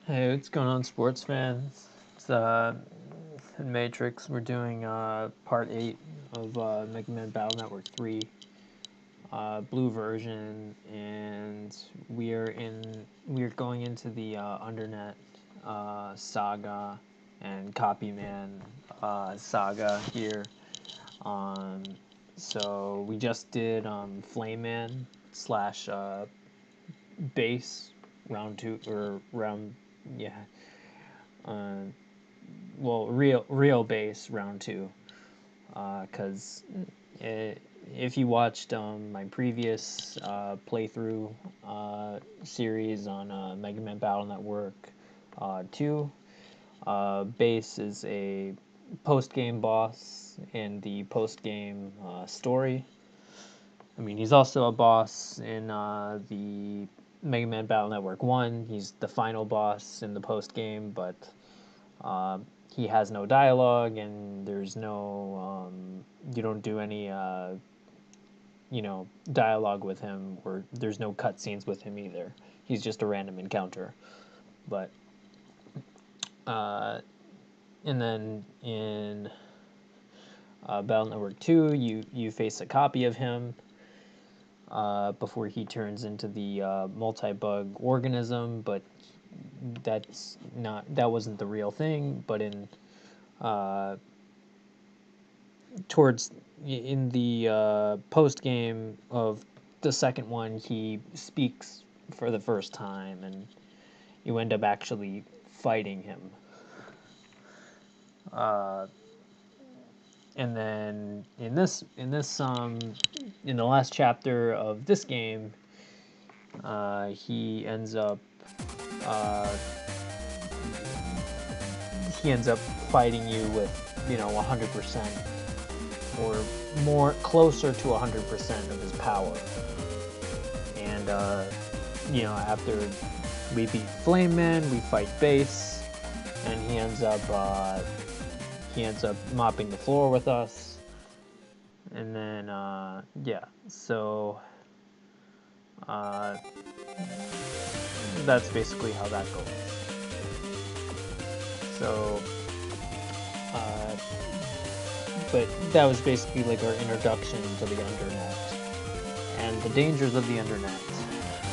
Hey, what's going on, sports fans? It's HoodMatrix. We're doing part 8 of Megaman Battle Network 3, blue version, and we're going into the Undernet Saga and Copyman Saga here. Um, so we just did Flame Man slash base round 2 or round, yeah. Uh, well, real base round 2, because if you watched my previous playthrough series on Megaman Battle Network 2, base is a post-game boss in the post-game story. I mean, he's also a boss in the Megaman Battle Network 1. He's the final boss in the post-game, but he has no dialogue, and there's no you don't do any dialogue with him, or there's no cutscenes with him either. He's just a random encounter. But and then in Battle Network 2, you face a copy of him before he turns into the multi-bug organism, but that wasn't the real thing. But in the post game of the second one, he speaks for the first time, and you end up actually fighting him. And then in the last chapter of this game, he ends up fighting you with 100%, or more closer to 100% of his power. And after we beat Flame Man, we fight Base, and he ends up mopping the floor with us. And then so that's basically how that goes. So but that was basically like our introduction to the Undernet and the dangers of the Undernet,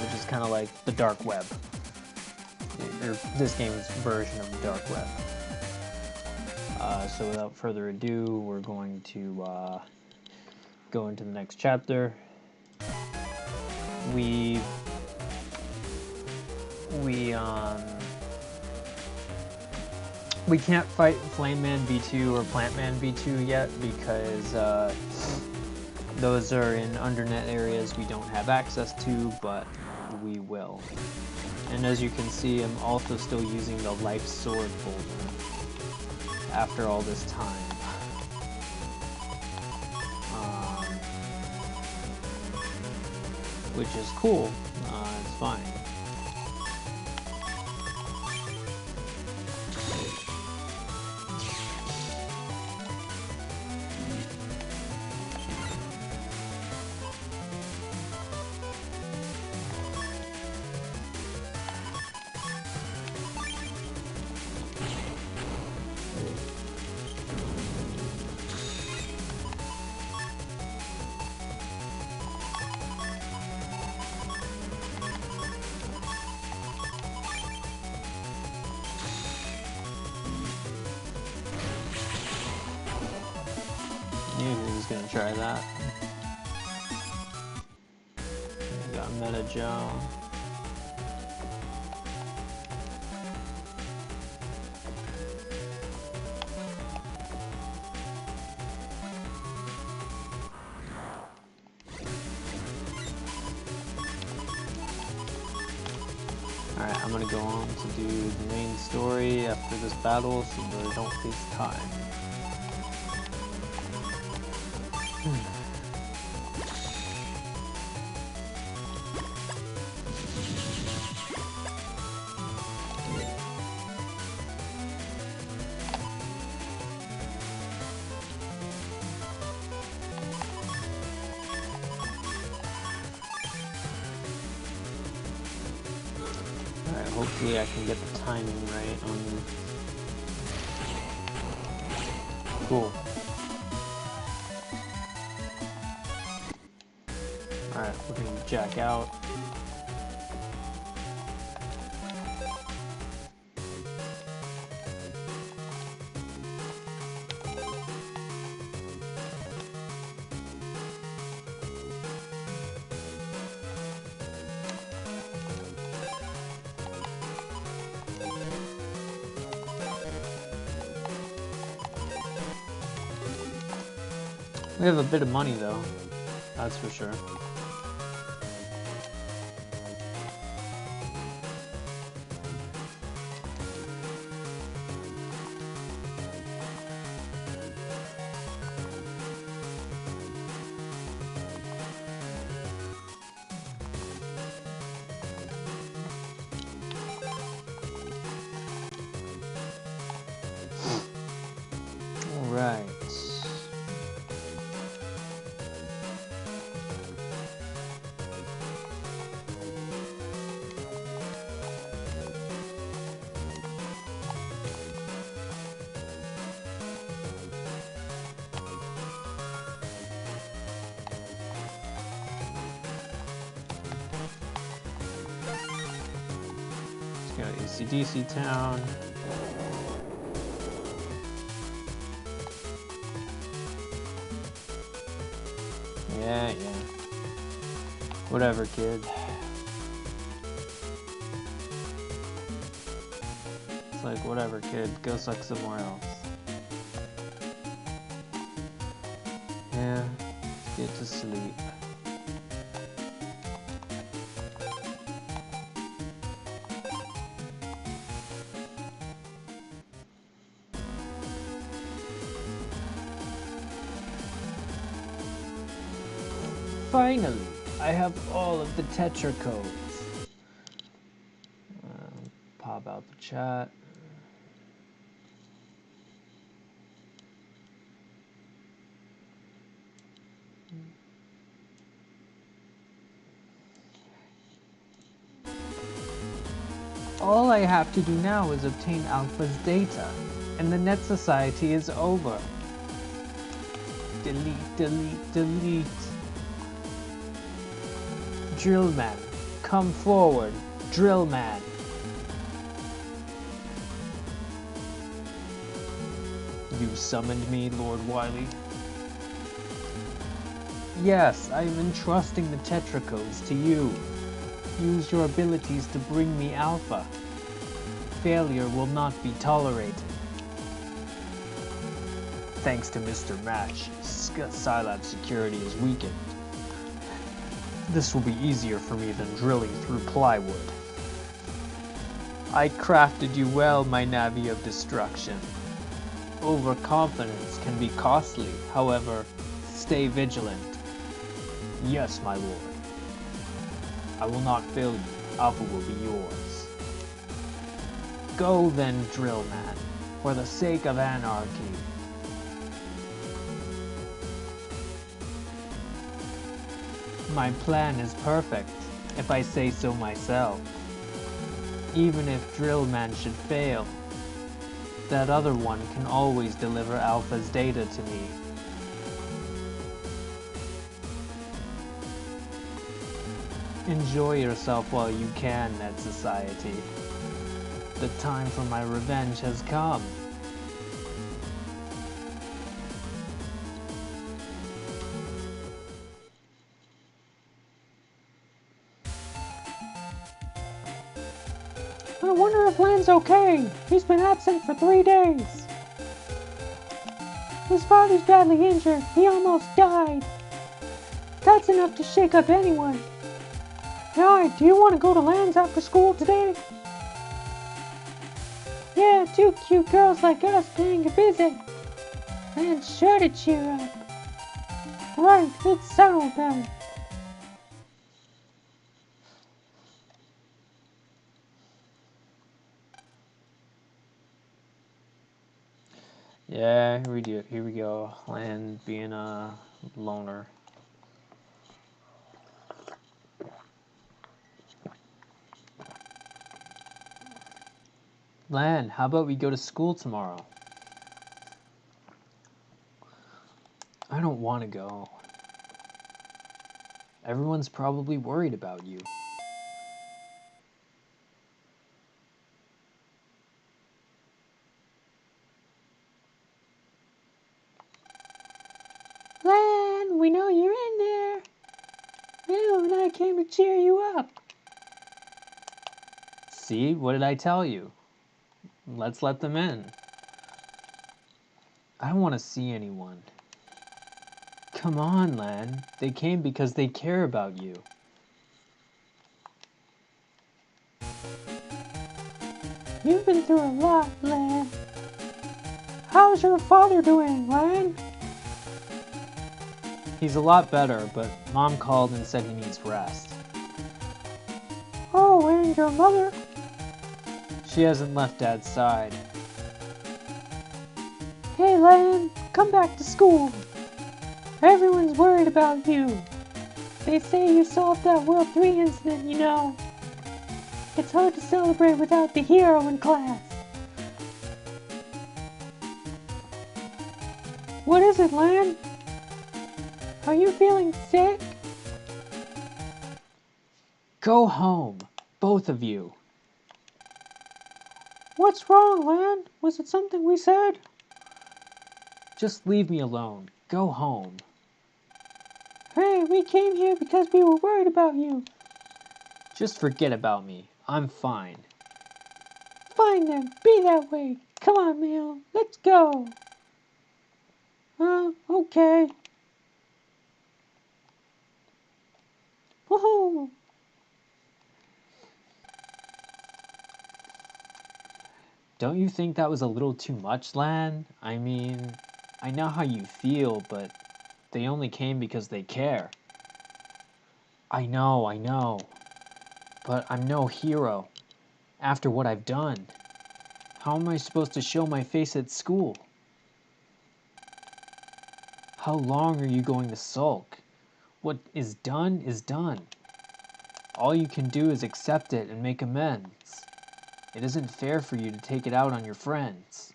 which is kind of like the dark web, or this game's version of the dark web. So without further ado, we're going to go into the next chapter. We can't fight Flame Man V2 or Plant Man V2 yet, because those are in Undernet areas we don't have access to, but we will. And as you can see, I'm also still using the Life Sword folder after all this time. Which is cool. It's fine. Knew he was gonna try that. Got Meta Joe. Alright, I'm gonna go on to do the main story after this battle so that I don't waste time. Hopefully I can get the timing right on... Cool. Alright, we're gonna jack out. We have a bit of money though, that's for sure. All right. Let's go AC/DC town. Yeah. Whatever, kid. It's like, whatever, kid. Go suck somewhere else. Yeah, get to sleep. Finally, I have all of the Tetra codes. Pop out the chat. All I have to do now is obtain Alpha's data, and the Net Society is over. Delete, delete, delete. Drillman, come forward, Drillman. You summoned me, Lord Wily? Yes, I am entrusting the Tetra codes to you. Use your abilities to bring me Alpha. Failure will not be tolerated. Thanks to Mr. Match, Scilab security is weakened. This will be easier for me than drilling through plywood. I crafted you well, my Navi of Destruction. Overconfidence can be costly, however, stay vigilant. Yes, my lord. I will not fail you. Alpha will be yours. Go then, Drillman, for the sake of anarchy. My plan is perfect, if I say so myself. Even if Drillman should fail, that other one can always deliver Alpha's data to me. Enjoy yourself while you can, Net Society. The time for my revenge has come. I wonder if Lan's okay. He's been absent for 3 days. His father's badly injured. He almost died. That's enough to shake up anyone. Alright, do you want to go to Lan's after school today? Yeah, 2 cute girls like us paying a visit. Lan's sure to cheer up. Right, it's settled then. Yeah, here we go. Lan being a loner. Lan, how about we go to school tomorrow? I don't want to go. Everyone's probably worried about you. Lan, we know you're in there. Lilo and I came to cheer you up. See, what did I tell you? Let's let them in. I don't want to see anyone. Come on, Lan. They came because they care about you. You've been through a lot, Lan. How's your father doing, Lan? He's a lot better, but Mom called and said he needs rest. Oh, and your mother? She hasn't left Dad's side. Hey, Lan, come back to school. Everyone's worried about you. They say you solved that World 3 incident, you know. It's hard to celebrate without the hero in class. What is it, Lan? Are you feeling sick? Go home, both of you. What's wrong, Lan? Was it something we said? Just leave me alone. Go home. Hey, we came here because we were worried about you. Just forget about me. I'm fine. Fine then, be that way. Come on, Mel, let's go. Okay. Woohoo! Don't you think that was a little too much, Lan? I mean, I know how you feel, but they only came because they care. I know. But I'm no hero. After what I've done. How am I supposed to show my face at school? How long are you going to sulk? What is done is done. All you can do is accept it and make amends. It isn't fair for you to take it out on your friends.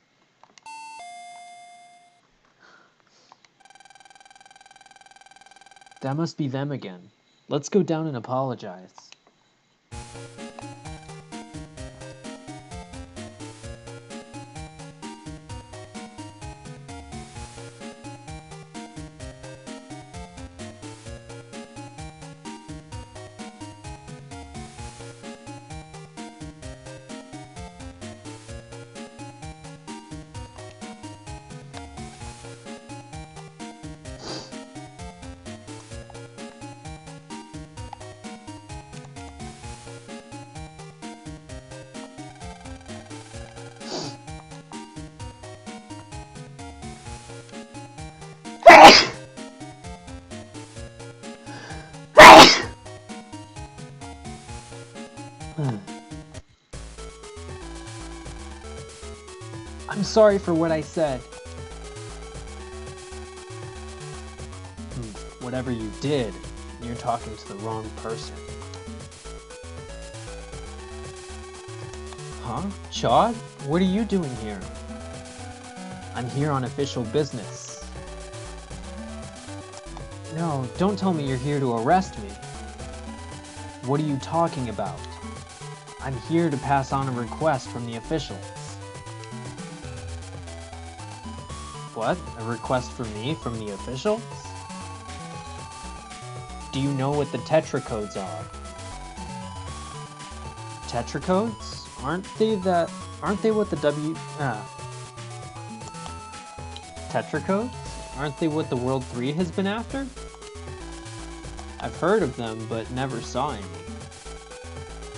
That must be them again. Let's go down and apologize. I'm sorry for what I said. Whatever you did, you're talking to the wrong person. Huh? Chad? What are you doing here? I'm here on official business. No, don't tell me you're here to arrest me. What are you talking about? I'm here to pass on a request from the officials. What? A request for me from the officials? Do you know what the Tetra codes are? Tetra codes? Aren't they what the Tetra codes? Aren't they what the World 3 has been after? I've heard of them, but never saw any.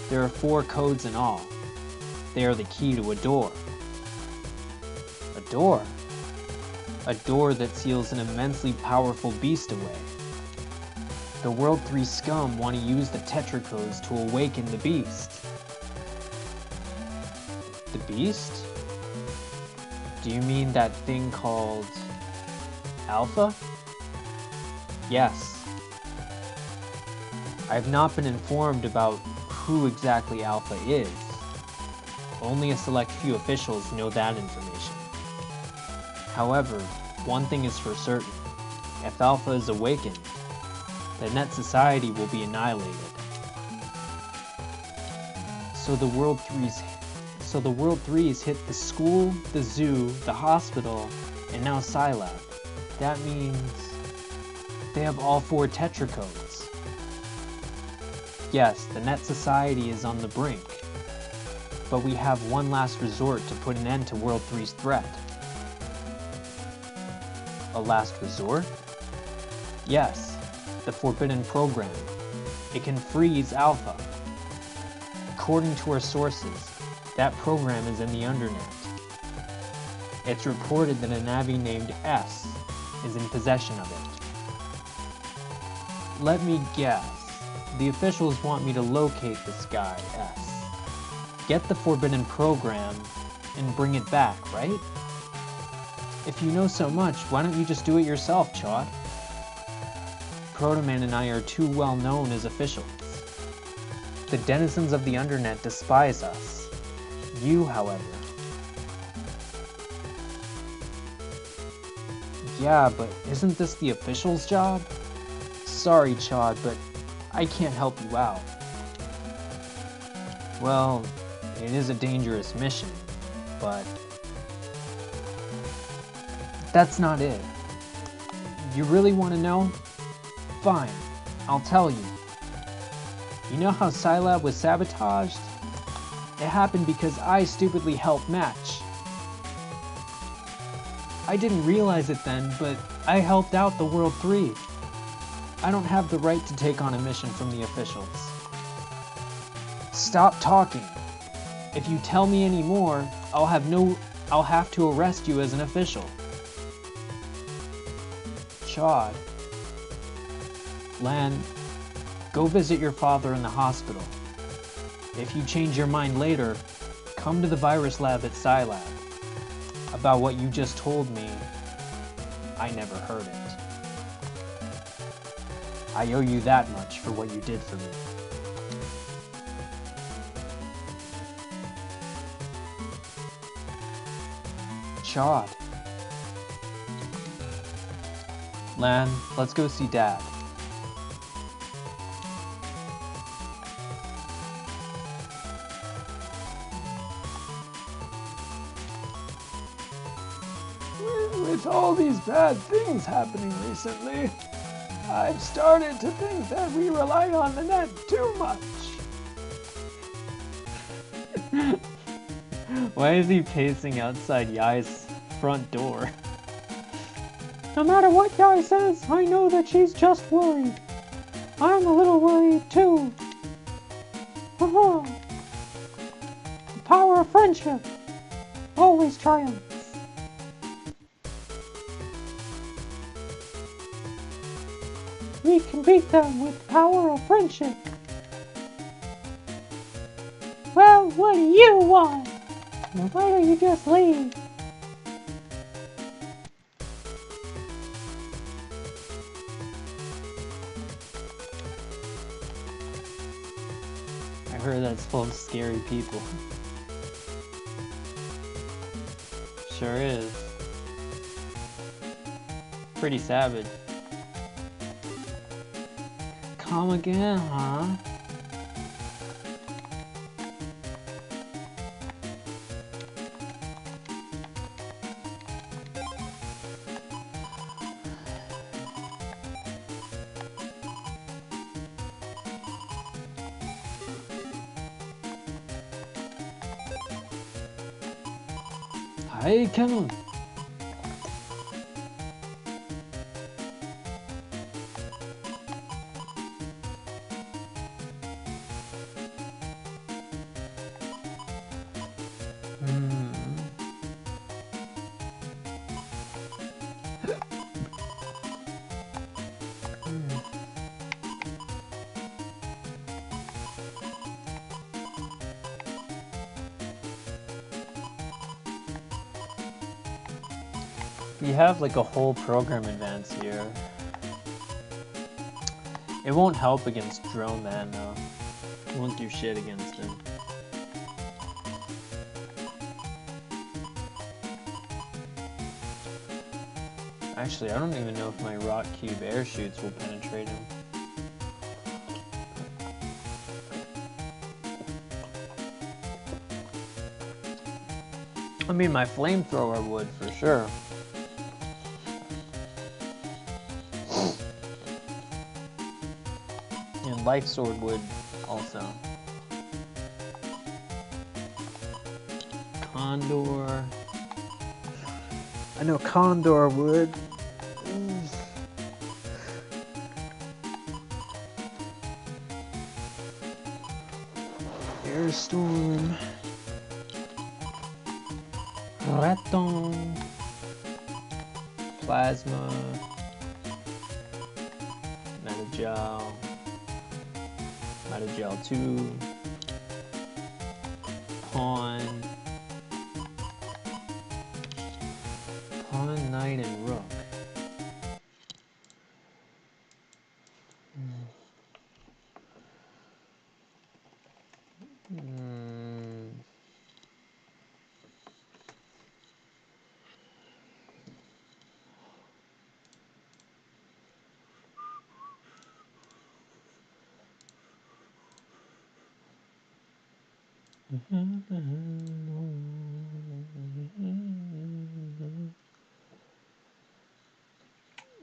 There are 4 codes in all. They are the key to a door. A door? A door that seals an immensely powerful beast away. The World 3 scum want to use the Tetra codes to awaken the beast. The beast? Do you mean that thing called Alpha? Yes. I have not been informed about who exactly Alpha is. Only a select few officials know that information. However, one thing is for certain. If Alpha is awakened, the Net Society will be annihilated. So the World 3's hit the school, the zoo, the hospital, and now Scilab. That means they have all 4 Tetra codes. Yes, the Net Society is on the brink, but we have one last resort to put an end to World 3's threat. A last resort? Yes, the Forbidden Program. It can freeze Alpha. According to our sources, that program is in the Undernet. It's reported that a Navi named S is in possession of it. Let me guess. The officials want me to locate this guy, S. Get the Forbidden Program and bring it back, right? If you know so much, why don't you just do it yourself, Chod? Protoman and I are too well known as officials. The denizens of the Undernet despise us. You, however... Yeah, but isn't this the official's job? Sorry, Chod, but I can't help you out. Well, it is a dangerous mission, but... That's not it. You really want to know? Fine, I'll tell you. You know how Scilab was sabotaged? It happened because I stupidly helped Match. I didn't realize it then, but I helped out the World 3. I don't have the right to take on a mission from the officials. Stop talking. If you tell me any more, I'll have to arrest you as an official. Chod. Lan, go visit your father in the hospital. If you change your mind later, come to the virus lab at Scilab. About what you just told me, I never heard it. I owe you that much for what you did for me. Chod. Lan, let's go see Dad. With all these bad things happening recently, I've started to think that we rely on the net too much. Why is he pacing outside Yai's front door? No matter what Yai says, I know that she's just worried. I'm a little worried too. Haha. The power of friendship always triumphs. We can beat them with the power of friendship. Well, what do you want? Now why don't you just leave? I heard that's full of scary people. Sure is. Pretty savage. Come again, huh? Hey, Ken. You have like a whole program advance here. It won't help against Drone Man though. It won't do shit against him. Actually, I don't even know if my rock cube air shoots will penetrate him. I mean, my flamethrower would for sure. And life sword would also. Condor. I know Condor would. Airstorm. Raton. Plasma. Metagel. Metagel 2. Pawn. Pawn, knight, and rook.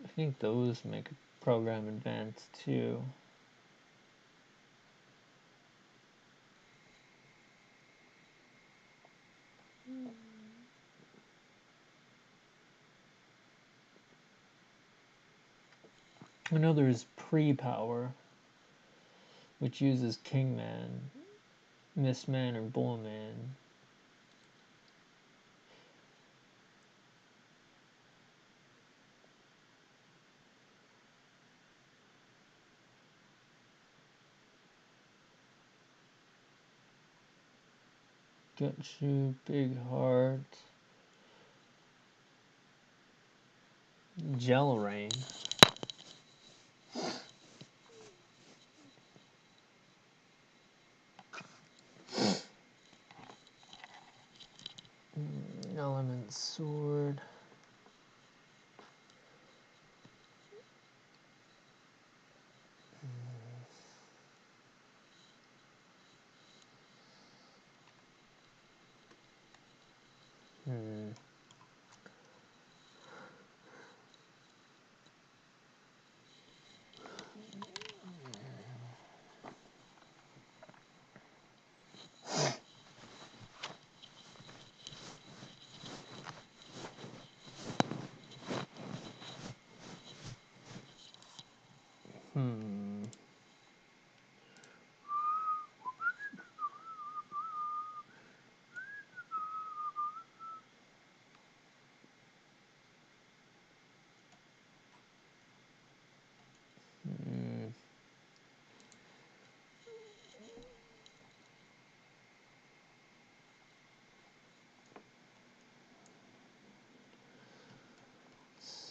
I think those make a program advance too. I know there's pre-power, which uses Kingman, Mistman, or Bullman. Gutsu, Big Heart, Gel Rain. Element Sword.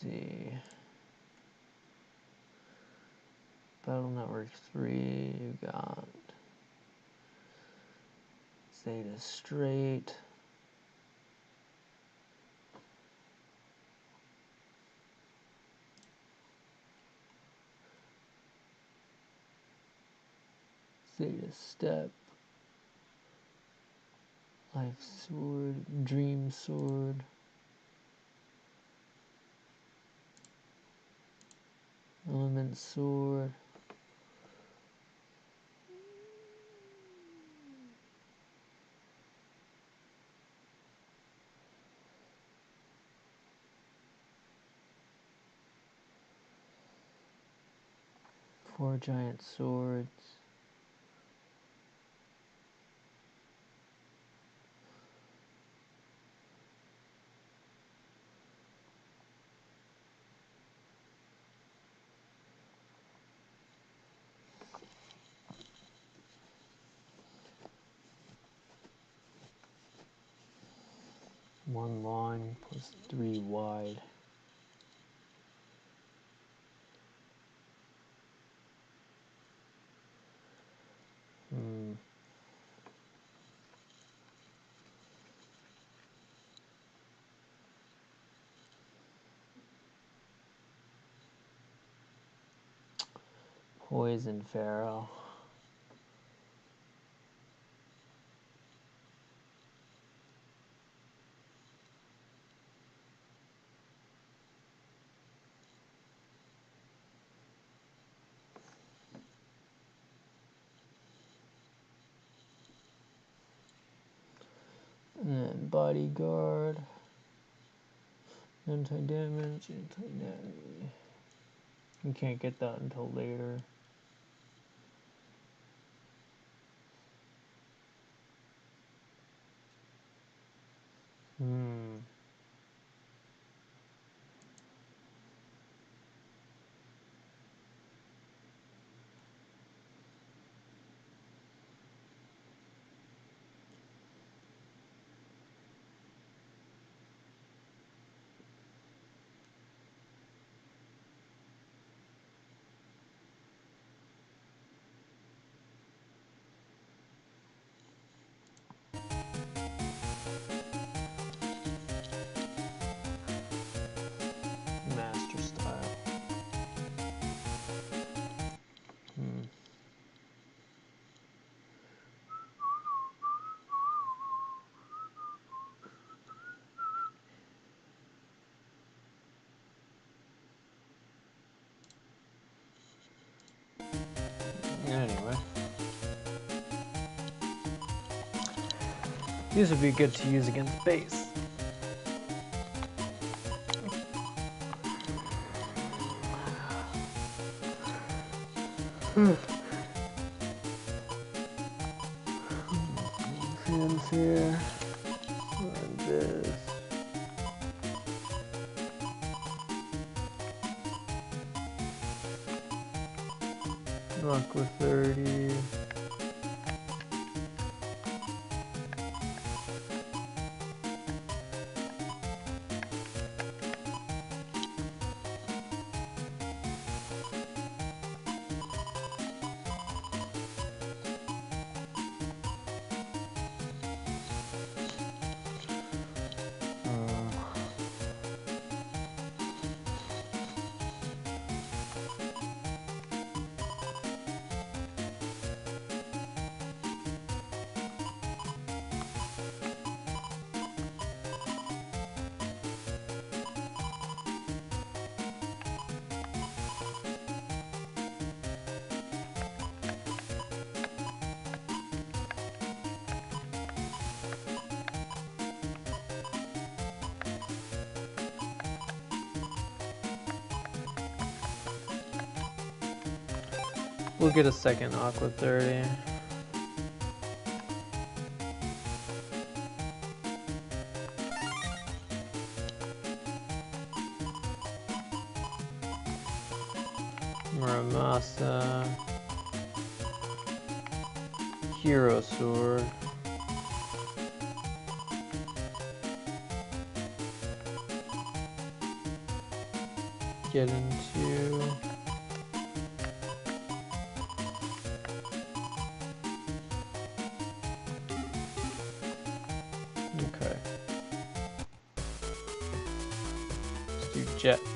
See. Battle Network 3, you got Zeta Straight. Zeta Step. Life Sword, Dream Sword. Element Sword. Four Giant Swords. One long plus 3 wide. Poison Pharaoh. And then Bodyguard. Anti-damage, anti-natty. You can't get that until later. Master style. Anyway. These would be good to use against base. Hands here. And this. Aqua 30. We'll get a second Aqua 30. Muramasa. Hero Sword. Get into... Okay. Let's do Jets.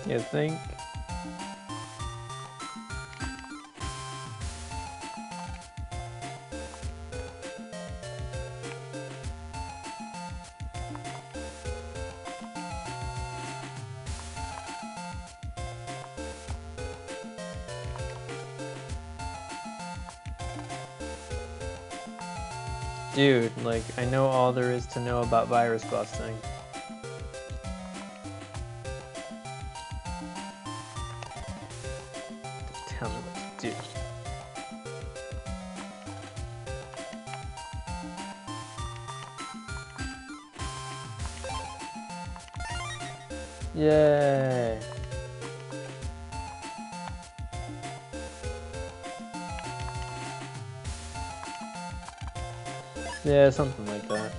You think? Dude, like, I know all there is to know about virus busting. Tell me what to do. Yay! Yeah, something like that.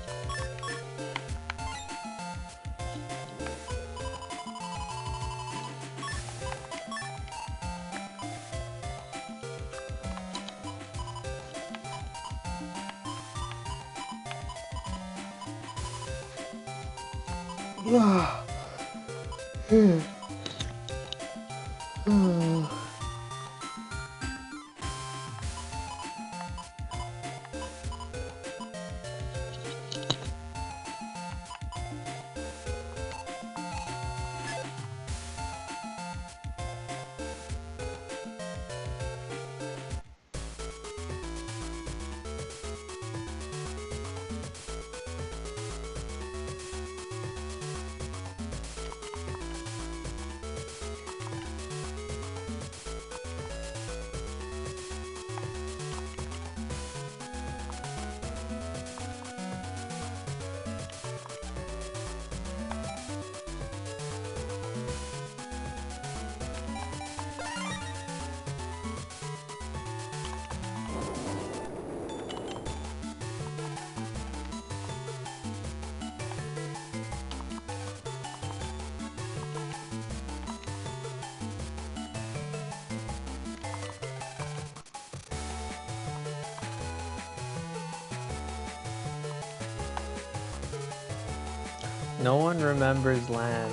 No one remembers land.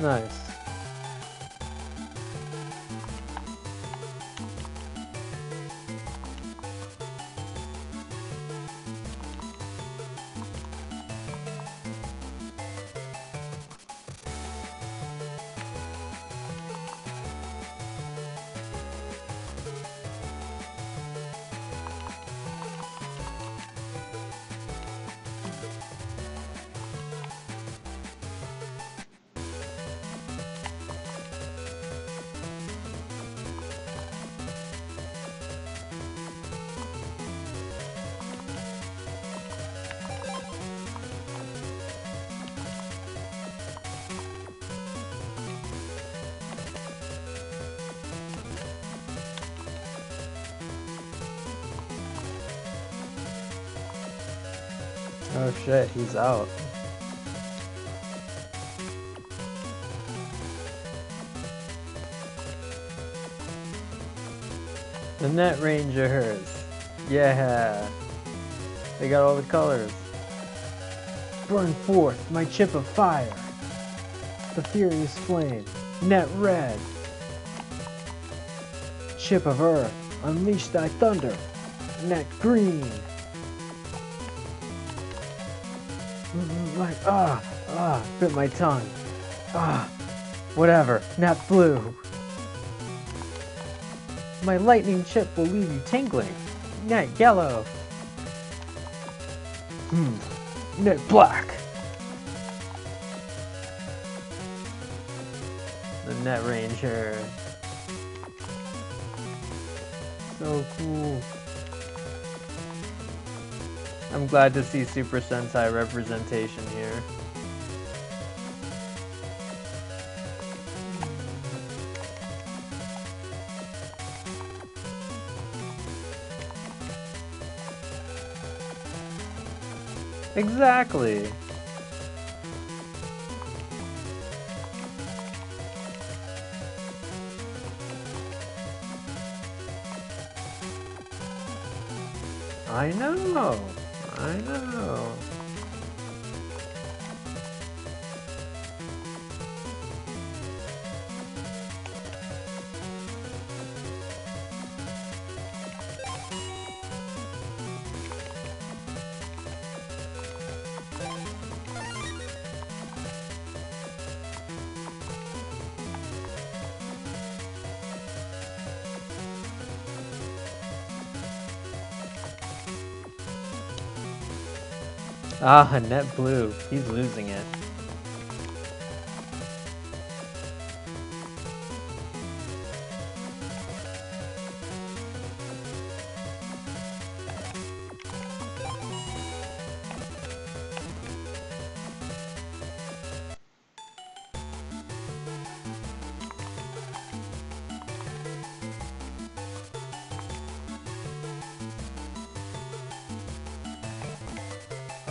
Nice. Oh shit, he's out. The net rangers. Yeah. They got all the colors. Burn forth my chip of fire. The furious flame. Net red. Chip of earth. Unleash thy thunder. Net green. Like, bit my tongue. Whatever. Net blue. My lightning chip will leave you tingling. Net yellow. Net black. The Net Ranger. So cool. I'm glad to see Super Sentai representation here. Exactly. I know. I know. Net blue. He's losing it.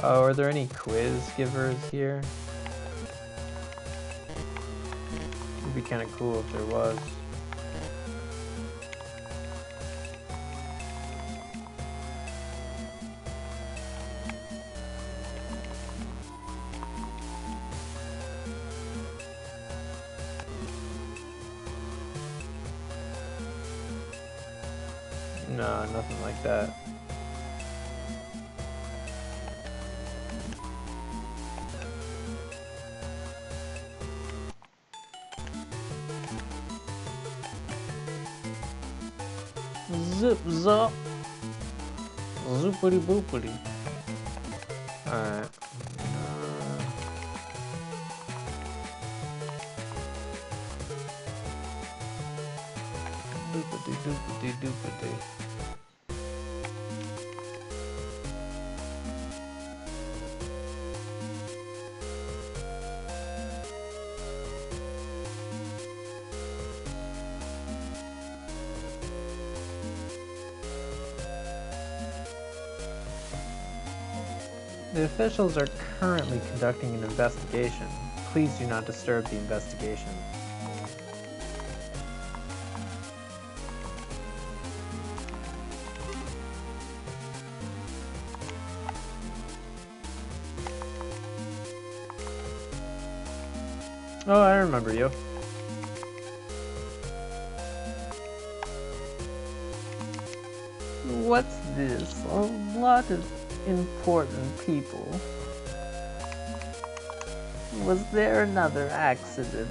Oh, are there any quiz givers here? It'd be kind of cool if there was. No, nothing like that. Zip zop. Zoopity boopity. Alright. Doopity doopity doopity. The officials are currently conducting an investigation. Please do not disturb the investigation. Oh, I remember you. What's this? A lot of important people. Was there another accident?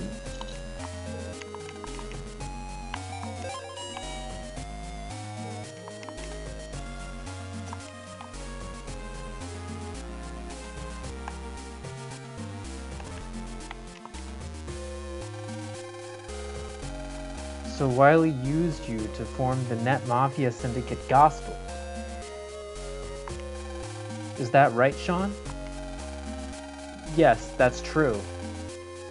So Wiley used you to form the Net Mafia Syndicate Gospel. Is that right, Sean? Yes, that's true.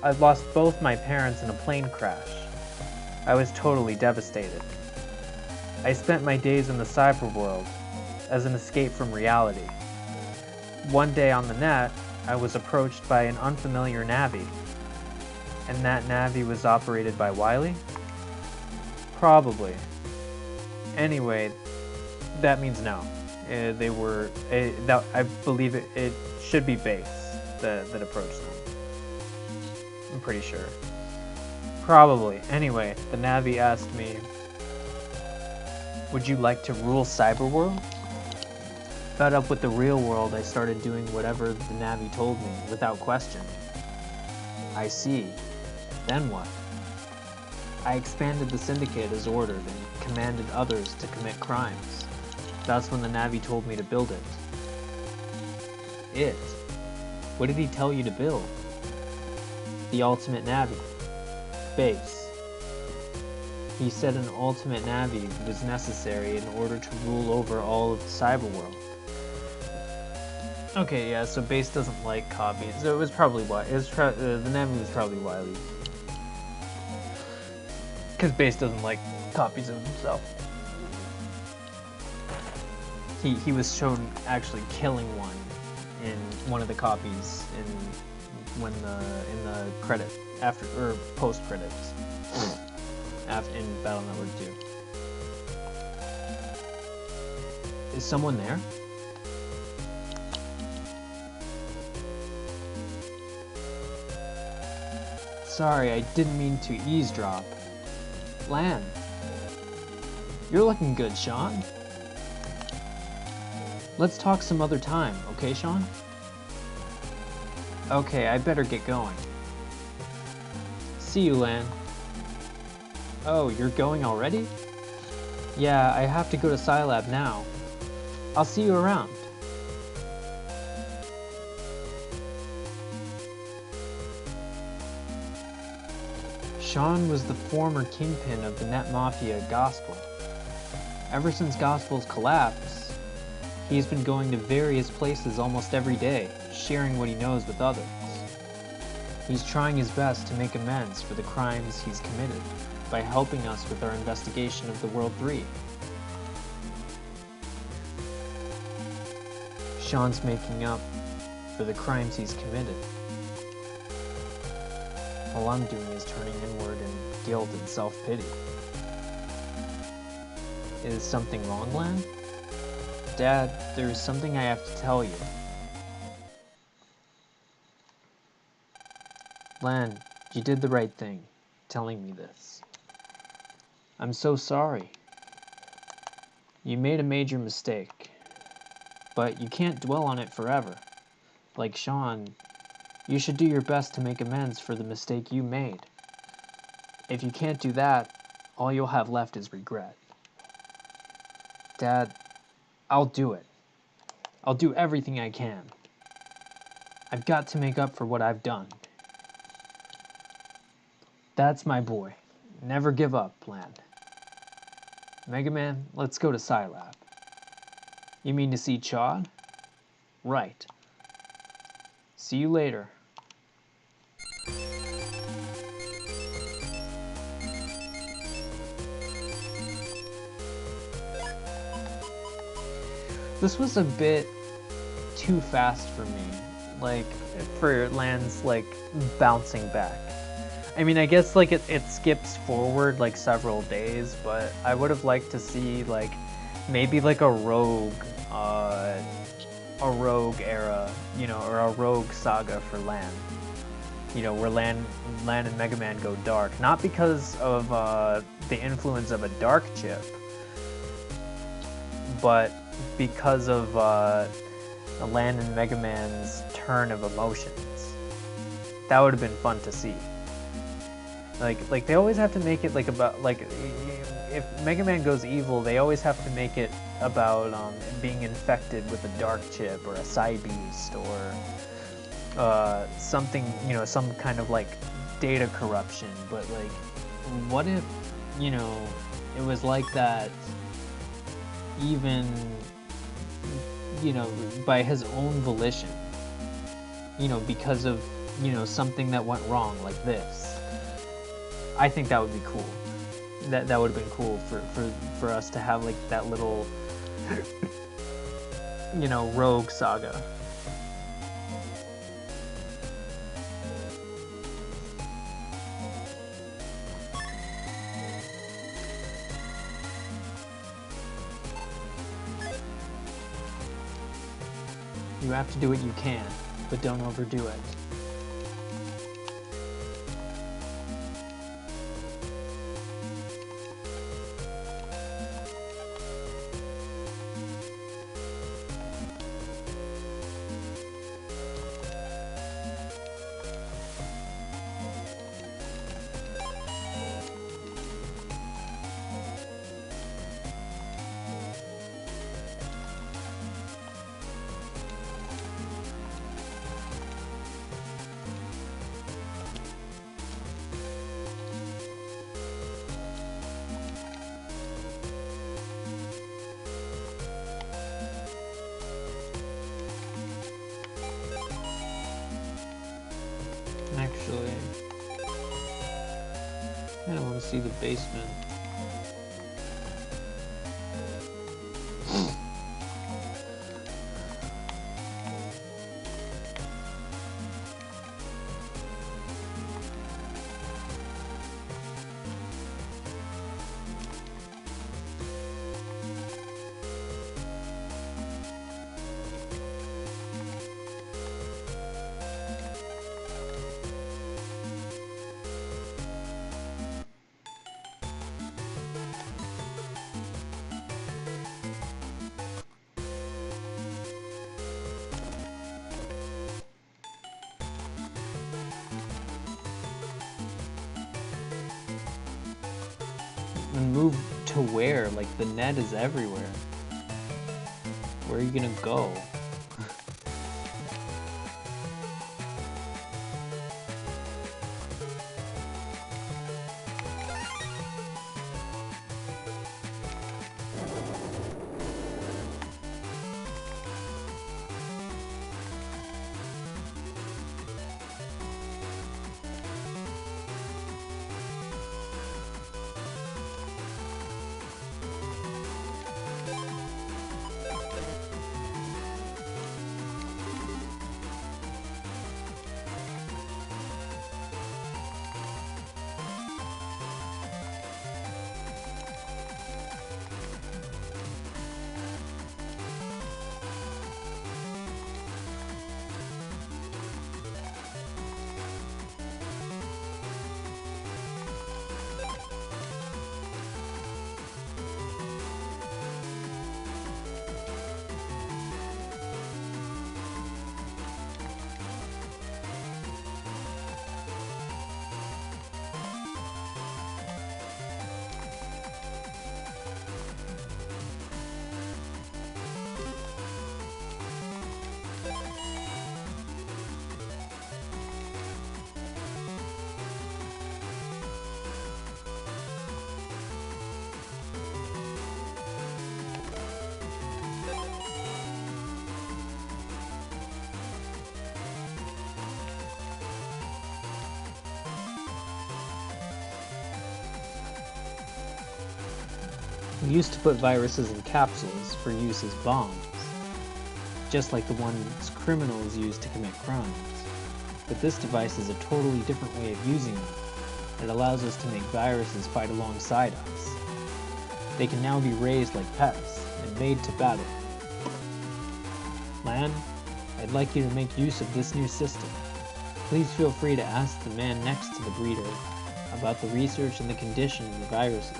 I lost both my parents in a plane crash. I was totally devastated. I spent my days in the cyber world as an escape from reality. One day on the net, I was approached by an unfamiliar Navi. And that Navi was operated by Wiley? Probably. Anyway, that means no. They were, I believe it should be base that approached them. I'm pretty sure. Probably. Anyway, the Navi asked me, would you like to rule Cyberworld? Fed up with the real world, I started doing whatever the Navi told me, without question. I see. Then what? I expanded the Syndicate as ordered and commanded others to commit crimes. That's when the Navi told me to build it. It? What did he tell you to build? The ultimate Navi. Base. He said an ultimate Navi was necessary in order to rule over all of the cyberworld. Okay, yeah, so Base doesn't like copies. So it was probably why. The Navi was probably Wiley. Because Base doesn't like copies of himself. He was shown actually killing one in one of the copies in the credit after or post credits in Battle Network 2. Is someone there? Sorry, I didn't mean to eavesdrop. Lan, you're looking good, Sean. Let's talk some other time, okay, Sean? Okay, I better get going. See you, Lan. Oh, you're going already? Yeah, I have to go to Scilab now. I'll see you around. Sean was the former kingpin of the Net Mafia Gospel. Ever since Gospel's collapse, he's been going to various places almost every day, sharing what he knows with others. He's trying his best to make amends for the crimes he's committed by helping us with our investigation of the World 3. Sean's making up for the crimes he's committed. All I'm doing is turning inward in guilt and self-pity. Is something wrong, Lan? Dad, there's something I have to tell you. Lan, you did the right thing, telling me this. I'm so sorry. You made a major mistake, but you can't dwell on it forever. Like Sean, you should do your best to make amends for the mistake you made. If you can't do that, all you'll have left is regret. Dad, I'll do it. I'll do everything I can. I've got to make up for what I've done. That's my boy. Never give up, Lan. Megaman, let's go to Scilab. You mean to see Chad? Right. See you later. This was a bit too fast for me, like, for Lan's, like, bouncing back. I mean, I guess, like, it skips forward, like, several days, but I would have liked to see, like, maybe, like, a rogue era, you know, or a rogue saga for Lan. You know, where Lan and Mega Man go dark. Not because of the influence of a dark chip, but because of Lan and Mega Man's turn of emotions. That would have been fun to see. Like they always have to make it like about, like, if Mega Man goes evil, they always have to make it about being infected with a dark chip or a Psy-Beast or something, you know, some kind of like data corruption. But like, what if, you know, it was like that even, you know, by his own volition, you know, because of, you know, something that went wrong like this. I think that would be cool. That would have been cool for us to have like that little, you know, rogue saga. You have to do what you can, but don't overdo it. Actually, I don't want to see the basement. And move to where? Like, the net is everywhere. Where are you gonna go? We used to put viruses in capsules for use as bombs, just like the ones criminals use to commit crimes. But this device is a totally different way of using them. It allows us to make viruses fight alongside us. They can now be raised like pets and made to battle. Lan, I'd like you to make use of this new system. Please feel free to ask the man next to the breeder about the research and the condition of the viruses.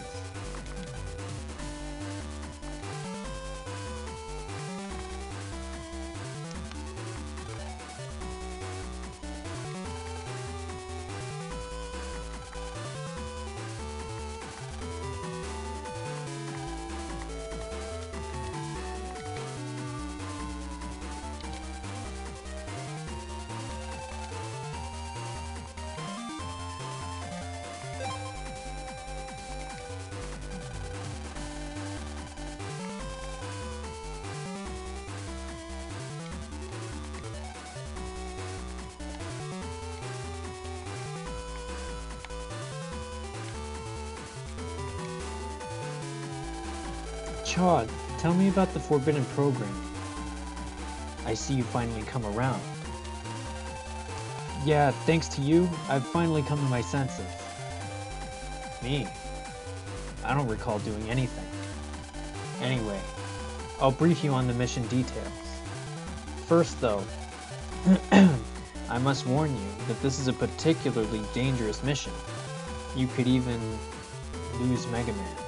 Chad, tell me about the forbidden program. I see you finally come around. Yeah, thanks to you, I've finally come to my senses. Me? I don't recall doing anything. Anyway, I'll brief you on the mission details. First though, I must warn you that this is a particularly dangerous mission. You could even lose Megaman.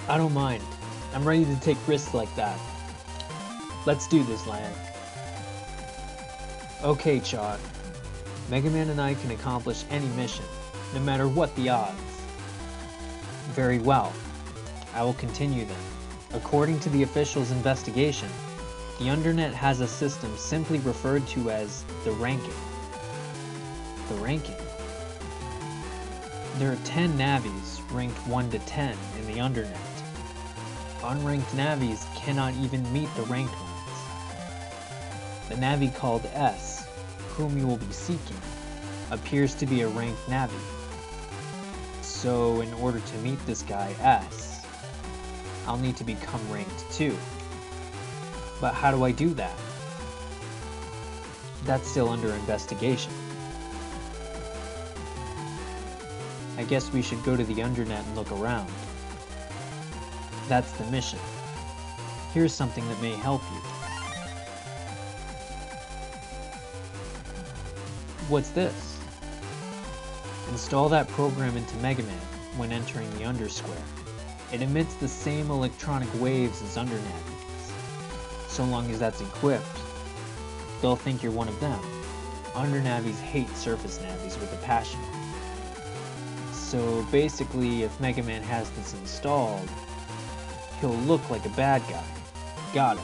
I don't mind. I'm ready to take risks like that. Let's do this, Lan. Okay, Chad. Megaman and I can accomplish any mission, no matter what the odds. Very well. I will continue then. According to the official's investigation, the Undernet has a system simply referred to as the ranking. The ranking? There are 10 navies ranked 1 to 10 in the Undernet. Unranked navies cannot even meet the ranked ones. The navi called S, whom you will be seeking, appears to be a ranked navi. So in order to meet this guy S, I'll need to become ranked 2. But how do I do that? That's still under investigation. I guess we should go to the Undernet and look around. That's the mission. Here's something that may help you. What's this? Install that program into Megaman when entering the Undersquare. It emits the same electronic waves as Undernet. So long as that's equipped, they'll think you're one of them. Undernavies hate surface navies with a passion. So basically, if Megaman has this installed, he'll look like a bad guy. Got it.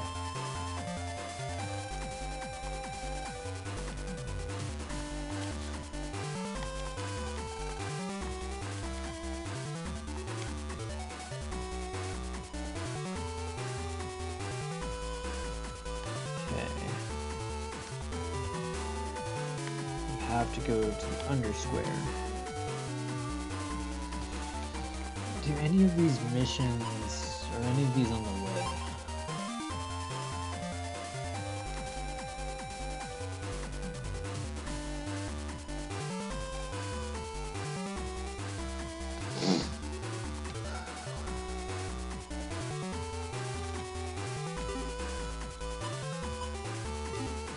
Okay. We have to go to the Undersquare. Do any of these missions, or any of these on the way?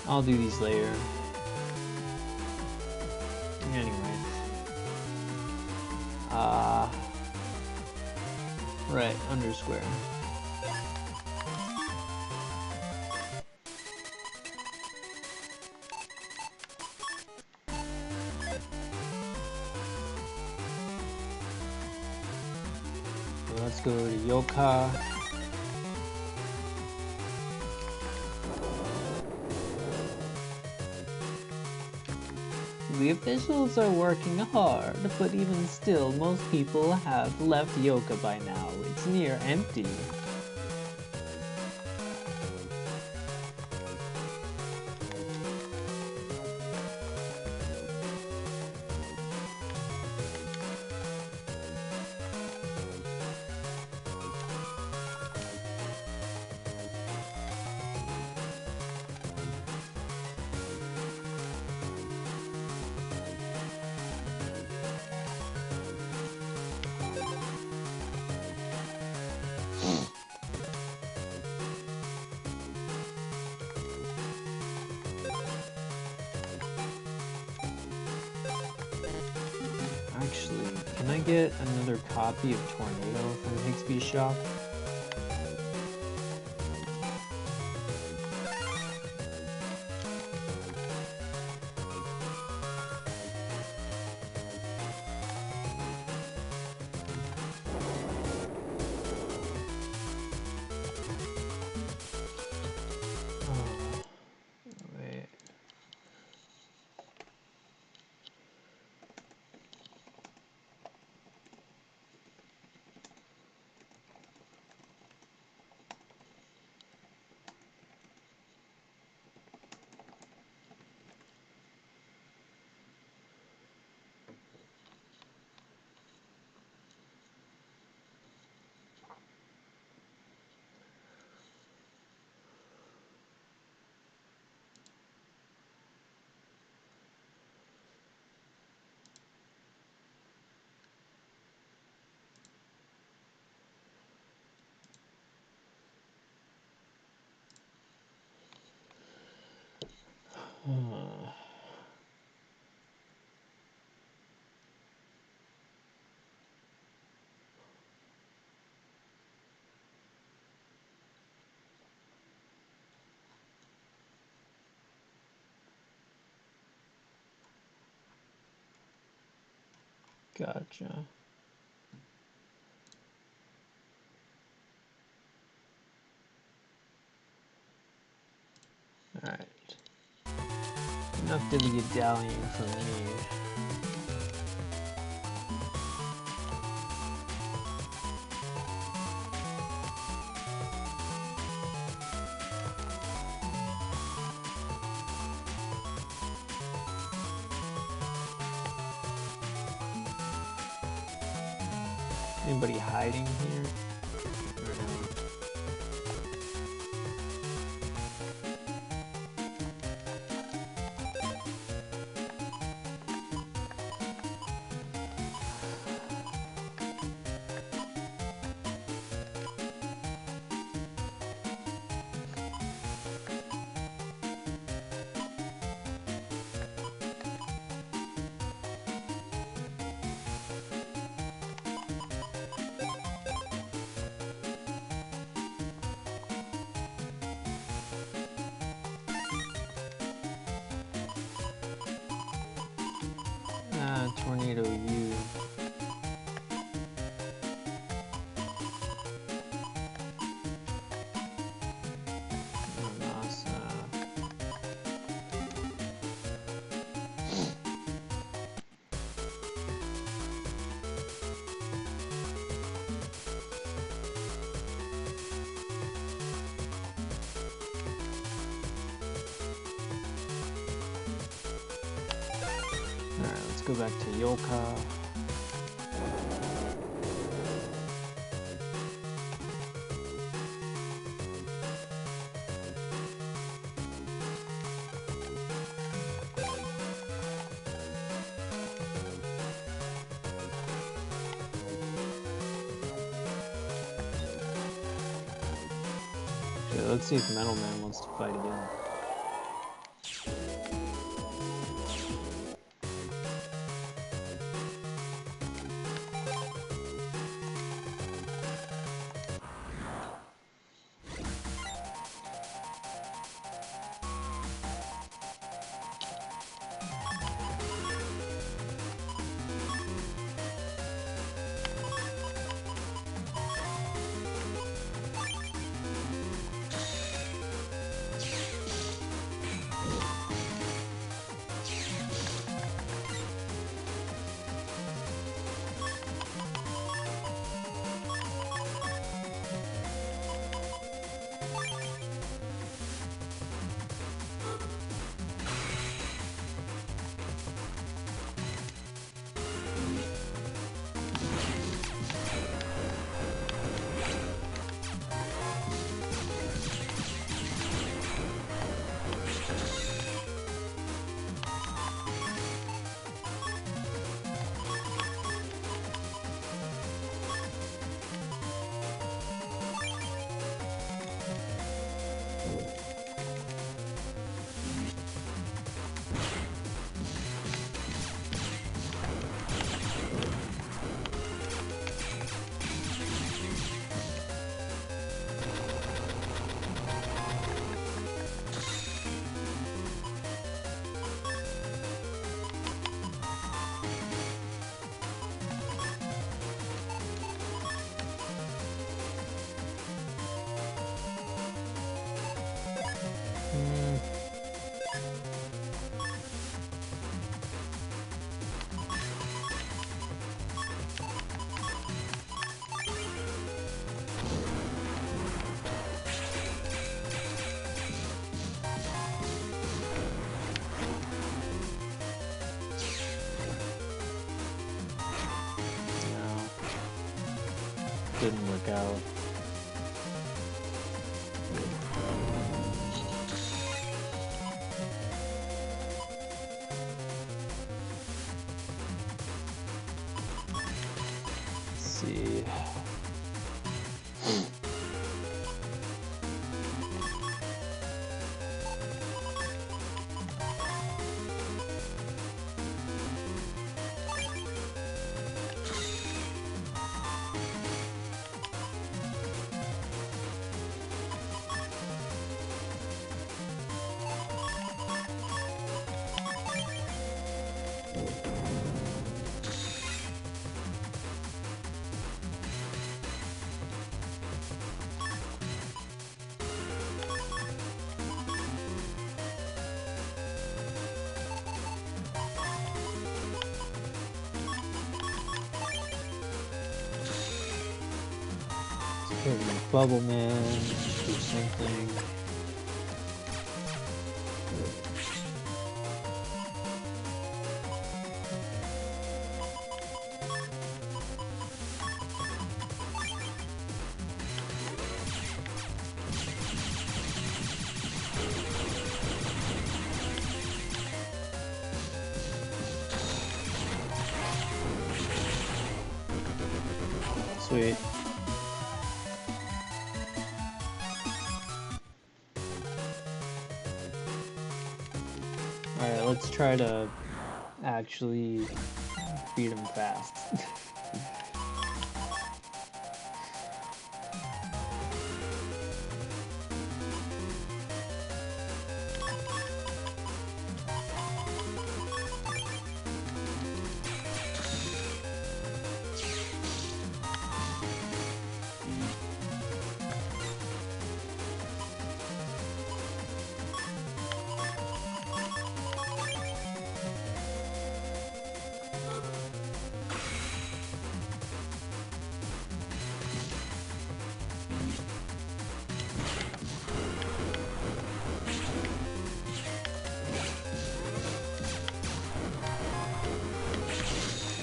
I'll do these later. Anyways. Right, Undersquare. So let's go to Yoka. The officials are working hard, but even still, most people have left Yoka by now. It's near empty. Actually, can I get another copy of Tornado from Higsby's shop? Wait. Gotcha. Alright. Enough dilly-dallying for me. Anybody hiding here? Or no? Tornado U. Alright, let's go back to Yoka. Okay, let's see if Metal Man wants to fight again. didn't work out. Let's see. Bubble Man, do something. Sweet. Alright, let's try to actually beat him fast.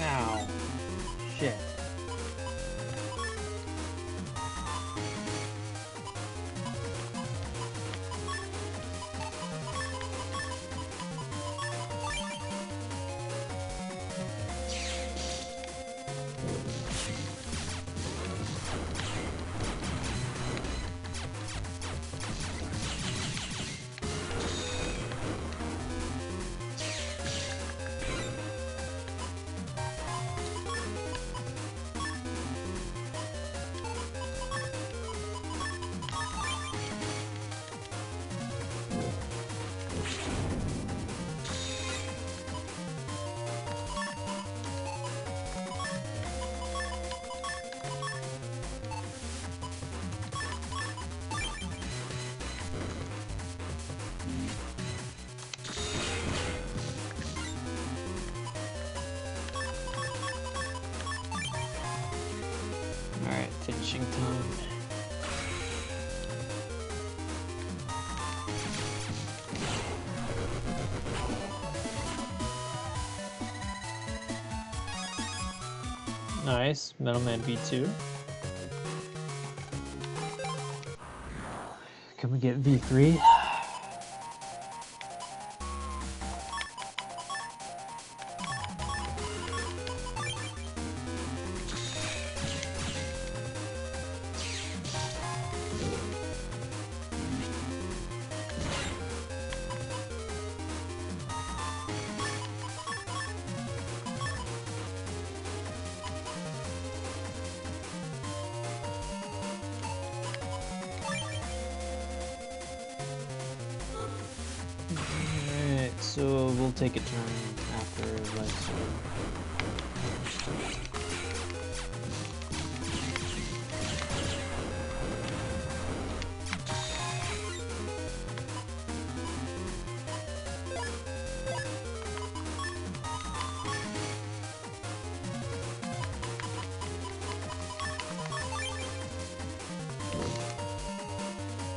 Ow. Shit. Alright, finishing time. Nice, Metal Man V2. Can we get V3? Alright, so we'll take a turn after Life Sword.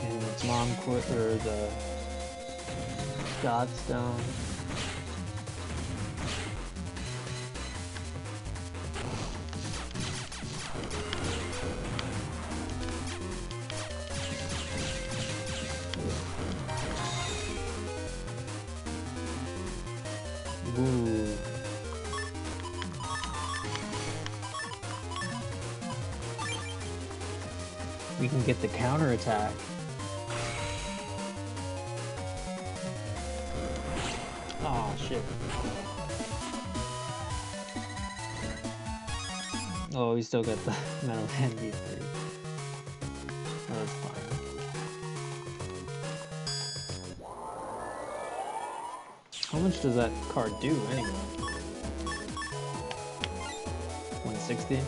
And its mom quit, or the Godstone. We can get the counter attack. Oh shit. Oh, we still got the Metal Man V3. Oh, that's fine. How much does that card do anyway? 160?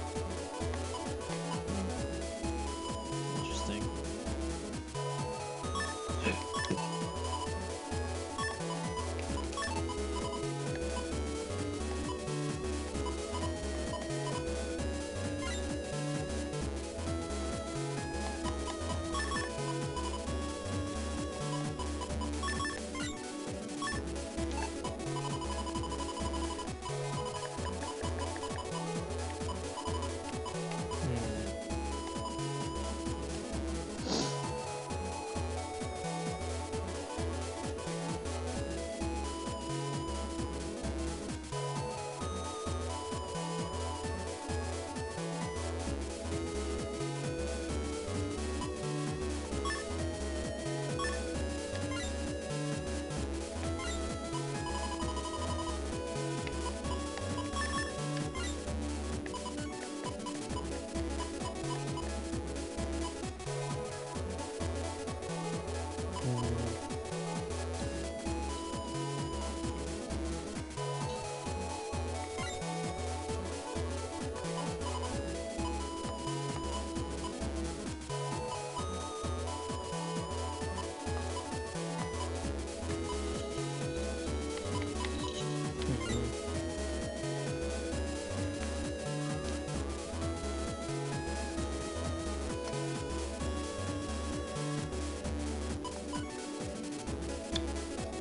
Interesting.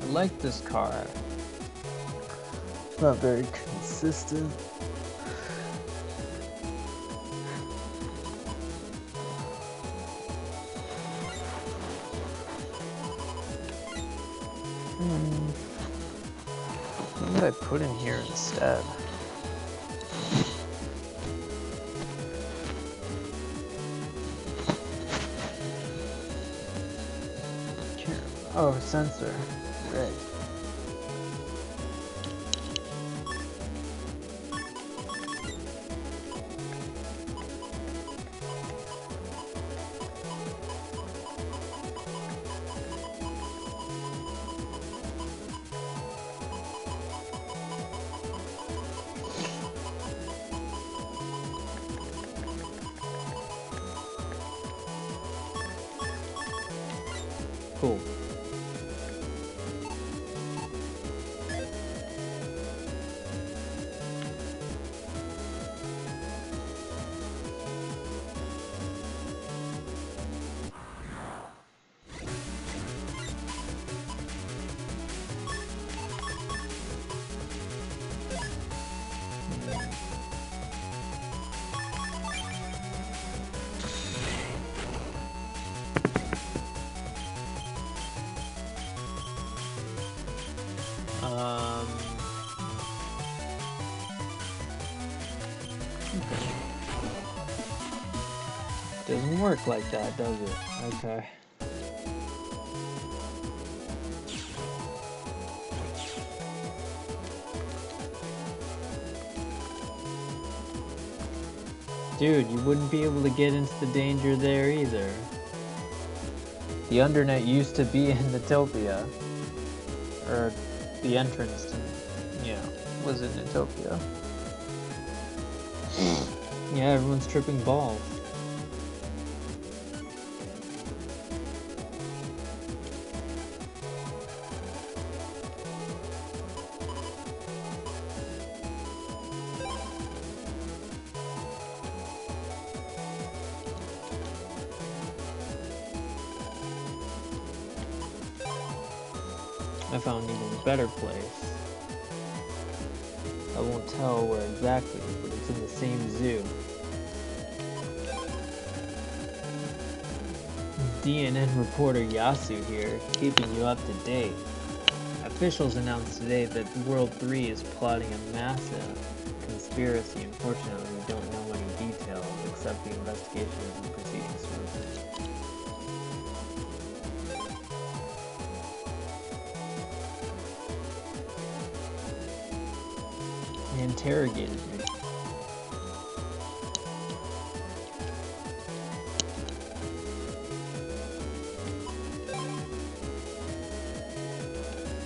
I like this car. It's not very consistent. What did I put in here instead? Oh, sensor. Right. Cool. Doesn't work like that, does it? Okay. Dude, you wouldn't be able to get into the danger there either. The Undernet used to be in Utopia. Or the entrance to, yeah, was in Utopia. Yeah, everyone's tripping balls. I found an even better place. I won't tell where exactly, but it's in the same zoo. DNN reporter Yasu here, keeping you up to date. I've Officials announced today that World 3 is plotting a massive conspiracy. Unfortunately, we don't know any details except the investigation is proceeding smoothly. They interrogated me.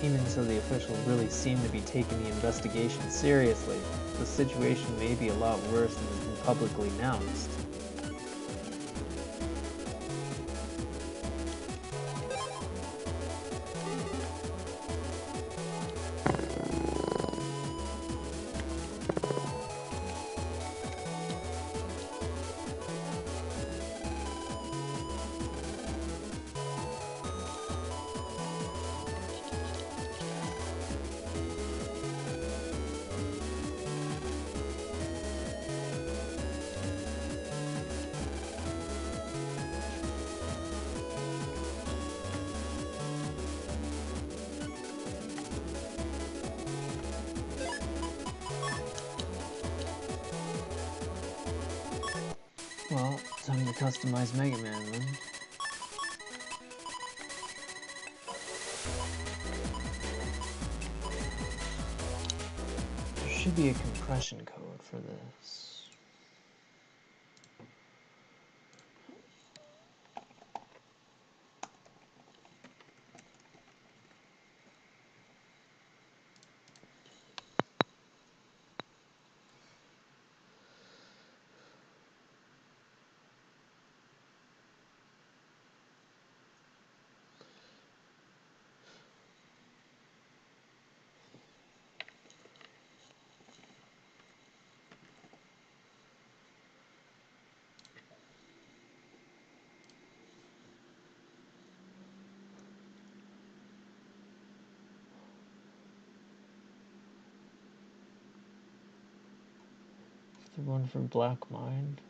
Even so, the officials really seem to be taking the investigation seriously. The situation may be a lot worse than has been publicly announced. Well, time to customize Megaman then. There should be a compression code for this. The one for Black Mind.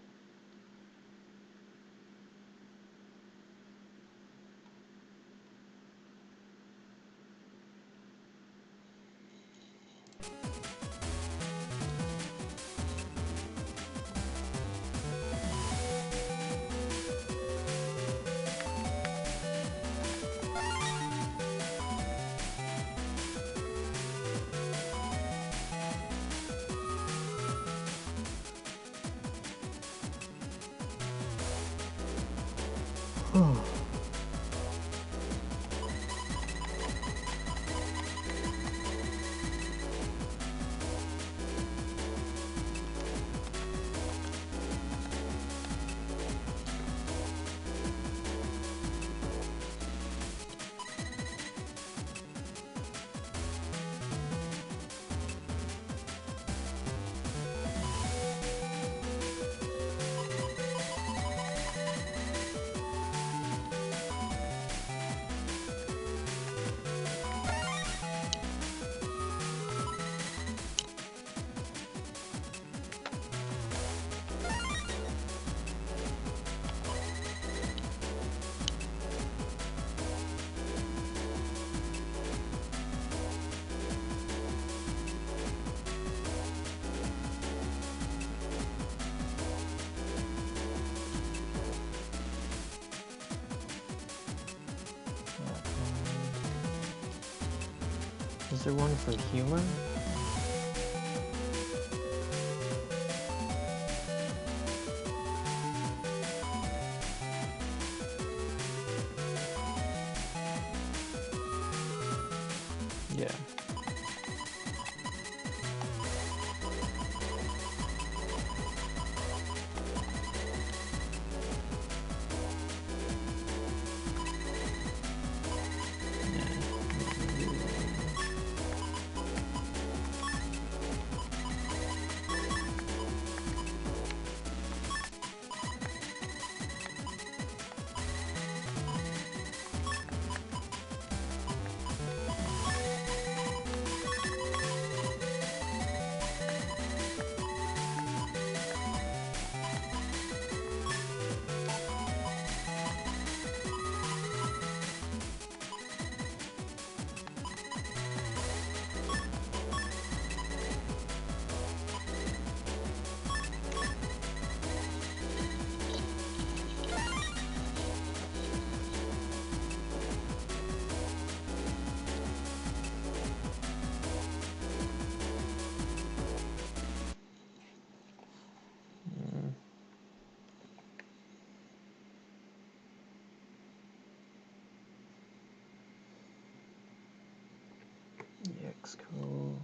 Is there one for humor? Yeah. That's cool.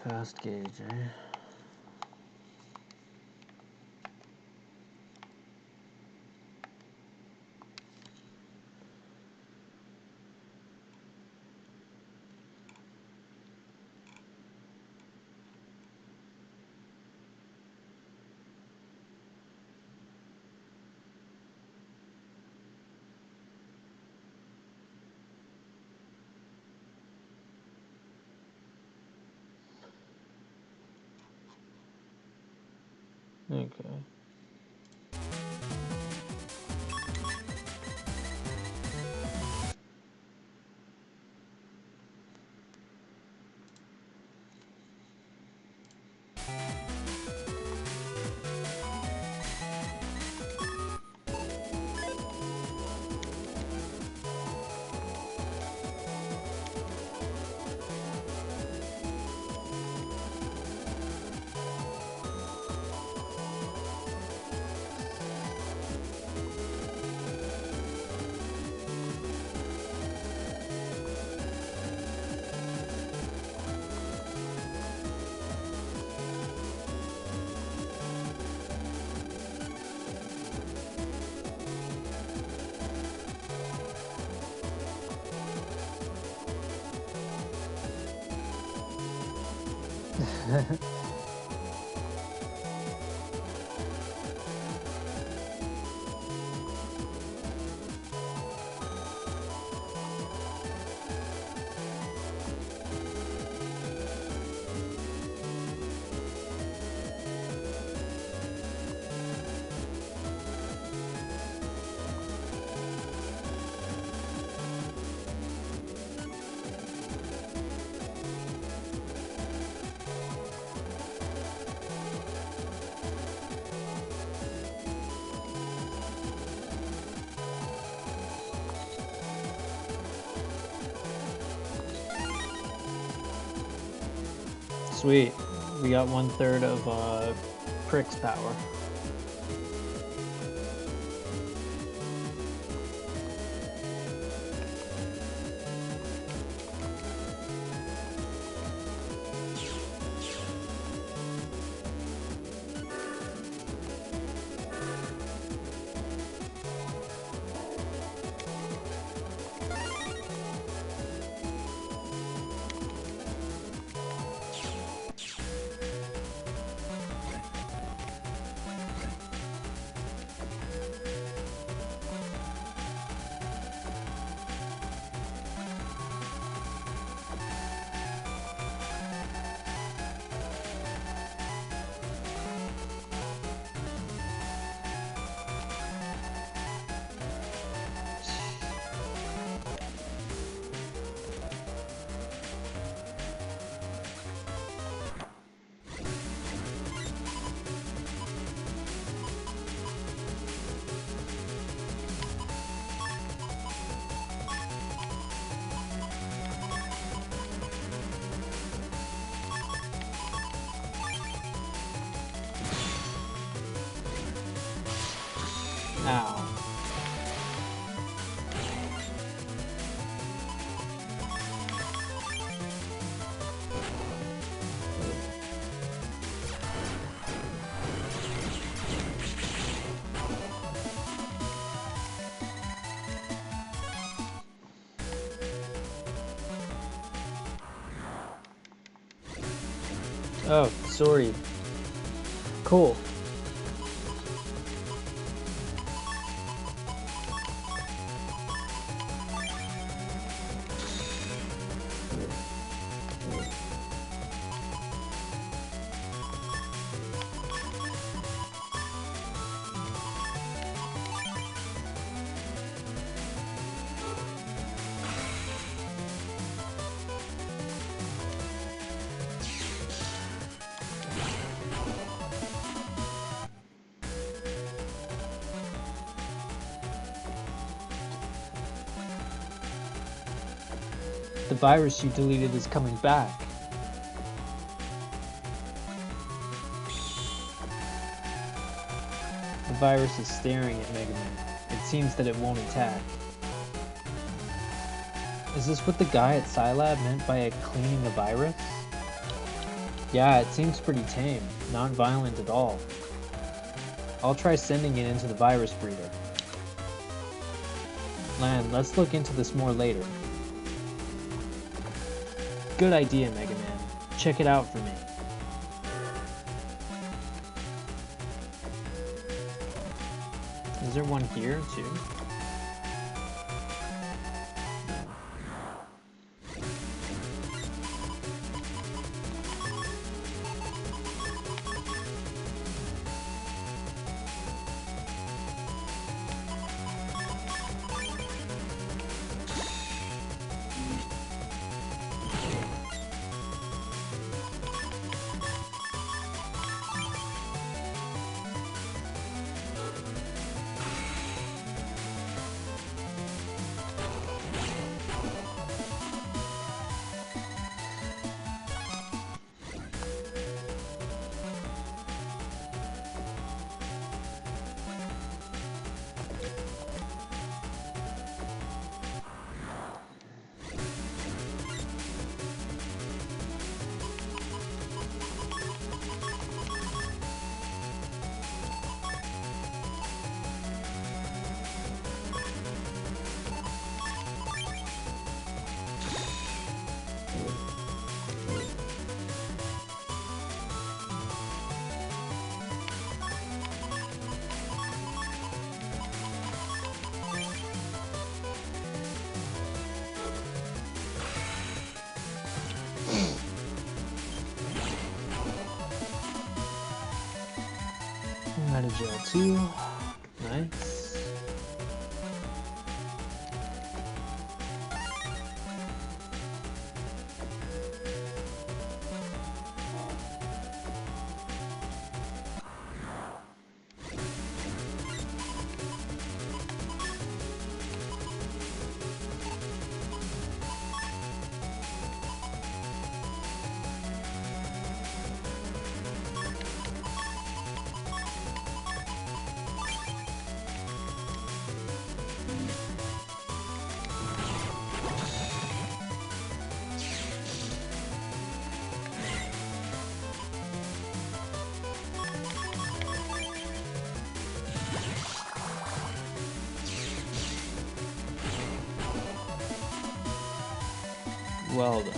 Fast gauge, eh? Okay. Sweet. We got 1/3 of Prick's power. Oh, sorry. Cool. The virus you deleted is coming back. The virus is staring at Megaman. It seems that it won't attack. Is this what the guy at Scilab meant by cleaning the virus? Yeah, it seems pretty tame, not violent at all. I'll try sending it into the virus breeder. Lan, let's look into this more later. Good idea, Megaman. Check it out for me. Is there one here, too? I'm out of jail too. Nice. Well done.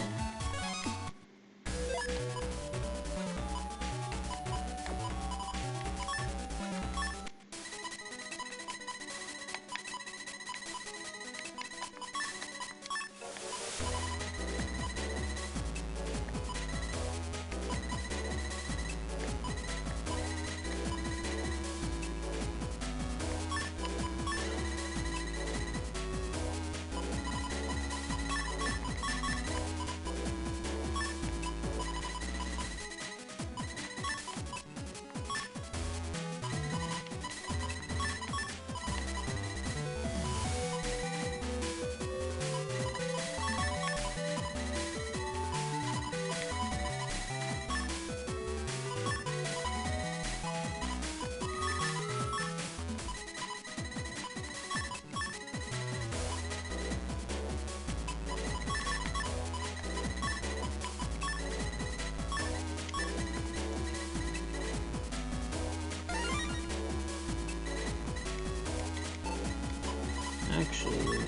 Actually,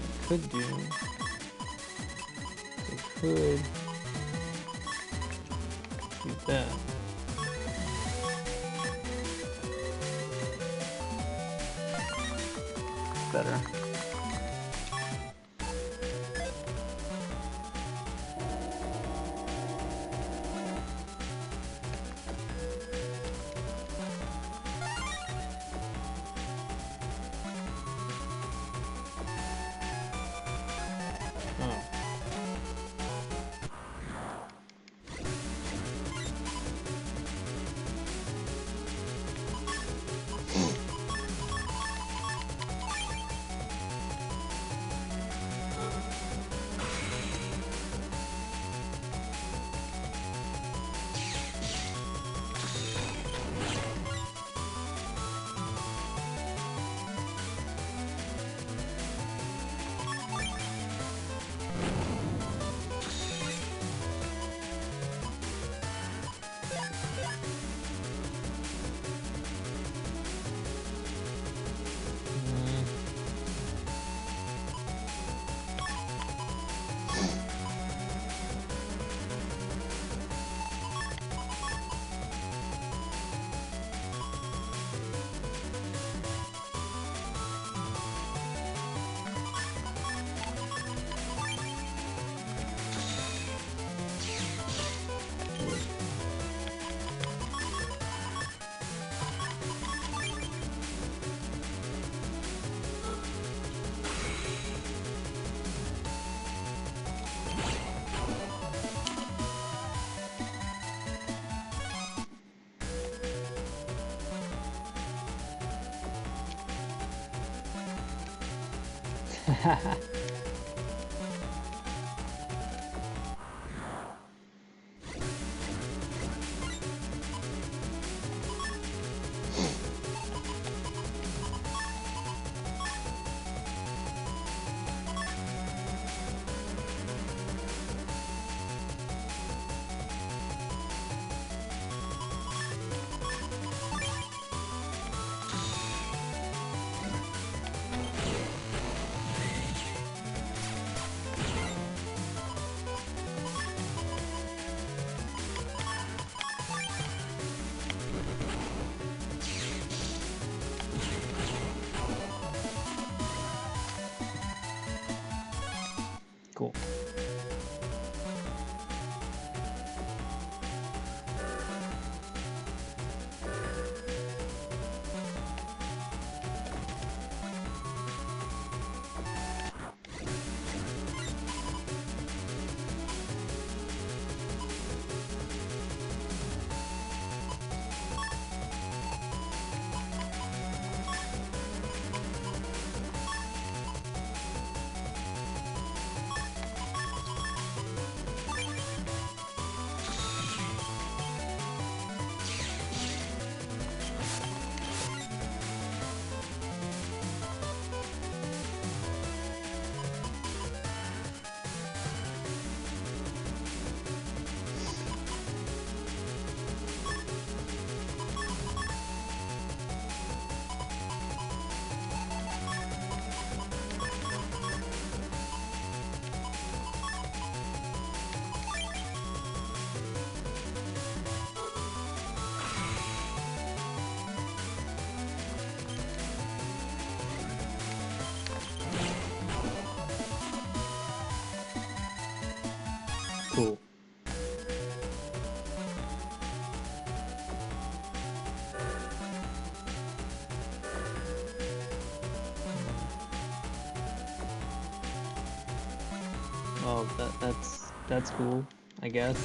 I could do. I could do that. Better. Cool. Cool. Oh, that's cool, I guess.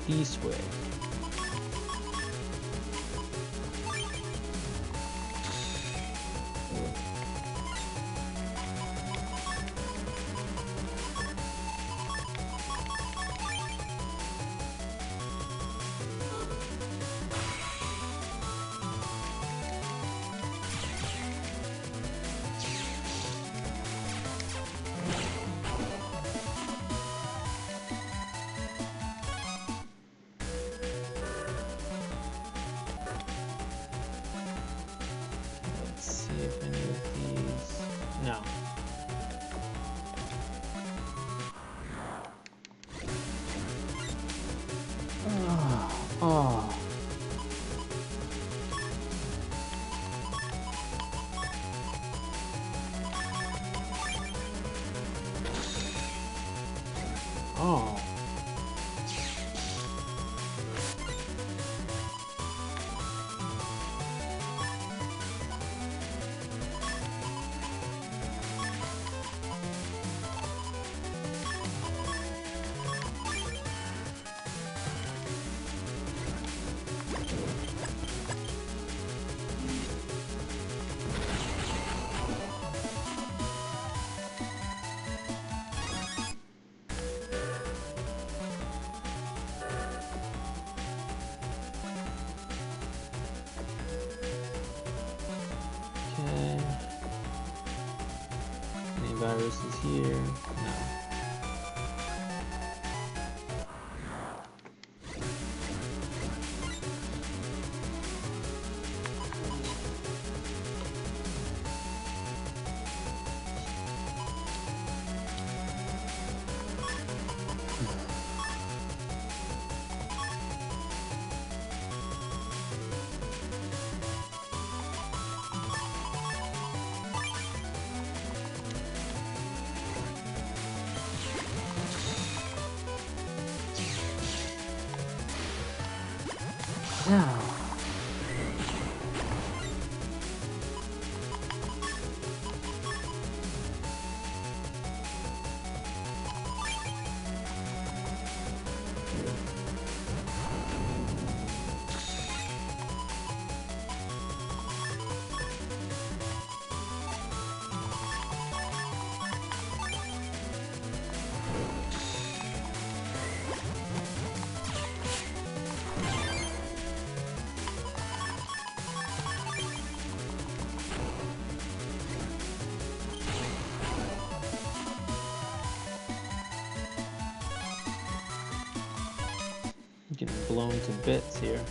this way. If any of these, no. Oh. Oh. Viruses here. No. Now. Getting blown to bits here.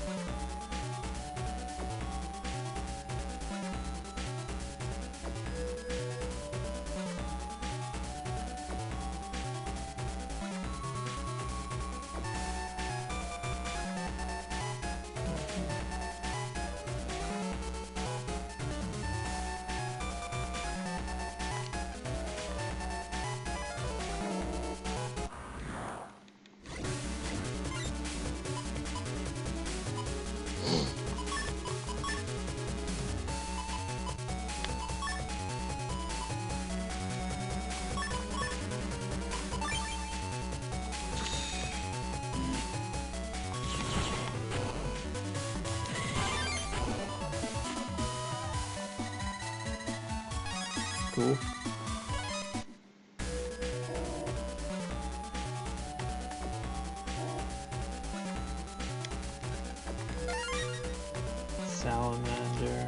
Cool. Salamander.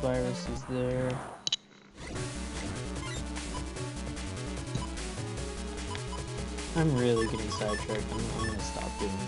virus is there. I'm really getting sidetracked. I'm gonna stop doing that.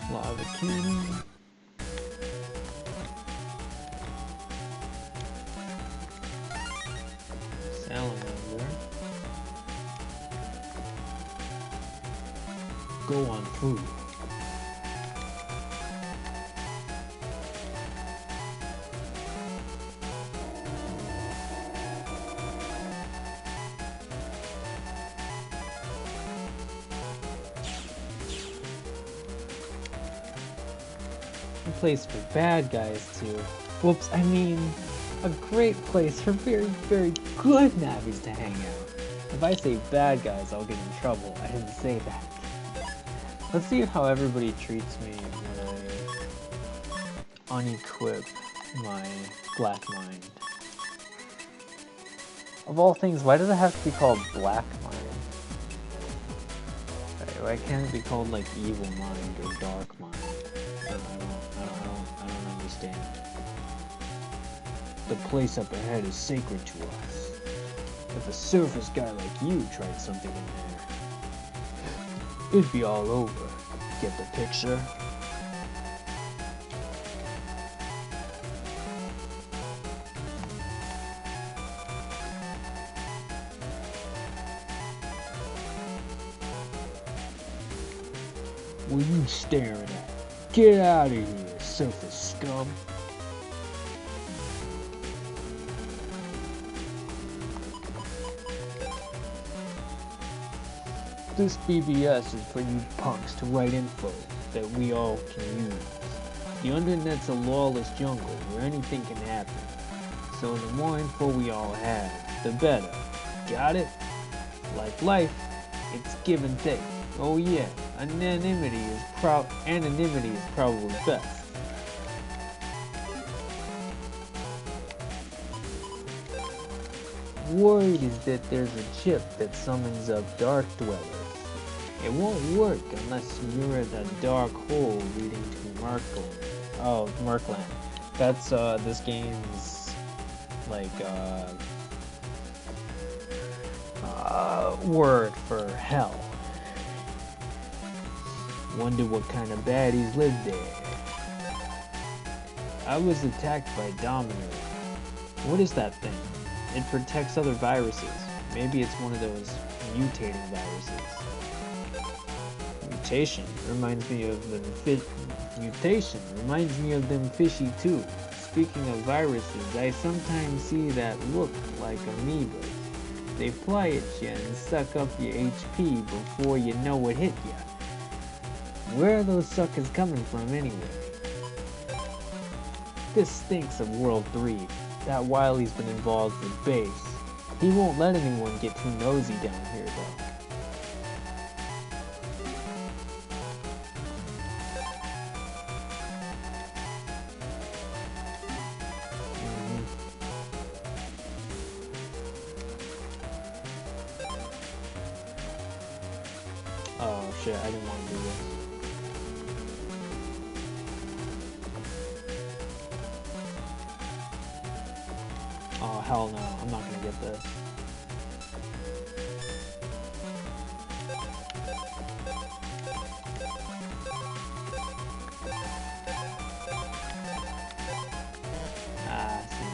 Lava cannon. Salamander. Go on food. Place for bad guys too. Whoops, I mean a great place for very, very good nabbies to hang out. If I say bad guys, I'll get in trouble. I didn't say that. Let's see how everybody treats me when I unequip my black mind. Of all things, why does it have to be called black mind? Why can't it be called like evil mind or dark mind? I don't understand. The place up ahead is sacred to us. If a surface guy like you tried something in there, it'd be all over. Get the picture? What are you staring at? Get out of here, surface scum. This BBS is for you punks to write info that we all can use. The Undernet's a lawless jungle where anything can happen. So the more info we all have, the better. Got it? Like life, it's give and take. Oh yeah, anonymity is probably best. Worried is that there's a chip that summons up dark dwellers. It won't work unless you're at a dark hole leading to Markland. Oh, Markland. That's this game's like word for hell. Wonder what kind of baddies live there. I was attacked by Domino. What is that thing? It protects other viruses. Maybe it's one of those mutating viruses. Mutation reminds me of them fishy too. Speaking of viruses, I sometimes see that look like amoebas. They fly at you and suck up your HP before you know what hit you. Where are those suckers coming from anyway? This stinks of World 3. That Wily's been involved with base. He won't let anyone get too nosy down here though. Oh shit, I didn't want to do this. Oh hell no, I'm not gonna get this. Ah, I see.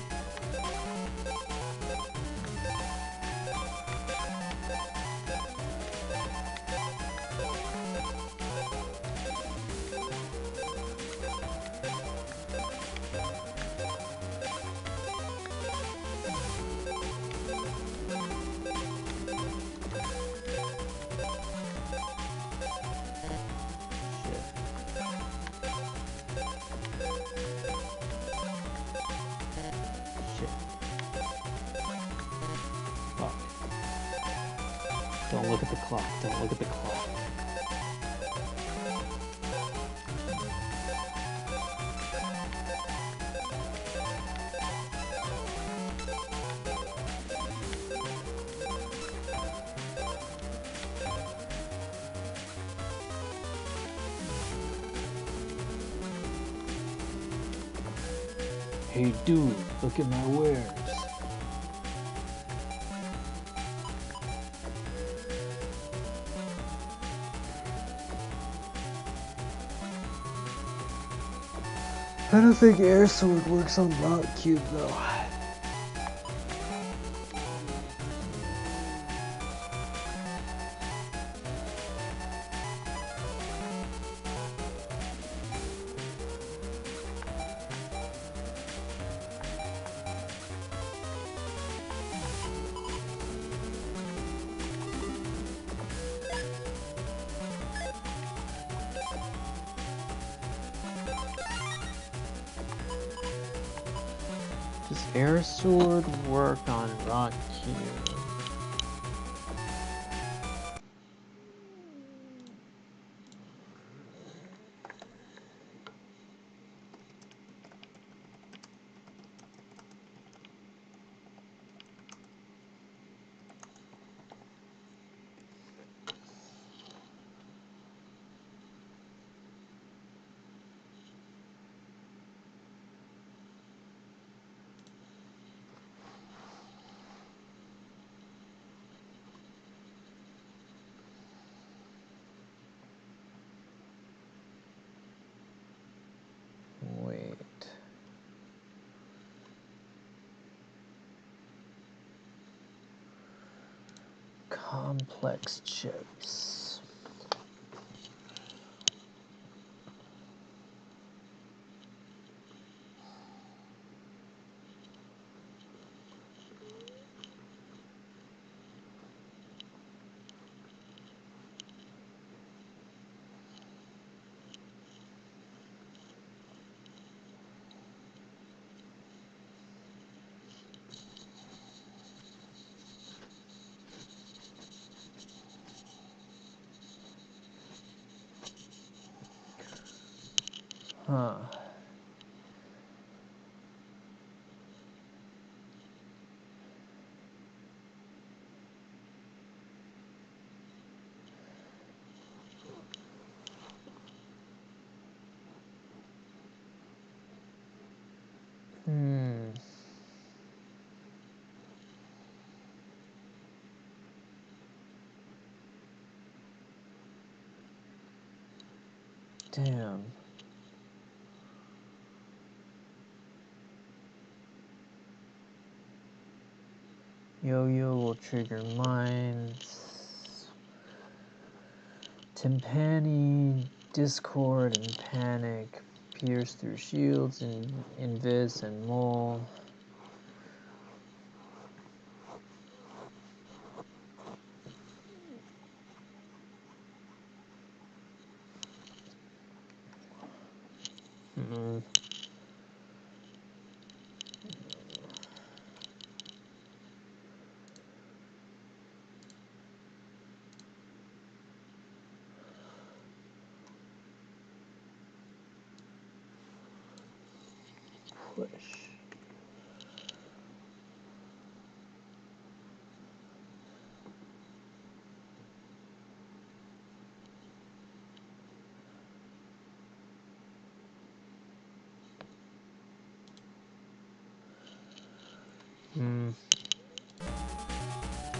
Don't look at the clock. Don't look at the clock. Hey dude, look at my wares. I don't think Air Sword works on Rock Cube though. Does Air Sword work on Rock Cube? Wait. Complex chips. Huh. Damn. Yo-Yo will trigger mines. Timpani, Discord, and Panic. Pierce through shields and Invis and Mole. Push.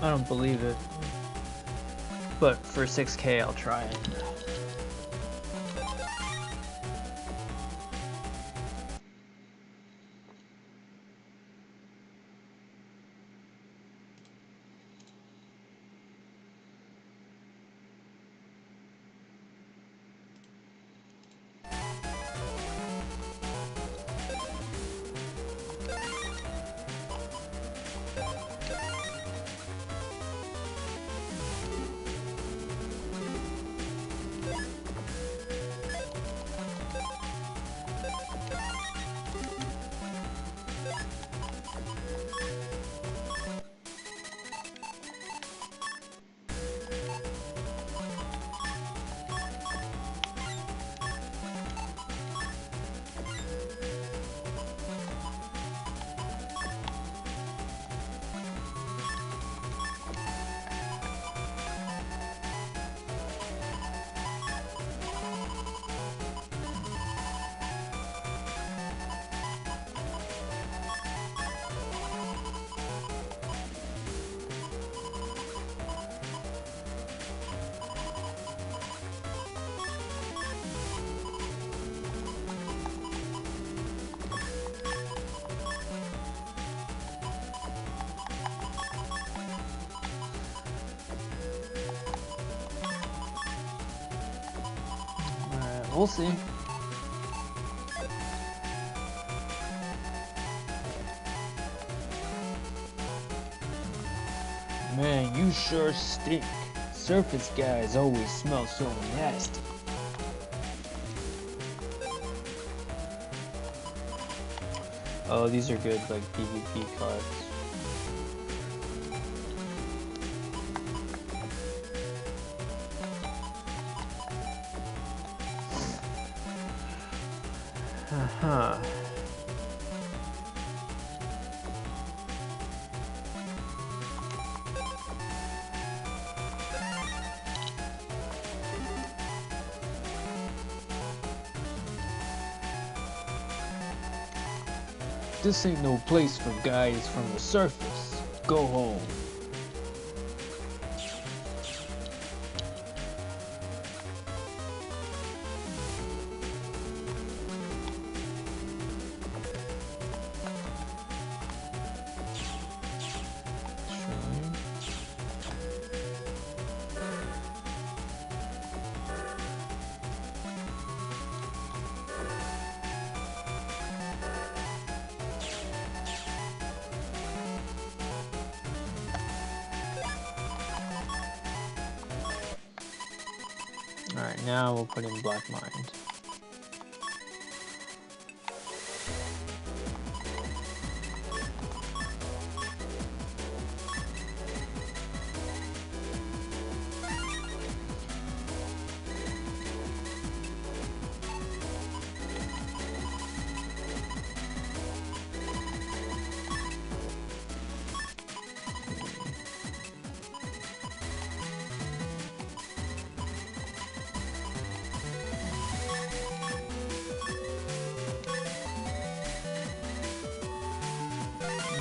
I don't believe it, but for 6K I'll try it. We'll see. Man, you sure stink. Surface guys always smell so nasty. Oh, these are good, like PvP cards. Huh. This ain't no place for guys from the surface. Go home. Alright, now we'll put in Black Mind.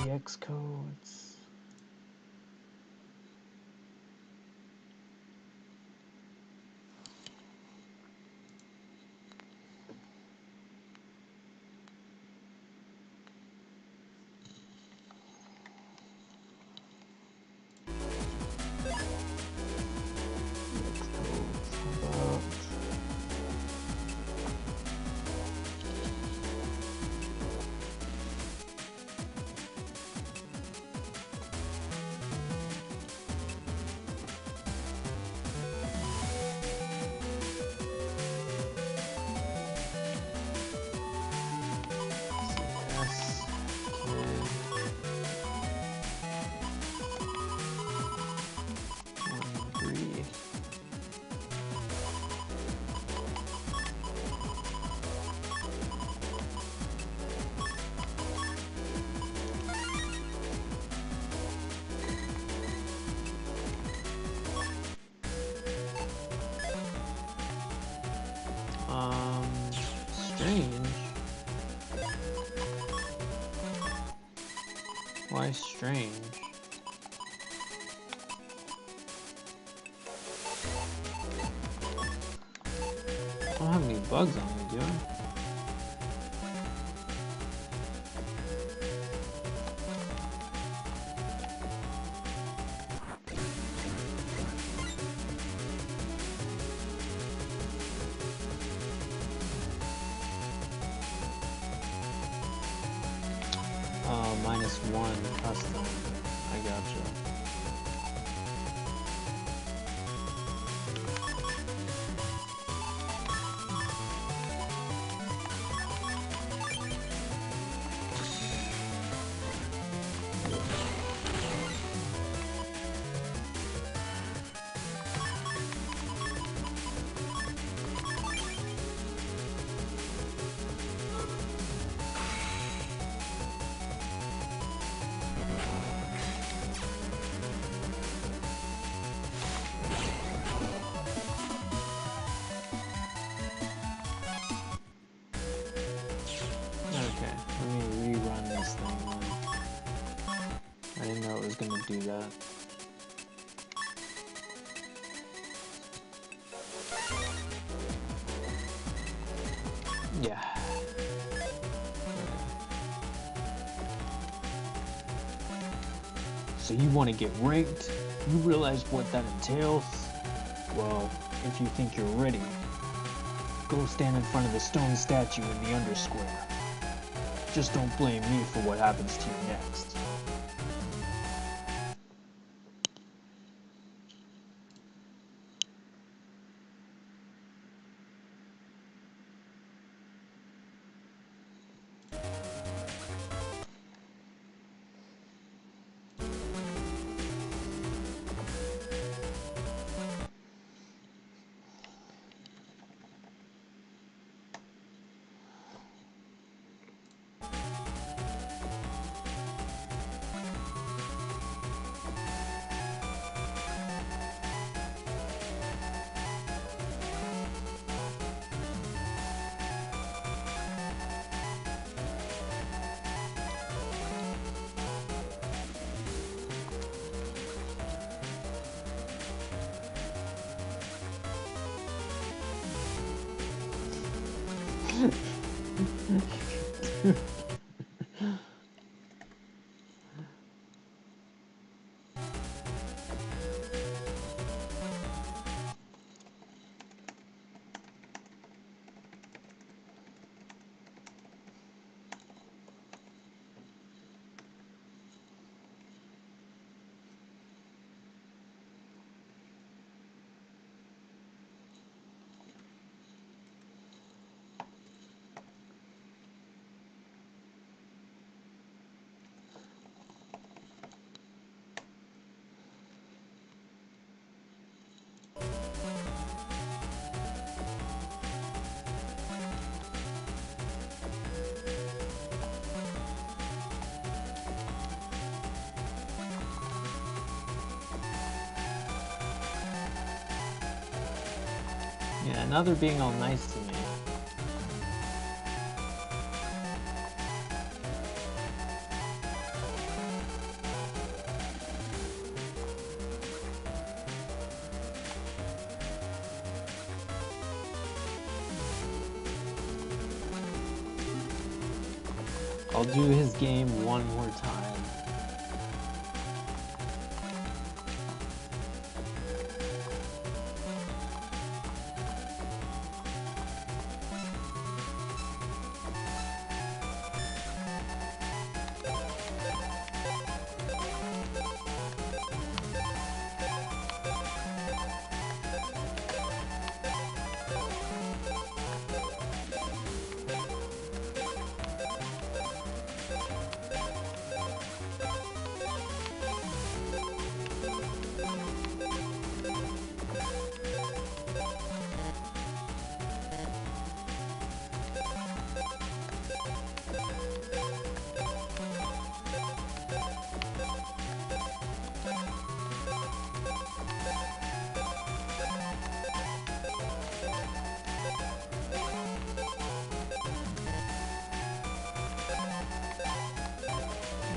EX codes. Nice strange. I don't have any bugs on me, do I? -1 custom. I gotcha. Okay, let me rerun this thing then. I didn't know it was gonna do that. Yeah. So you want to get ranked? You realize what that entails? Well, if you think you're ready, go stand in front of the stone statue in the Undersquare. Just don't blame me for what happens to you next. Yeah, now they're being all nice to me. I'll do his game one more time.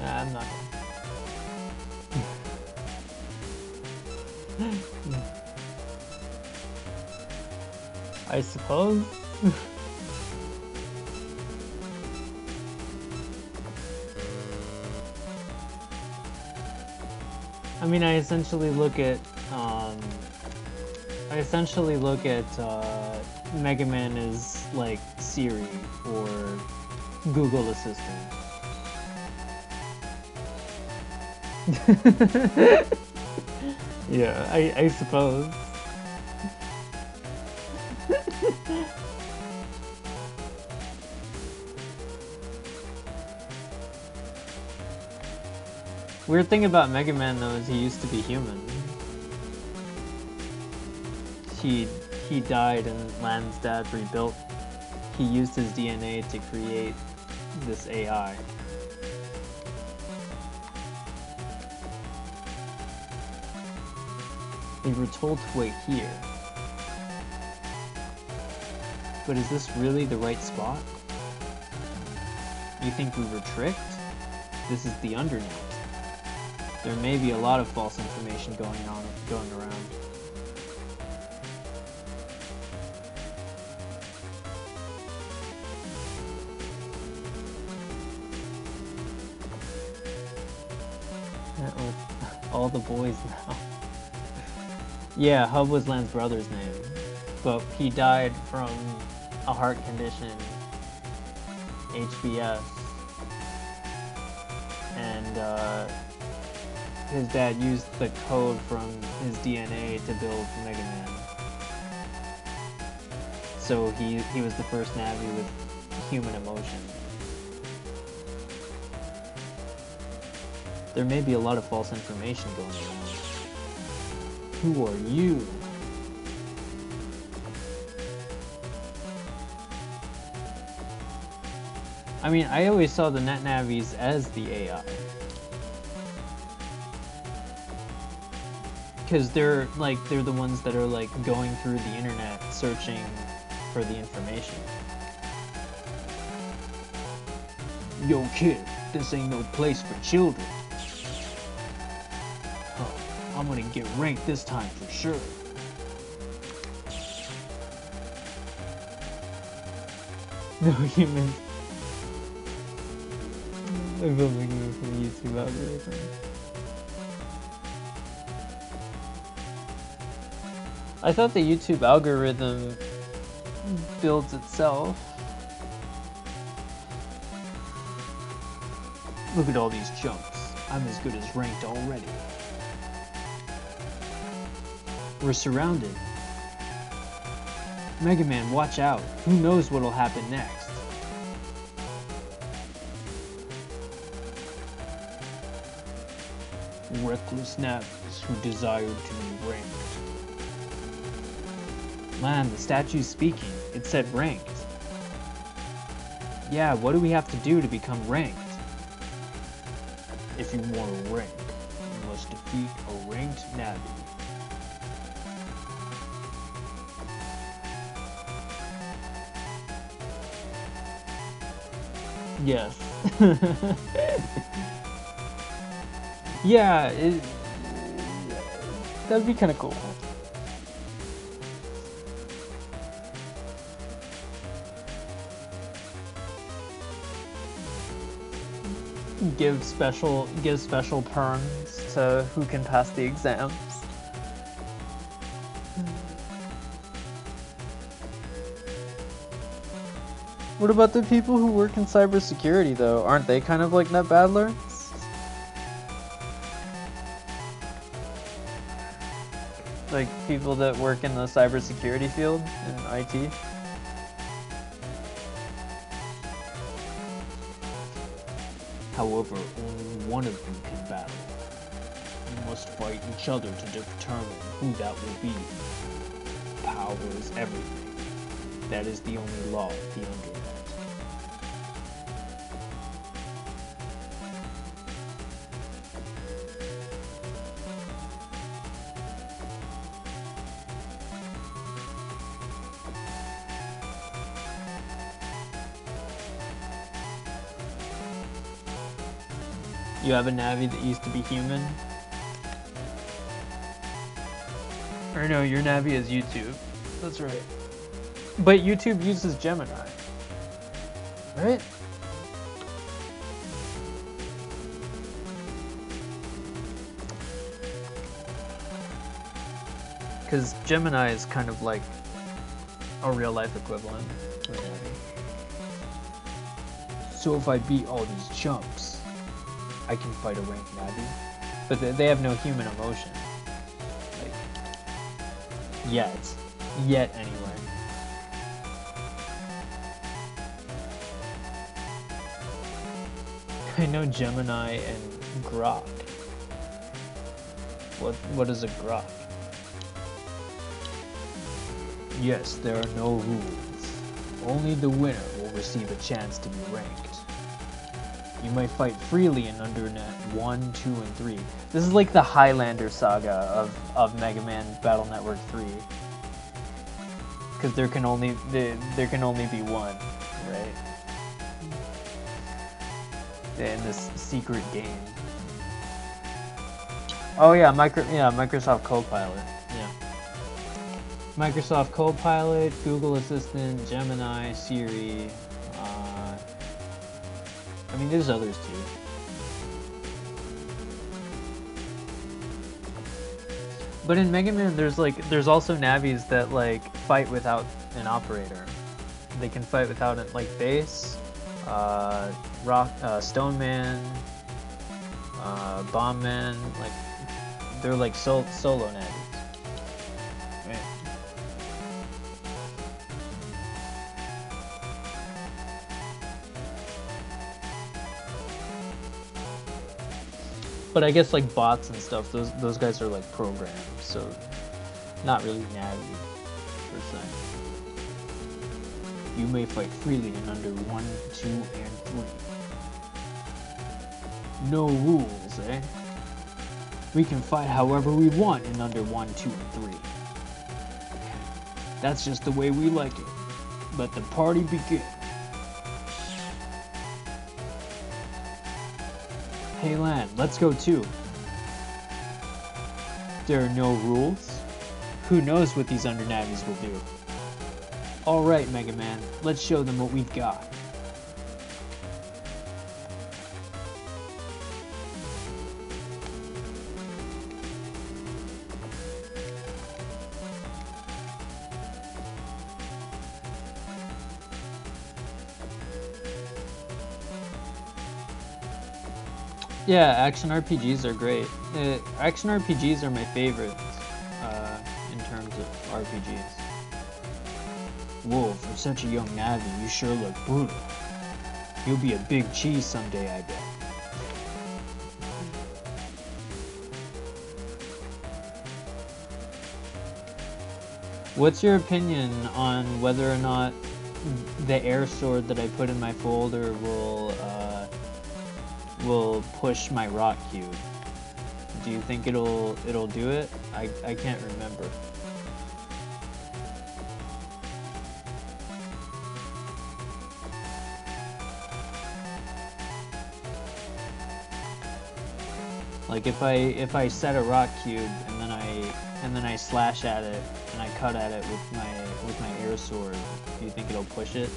Nah, I'm not gonna. I suppose. I mean, I essentially look at Megaman as like Siri or Google Assistant. Yeah, I suppose. Weird thing about Mega Man though is he used to be human. He died and Lan's dad rebuilt. He used his DNA to create this AI. We were told to wait here. But is this really the right spot? You think we were tricked? This is the Undernet. There may be a lot of false information going around. All the boys now. Yeah, Hub was Lan's brother's name, but he died from a heart condition, HBS, and his dad used the code from his DNA to build Mega Man. So he was the first Navi with human emotion. There may be a lot of false information going around. Who are you? I mean, I always saw the Net Navis as the AI. Because they're the ones that are like going through the internet searching for the information. Yo kid, this ain't no place for children. I'm gonna get ranked this time for sure. No humans. I'm filming this from YouTube algorithm. I thought the YouTube algorithm builds itself. Look at all these jumps. I'm as good as ranked already. We're surrounded. Mega Man, watch out. Who knows what'll happen next? Reckless Navis who desired to be ranked. Man, the statue's speaking. It said ranked. Yeah, what do we have to do to become ranked? If you want to rank, you must defeat a ranked Navi. Yes. Yeah, that'd be kind of cool. Give special perms to who can pass the exams. What about the people who work in cybersecurity though? Aren't they kind of like net battlers? Like people that work in the cybersecurity field in IT? However, only one of them can battle. You must fight each other to determine who that will be. Power is everything. That is the only law of the Undernet. You have a Navi that used to be human? Or no, your Navi is YouTube. That's right. But YouTube uses Gemini, right? Because Gemini is kind of like a real life equivalent. So if I beat all these chumps, I can fight a ranked Navi. But they have no human emotion. Like, yet. Yet, anyway. I know Gemini and Grok. What is a Grok? Yes, there are no rules. Only the winner will receive a chance to be ranked. You may fight freely in Undernet 1, 2, and 3. This is like the Highlander saga of Megaman Battle Network 3. Because there can only be one, right? In this secret game. Oh yeah, Microsoft Copilot. Yeah. Microsoft Copilot, Google Assistant, Gemini, Siri. I mean, there's others too. But in Mega Man, there's also Navis that like fight without an operator. They can fight without it, like Bass, Stone Man, Bomb Man. Like they're like solo Navis. Right. But I guess like bots and stuff, those guys are like programmed, so not really Navi per se. You may fight freely in under 1, 2, and 3. No rules, eh? We can fight however we want in under 1, 2, and 3. That's just the way we like it. Let the party begin. Hey Lan, let's go too. There are no rules? Who knows what these Undernavis will do? Alright, Mega Man, let's show them what we've got. Yeah, action RPGs are great. Action RPGs are my favorites in terms of RPGs. Whoa, for such a young Navi, you sure look brutal. You'll be a big cheese someday, I bet. What's your opinion on whether or not the air sword that I put in my folder will push my rock cube? Do you think it'll do it? I can't remember. Like if I set a rock cube and then I slash at it and I cut at it with my air sword, do you think it'll push it?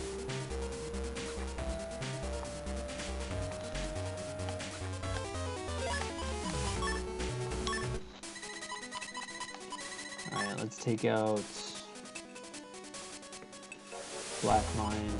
Alright, let's take out Black Mind.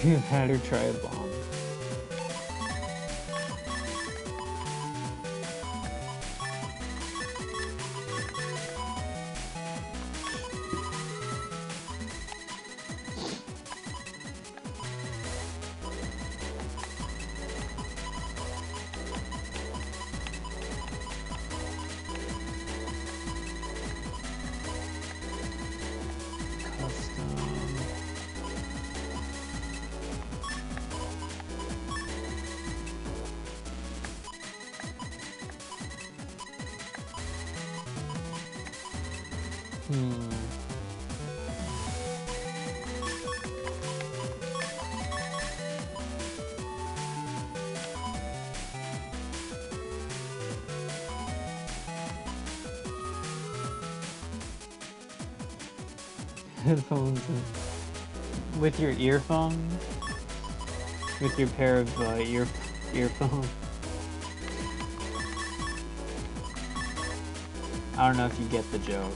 You've had her try a bomb. Hmm. Headphones with your earphones, with your pair of earphones. I don't know if you get the joke.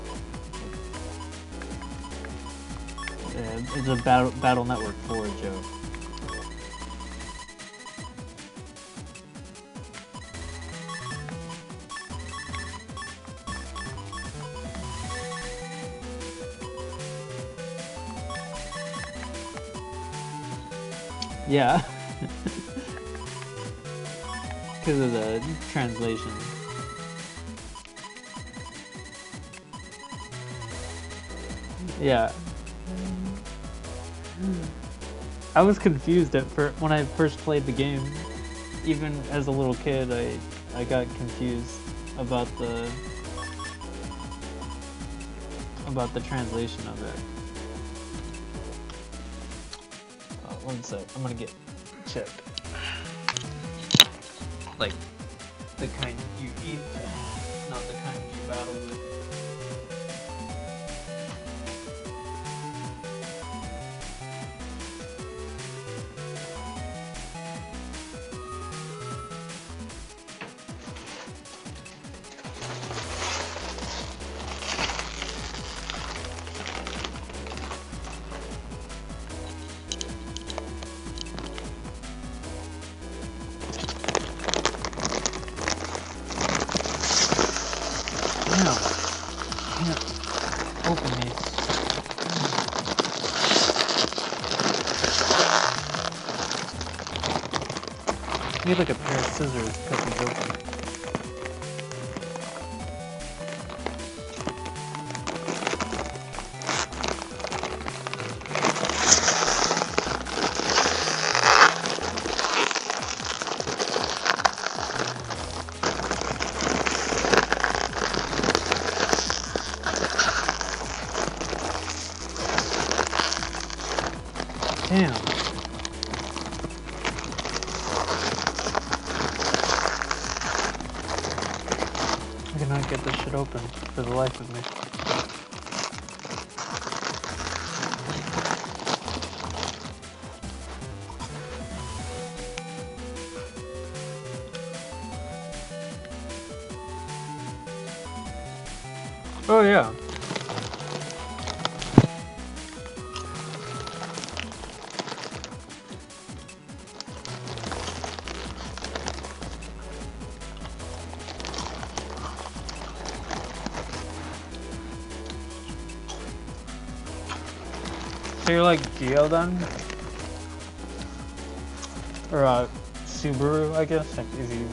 It's a Battle Network 4 joke. Yeah. Because of the translation. Yeah. I was confused when I first played the game. Even as a little kid, I got confused about the translation of it. One sec, I'm gonna get checked. Like the kind you eat, not the kind you battle with. I need like a pair of scissors to cut these open. Damn. I cannot get this shit open for the life of me. Oh yeah. So you're like Geo then? Or Subaru, I guess, like is he...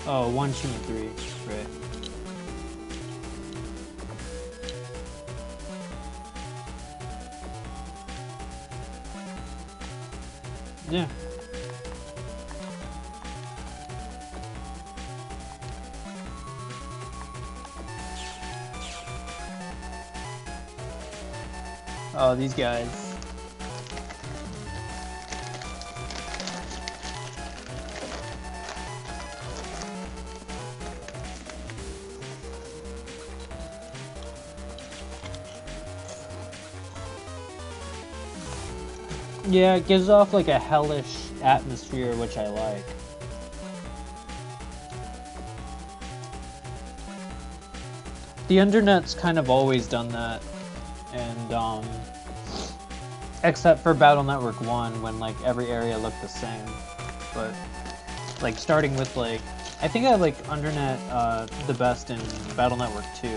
Oh, 1, 2, and 3. right. Yeah. Oh, these guys. Yeah, it gives off like a hellish atmosphere, which I like. The Undernet's kind of always done that, and except for Battle Network 1, when like every area looked the same. But like starting with like, I think I like Undernet the best in Battle Network 2,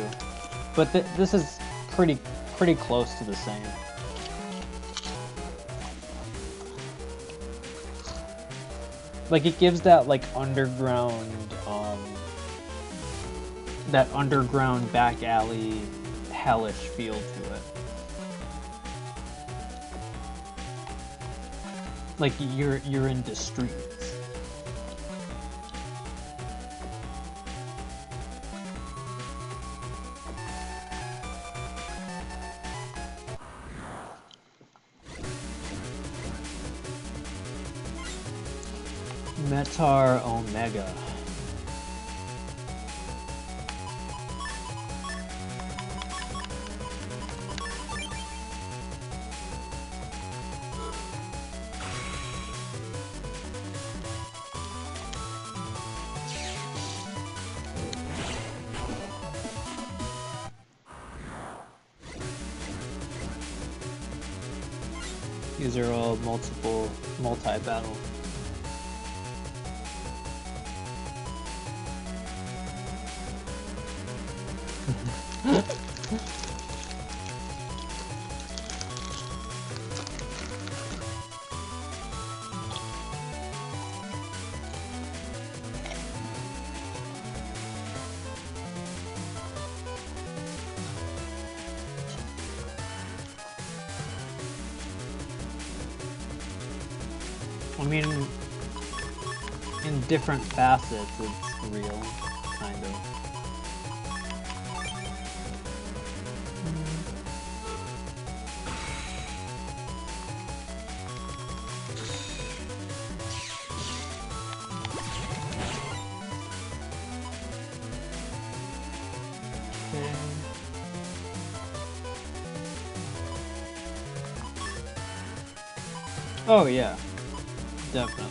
but this is pretty close to the same. Like it gives that like underground, that underground back alley hellish feel to it. Like you're in the streets. Metar Omega. These are all multi-battle. I mean, in different facets, it's real, kind of. Okay. Oh yeah, definitely.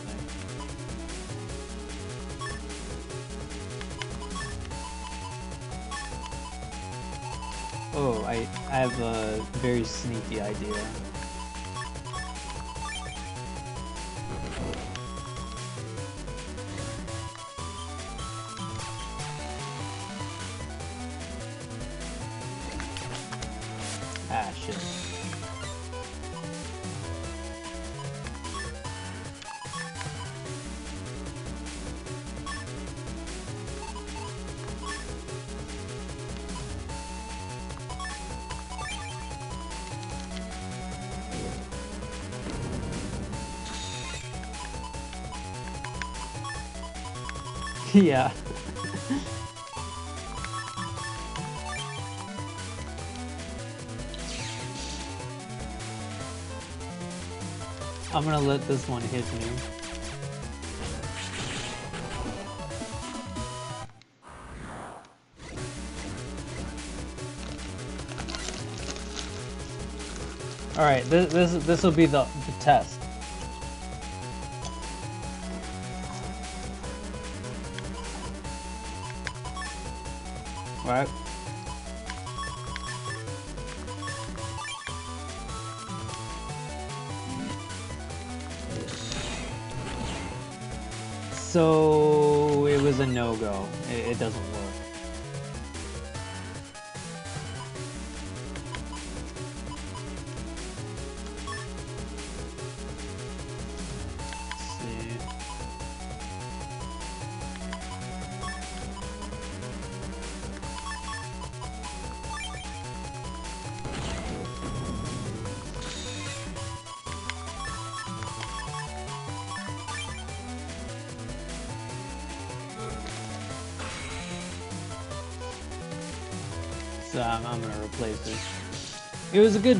Oh, I have a very sneaky idea. Ah, shit. Yeah. I'm gonna let this one hit me. All right, this will be the test. All right. So it was a no-go. It doesn't work. Let's see. So I'm gonna replace it. It was a good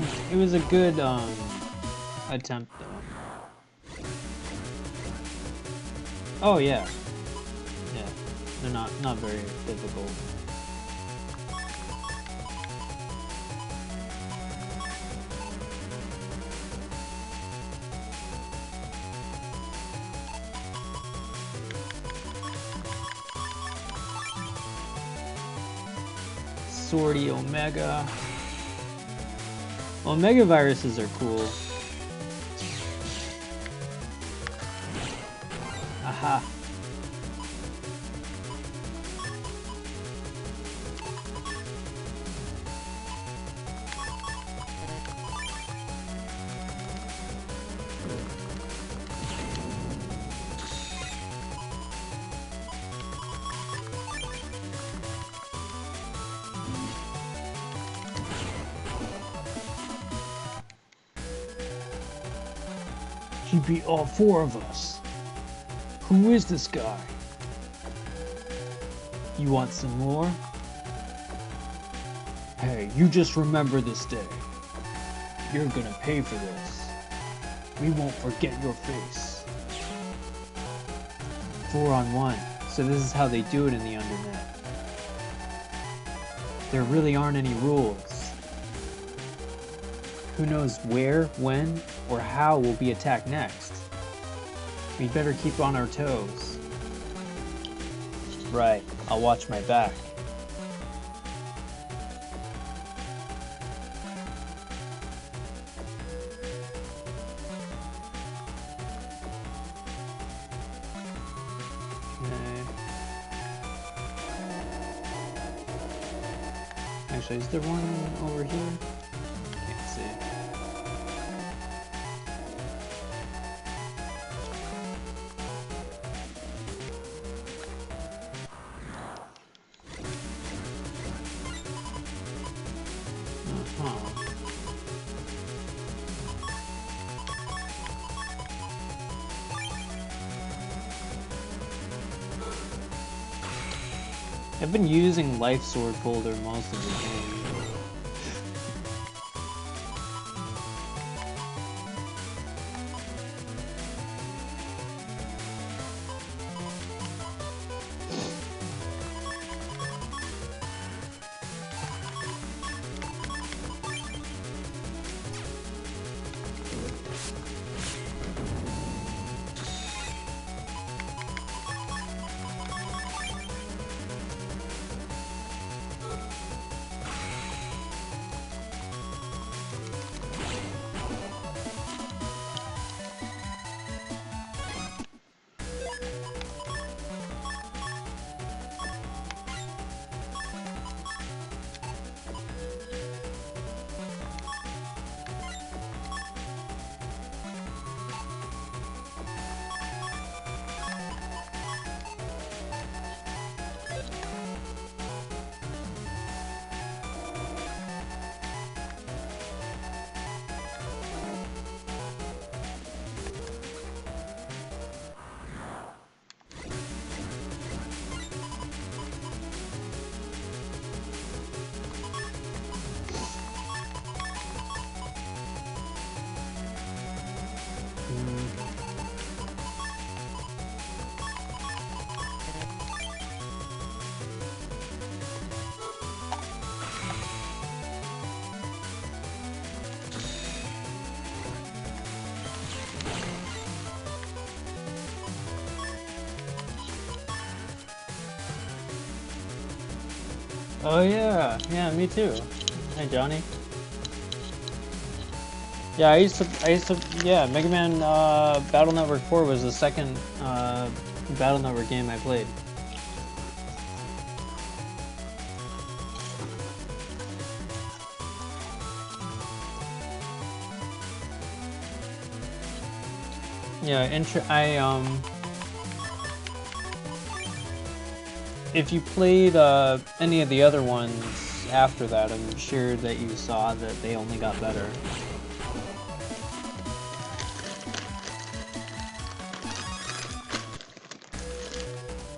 attempt though. Oh yeah. Yeah. They're not very difficult. Swordy Omega. Omega viruses are cool. Aha. He beat all 4 of us. Who is this guy? You want some more? Hey, you just remember this day. You're gonna pay for this. We won't forget your face. 4-on-1. So this is how they do it in the Undernet. There really aren't any rules. Who knows where, when, or how we'll be attacked next? We'd better keep on our toes. Right, I'll watch my back. Okay. Actually, is there one over here? Can't see. I've been using Life Sword Folder most of the game. Oh yeah, me too. Hey Johnny. Yeah, I used to, yeah, Mega Man Battle Network 4 was the second Battle Network game I played. Yeah, if you played any of the other ones after that, I'm sure that you saw that they only got better.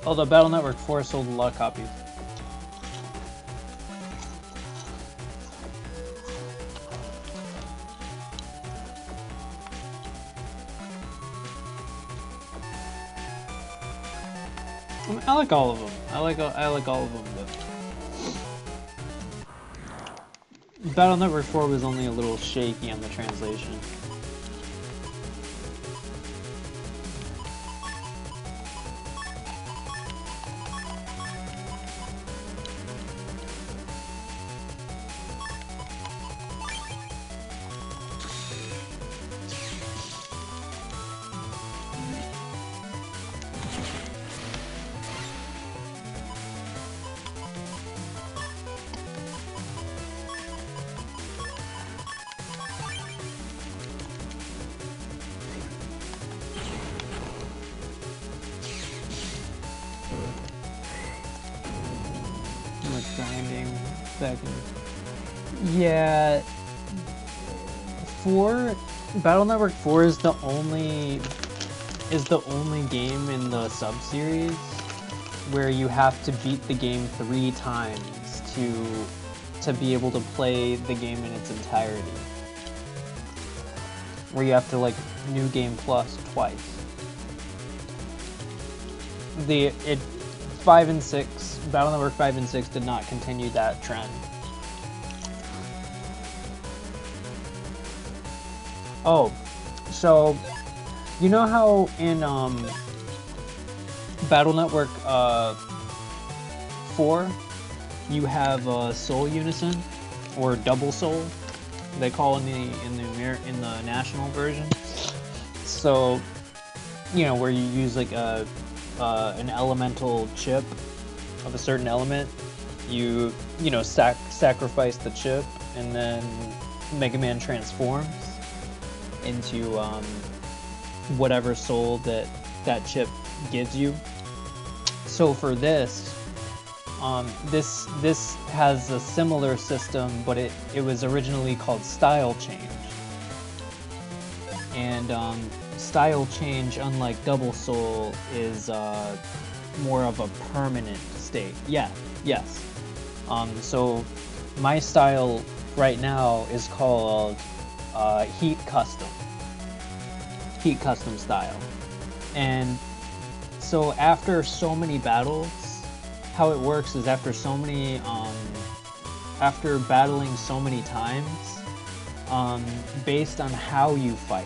Although Battle Network 4 sold a lot of copies. I mean, I like all of them. I like all of them, but Battle Network 4 was only a little shaky on the translation. Yeah, 4 Battle Network 4 is the only game in the sub-series where you have to beat the game 3 times to be able to play the game in its entirety. Where you have to like New Game Plus twice. 5 and 6, Battle Network 5 and 6 did not continue that trend. Oh, so you know how in Battle Network 4 you have Soul Unison or Double Soul, they call in the national version. So you know where you use like an elemental chip of a certain element, you know sacrifice the chip and then Mega Man transforms into whatever soul that chip gives you. So for this has a similar system, but it was originally called Style Change. And Style Change, unlike Double Soul, is more of a permanent state. Yeah, yes. So my style right now is called Heat Custom style. And so after so many battles, how it works is after battling so many times, based on how you fight,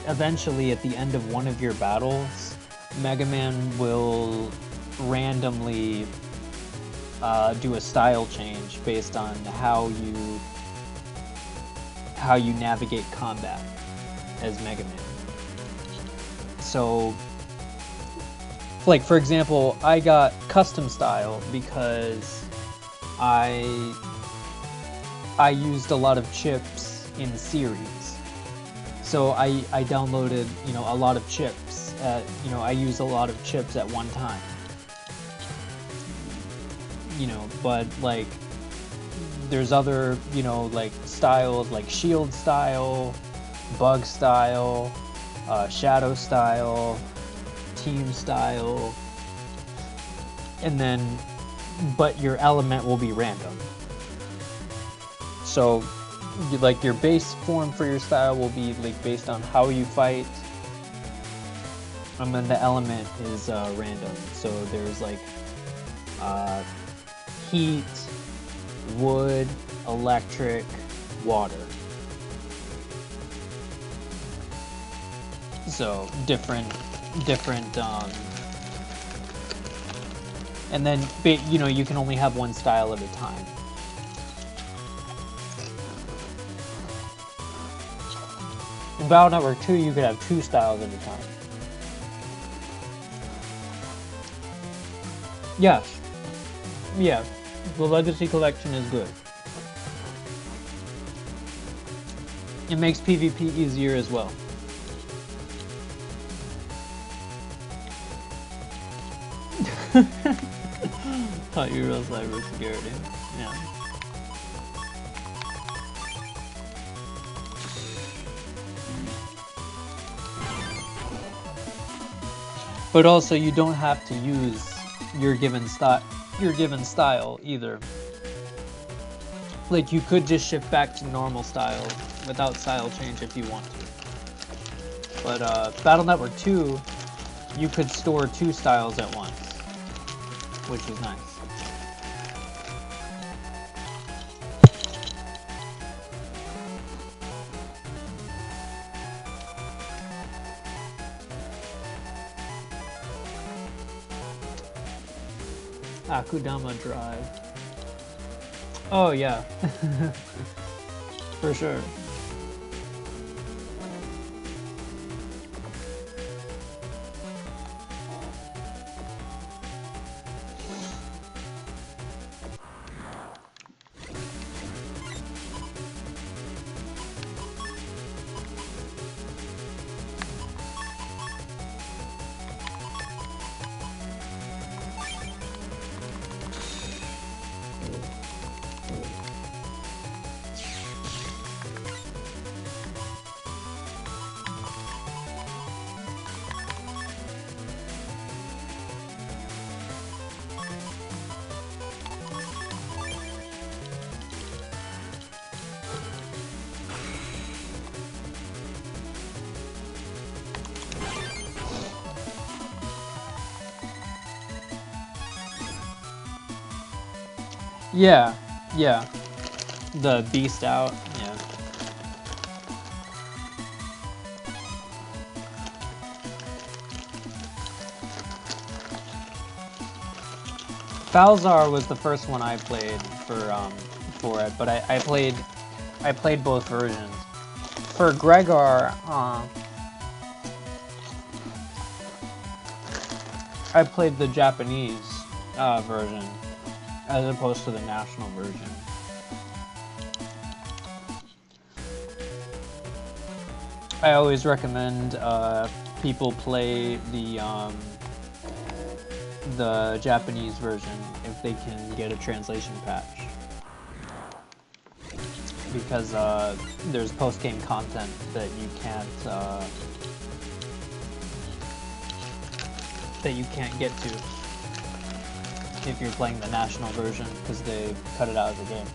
eventually at the end of one of your battles, Mega Man will randomly do a style change based on how you navigate combat as Mega Man. So, like for example, I got custom style because I used a lot of chips in series. So I downloaded, you know, a lot of chips I used a lot of chips at one time. You know, but like there's other, you know, like styles like shield style, bug style, shadow style, team style, and then but your element will be random. So like your base form for your style will be like based on how you fight, and then the element is random. So there's like heat, wood, electric, water. So different and then you know you can only have one style at a time. In Battle Network 2 you could have 2 styles at a time. Yes. Yeah. The Legacy Collection is good. It makes PvP easier as well. Thought you were cybersecurity. Yeah. But also you don't have to use your given style either. Like you could just shift back to normal style without style change if you want to. But Battle Network 2, you could store 2 styles at once, which was nice. Akudama Drive. Oh yeah, for sure. Yeah, yeah. The beast out, yeah. Balzar was the first one I played for it, but I played both versions. For Gregor, I played the Japanese version as opposed to the national version. I always recommend people play the Japanese version if they can get a translation patch, because there's post-game content that you can't get to if you're playing the national version, because they cut it out of the game.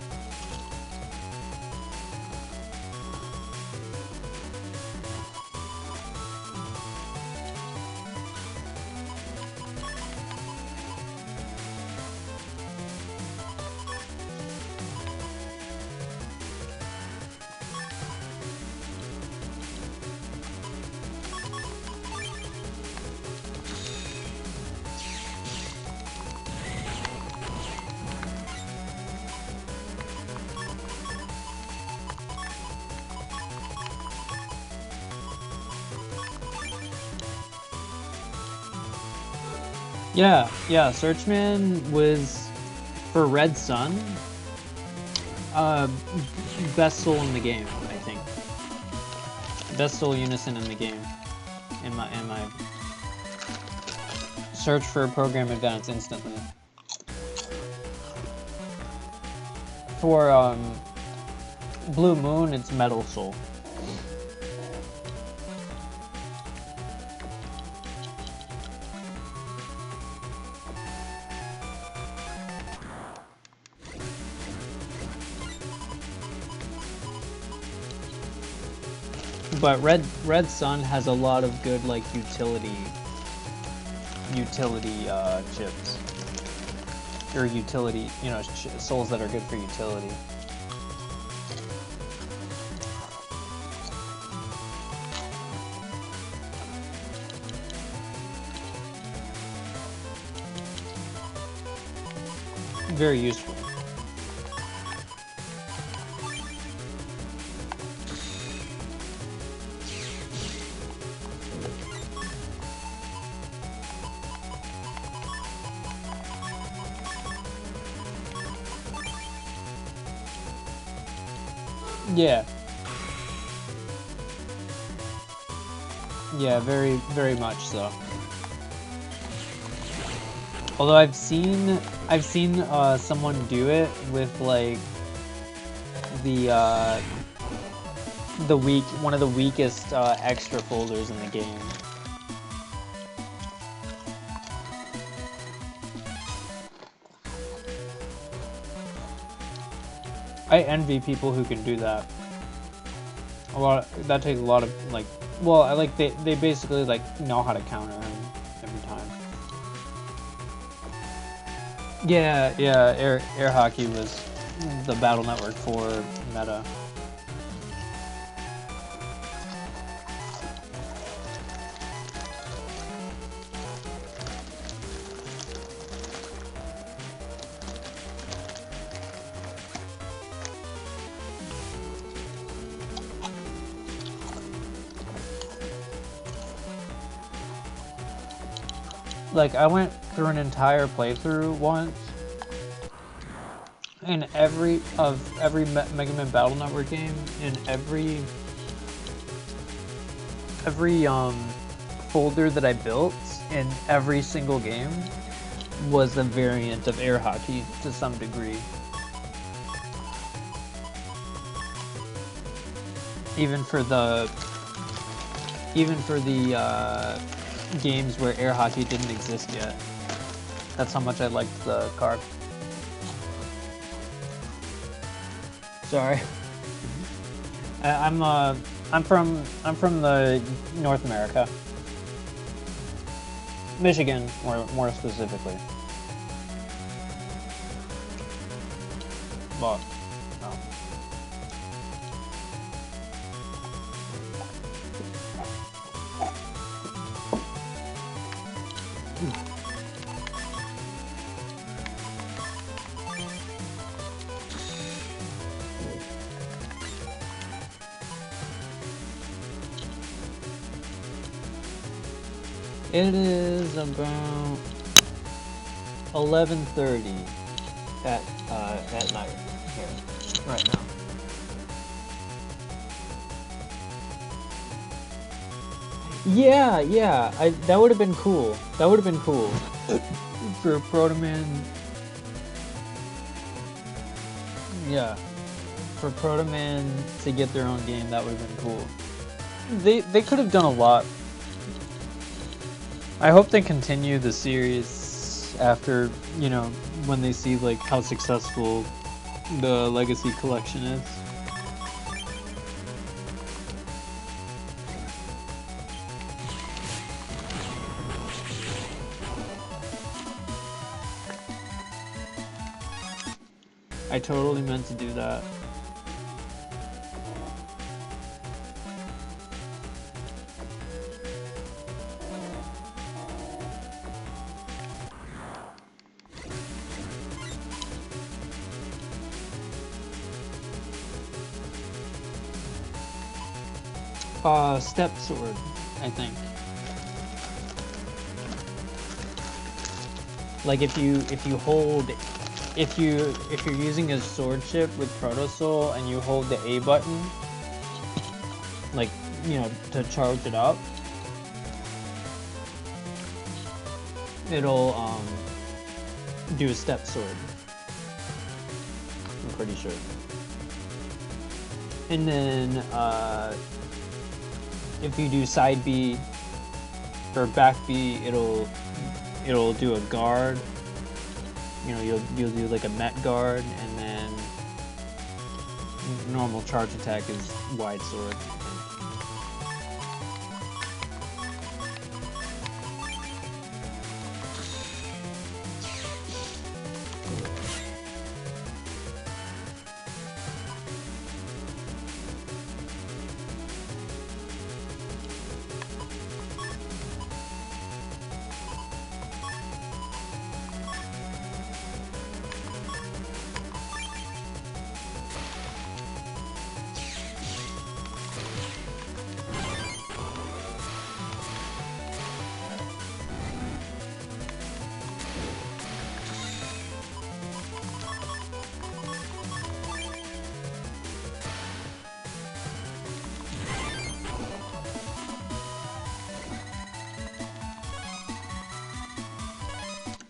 Yeah, Searchman was, for Red Sun, best soul in the game, I think. Best soul unison in the game, in my search for program advance instantly. For Blue Moon, it's Metal Soul. But Red Sun has a lot of good, like, utility chips, or utility, you know, souls that are good for utility. Very useful. Yeah. Yeah, very much so. Although I've seen someone do it with, like, one of the weakest extra folders in the game. I envy people who can do that. That takes a lot of like. Well, I like they basically like know how to counter him every time. Yeah, air hockey was the Battle Network 4 meta. Like, I went through an entire playthrough once, in every Megaman Battle Network game, in every folder that I built in every single game was a variant of air hockey to some degree. Even for the games where air hockey didn't exist yet. That's how much I liked the card. Sorry. I'm from the North America. Michigan, more specifically. But no. It is about 11:30 at night here right now. Yeah, that would have been cool. That would have been cool for Protoman. Yeah, for Protoman to get their own game, that would have been cool. They could have done a lot. I hope they continue the series after, you know, when they see like how successful the Legacy collection is. I totally meant to do that. Step sword, I think. Like if you're using a sword ship with Proto Soul and you hold the A button, like, you know, to charge it up, it'll do a step sword. I'm pretty sure. And then if you do side B or back B, it'll do a guard. You know, you'll do like a Met guard, and then normal charge attack is wide sword.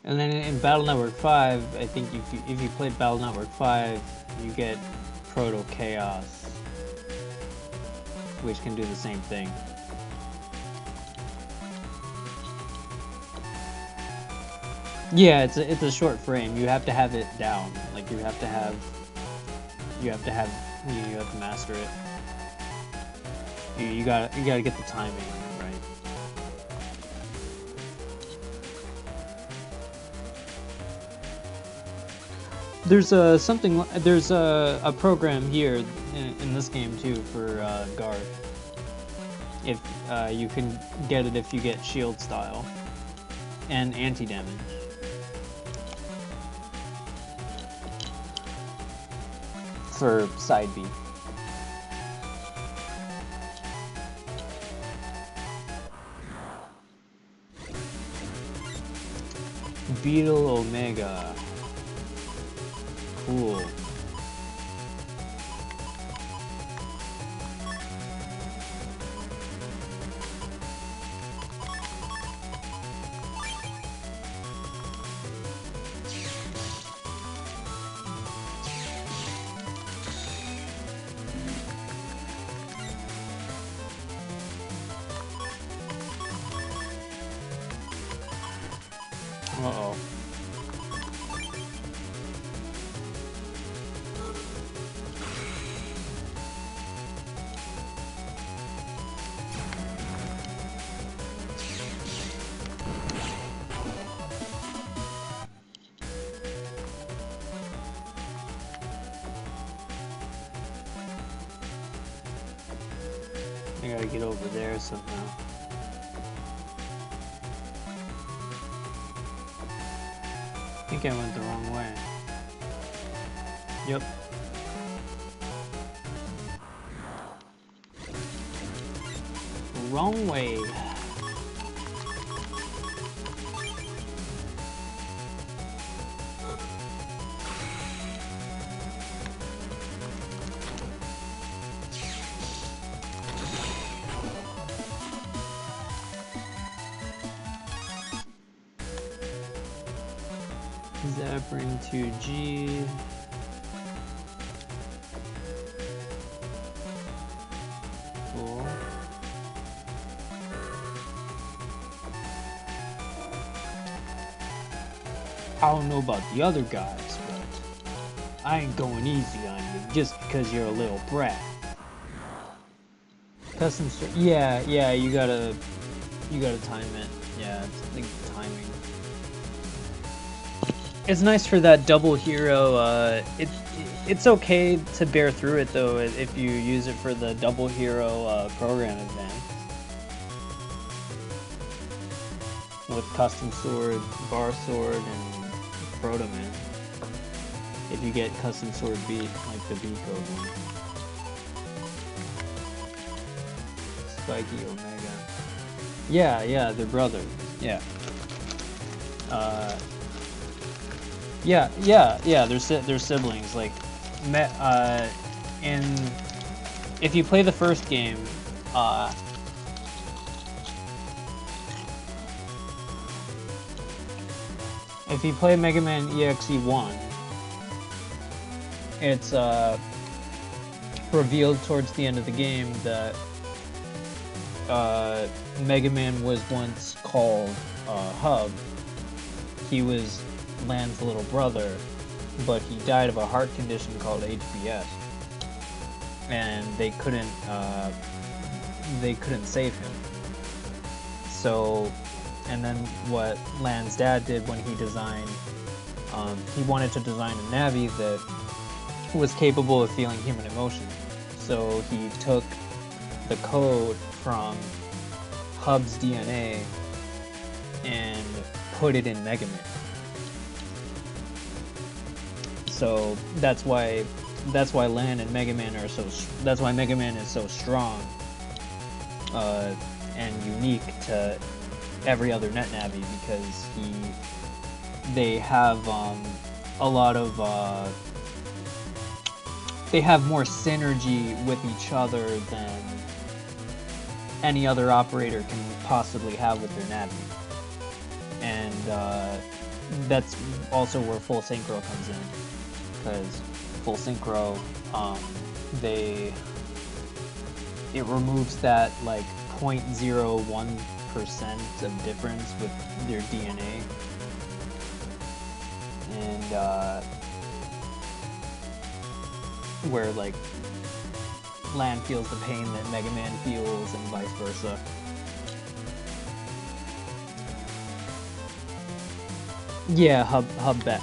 And then in Battle Network 5, I think if you play Battle Network 5, you get Proto Chaos, which can do the same thing. Yeah, it's a short frame. You have to have it down. Like you have to master it. You gotta get the timing right. There's a program here in this game too for guard. If you can get it if you get shield style and anti-damage. For side B. Beetle Omega. Cool. Uh-oh. I gotta get over there somehow. I think I went the wrong way. Yep. Wrong way. Zappering to G. Cool. I don't know about the other guys, but I ain't going easy on you just because you're a little brat. Custom start. Yeah, you gotta time it. Yeah, it's the timing. It's nice for that double hero. It's okay to bear through it though if you use it for the double hero program event with custom sword, bar sword, and Protoman. If you get custom sword beat like the B code one. Spiky Omega. Yeah, they're brothers. Yeah. Yeah, they're siblings. Like, if you play the first game, if you play Mega Man EXE 1, it's revealed towards the end of the game that Mega Man was once called Hub. He was Lan's little brother, but he died of a heart condition called HBS, and they couldn't save him. So, and then what Lan's dad did when he designed, he wanted to design a Navi that was capable of feeling human emotion. So he took the code from Hub's DNA and put it in Mega Man. So that's why Lan and Mega Man are so. That's why Mega Man is so strong and unique to every other Net Navi, because they have a lot of they have more synergy with each other than any other operator can possibly have with their Navi, and that's also where full synchro comes in. Because full synchro, it removes that like 0.01% of difference with their DNA, and where like Land feels the pain that Mega Man feels, and vice versa. Yeah, hub.bat.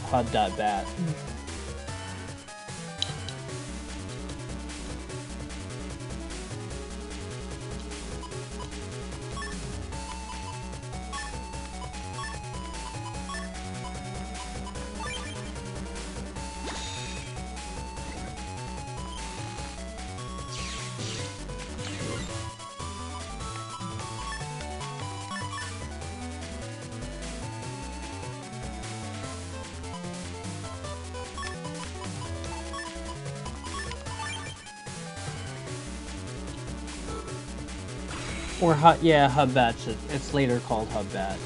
Or hubbat. It's later called hubbat,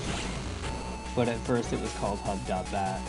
but at first it was called hub.bat.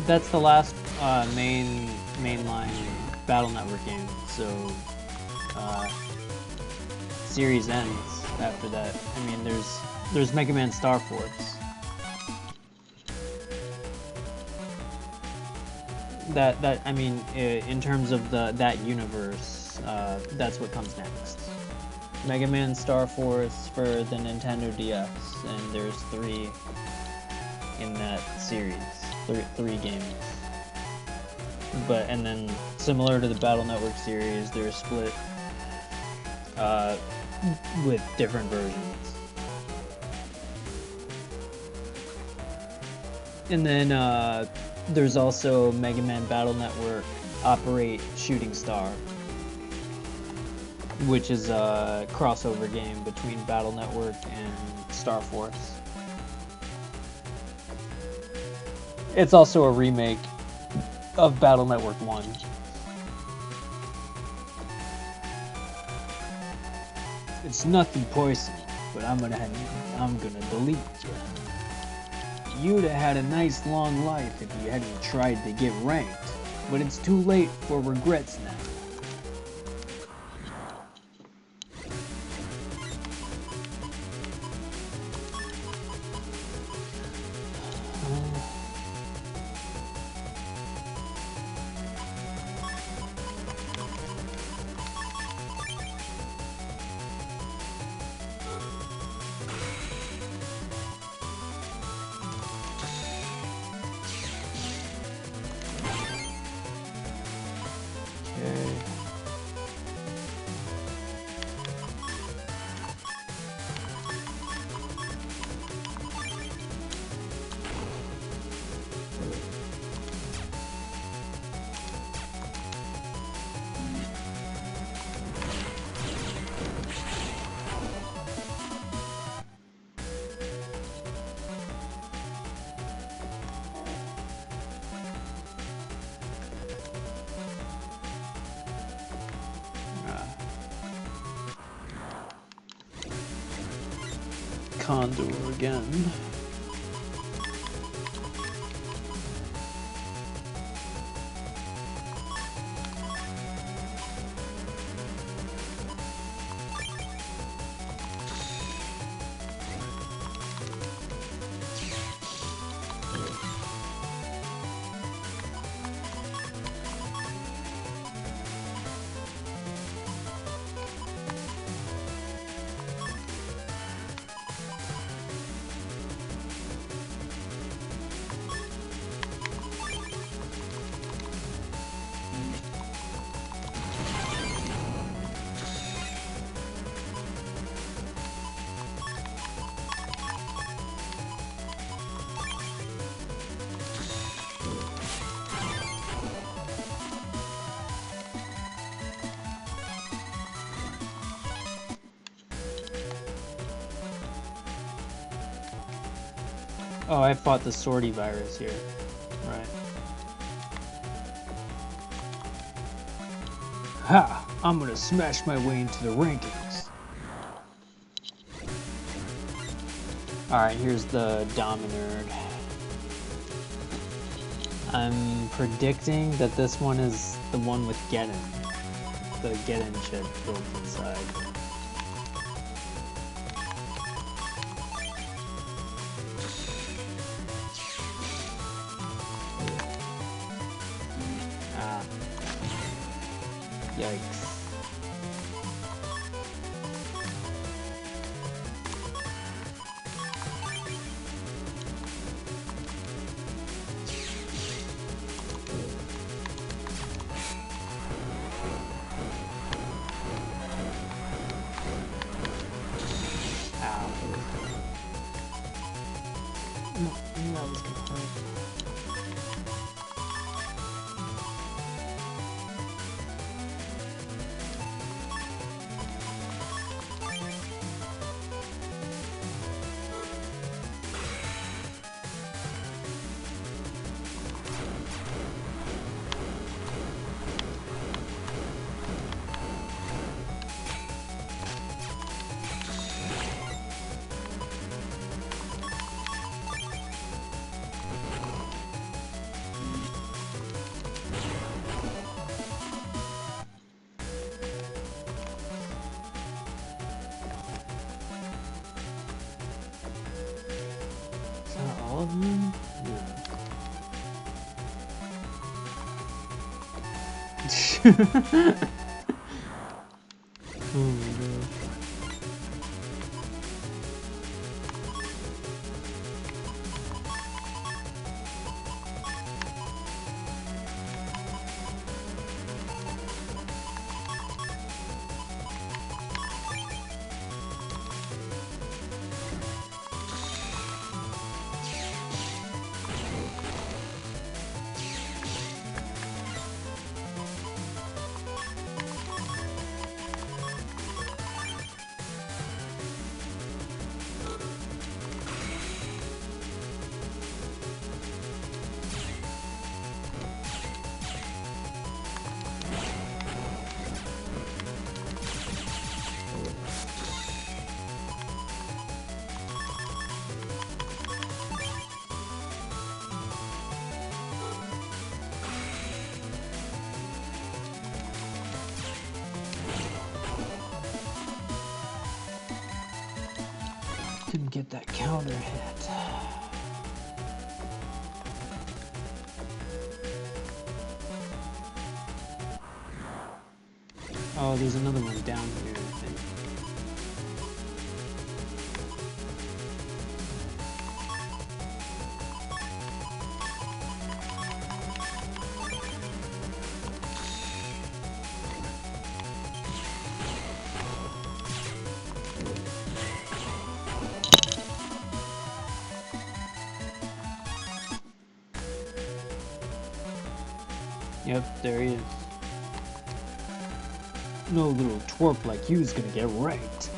That's the last mainline Battle Network game. So series ends after that. I mean, there's Mega Man Star Force. That I mean, in terms of that universe, that's what comes next. Mega Man Star Force for the Nintendo DS, and there's 3 in that series. Three games. And then similar to the Battle Network series, they're split with different versions. And then there's also Mega Man Battle Network Operate Shooting Star, which is a crossover game between Battle Network and Star Force. It's also a remake of Battle Network 1. It's nothing personal, but I'm gonna delete you. You'd have had a nice long life if you hadn't tried to get ranked, but it's too late for regrets now. Condor again. Oh, I fought the sortie virus here. Right. Ha! I'm gonna smash my way into the rankings. Alright, here's the Dominerd. I'm predicting that this one is the one with Geddon. The Geddon chip built inside. Ah. Yikes. No, that was gonna hurt. All of them? Yeah. Oh my god. Couldn't get that counter hit. Oh, there's another one down here, I think. Yep, there he is. No little twerp like you's gonna get raped.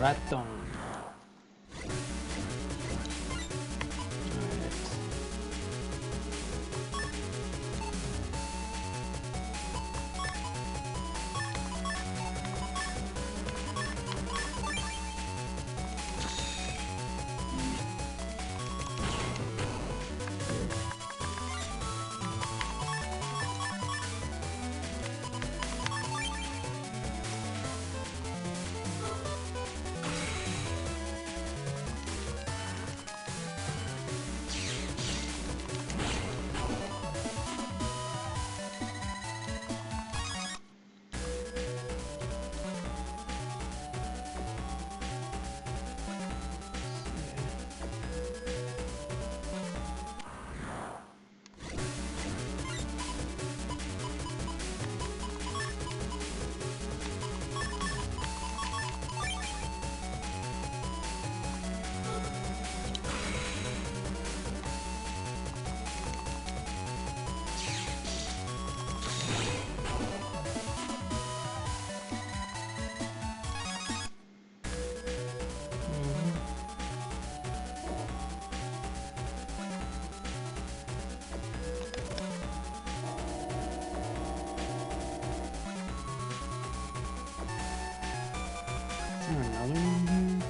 Raton. Another one here?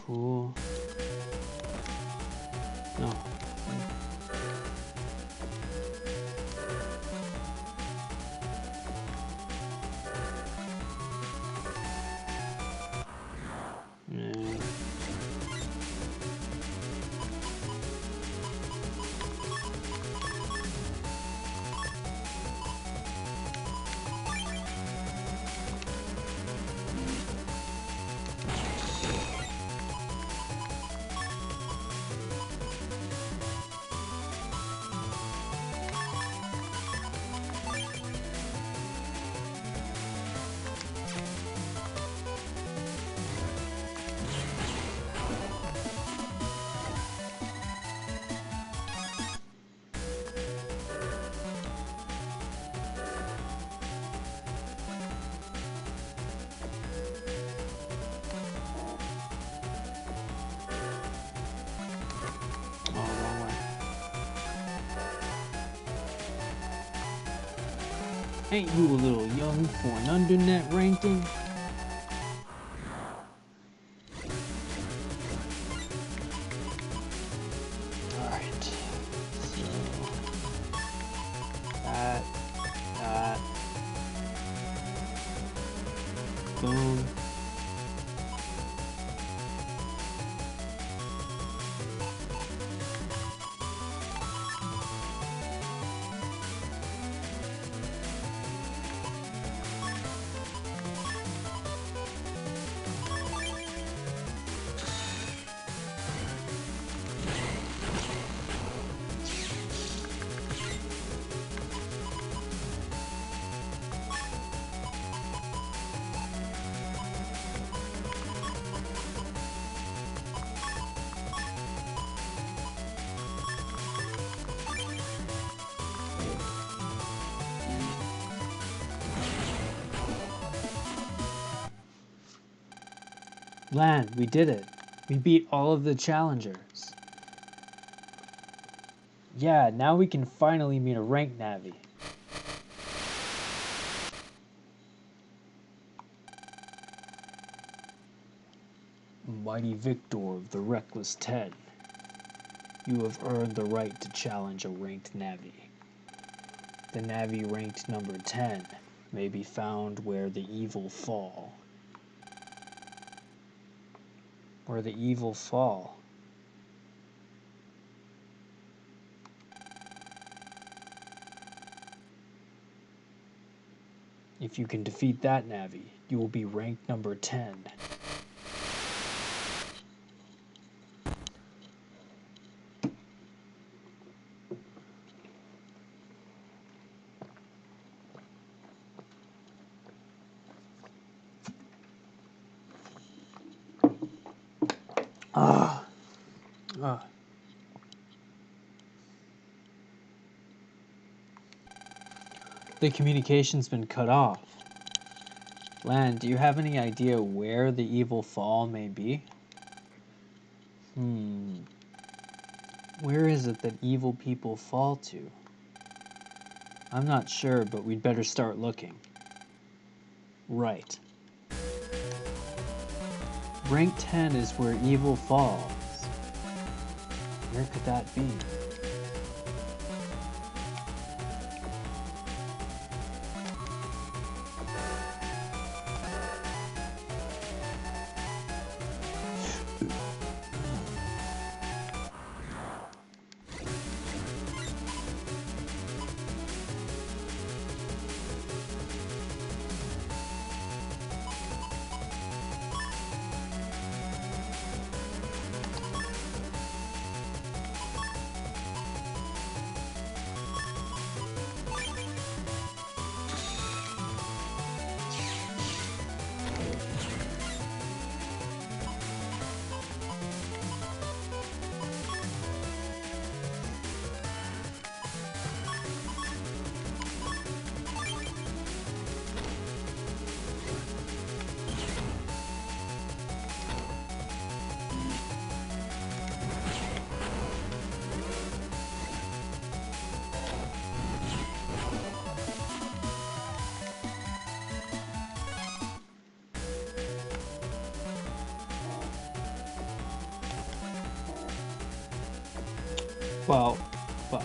Cool. No. Yeah. Oh, wrong way. Ain't you a little young for an Undernet ranking? Alright. So that boom. Lan, we did it. We beat all of the challengers. Yeah, now we can finally meet a ranked Navi. Mighty Victor of the Reckless 10. You have earned the right to challenge a ranked Navi. The Navi ranked number 10 may be found where the evil fall. Where the evil fall. If you can defeat that Navi, you will be ranked number 10. The communication's been cut off. Lan, do you have any idea where the evil fall may be? Where is it that evil people fall to? I'm not sure, but we'd better start looking. Right. Rank 10 is where evil falls. Where could that be? Well, fuck.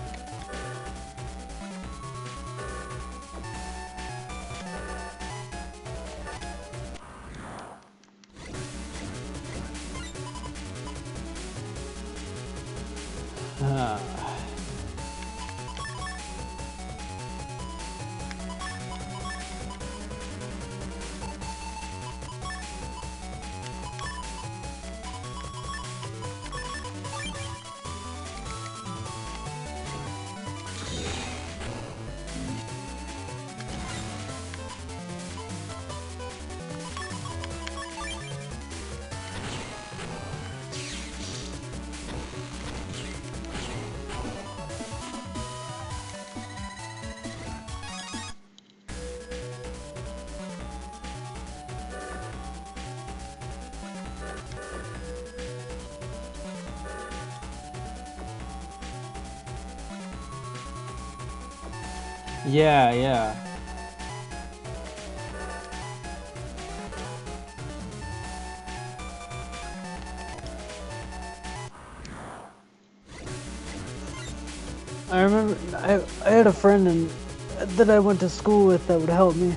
Yeah. I remember I had a friend that I went to school with that would help me.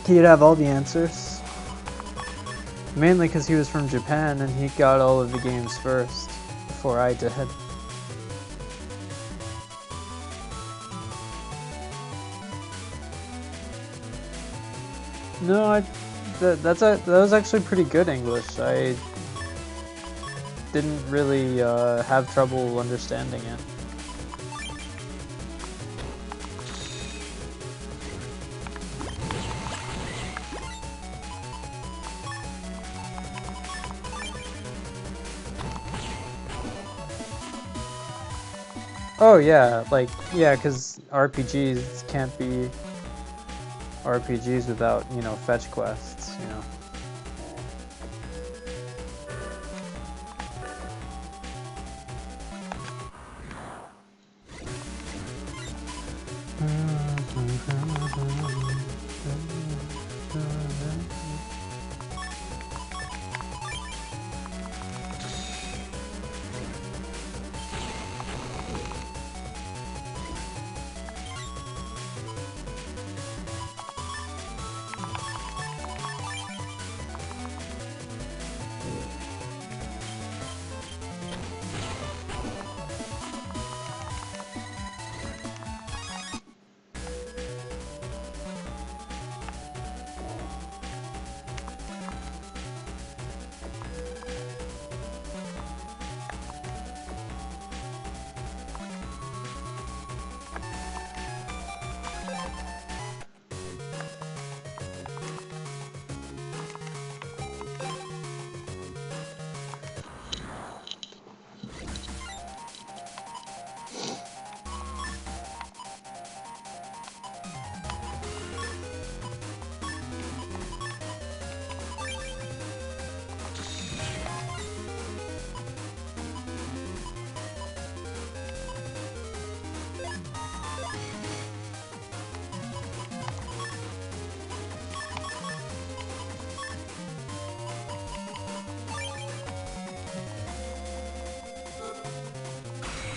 He'd have all the answers. Mainly because he was from Japan and he got all of the games first before I did. No, that was actually pretty good English. I didn't really have trouble understanding it. Oh yeah, like, yeah, because RPGs can't be RPGs without, you know, fetch quests. you know.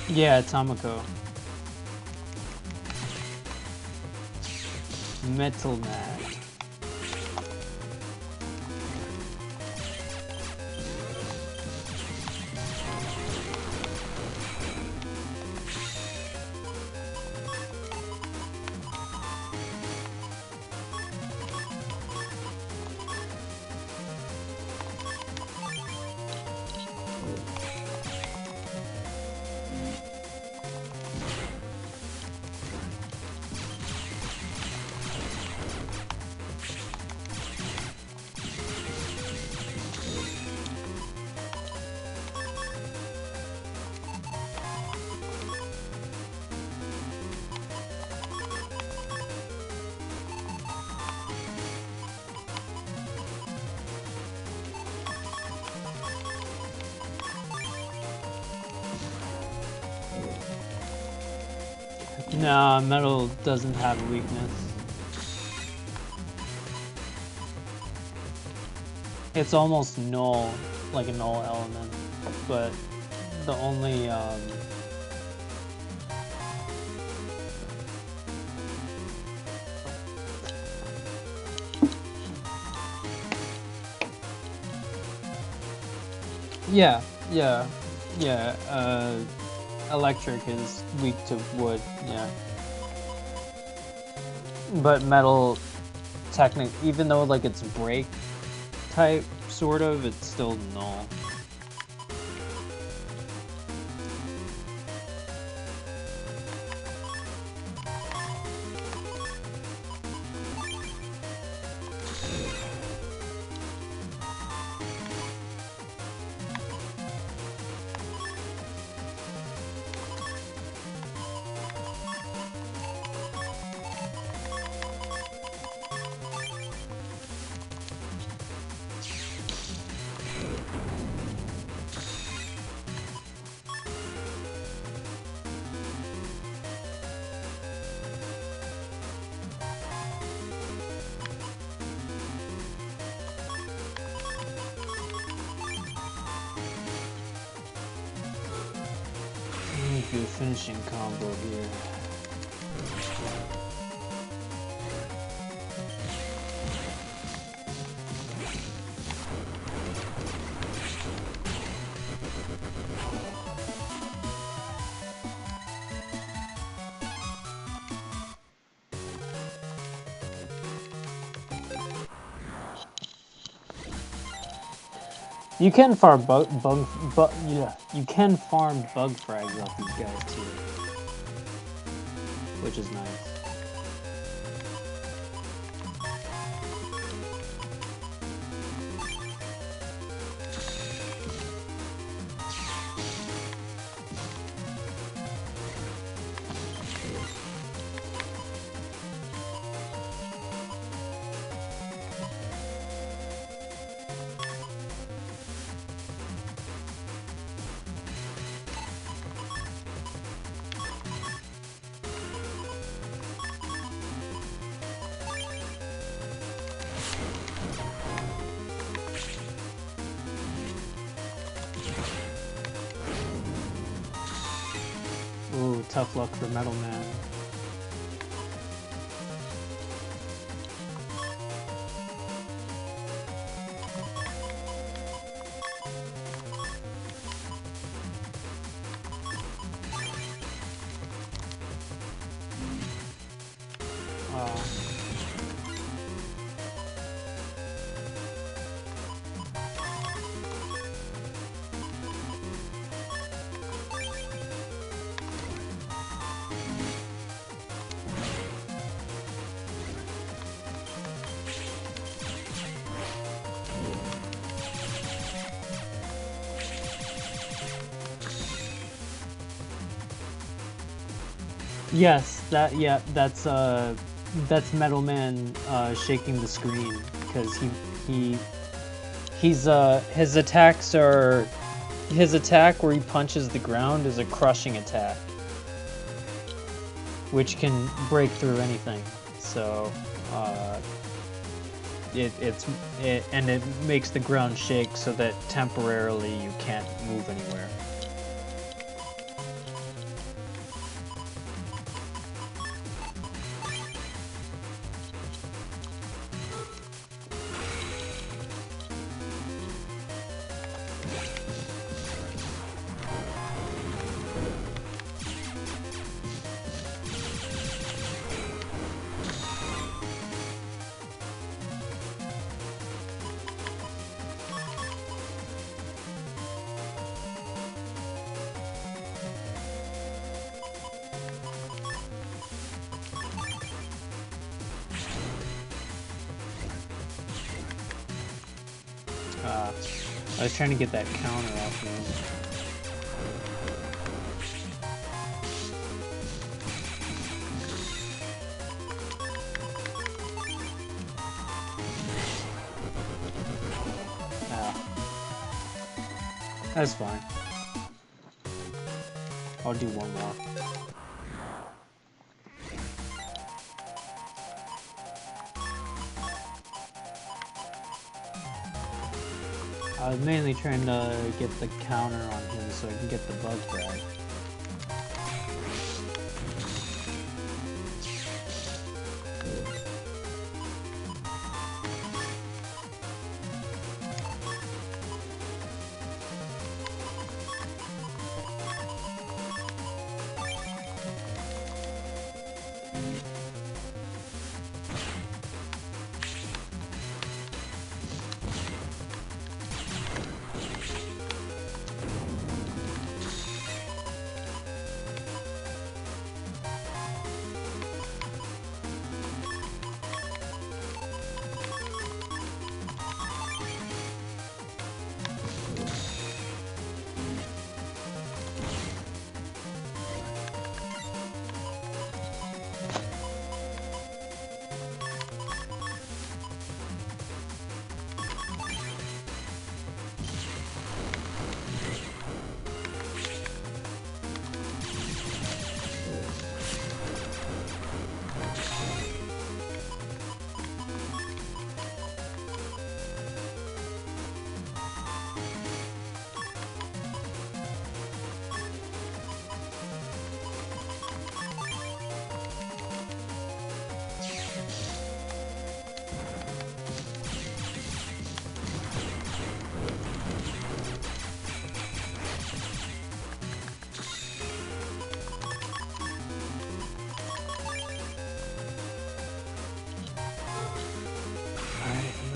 Yeah, Tomoko. Metal Man. Nah, metal doesn't have a weakness. It's almost null, like a null element, but the only yeah, electric is weak to wood, yeah. But metal, even though like it's break type, sort of, it's still null. Do a finishing combo here. You can farm you can farm bug frags off these guys too, which is nice. tough luck for Metal Man. Yes, that's Metal Man shaking the screen because his attacks are his attack where he punches the ground is a crushing attack, which can break through anything. So it makes the ground shake so that temporarily you can't move anywhere. I was trying to get that counter off him. That's fine. I'll do one more. I was mainly trying to get the counter on him so I can get the bug frag.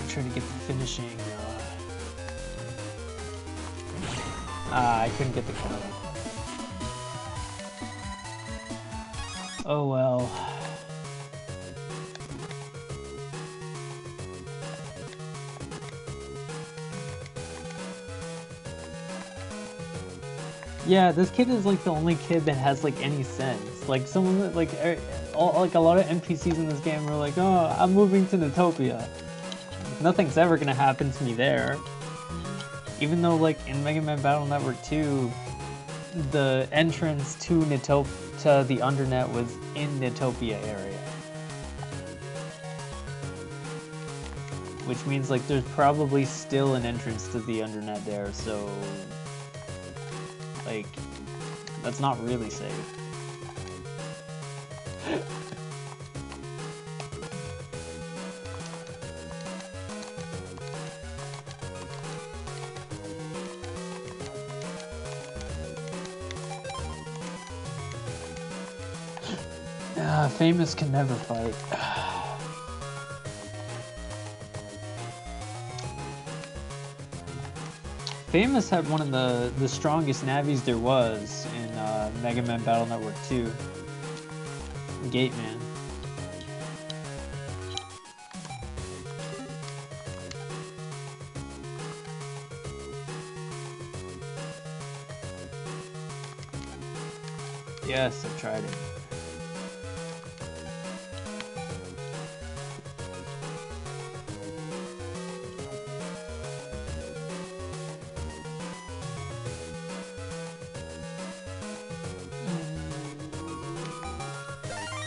Trying to get the finishing. I couldn't get the counter. Oh well. Yeah, this kid is like the only kid that has like any sense. Like someone that like a lot of NPCs in this game are like, oh, I'm moving to Netopia. Nothing's ever gonna happen to me there. Even though, like, in Megaman Battle Network 2, the entrance to the Undernet was in Netopia area. Which means, like, there's probably still an entrance to the Undernet there, so... like, that's not really safe. Famous can never fight. Famous had one of the strongest navis there was in Megaman Battle Network 2. Gateman. Yes, I tried it.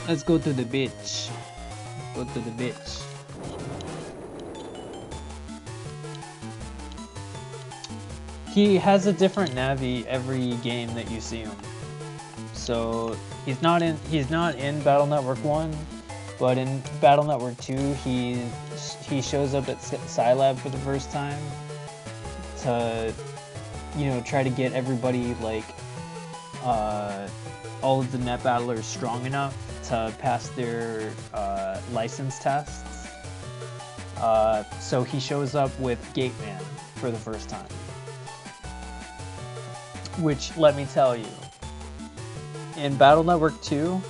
Let's go to the beach. Go to the beach. He has a different navi every game that you see him. So he's not in Battle Network 1, but in Battle Network 2 he shows up at Scilab for the first time to, you know, try to get everybody, like all of the net battlers strong enough to pass their license tests. So he shows up with Gateman for the first time. Which, let me tell you, in Battle Network 2,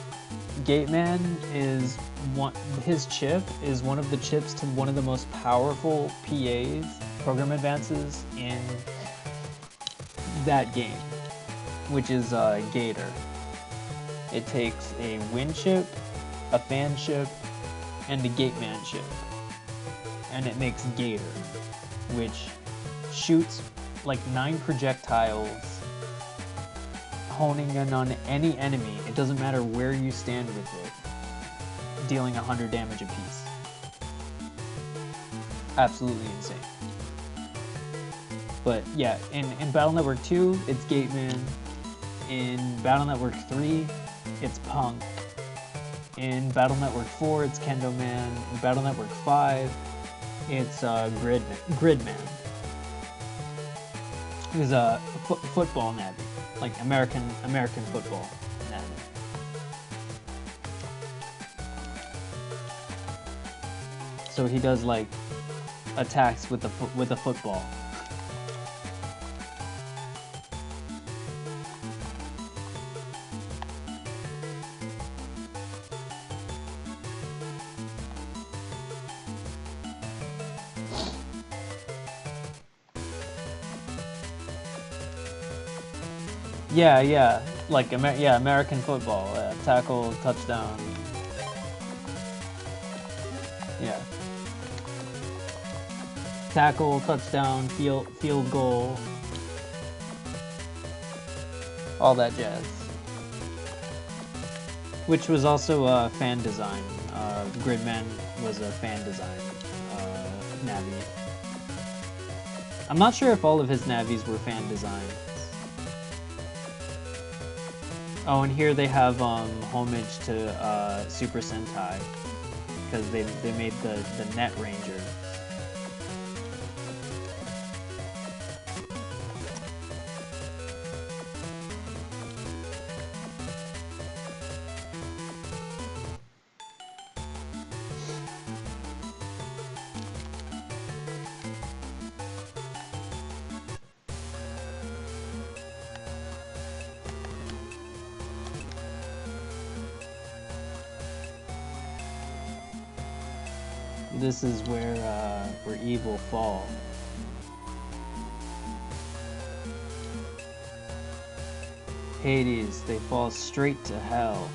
Gateman is his chip is one of the chips to one of the most powerful PAs, program advances, in that game, which is Gator. It takes a wind chip, a fan chip, and a Gateman chip, and it makes Gator, which shoots like 9 projectiles, honing in on any enemy. It doesn't matter where you stand with it, dealing 100 damage apiece. Absolutely insane. But yeah, in Battle Network 2, it's Gateman. In Battle Network 3, it's Punk. In Battle Network 4, it's Kendo Man. In Battle Network 5, it's Gridman. Who's a football navi, like American football navi. So he does like attacks with a football. Yeah, like American football, tackle, touchdown. Yeah. Tackle, touchdown, field goal. All that jazz. Which was also a fan design. Gridman was a fan design navi. I'm not sure if all of his navis were fan designs. Oh, and here they have homage to Super Sentai, because they made the Net Ranger. This is where evil fall. Hades, they fall straight to hell.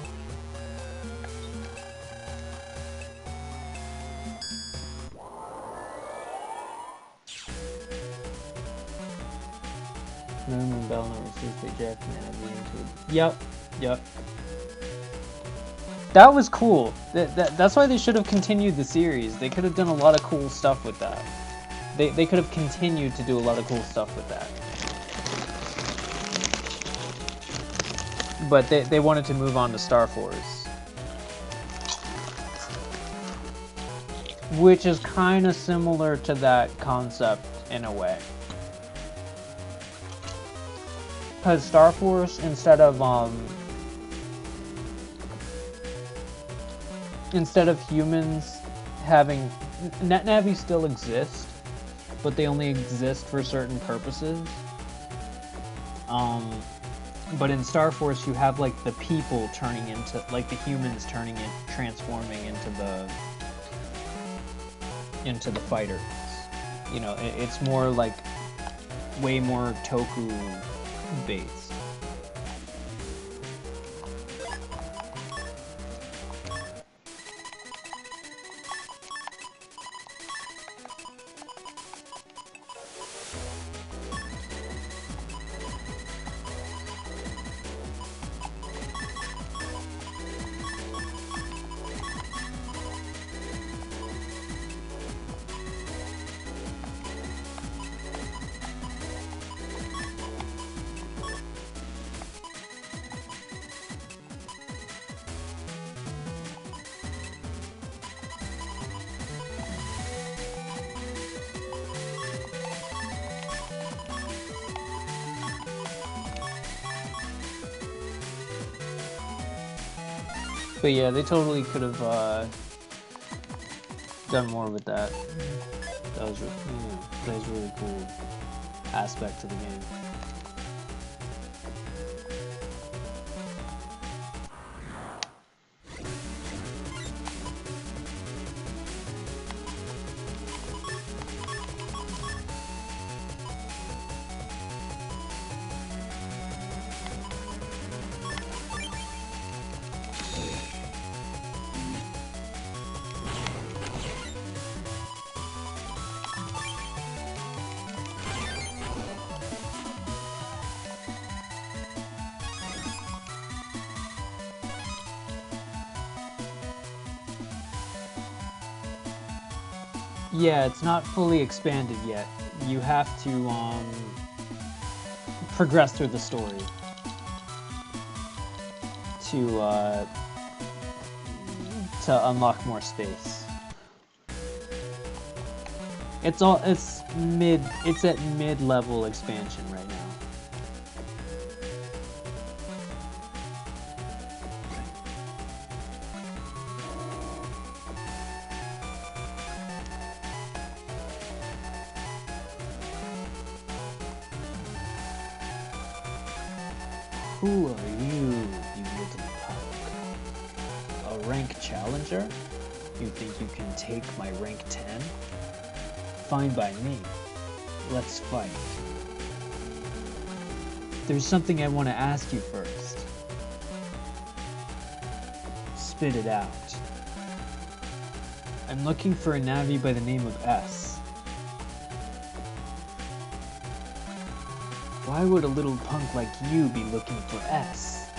Megaman Battle Network 6, they Yep. That was cool. That's why they should have continued the series. They could have done a lot of cool stuff with that. They could have continued to do a lot of cool stuff with that. But they wanted to move on to Star Force. which is kind of similar to that concept in a way. Because Star Force, instead of humans having... Net Navi still exist, but they only exist for certain purposes. But in Star Force, you have like the people turning into, like the humans transforming into the fighters. You know, it's more like way more Toku based. But yeah, they totally could have done more with that. That was a really cool aspect to the game. Yeah, it's not fully expanded yet. You have to progress through the story to unlock more space. It's at mid-level expansion right now. Who are you little punk? A rank challenger? You think you can take my rank 10? Fine by me. Let's fight. There's something I want to ask you first. Spit it out. I'm looking for a Navi by the name of S. Why would a little punk like you be looking for S?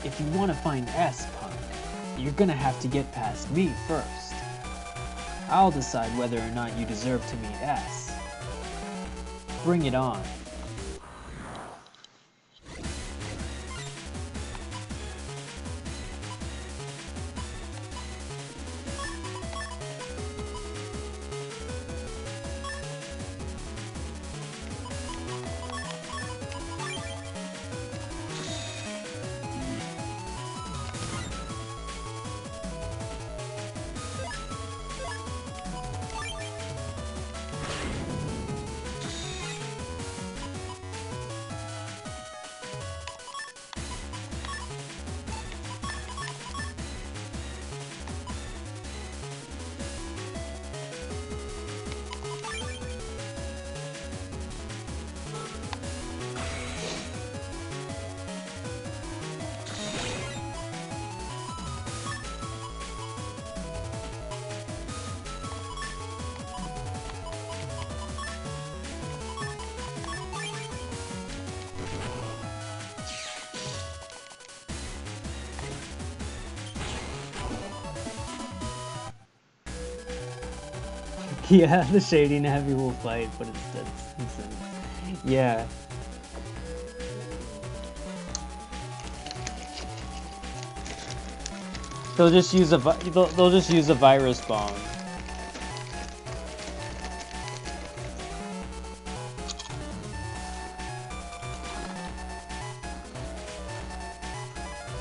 If you want to find S, punk, you're gonna have to get past me first. I'll decide whether or not you deserve to meet S. Bring it on. Yeah, the Shady Navi will fight, but it's yeah. They'll just use a virus bomb.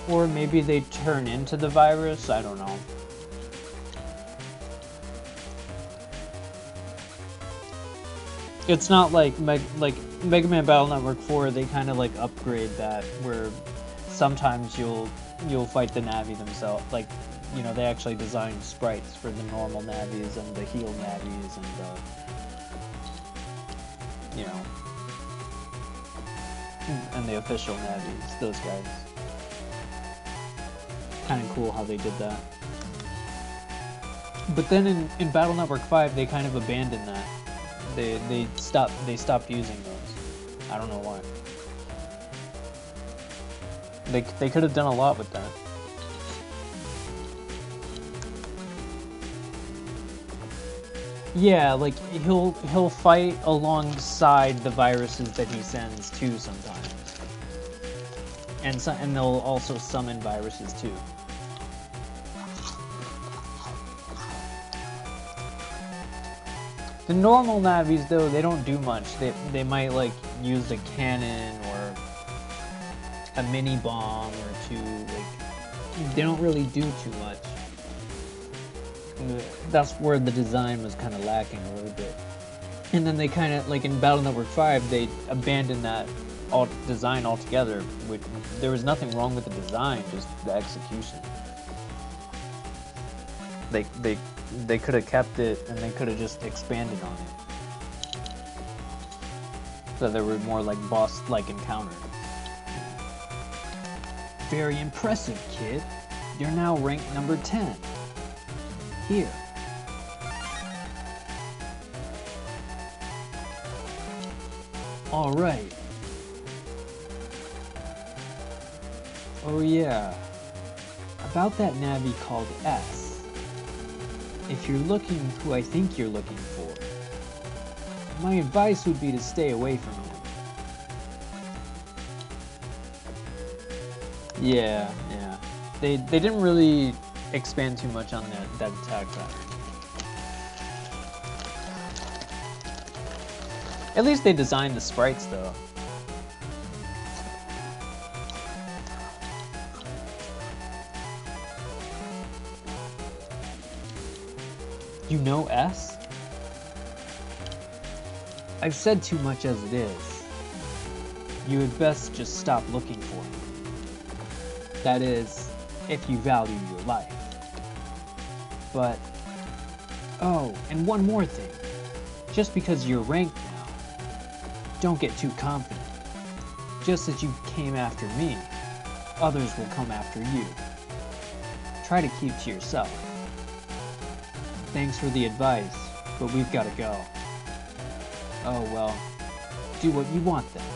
Or maybe they turn into the virus, I don't know. It's not like Megaman Battle Network 4, they kind of like upgrade that, where sometimes you'll fight the Navi themselves. Like, you know, they actually designed sprites for the normal Navis and the heal Navis and the, you know, and the official Navis, those guys. Kind of cool how they did that. But then in Battle Network 5, they kind of abandoned that. They stopped using those. I don't know why. They could have done a lot with that. Yeah, like he'll fight alongside the viruses that he sends too sometimes. And they'll also summon viruses too. The normal Navis, though, they don't do much. They might, like, use a cannon or a mini bomb or two. Like, they don't really do too much. That's where the design was kind of lacking a little bit. And then they kind of, like, in Battle Network 5, they abandoned that design altogether. There was nothing wrong with the design, just the execution. They could have kept it, and they could have just expanded on it. So there were more like boss-like encounters. Very impressive, kid. You're now ranked number 10. Here. All right. Oh yeah. About that Navi called S. If you're looking who I think you're looking for, my advice would be to stay away from him. Yeah. They didn't really expand too much on that attack pattern. At least they designed the sprites though. You know S? I've said too much as it is. You had best just stop looking for him. That is, if you value your life. But, oh, and one more thing. Just because you're ranked now, don't get too confident. Just as you came after me, others will come after you. Try to keep to yourself. Thanks for the advice, but we've got to go. Oh well, do what you want then.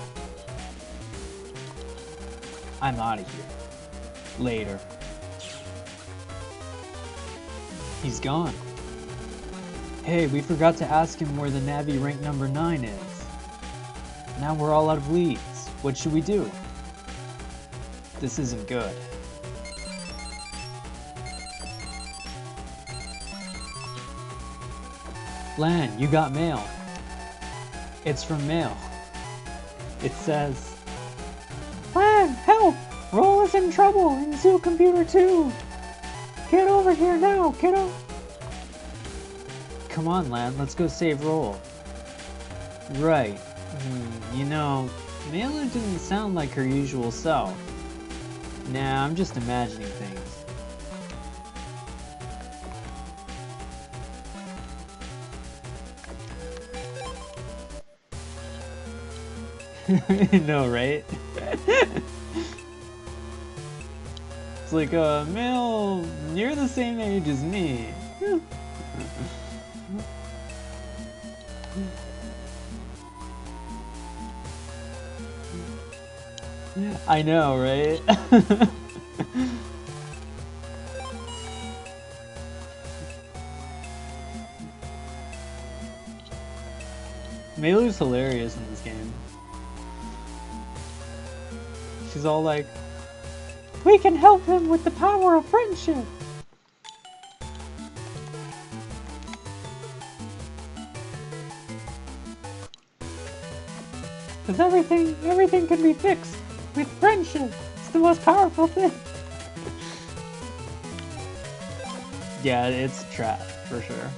I'm out of here. Later. He's gone. Hey, we forgot to ask him where the Navi rank number 9 is. Now we're all out of leads. What should we do? This isn't good. Lan, you got mail. It's from mail. It says, Lan, help! Roll is in trouble in Zoo Computer 2. Get over here now, kiddo. come on, Lan, let's go save Roll. Right. You know, Mela didn't sound like her usual self. Nah, I'm just imagining things. No, right? It's like, Mel, you're the same age as me. I know, right? Meilu's hilarious in this game. She's all like, we can help him with the power of friendship. Because everything can be fixed with friendship. It's the most powerful thing. Yeah, it's a trap for sure.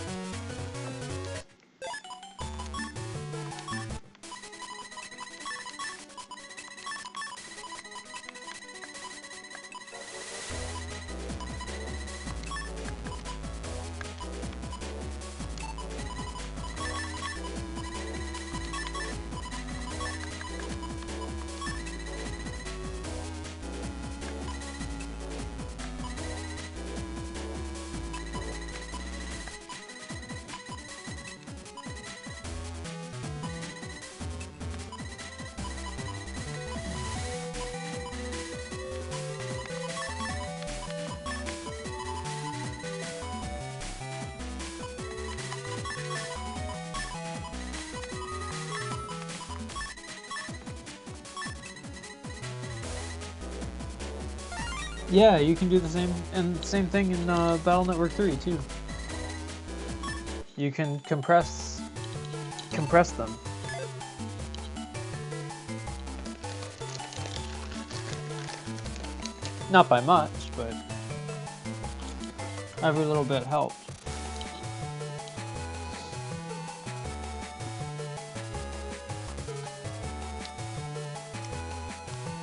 Yeah, you can do the same thing in Battle Network 3 too. You can compress them. Not by much, but every little bit helps.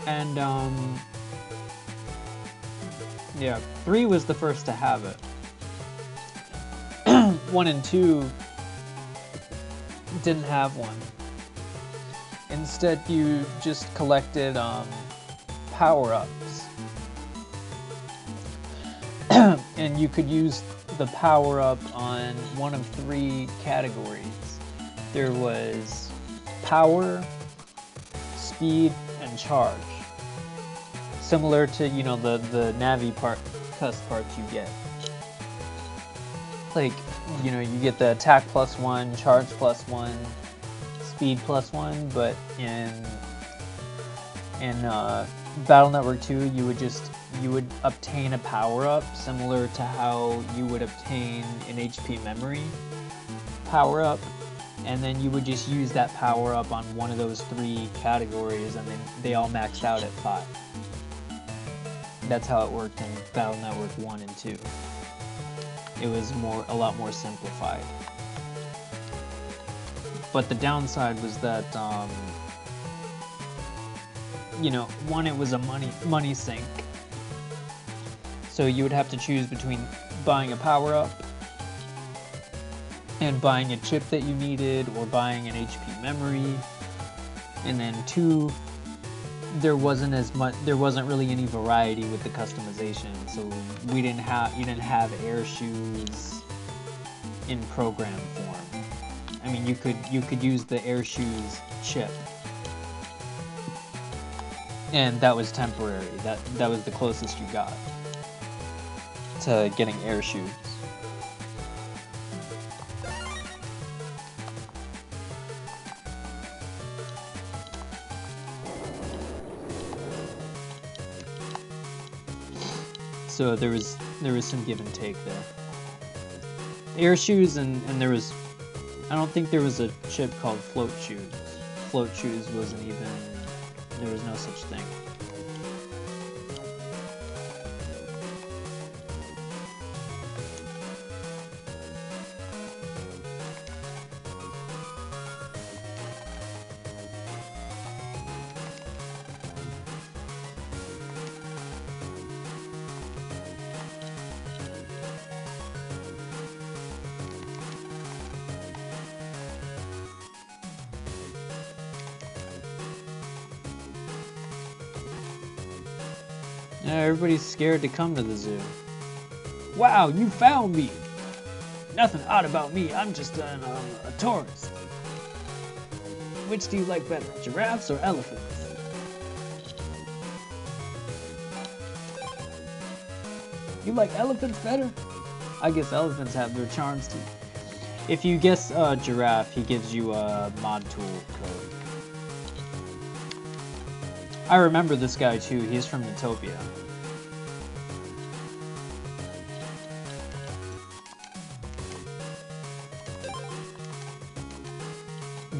And yeah, 3 was the first to have it. 1 and 2 didn't have one. Instead, you just collected power-ups. And you could use the power-up on one of 3 categories. There was power, speed, and charge. Similar to, you know, the Navi cusp parts you get. Like, you know, you get the attack +1, charge +1, speed +1, but in Battle Network 2, you would obtain a power-up similar to how you would obtain an HP memory power-up, and then you would just use that power-up on one of those 3 categories, and then they all maxed out at 5. That's how it worked in Battle Network 1 and 2. It was a lot more simplified. But the downside was that, you know, one, it was a money sink. So you would have to choose between buying a power-up and buying a chip that you needed, or buying an HP memory. And then 2, there wasn't really any variety with the customization, so you didn't have air shoes in program form. I mean, you could use the air shoes chip, and that was temporary. That was the closest you got to getting air shoes. So there was some give and take there. Air shoes and there was, I don't think there was a chip called float shoes. Float shoes wasn't even, there was no such thing. Everybody's scared to come to the zoo. Wow, you found me! Nothing odd about me, I'm just a tourist. Which do you like better, giraffes or elephants? You like elephants better? I guess elephants have their charms too. If you guess giraffe, he gives you a mod tool code. I remember this guy too, he's from Utopia.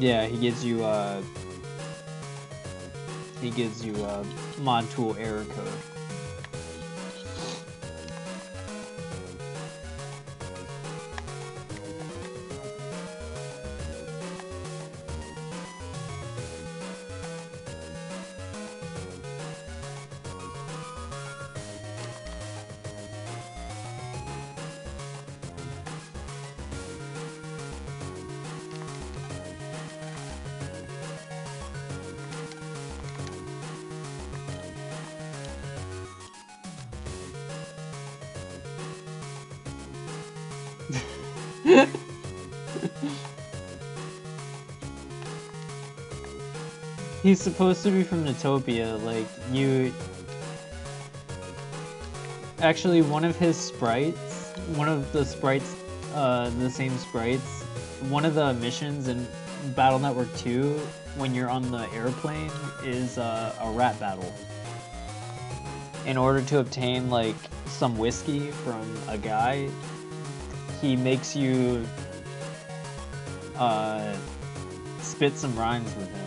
Yeah, he gives you a mod tool error code. He's supposed to be from Notopia, like, you... Actually, one of his sprites, one of the sprites, the same sprites, one of the missions in Battle Network 2, when you're on the airplane, is a rap battle. In order to obtain, like, some whiskey from a guy, he makes you spit some rhymes with him.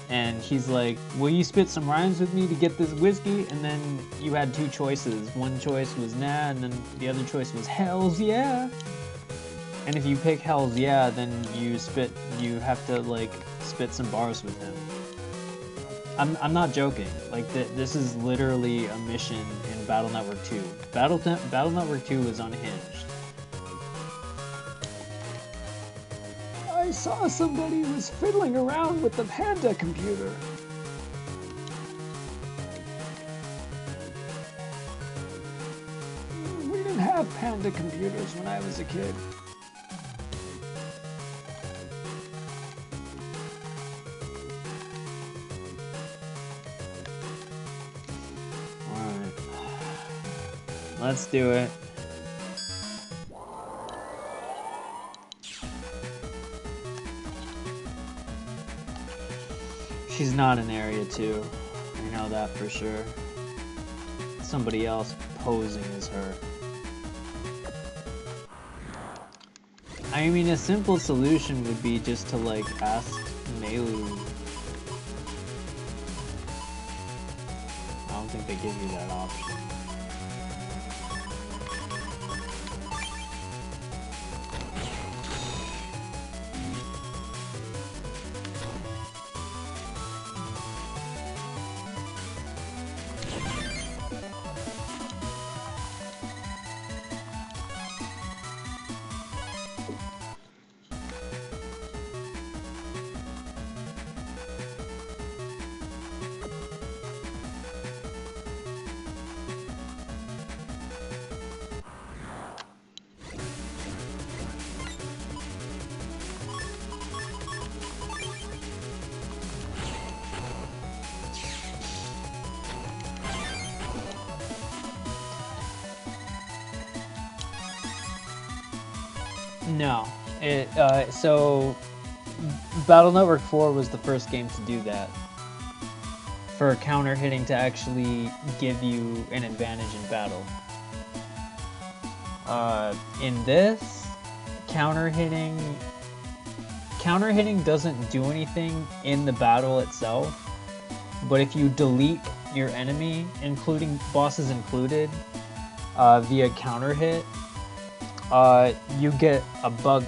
And he's like, will you spit some rhymes with me to get this whiskey? And then you had two choices. One choice was nah, and then the other choice was hells yeah. And if you pick hells yeah, then you have to, like, spit some bars with him. I'm not joking. Like, this is literally a mission in Battle Network 2. Battle Network 2 is unhinged. I saw somebody was fiddling around with the Panda computer. We didn't have Panda computers when I was a kid. Alright. Let's do it. She's not in Area 2. I know that for sure. Somebody else posing as her. I mean, a simple solution would be just to, like, ask Melu. I don't think they give you that option. No. So Battle Network 4 was the first game to do that. For counter hitting to actually give you an advantage in battle. In this, counter hitting doesn't do anything in the battle itself, but if you delete your enemy, including bosses included, via counter hit, you get bug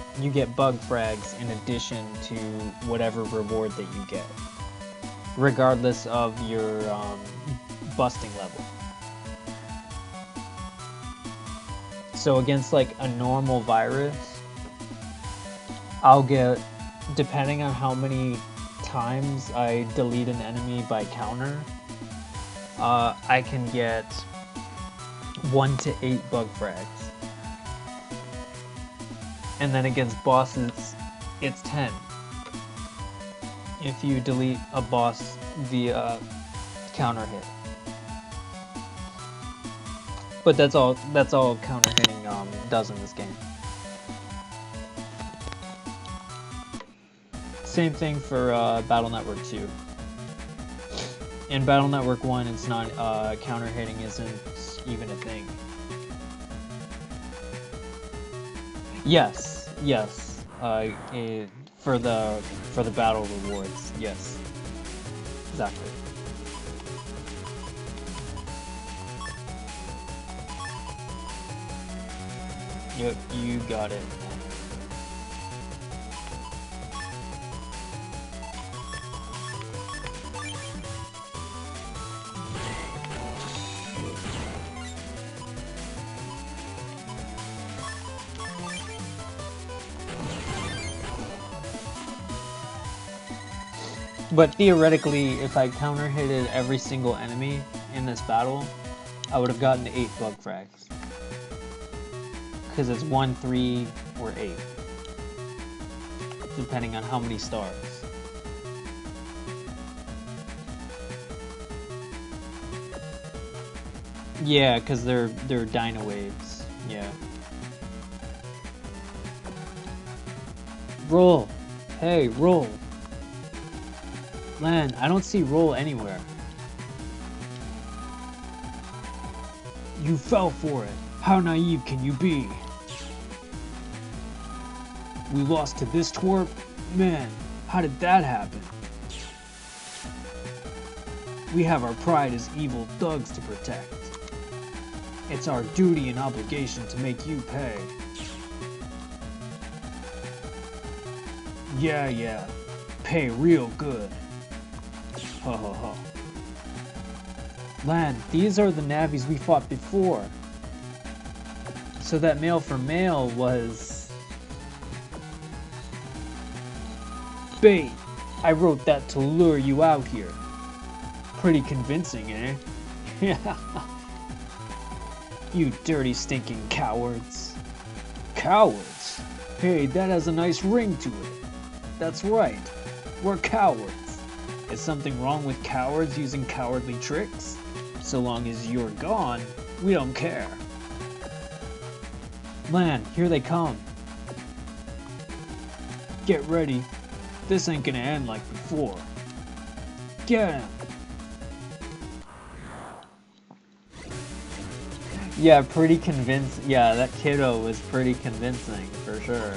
frags in addition to whatever reward that you get, regardless of your busting level. So against, like, a normal virus, I'll get, depending on how many times I delete an enemy by counter, I can get 1 to 8 bug frags. And then against bosses, it's 10. If you delete a boss via counter hit. But that's all counter hitting does in this game. Same thing for Battle Network 2. In Battle Network 1, it's not counter hitting isn't even a thing. Yes. For the battle rewards, yes. Exactly. Yep, you got it. But theoretically, if I counter-hitted every single enemy in this battle, I would have gotten 8 bug frags. because it's 1, 3, or 8, depending on how many stars. Yeah, because they're Dino Waves. Yeah. Roll. Hey, roll. Lan, I don't see roll anywhere. You fell for it. How naive can you be? We lost to this twerp? Man, how did that happen? We have our pride as evil thugs to protect. It's our duty and obligation to make you pay. Yeah, pay real good. Ha ha ha. Lan, these are the Navis we fought before. So that male for male was... bait. I wrote that to lure you out here. Pretty convincing, eh? Yeah. You dirty, stinking cowards. Cowards? Hey, that has a nice ring to it. That's right. We're cowards. Is something wrong with cowards using cowardly tricks? So long as you're gone, we don't care. Lan, here they come. Get ready. This ain't gonna end like before. Get him! Yeah, pretty convincing. Yeah, that kiddo was pretty convincing, for sure.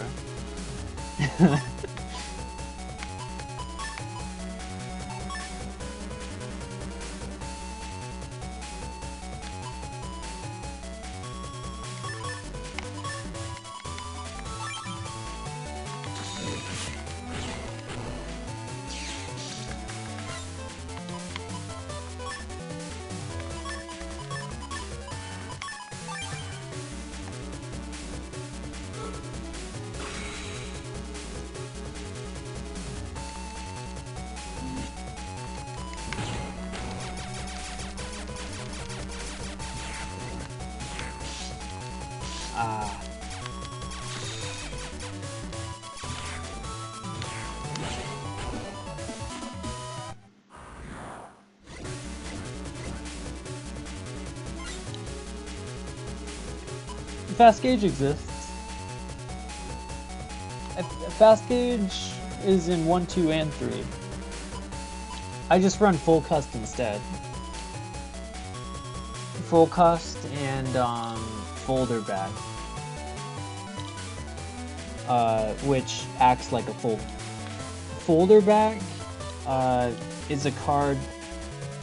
Fast gauge exists. Fast gauge is in 1, 2, and 3. I just run full cust instead. Full cust and folder back, which acts like a full folder back.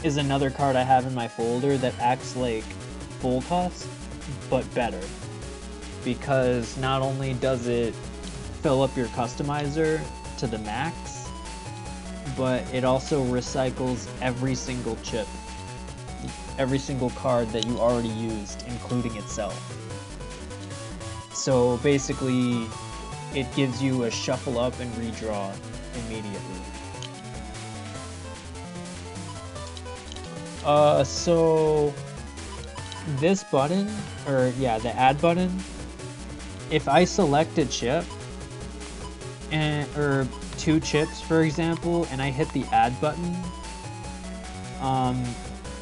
Is another card I have in my folder that acts like full cust, but better. Because not only does it fill up your customizer to the max, but it also recycles every single chip, every single card that you already used, including itself. So basically, it gives you a shuffle up and redraw immediately. So this button, or yeah, the add button, if I select a chip, or 2 chips for example, and I hit the add button,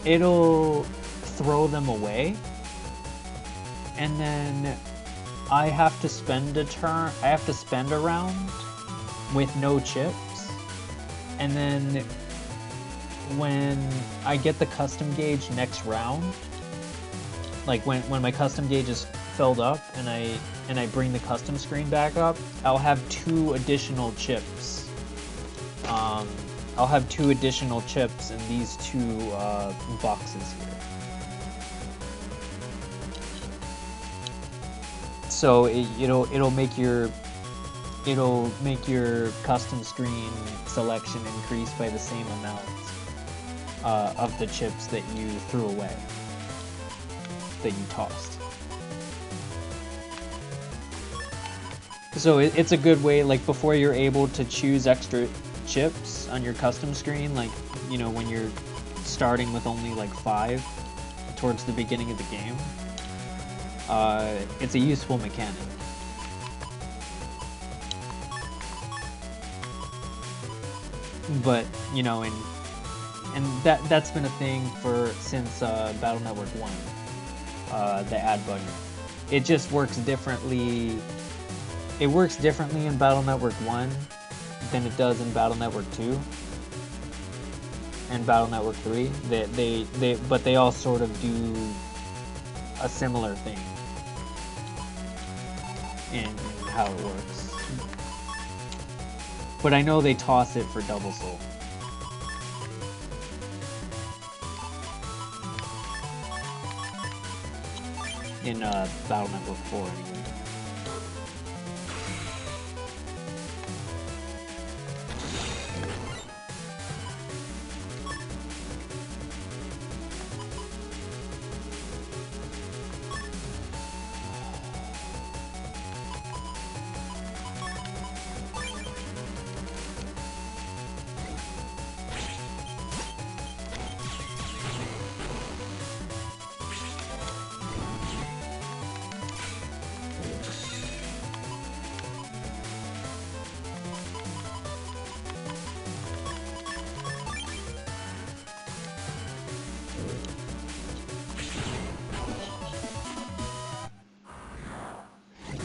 it'll throw them away, and then I have to spend a round with no chips, and then when I get the custom gauge next round, like when my custom gauge is filled up and I bring the custom screen back up, I'll have 2 additional chips. I'll have 2 additional chips in these 2 boxes here. So it'll make your custom screen selection increase by the same amount of the chips that you threw away, that you tossed. So it's a good way, like before you're able to choose extra chips on your custom screen, like, you know, when you're starting with only like 5 towards the beginning of the game, it's a useful mechanic. But you know, and that's been a thing since Battle Network 1, the add button. It just works differently. It works differently in Battle Network 1 than it does in Battle Network 2 and Battle Network 3. But they all sort of do a similar thing in how it works. But I know they toss it for Double Soul. In Battle Network 4 anyway.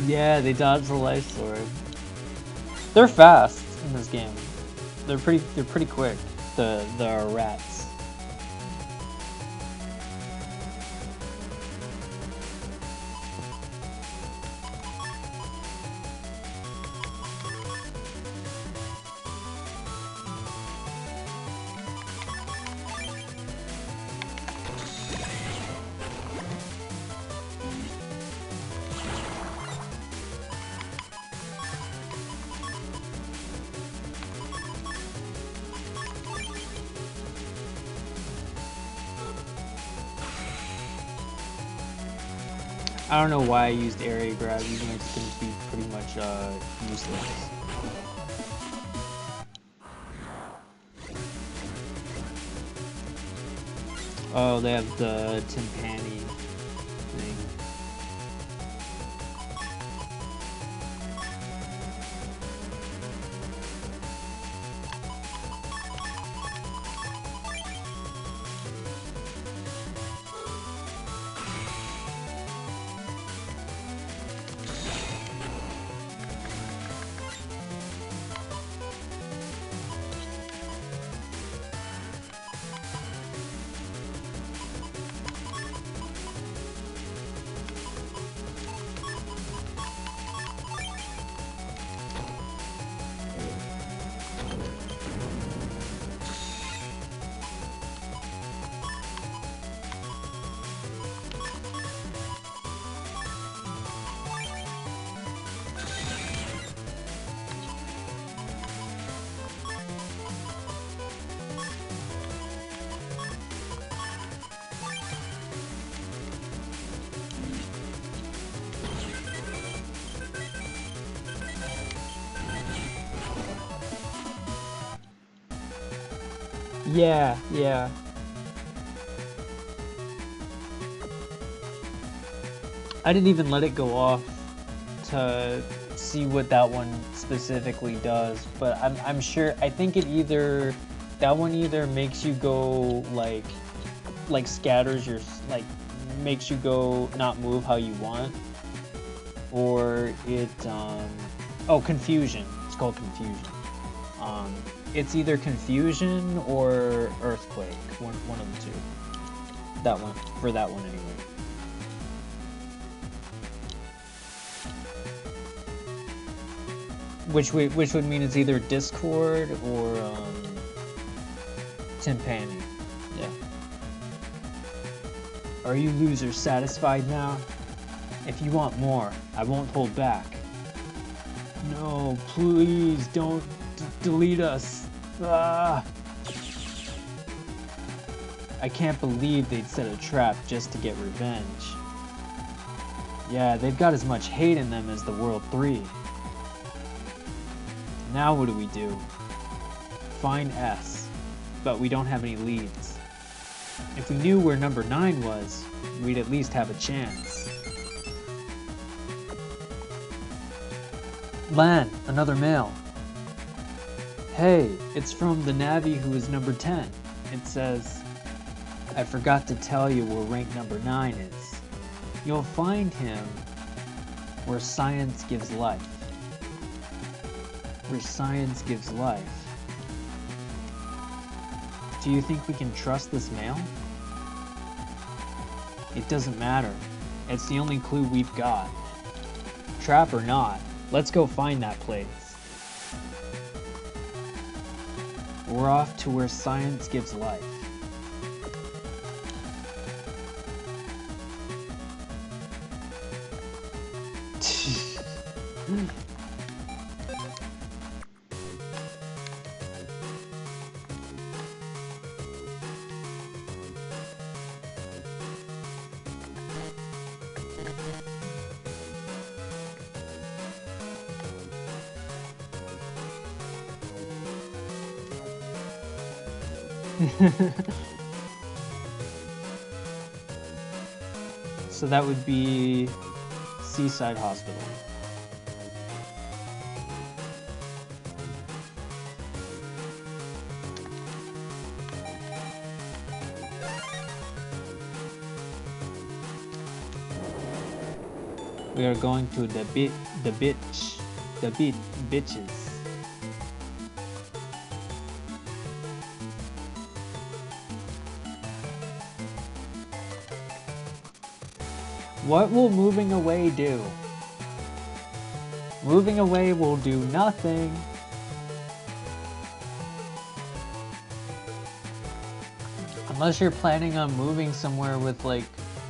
Yeah, they dodge the life sword. They're fast in this game. They're pretty quick. The rats. I don't know why I used area grab, even though it's going to be pretty much useless. Oh, they have the timpani thing. Yeah. I didn't even let it go off to see what that one specifically does, but I'm sure, I think that one either makes you go like scatters your, like makes you go not move how you want, or it, oh, confusion, it's called confusion. It's either confusion or earthquake, one of the two. That one, for that one anyway. Which would mean it's either Discord or Timpani. Yeah. Are you losers satisfied now? If you want more, I won't hold back. No, please don't delete us. Ah. I can't believe they'd set a trap just to get revenge. Yeah, they've got as much hate in them as the World 3. Now what do? Find S, but we don't have any leads. If we knew where number 9 was, we'd at least have a chance. Lan, another mail. Hey, it's from the Navi who is number 10. It says, I forgot to tell you where rank number 9 is. You'll find him where science gives life. Where science gives life. Do you think we can trust this mail? It doesn't matter. It's the only clue we've got. Trap or not, let's go find that place. We're off to where science gives life. So that would be Seaside Hospital. We are going to the bitches. What will moving away do? Moving away will do nothing. Unless you're planning on moving somewhere with like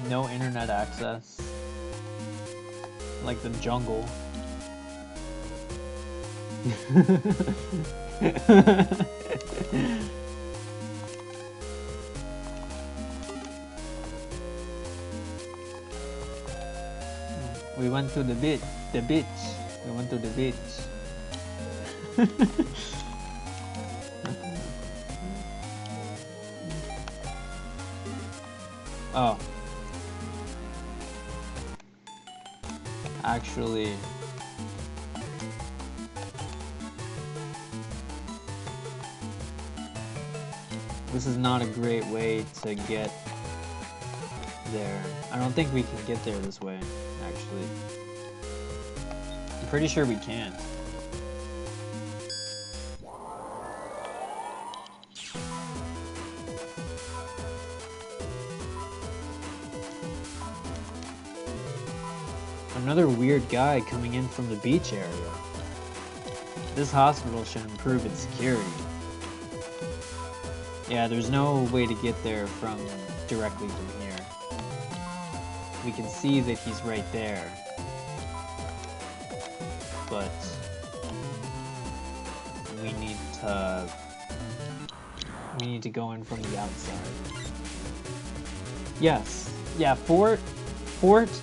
no internet access. Like the jungle. We went to the beach. We went to the beach. Oh. Actually, this is not a great way to get there. I don't think we can get there this way, actually. I'm pretty sure we can. Another weird guy coming in from the beach area. This hospital should improve its security. Yeah, there's no way to get there from directly from here. We can see that he's right there. But we need to go in from the outside. Yes. Yeah, Fort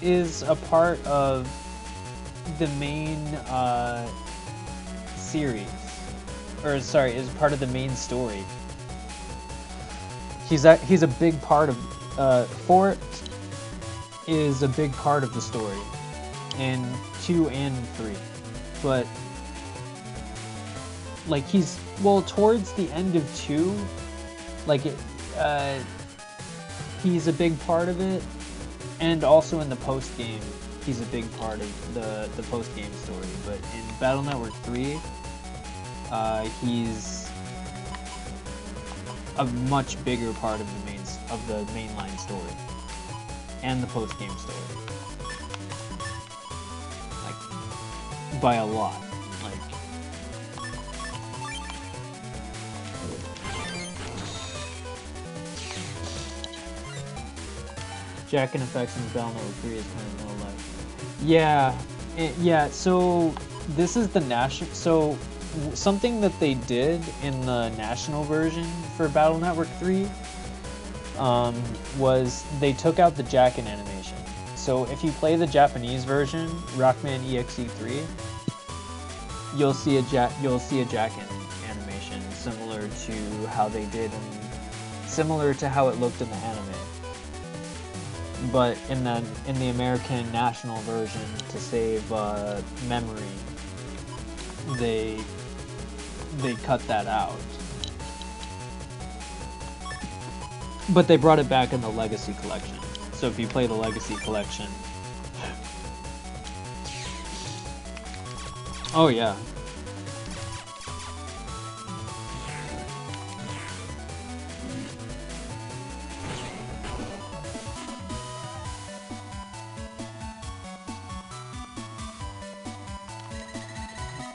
is a part of the main series. Or sorry, is part of the main story. He's a big part of Fort is a big part of the story in 2 and 3. But like towards the end of 2, like he's a big part of it. And also in the post-game, he's a big part of the post-game story. But in Battle Network 3, he's a much bigger part of the mainline story and the post-game story. Like by a lot. Jack and effects in Battle Network 3 is kind of low life. Yeah, yeah. So this is the national. So something that they did in the national version for Battle Network 3 was they took out the Jackin animation. So if you play the Japanese version, Rockman EXE3, you'll see a Jackin animation similar to how they did, similar to how it looked in the anime. But in the American national version, to save memory, they cut that out. But they brought it back in the Legacy Collection. So if you play the Legacy Collection... Oh yeah.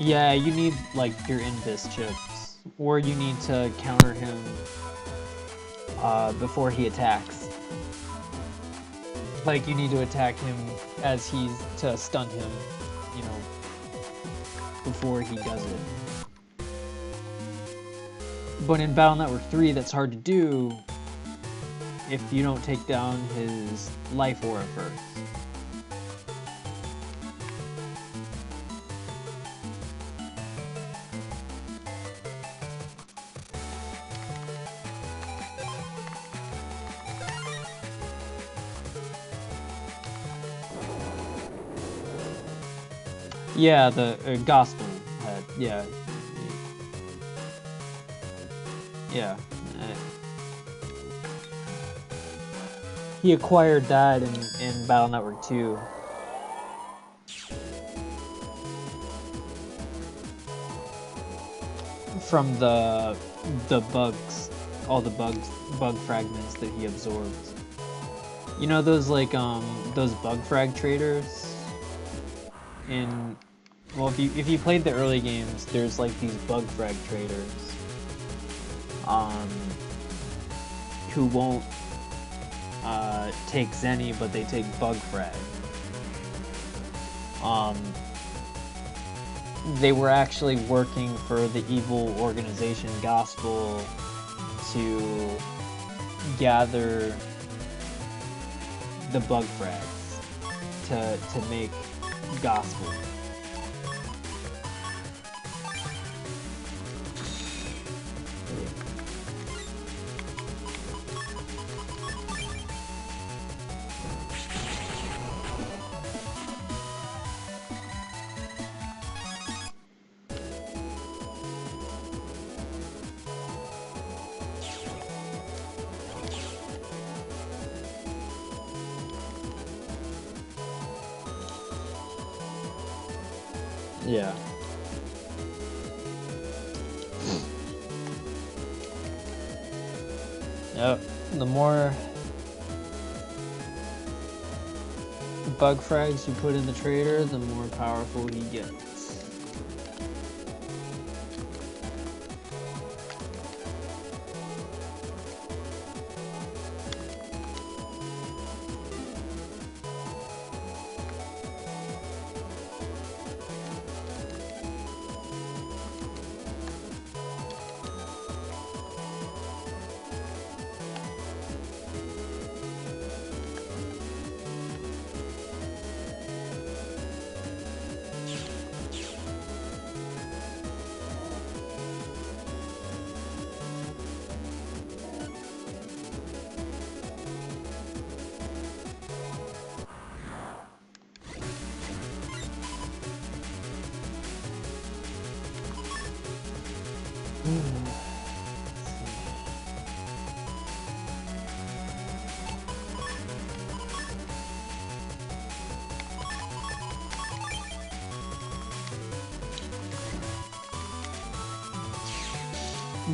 Yeah, you need, like, your Invis chips. Or you need to counter him before he attacks. Like, you need to attack him as he's to stun him, you know, before he does it. But in Battle Network 3, that's hard to do if you don't take down his life aura first. Yeah, the gospel head. Yeah. Yeah. He acquired that in Battle Network 2. From the bugs, all the bug fragments that he absorbed. You know those, like, those bug frag traders in... Well, if you played the early games, there's, like, these bug frag traders, who won't, take Zenny, but they take bug frag. They were actually working for the evil organization Gospel to gather the bug frags to make Gospel. Yeah. Yep. The more bug frags you put in the trader, the more powerful he gets.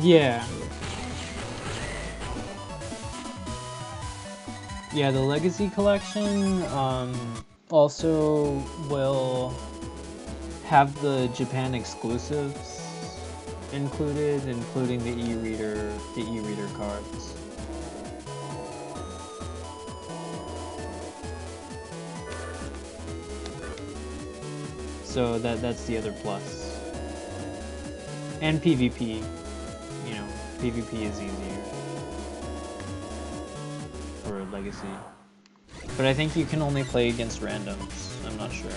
Yeah. Yeah, the Legacy Collection also will have the Japan exclusives included, including the e-reader cards. So that's the other plus. And PvP. You know, PvP is easier for Legacy. But I think you can only play against randoms. I'm not sure.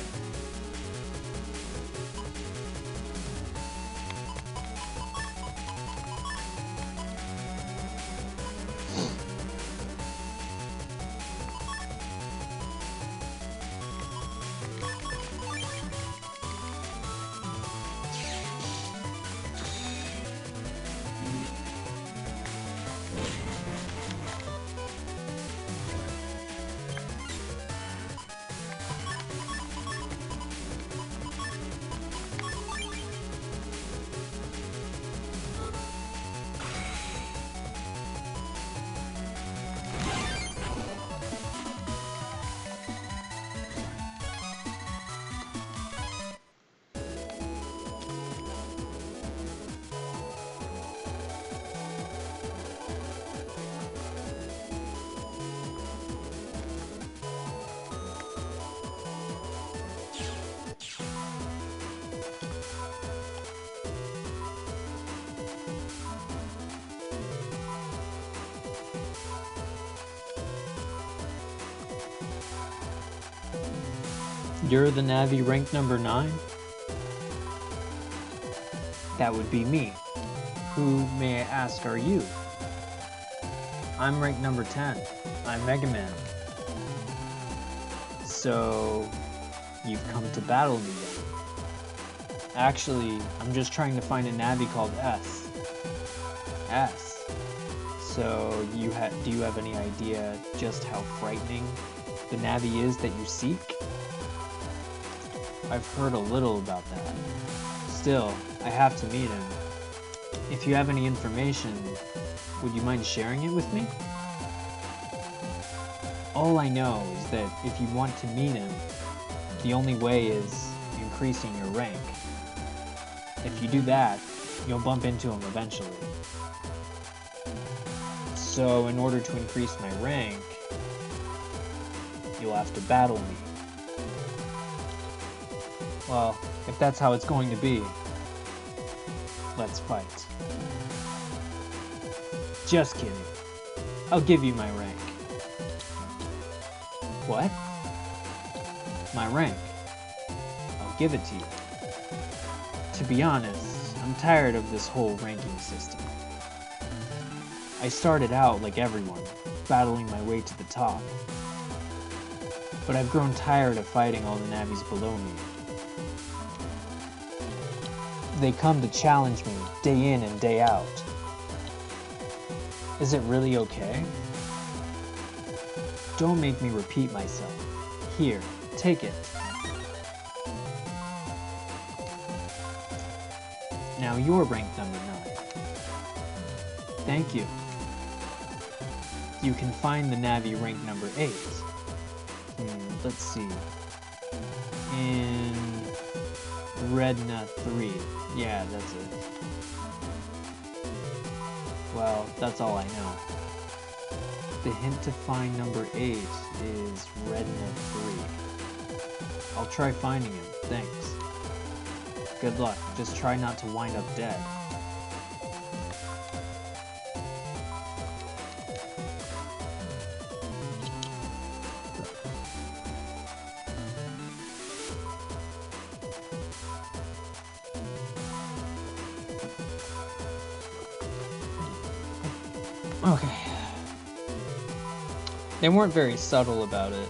You're the Navi rank number 9? That would be me. Who, may I ask, are you? I'm rank number 10. I'm Megaman. So, you've come to battle me then. Actually, I'm just trying to find a Navi called S. S? So, do you have any idea just how frightening the Navi is that you seek? I've heard a little about that. Still, I have to meet him. If you have any information, would you mind sharing it with me? All I know is that if you want to meet him, the only way is increasing your rank. If you do that, you'll bump into him eventually. So in order to increase my rank, you'll have to battle me. Well, if that's how it's going to be, let's fight. Just kidding. I'll give you my rank. What? My rank. I'll give it to you. To be honest, I'm tired of this whole ranking system. I started out like everyone, battling my way to the top. But I've grown tired of fighting all the Navis below me. They come to challenge me day in and day out. Is it really okay? Don't make me repeat myself. Here, take it. Now you're ranked number 9. Thank you. You can find the Navi rank number 8. Let's see. In Redna 3. Yeah, that's it. Well, that's all I know. The hint to find number 8 is Redna 3. I'll try finding him, thanks. Good luck, just try not to wind up dead. Okay. They weren't very subtle about it.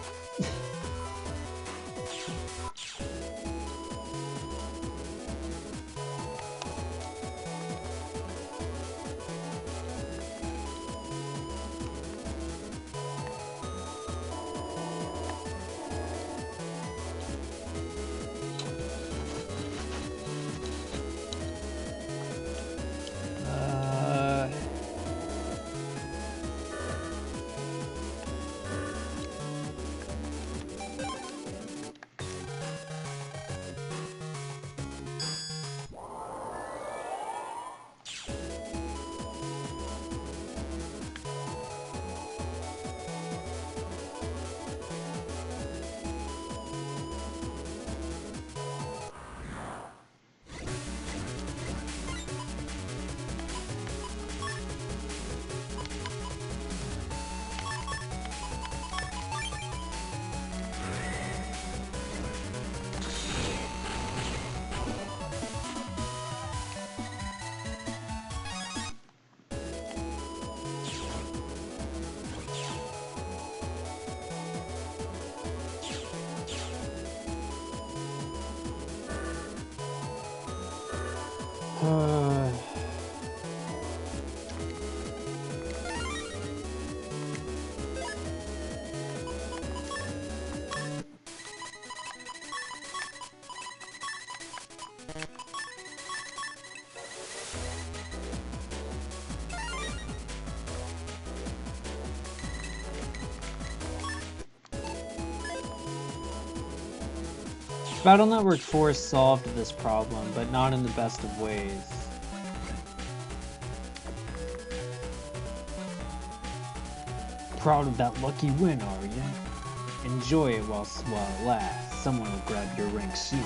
Battle Network 4 solved this problem, but not in the best of ways. Proud of that lucky win, are you? Enjoy it while it lasts. Someone will grab your rank soon.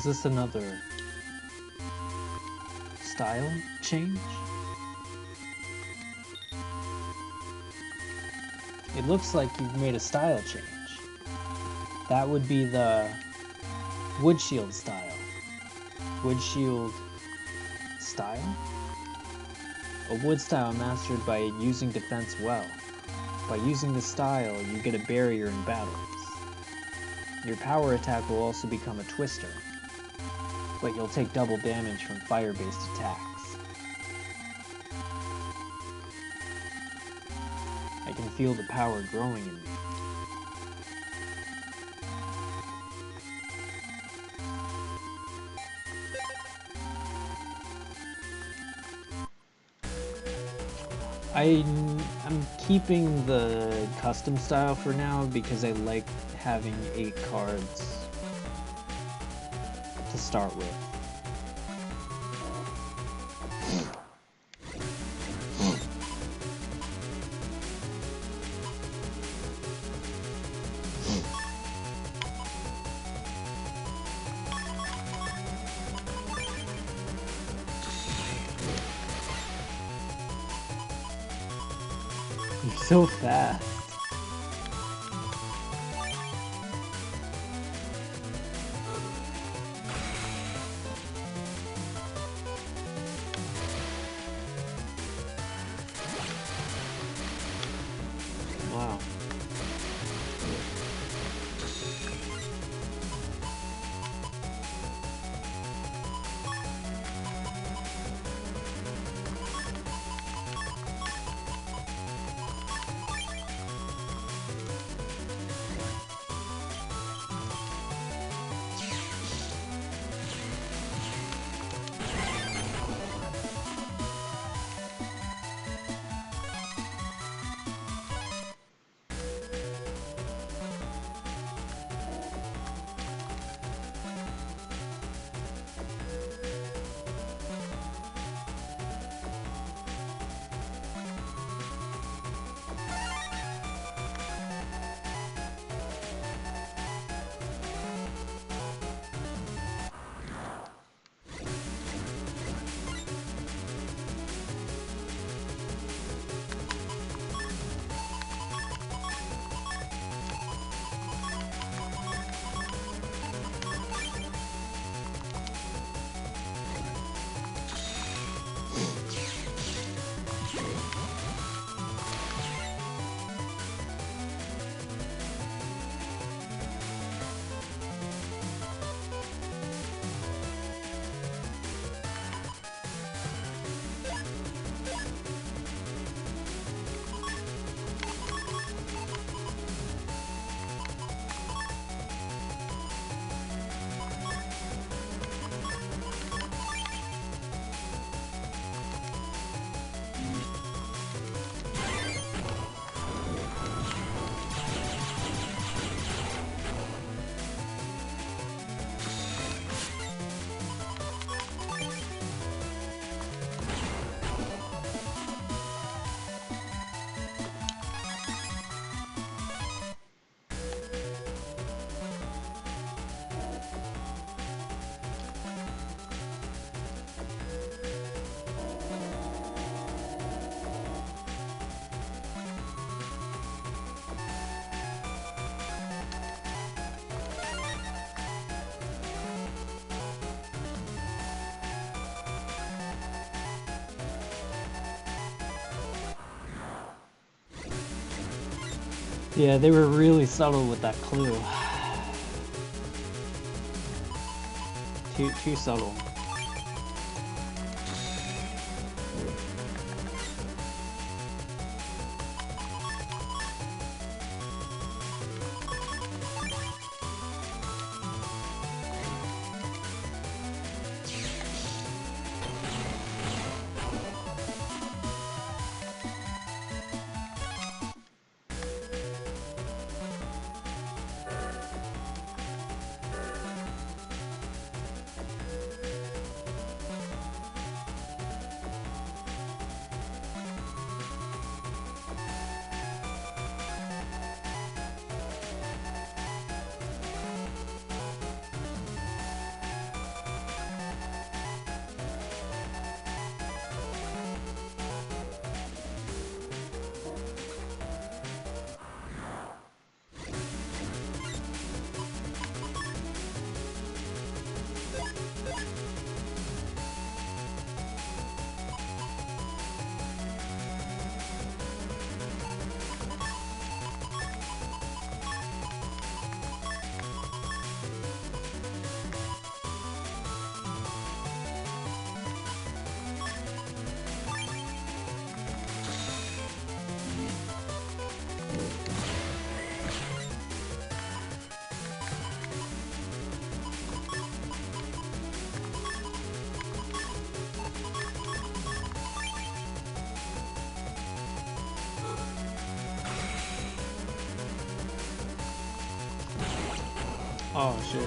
this another style change? It looks like you've made a style change. That would be the wood shield style. Wood shield style? A wood style mastered by using defense well. By using the style, you get a barrier in battles. Your power attack will also become a twister, but you'll take double damage from fire-based attacks. I can feel the power growing in me. I'm keeping the custom style for now because I like having 8 cards to start with. You're so fast. Wow. Yeah, they were really subtle with that clue. Too subtle. Oh shit.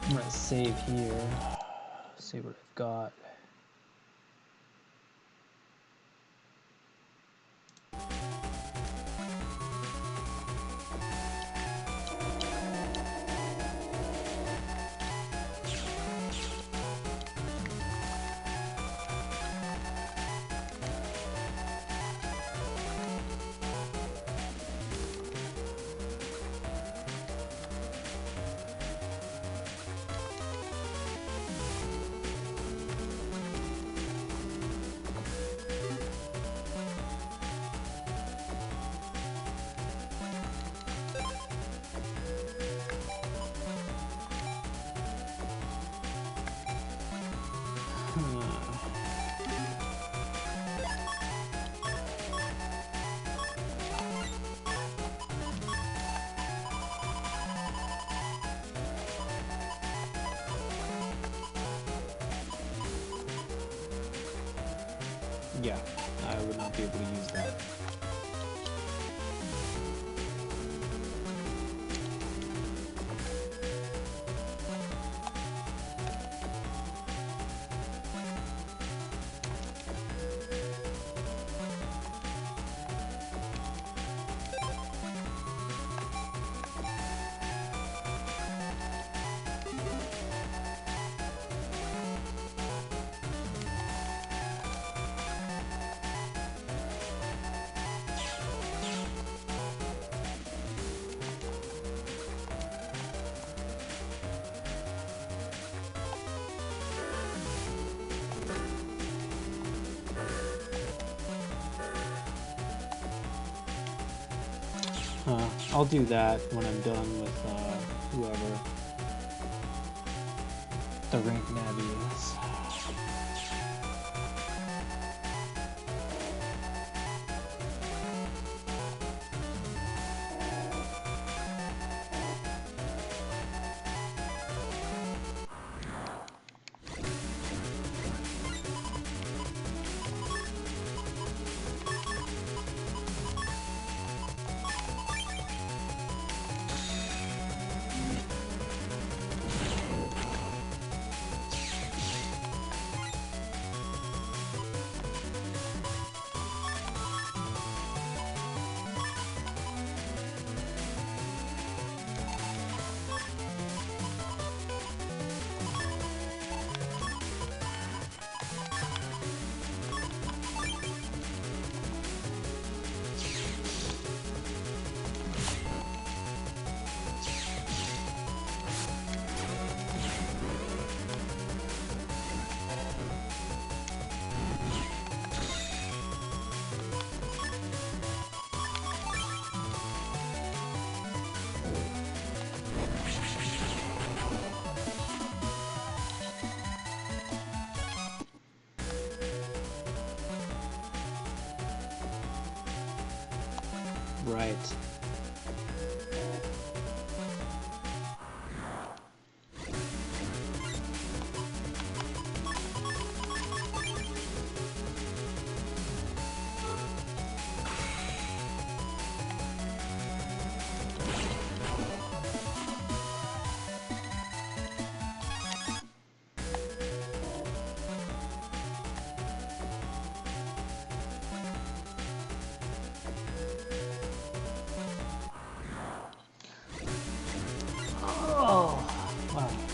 I'm gonna save here. See what I've got. Yeah, I would not be able to use that. I'll do that when I'm done with whoever the rank navy is. Right. Oh, wow.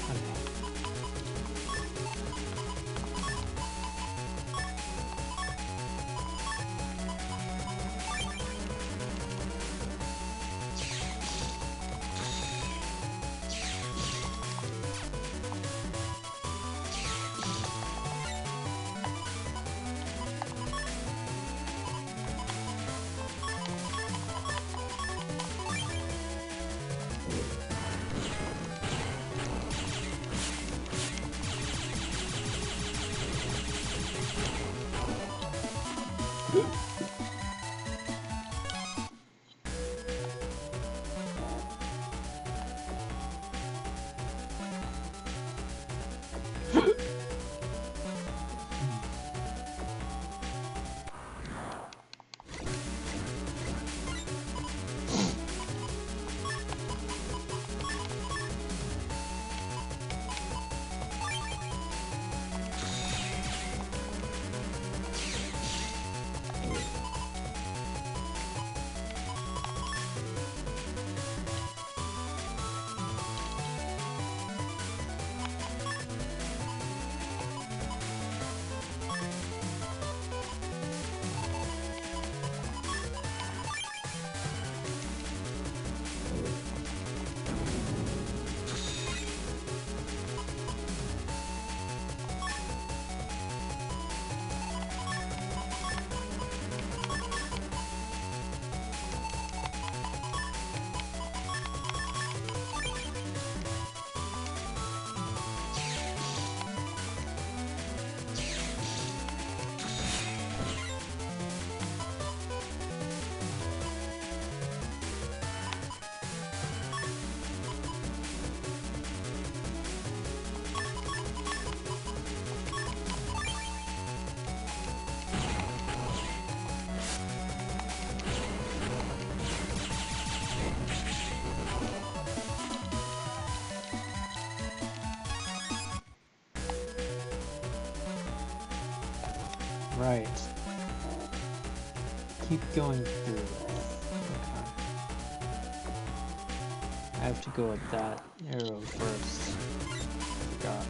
Right. Keep going through this. Okay. I have to go with that arrow first. Forgot.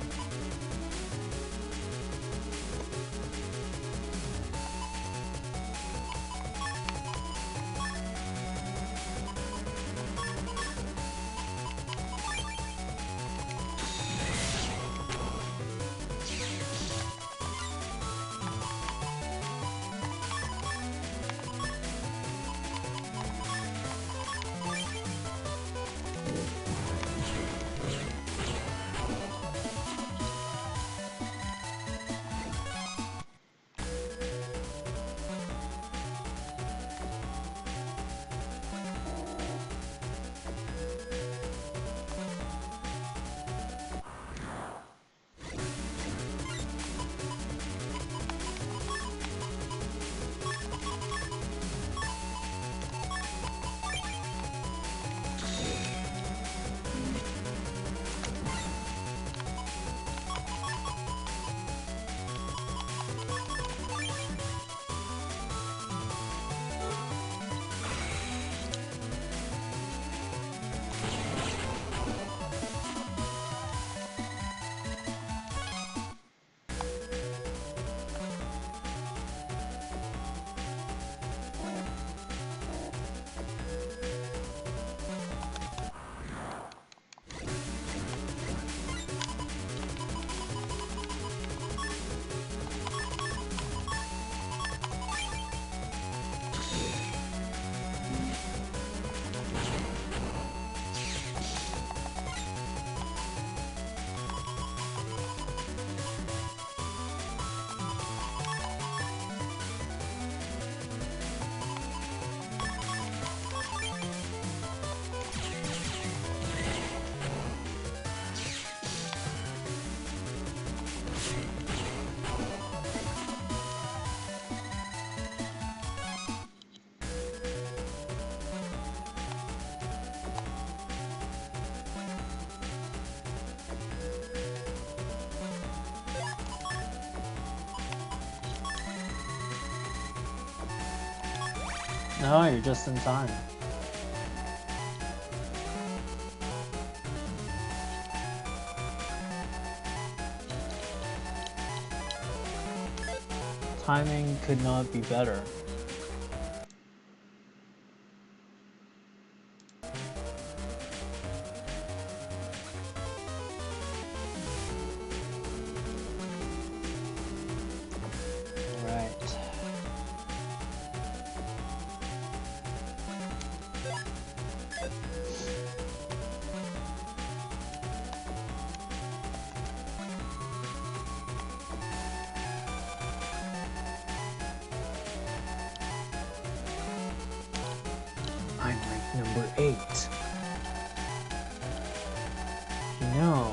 No, you're just in time. Timing could not be better. I'm ranked number 8. You know,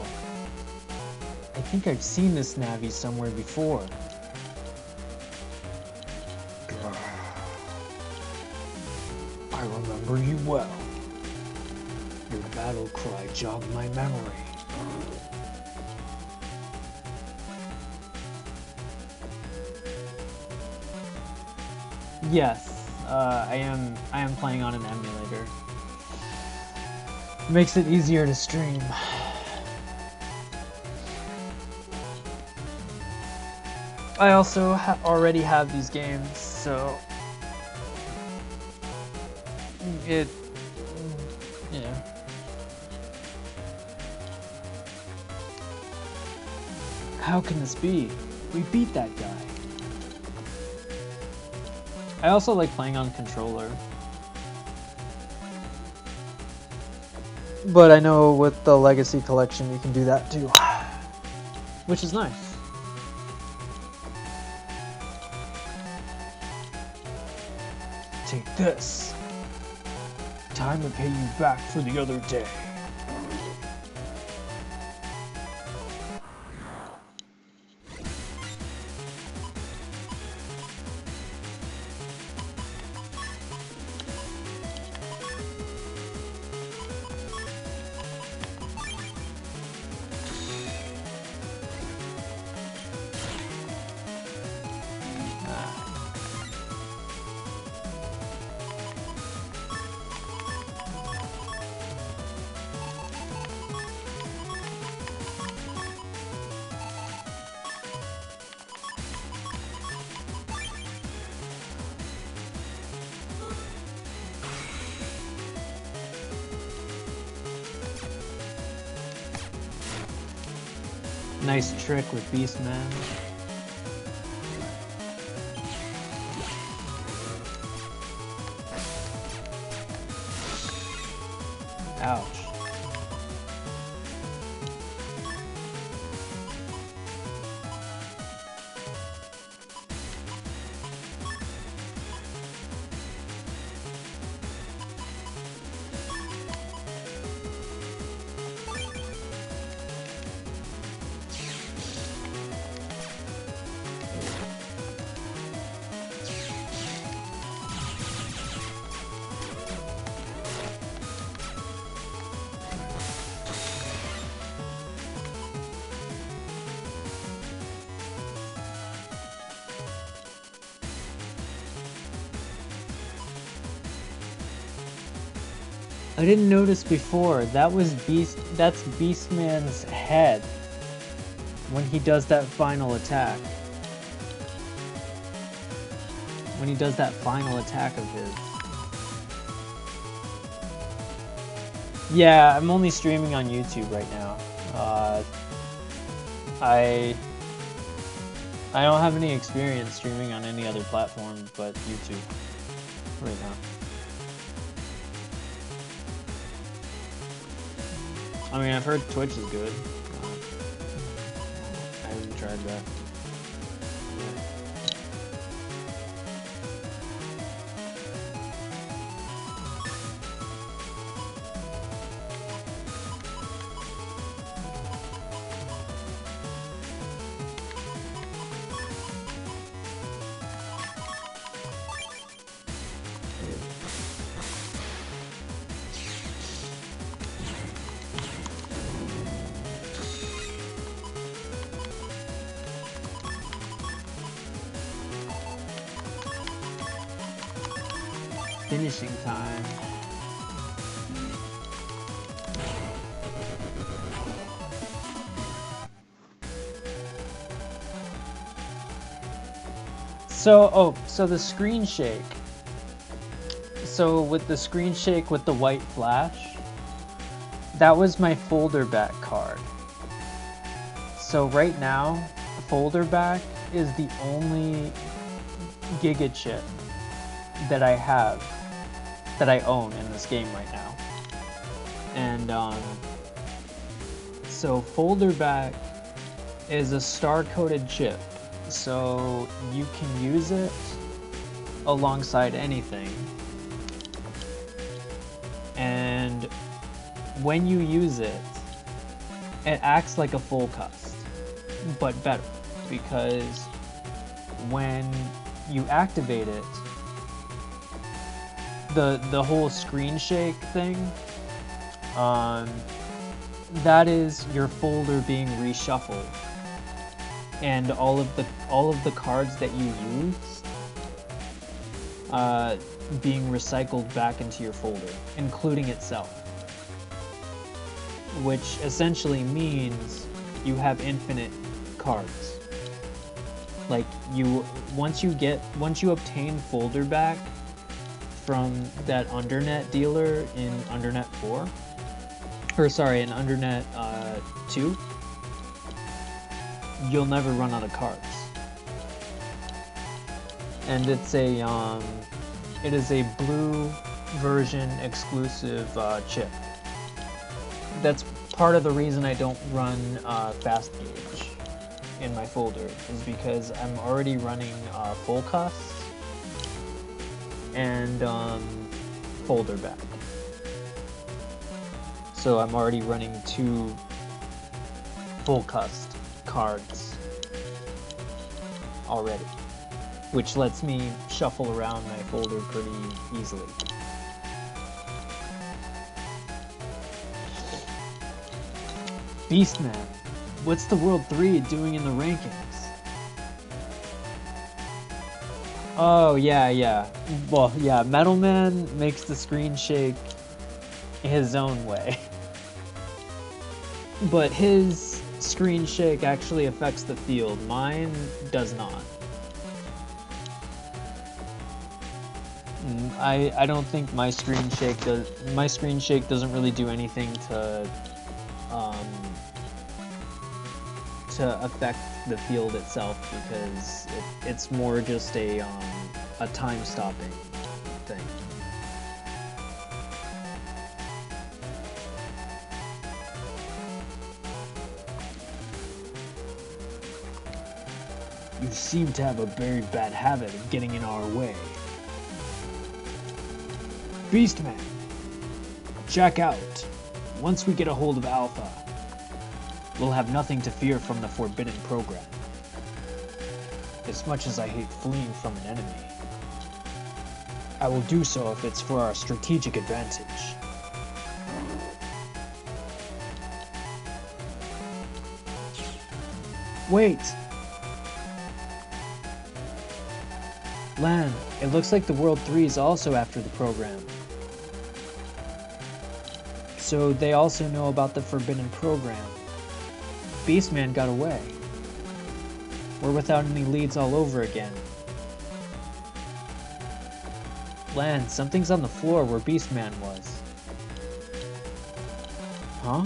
I think I've seen this Navi somewhere before. I remember you well. Your battle cry jogged my memory. Yes. I am playing on an emulator. Makes it easier to stream. I also already have these games, so it, you know. How can this be? We beat that guy. I also like playing on controller. But I know with the Legacy Collection you can do that too. Which is nice. Take this. Time to pay you back for the other day. Nice trick with Beastman. Ouch. I didn't notice before. That was that's Beastman's head when he does that final attack. When he does that final attack of his. Yeah, I'm only streaming on YouTube right now. I don't have any experience streaming on any other platform but YouTube right now. I mean, I've heard Twitch is good. I haven't tried that. finishing time. So the screen shake. So with the screen shake with the white flash, that was my folder back card. So right now, folder back is the only Giga chip that I have, that I own in this game right now. And so folder back is a star-coded chip. So you can use it alongside anything. And when you use it, it acts like a full cust, but better, because when you activate it, the whole screen shake thing, that is your folder being reshuffled. And all of the cards that you used being recycled back into your folder, including itself. Which essentially means you have infinite cards. Like once you obtain folder back from that Undernet dealer in Undernet 4, or sorry, in Undernet 2, you'll never run out of cards. And it is a blue version exclusive chip. That's part of the reason I don't run fast gauge in my folder, is because I'm already running full custs and folder back. So I'm already running 2 full cust cards already, which lets me shuffle around my folder pretty easily. Beastman, what's the World 3 doing in the rankings? Oh, yeah. Well, yeah, Metal Man makes the screen shake his own way. But his screen shake actually affects the field. Mine does not. I don't think my screen shake does. My screen shake doesn't really do anything to affect the field itself, because it's more just a time stopping thing. You seem to have a very bad habit of getting in our way. Beastman, check out. Once we get a hold of Alpha, we'll have nothing to fear from the forbidden program. As much as I hate fleeing from an enemy, I will do so if it's for our strategic advantage. Wait! Lan, it looks like the World 3 is also after the program. So they also know about the forbidden program. Beastman got away. We're without any leads all over again. Lan, something's on the floor where Beastman was. Huh?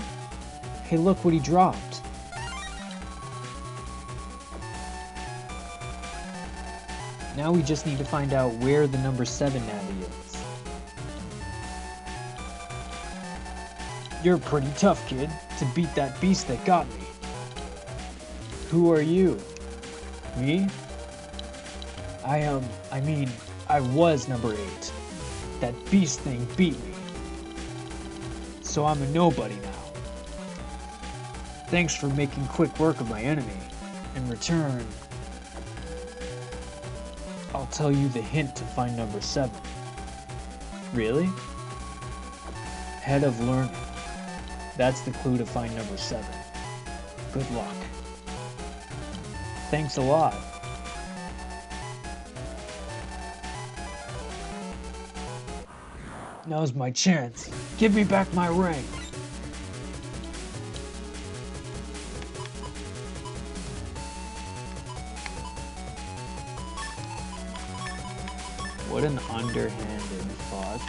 Hey, look what he dropped. Now we just need to find out where the number 7 navy is. You're pretty tough, kid, to beat that beast that got me. Who are you? Me? I was number 8. That beast thing beat me. So I'm a nobody now. Thanks for making quick work of my enemy. In return, I'll tell you the hint to find number 7. Really? Head of learning. That's the clue to find number 7. Good luck. Thanks a lot. Now's my chance. Give me back my ring. What an underhanded fuck.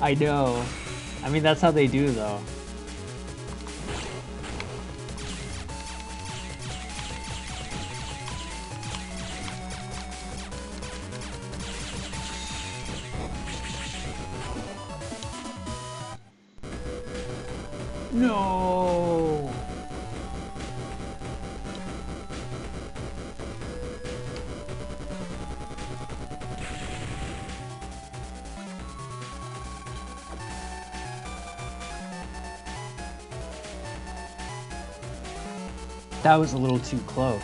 I know. I mean, that's how they do, though. No. That was a little too close.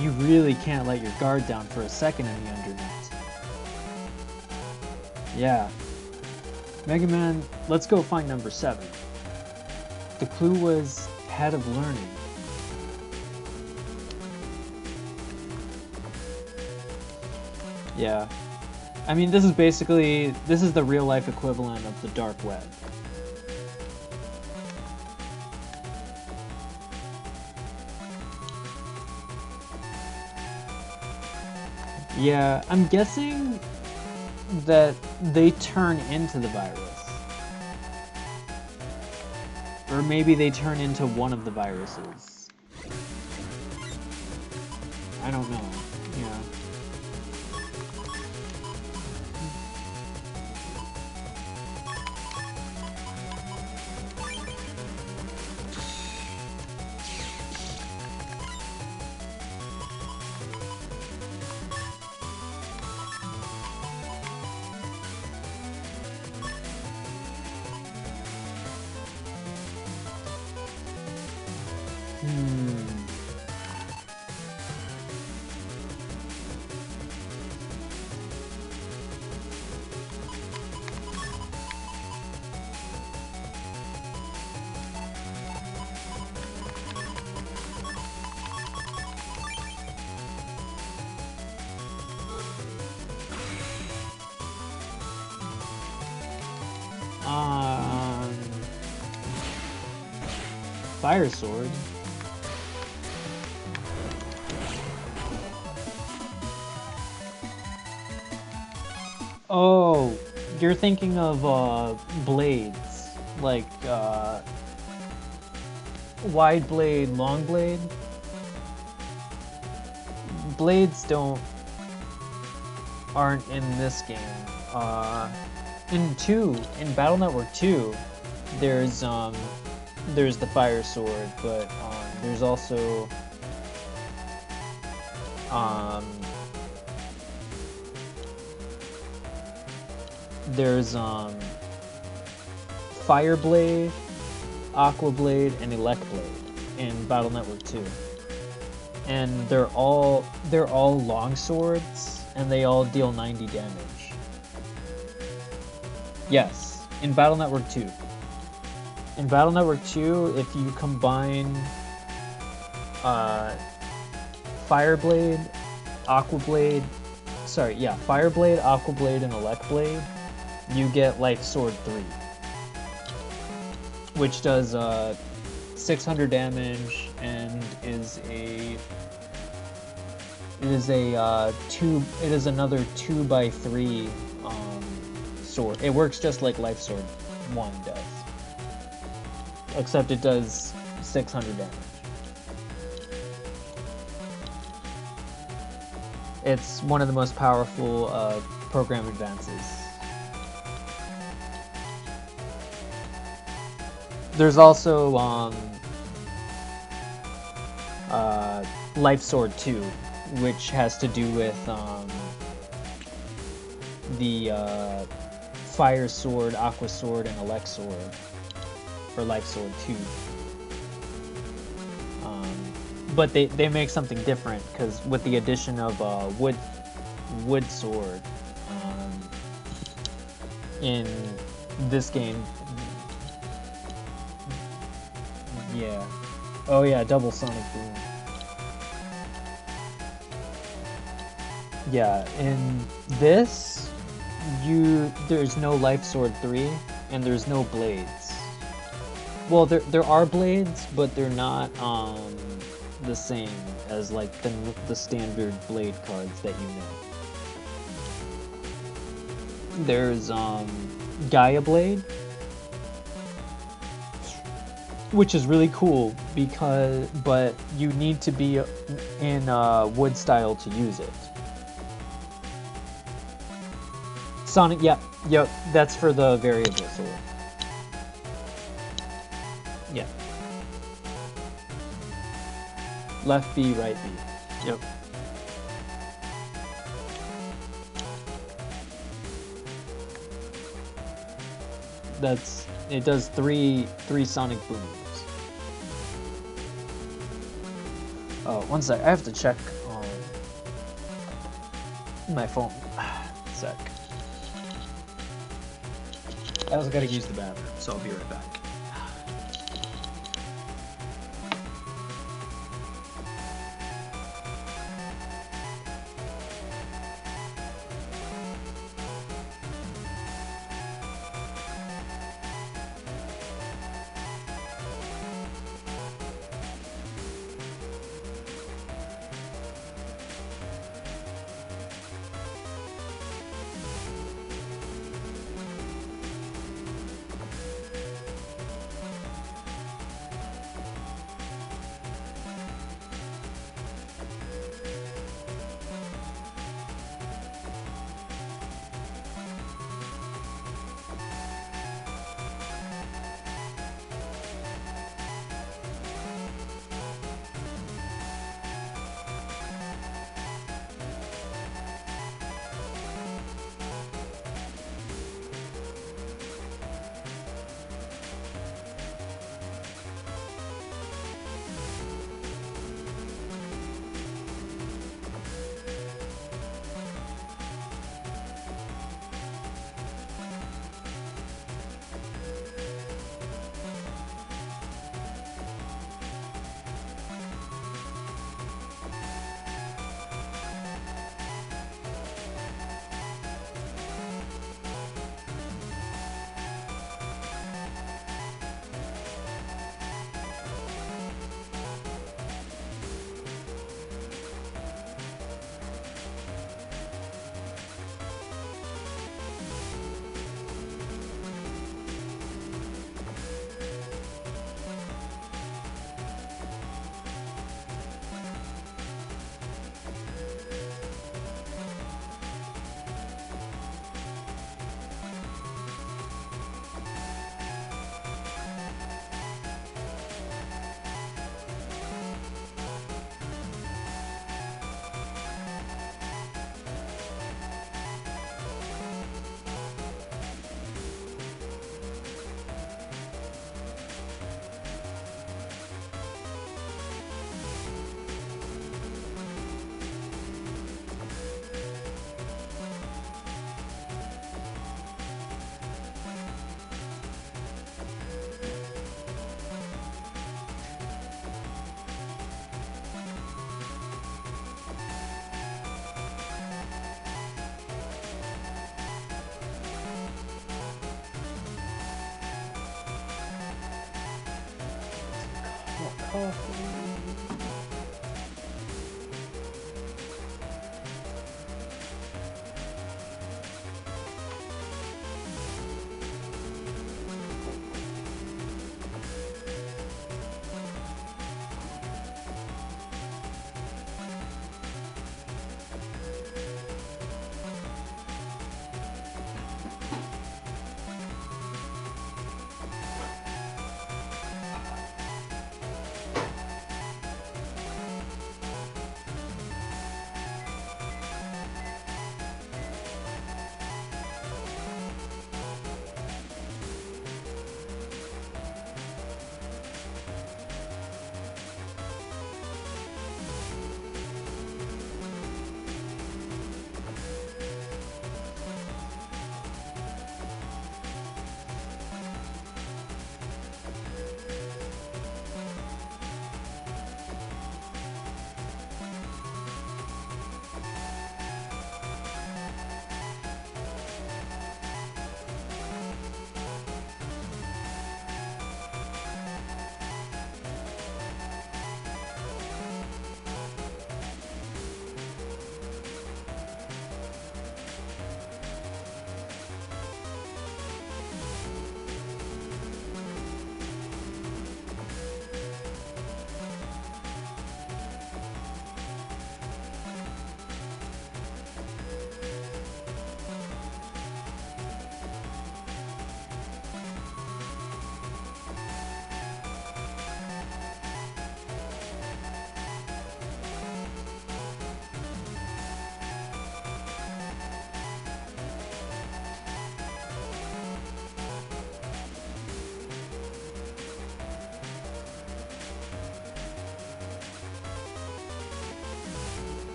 You really can't let your guard down for a second in the Undernet. Yeah. Mega Man, let's go find number 7. The clue was head of learning. Yeah. I mean, this is the real life equivalent of the dark web. Yeah, I'm guessing that they turn into the virus. Or maybe they turn into one of the viruses. I don't know. Yeah. Fire sword. Oh, you're thinking of blades, like wide blade, long blade. Blades aren't in this game. In Battle Network 2, there's the fire sword, but there's also there's Fire Blade, Aqua Blade, and Elect Blade in Battle Network 2. And they're all long swords, and they all deal 90 damage. Yes, in Battle Network 2. In Battle Network 2, if you combine Fire Blade, Aqua Blade, and Elect Blade, you get Life Sword 3, which does 600 damage and is another 2x3 sword. It works just like Life Sword 1 does, except it does 600 damage. It's one of the most powerful program advances. There's also Life Sword 2, which has to do with the Fire Sword, Aqua Sword, and Elect Sword for Life Sword 2. But they make something different, because with the addition of wood sword in this game. Yeah. Oh yeah, double sonic boom. Yeah, in this, there's no Life Sword 3, and there's no blades. Well, there are blades, but they're not the same as like the standard blade cards that you know. There's Gaia Blade, which is really cool but you need to be in wood style to use it. Sonic, yeah, yep, that's for the variable sword. Yeah. Left B, right B. Yep. It does three sonic booms. Oh, one sec, I have to check on my phone. Sec. I also gotta use the bathroom, so I'll be right back.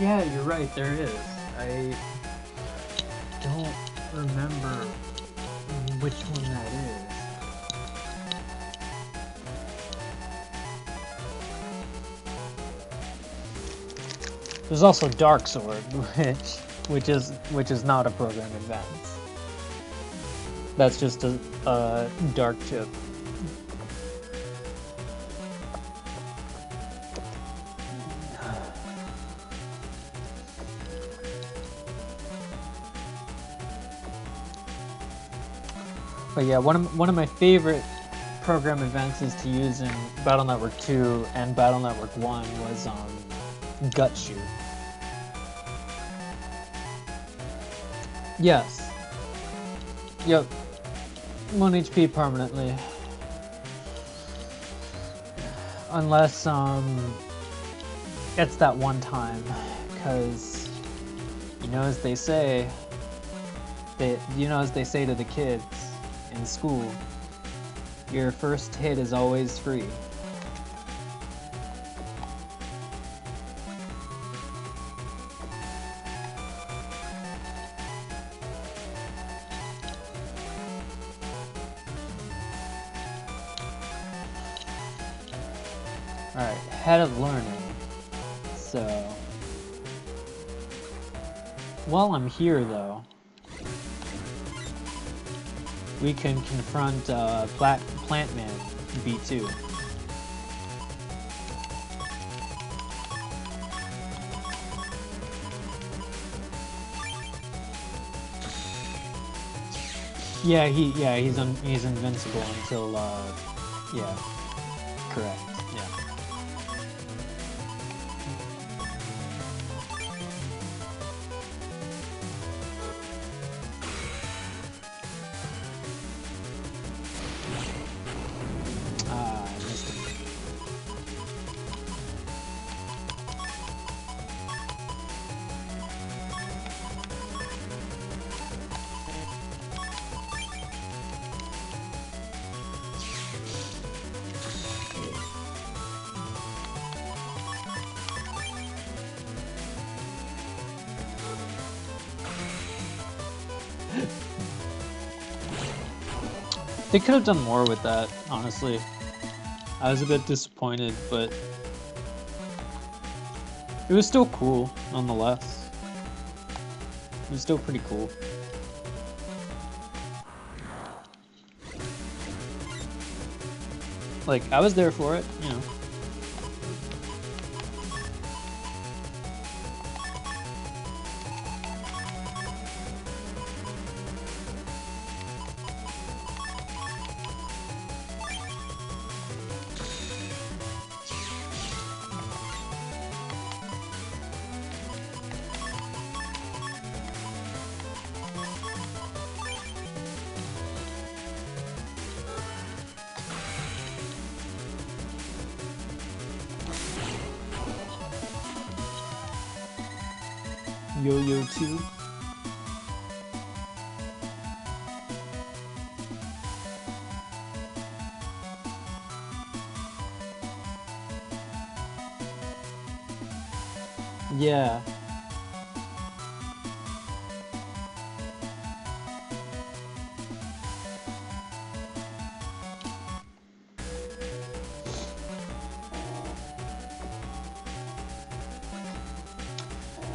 Yeah, you're right, there is. I don't remember which one that is. There's also Dark Sword, which is not a program advance. That's just a dark chip. But yeah, one of my favorite program advances to use in Battle Network 2 and Battle Network 1 was Gut Shoot. Yes. Yep. 1 HP permanently. Unless it's that one time, because as they say to the kids in school, your first hit is always free. Alright, head of learning. So, while I'm here though, we can confront Plant Man B2. Yeah, he's invincible until yeah, correct. Yeah. I missed it. They could have done more with that, honestly. I was a bit disappointed, but it was still cool, nonetheless. It was still pretty cool. Like, I was there for it, Yo-Yo 2. Yeah.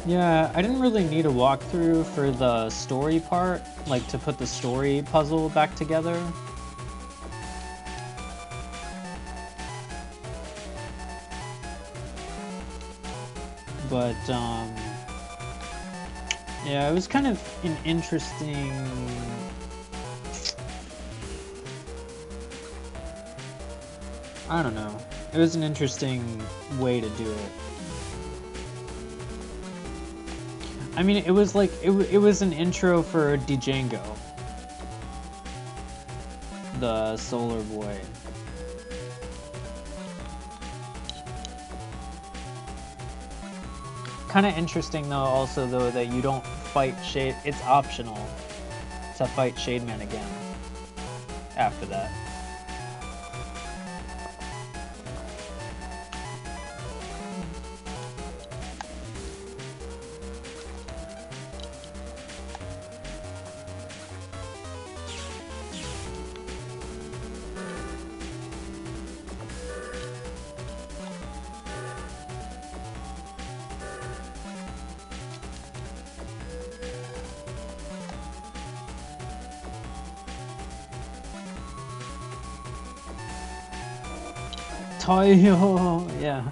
Yeah, I didn't really need a walkthrough for the story part, like to put the story puzzle back together. But, yeah, it was kind of an interesting... I don't know. It was an interesting way to do it. I mean, it was like, it was an intro for Django, the Solar Boy. Kind of interesting though, also though, that you don't fight Shade. It's optional to fight Shademan again after that. Toyo, yeah.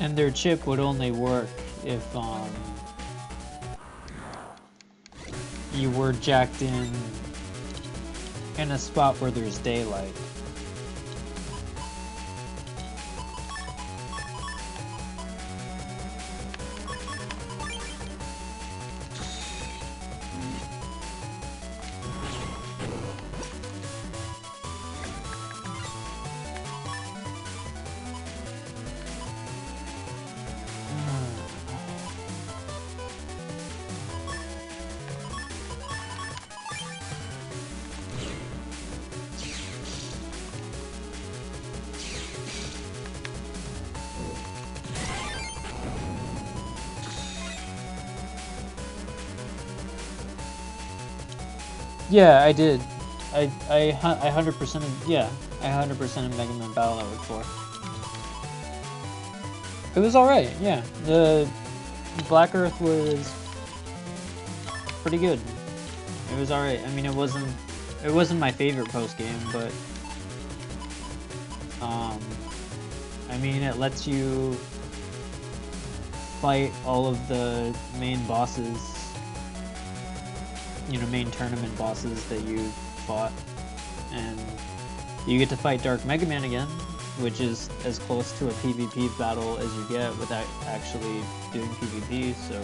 And their chip would only work if you were jacked in a spot where there's daylight. Yeah, I did. I 100% yeah, I 100% of Megaman Battle Network 4. It was alright, yeah. The Black Earth was pretty good. It was alright. I mean, it wasn't my favorite post game, but I mean, it lets you fight all of the main bosses, you know, main tournament bosses that you fought, and you get to fight Dark Megaman again, which is as close to a PvP battle as you get without actually doing PvP, so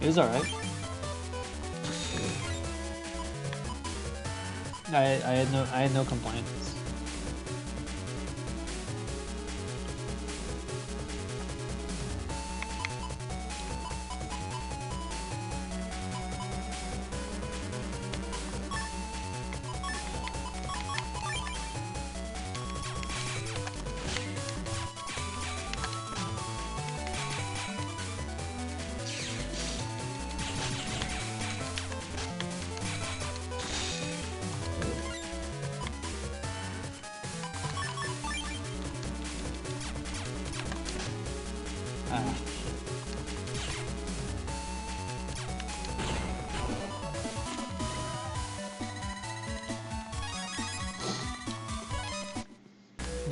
it was alright. I had no complaints.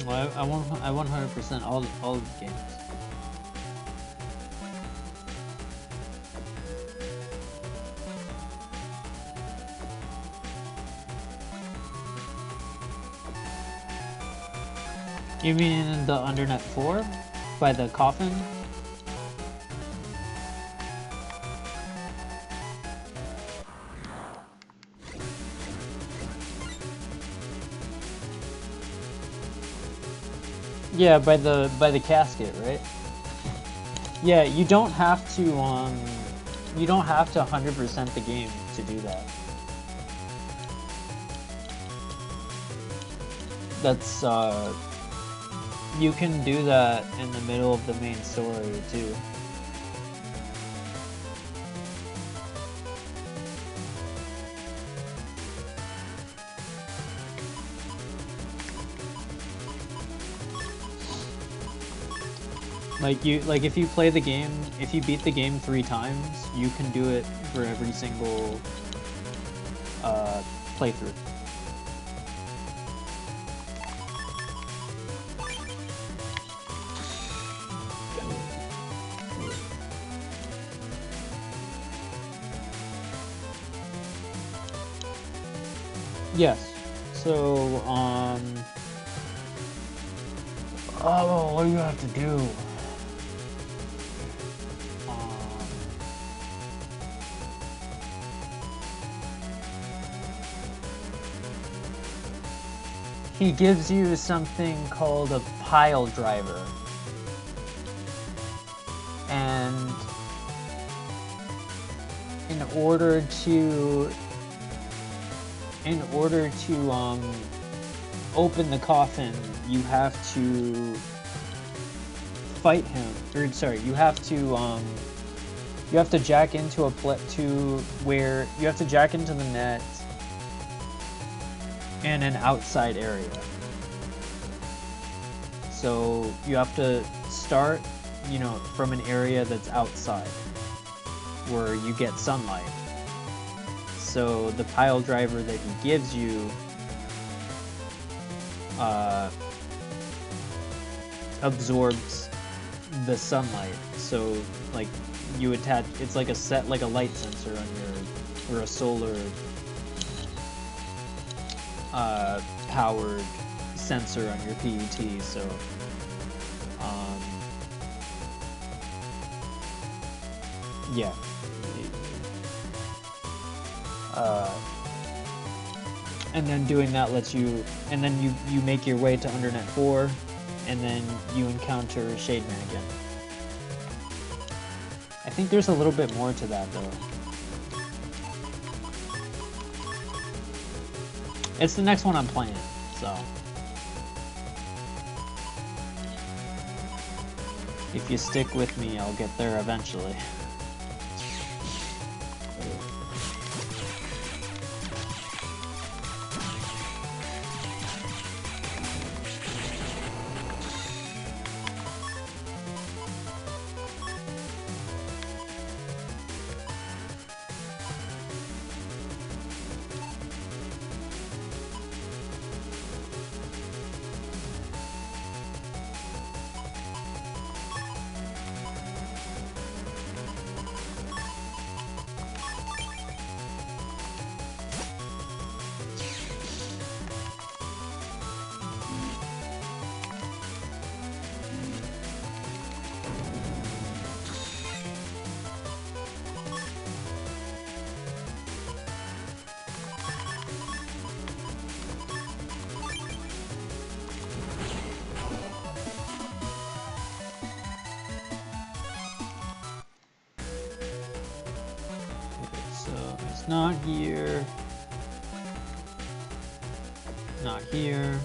Well, I 100% all the games. You mean the Undernet 4 by the coffin? Yeah, by the casket, right? Yeah, you don't have to 100% the game to do that. That's you can do that in the middle of the main story too. Like if you play the game, if you beat the game 3 times, you can do it for every single playthrough. Yes. So oh, what do you have to do? he gives you something called a pile driver. And in order to open the coffin, you have to fight him. Or sorry, you have to jack into you have to jack into the net in an outside area. So you have to start, from an area that's outside where you get sunlight. So the pile driver that he gives you absorbs the sunlight. So like you attach, it's like a light sensor on your, or a solar powered sensor on your PET. So yeah. And then doing that lets you, and then you make your way to Undernet 4, and then you encounter Shademan again. I think there's a little bit more to that though. It's the next one I'm playing, so if you stick with me, I'll get there eventually. Not here. Not here.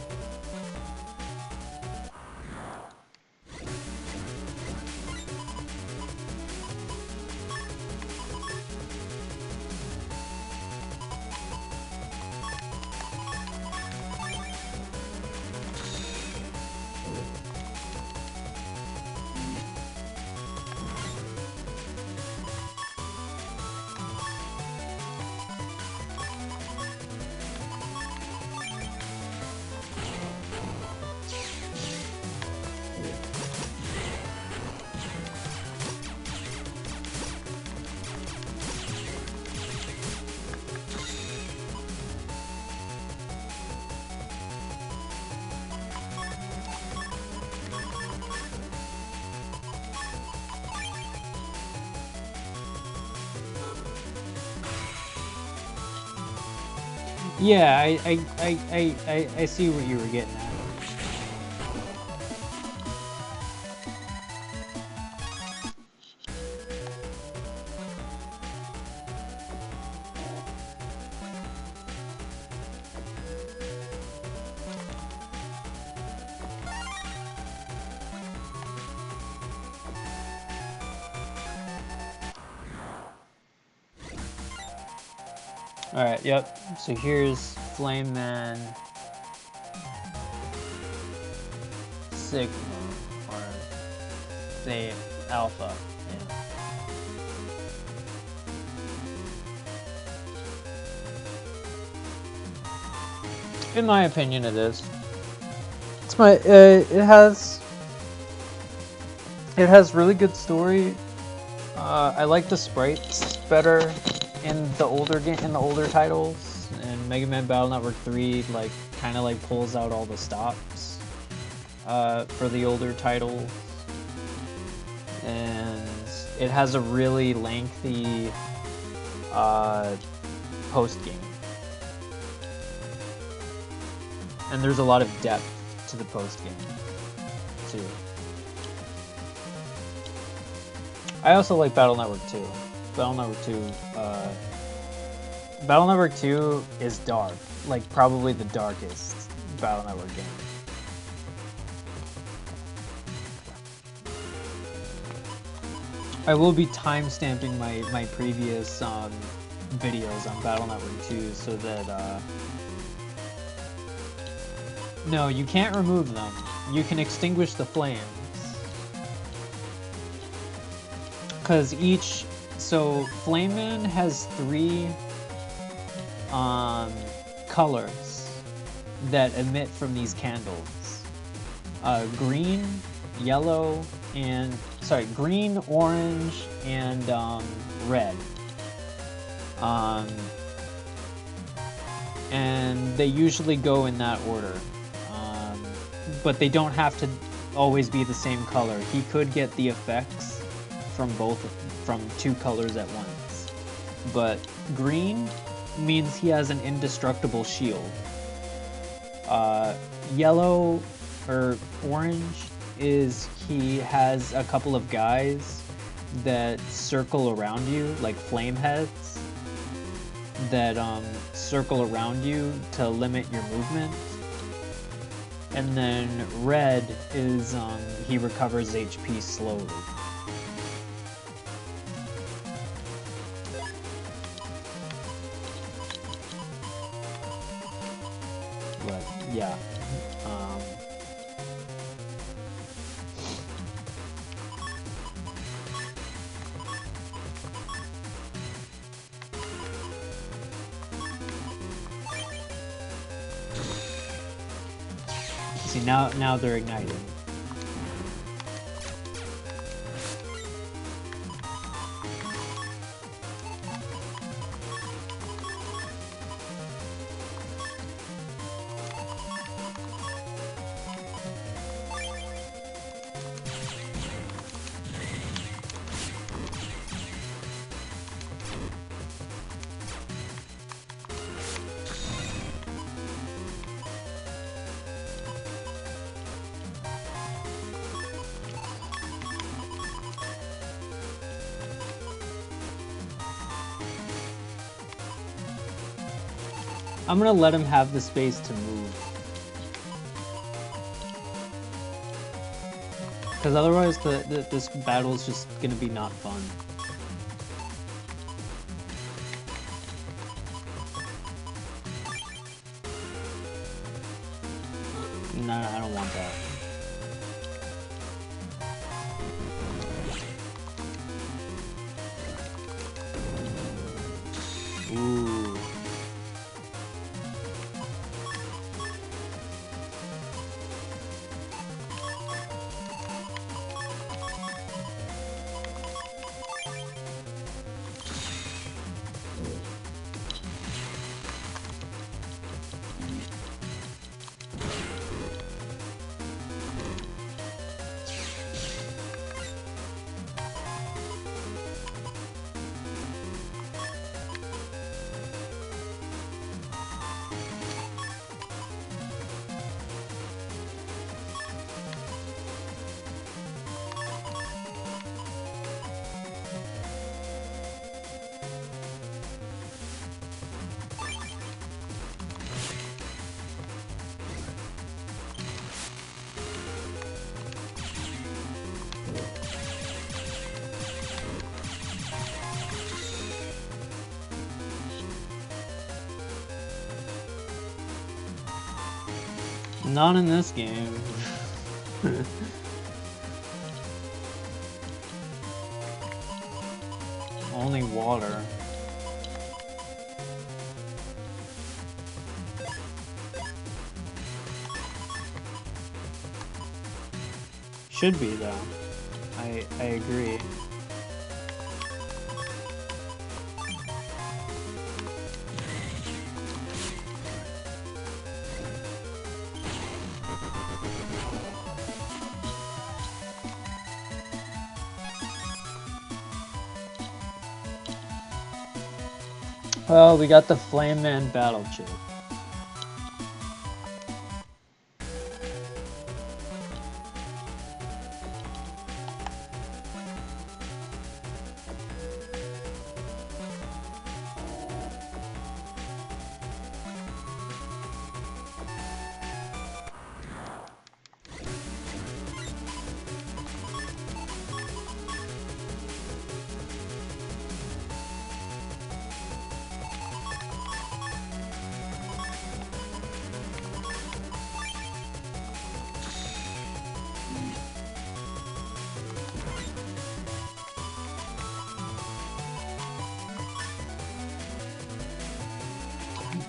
Yeah, I see what you were getting at. Alright, yep. So here's Flame Man Sigma, or say Alpha. Yeah. In my opinion, it is. It's my it has really good story. I like the sprites better in the older titles, and Megaman Battle Network 3 kind of pulls out all the stops for the older titles, and it has a really lengthy post game, and there's a lot of depth to the post game too. I also like Battle Network 2. Battle Network 2, Battle Network 2 is dark, like probably the darkest Battle Network game. I will be timestamping my previous videos on Battle Network 2 so that no, you can't remove them. You can extinguish the flames. Cause so Flameman has 3 colors that emit from these candles. Green, yellow, green, orange, and red. And they usually go in that order. But they don't have to always be the same color. He could get the effects from 2 colors at once. But green means he has an indestructible shield. Yellow or orange is he has a couple of guys that circle around you, like flame heads, that circle around you to limit your movement. And then red is he recovers HP slowly. But yeah. See, now they're igniting. I'm gonna let him have the space to move. Because otherwise this battle is just gonna be not fun. No, I don't want that. Ooh. Not in this game. Only water. Should be though. I agree. Well, we got the Flame Man battle chip.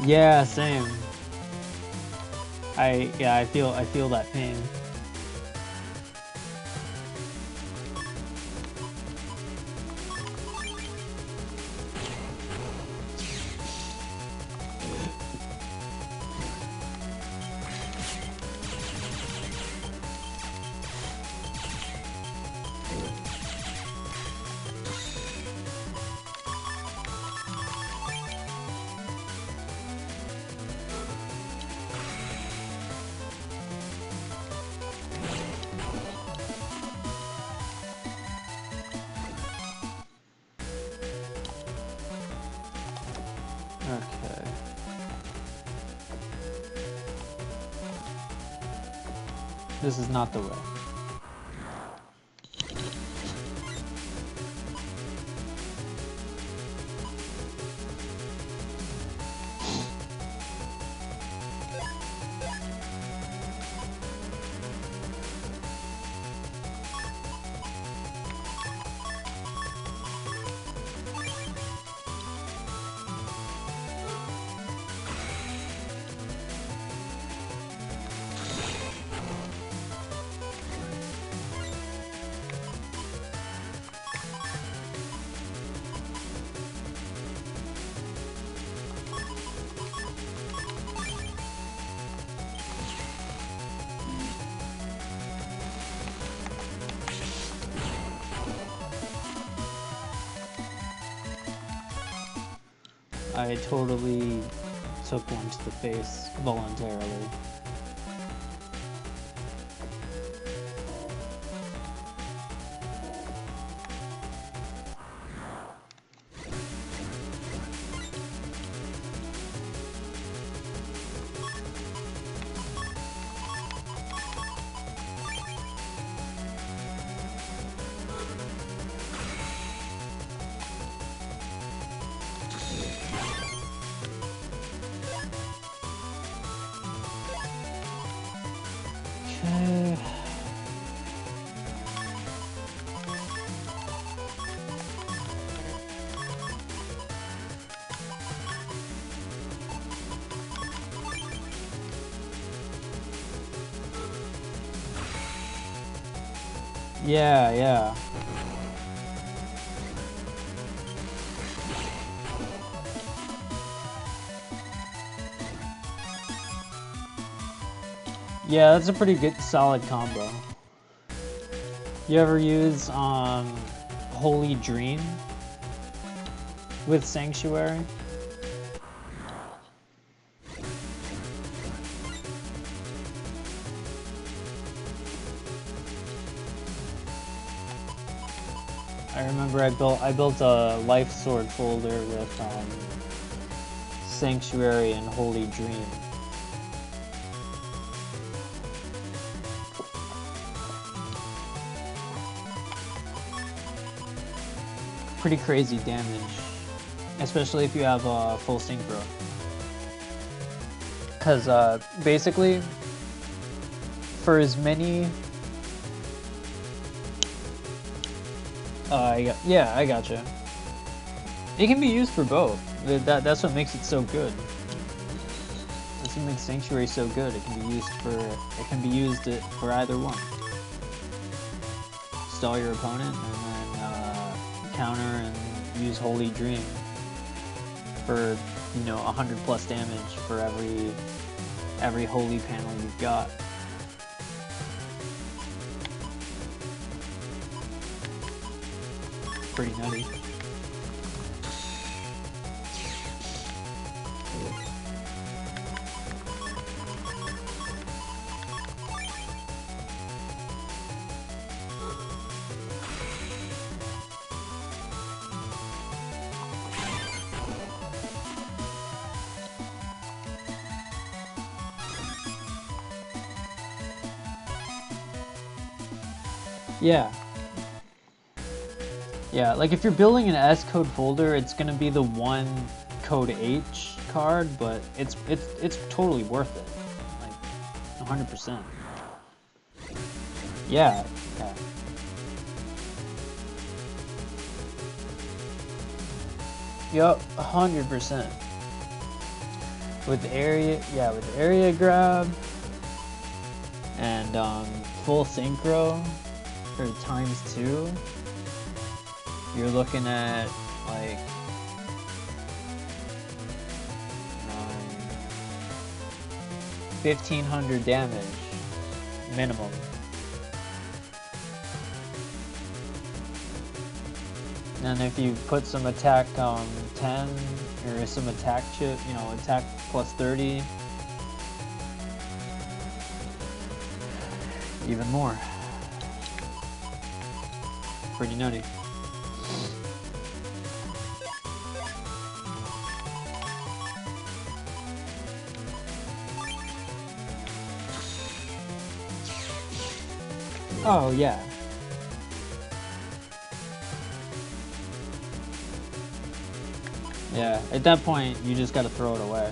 Yeah, same. I feel that pain. Okay. This is not the way. I totally took one to the face voluntarily. Okay. Yeah. Yeah, that's a pretty good, solid combo. You ever use Holy Dream with Sanctuary? I remember I built a Life Sword folder with Sanctuary and Holy Dream. Pretty crazy damage, especially if you have full synchro. Because basically, for as many, yeah, I gotcha. It can be used for both. That's what makes it so good. That's what makes Sanctuary so good. It can be used for either one. Stall your opponent and then counter and use Holy Dream for 100 plus damage for every holy panel you've got. Pretty nutty. Yeah, like if you're building an S code folder, it's gonna be the one code H card, but it's totally worth it, like 100%. Yeah, yeah. Yup, 100%. With the area grab and full synchro for ×2, you're looking at like 1500 damage minimum. And if you put some attack 10 or some attack chip, you know, attack plus 30, even more. Pretty nutty. Oh yeah. Yeah, at that point you just gotta throw it away.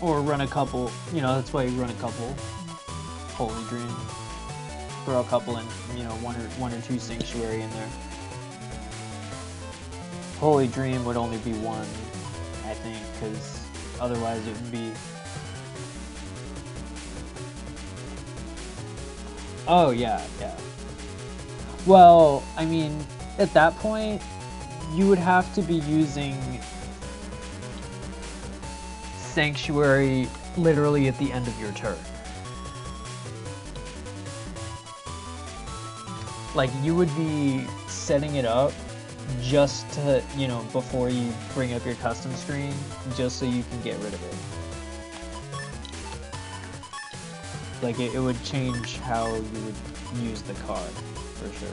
Or run a couple, you know, that's why you run a couple Holy Dream. Throw a couple in, you know, one or two Sanctuary in there. Holy Dream would only be one, I think, because otherwise it would be... Oh, yeah, yeah. Well, I mean, at that point, you would have to be using Sanctuary literally at the end of your turn. Like, you would be setting it up just to, you know, before you bring up your custom screen, just so you can get rid of it. Like, it would change how you would use the card, for sure.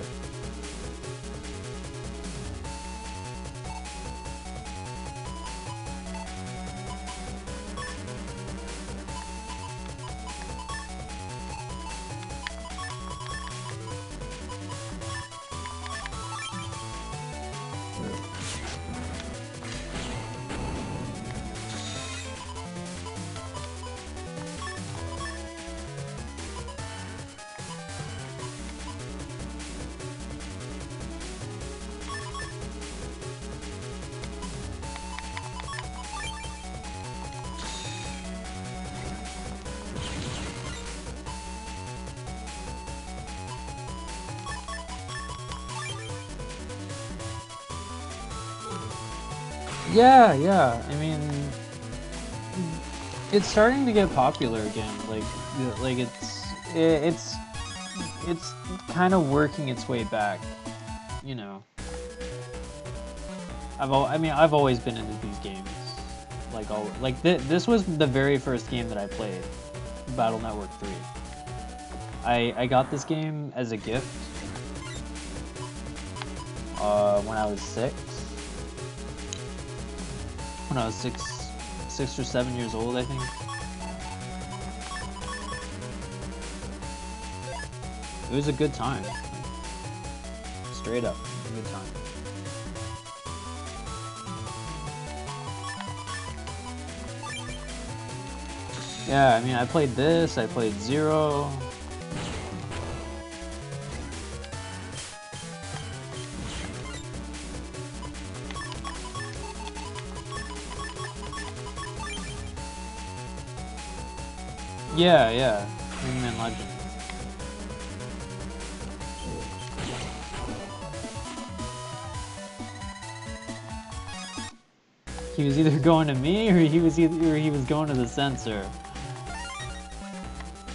Yeah, yeah. I mean, it's starting to get popular again. Like it's kind of working its way back. You know, I've always been into these games. This was the very first game that I played, Battle Network 3. I got this game as a gift when I was 6. When I was 6 or 7 years old, I think. It was a good time. Straight up, a good time. Yeah, I mean, I played this, I played Zero. Yeah, yeah, Megaman Legend. He was either going to me, or he was going to the censor.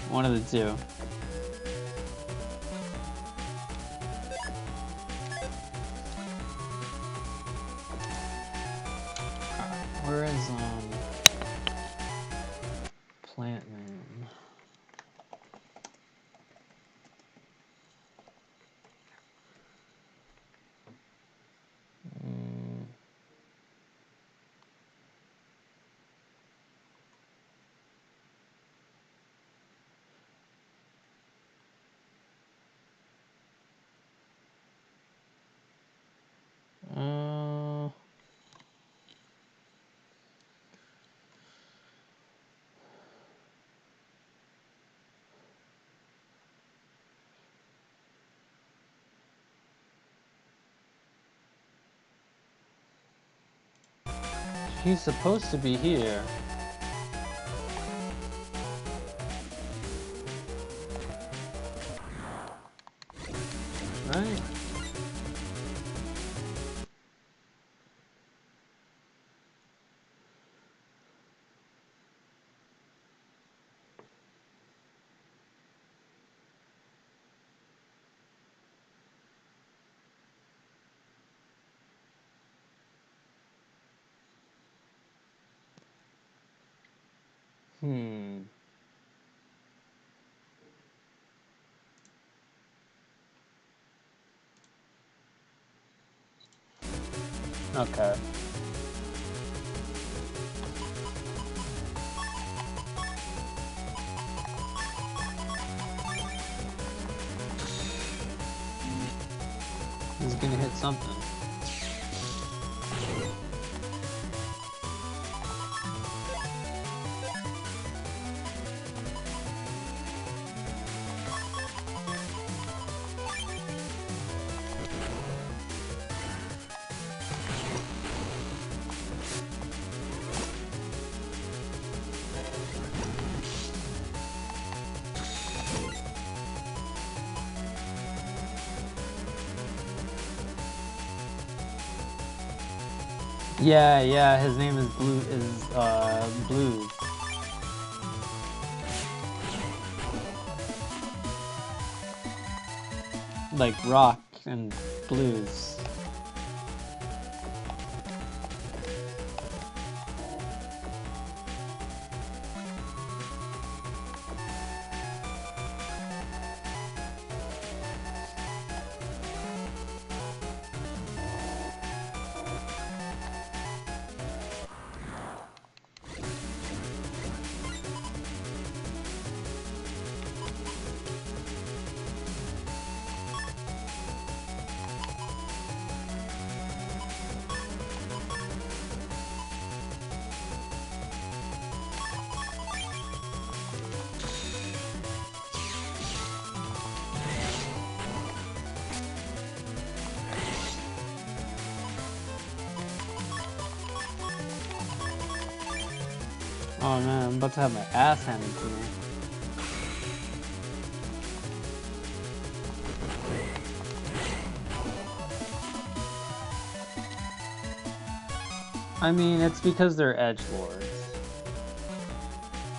One of the two. Where is Plant Man? He's supposed to be here. Right? Okay. He's gonna hit something. Yeah, his name is Blues. Like rock and blues. Oh man, I'm about to have my ass handed to me. I mean, it's because they're edgelords.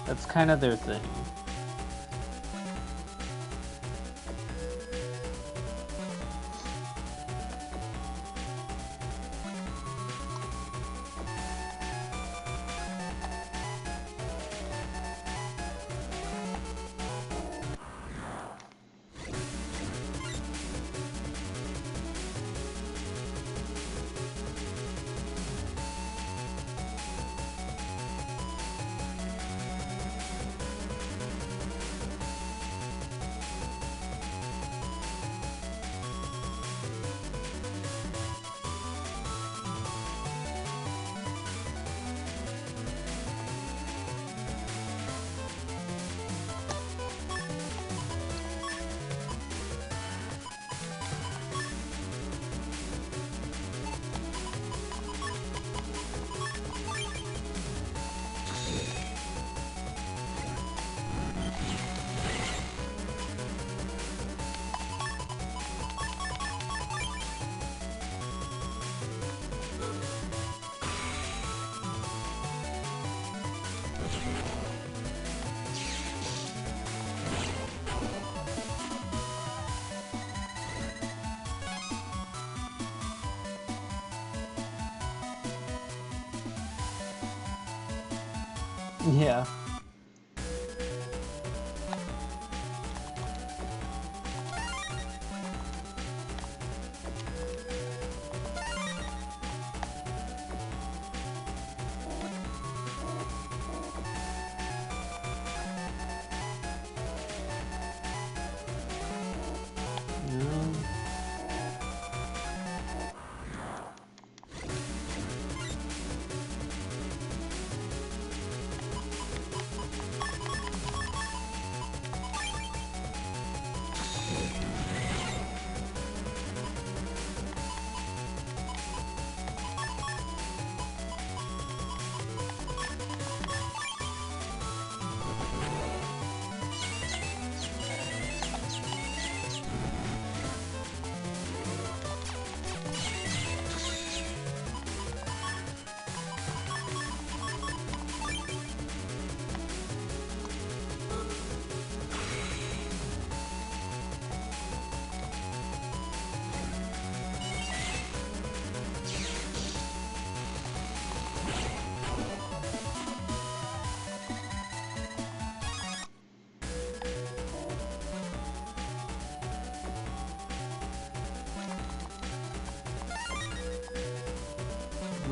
That's kind of their thing. Yeah.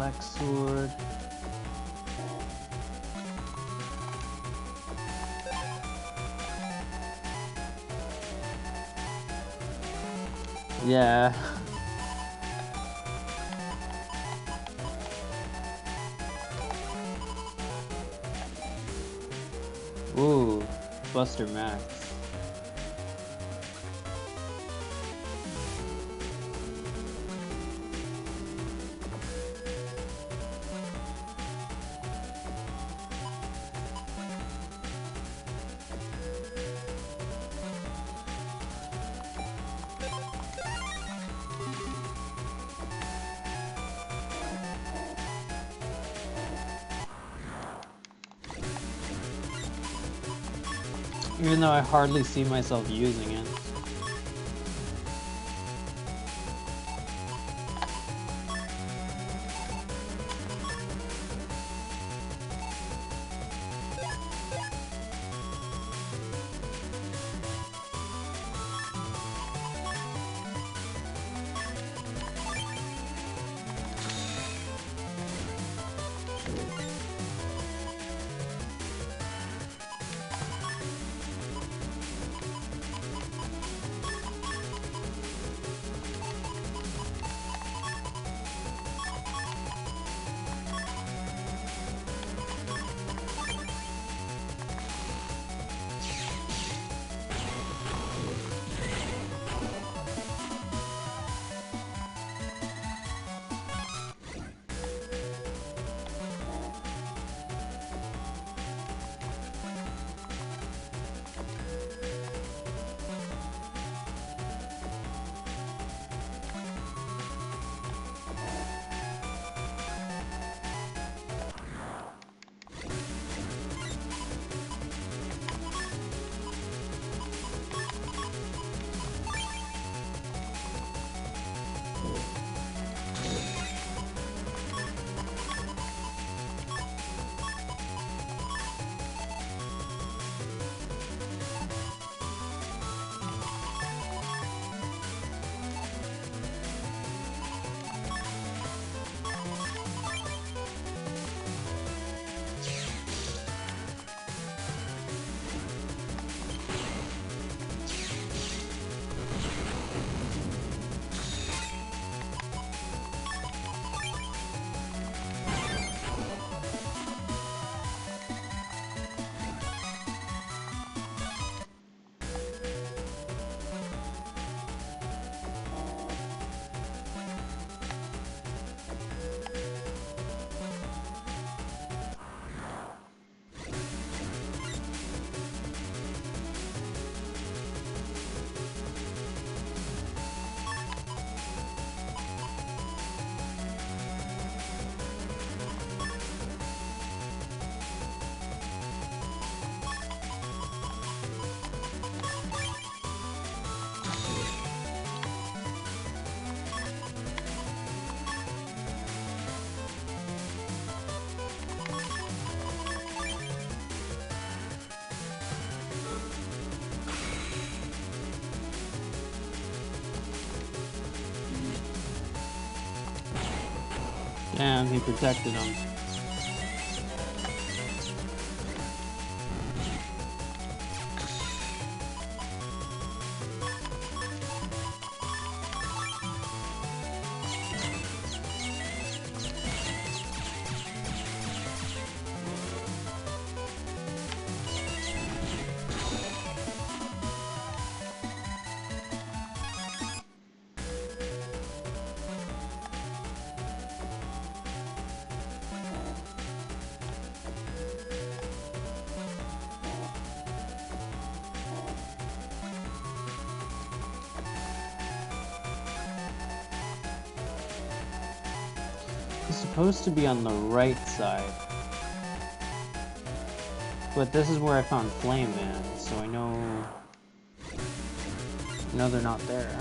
Lex Sword. Yeah. Ooh, Buster Max. Even though I hardly see myself using it. Damn, he protected him. It's supposed to be on the right side. But this is where I found Flame Man, so I know they're not there.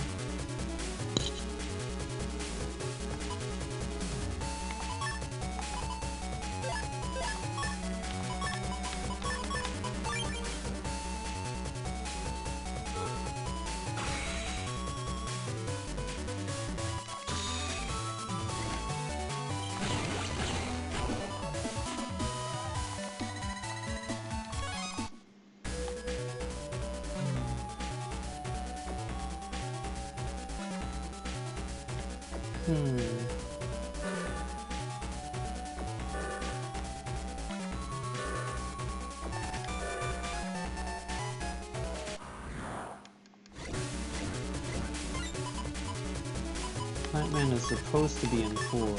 Plant-Man is supposed to be in 4.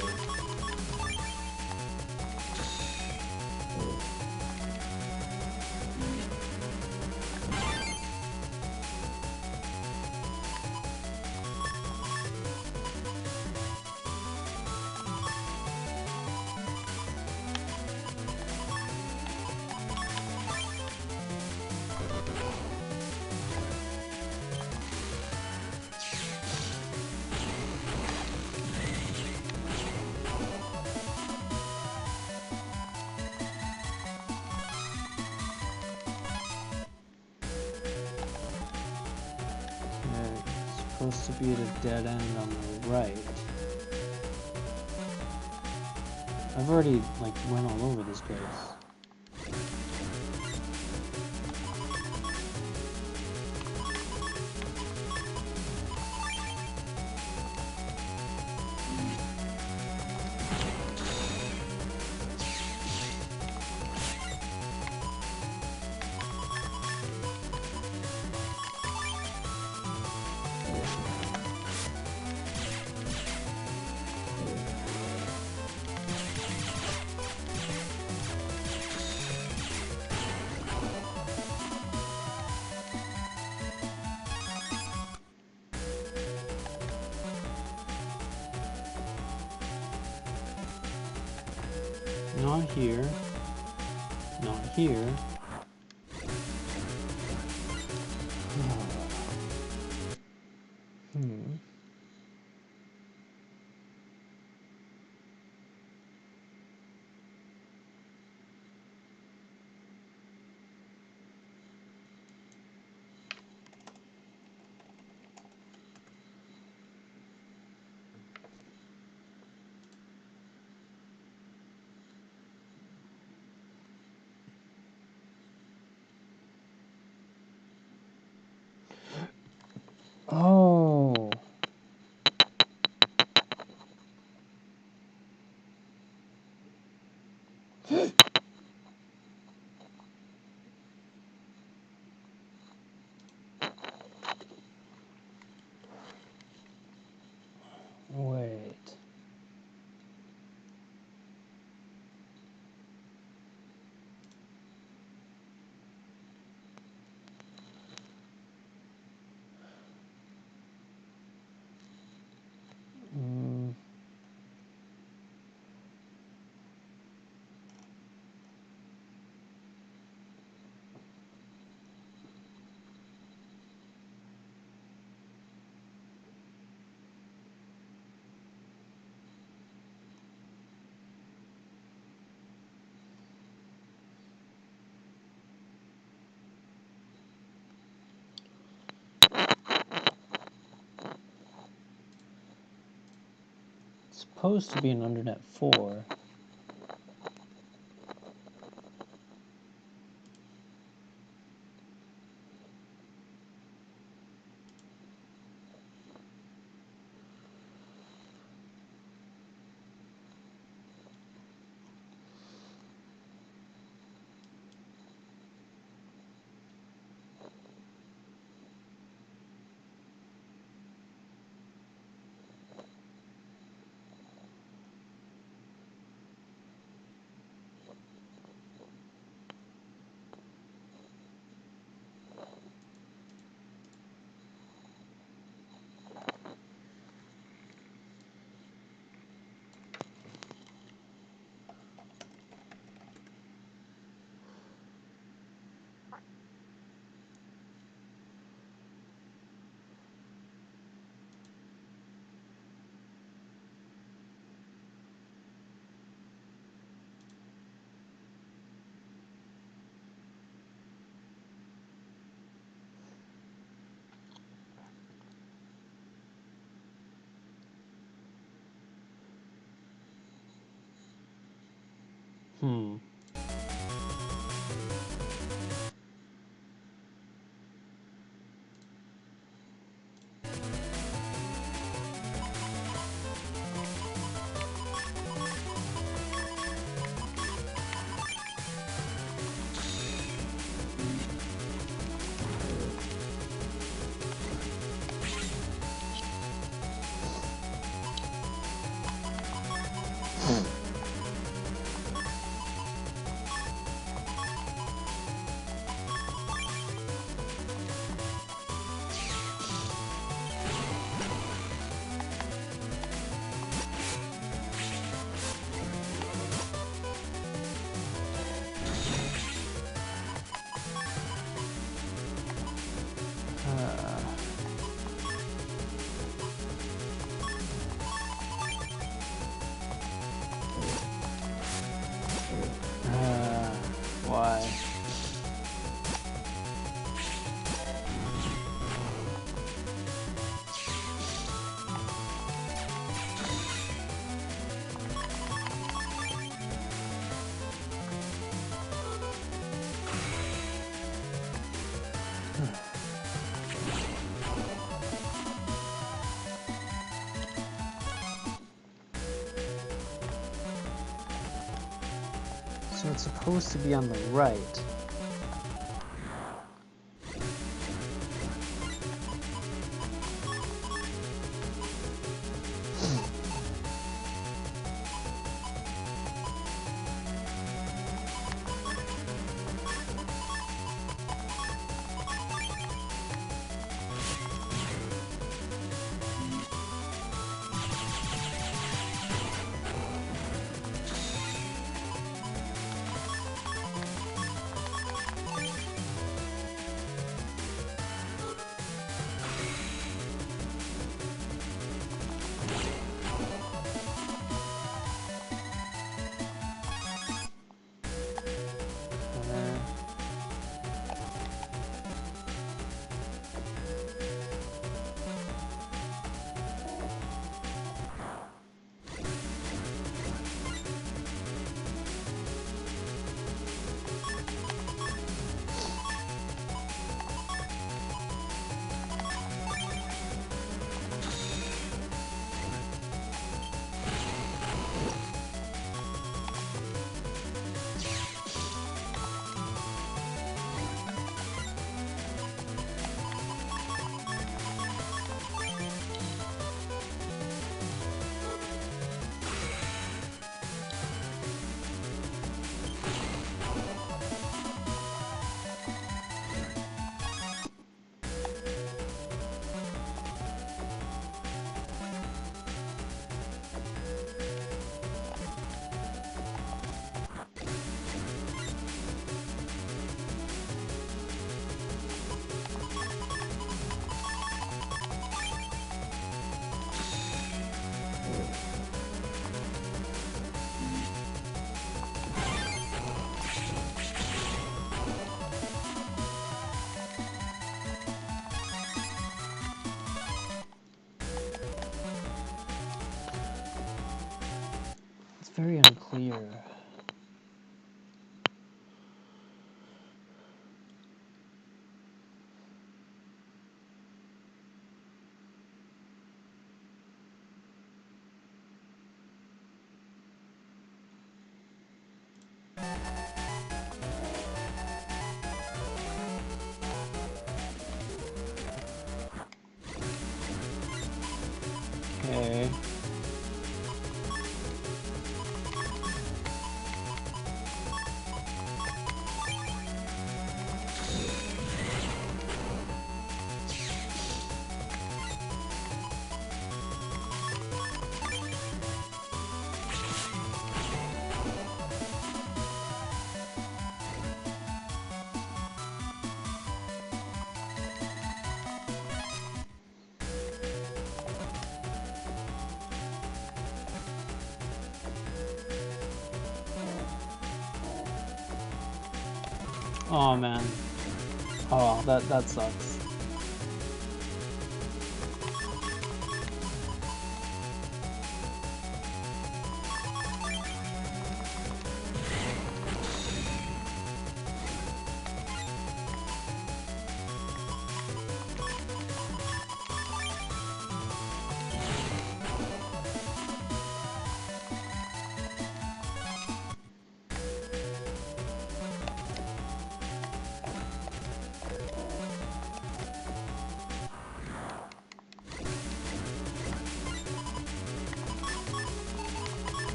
Supposed to be at a dead end on the right. I've already, like, went all over this place. Not here. Not here. Oh. Wait. Supposed to be an Undernet 4. So it's supposed to be on the right. Very unclear. Okay. Oh man. Oh, that sucks.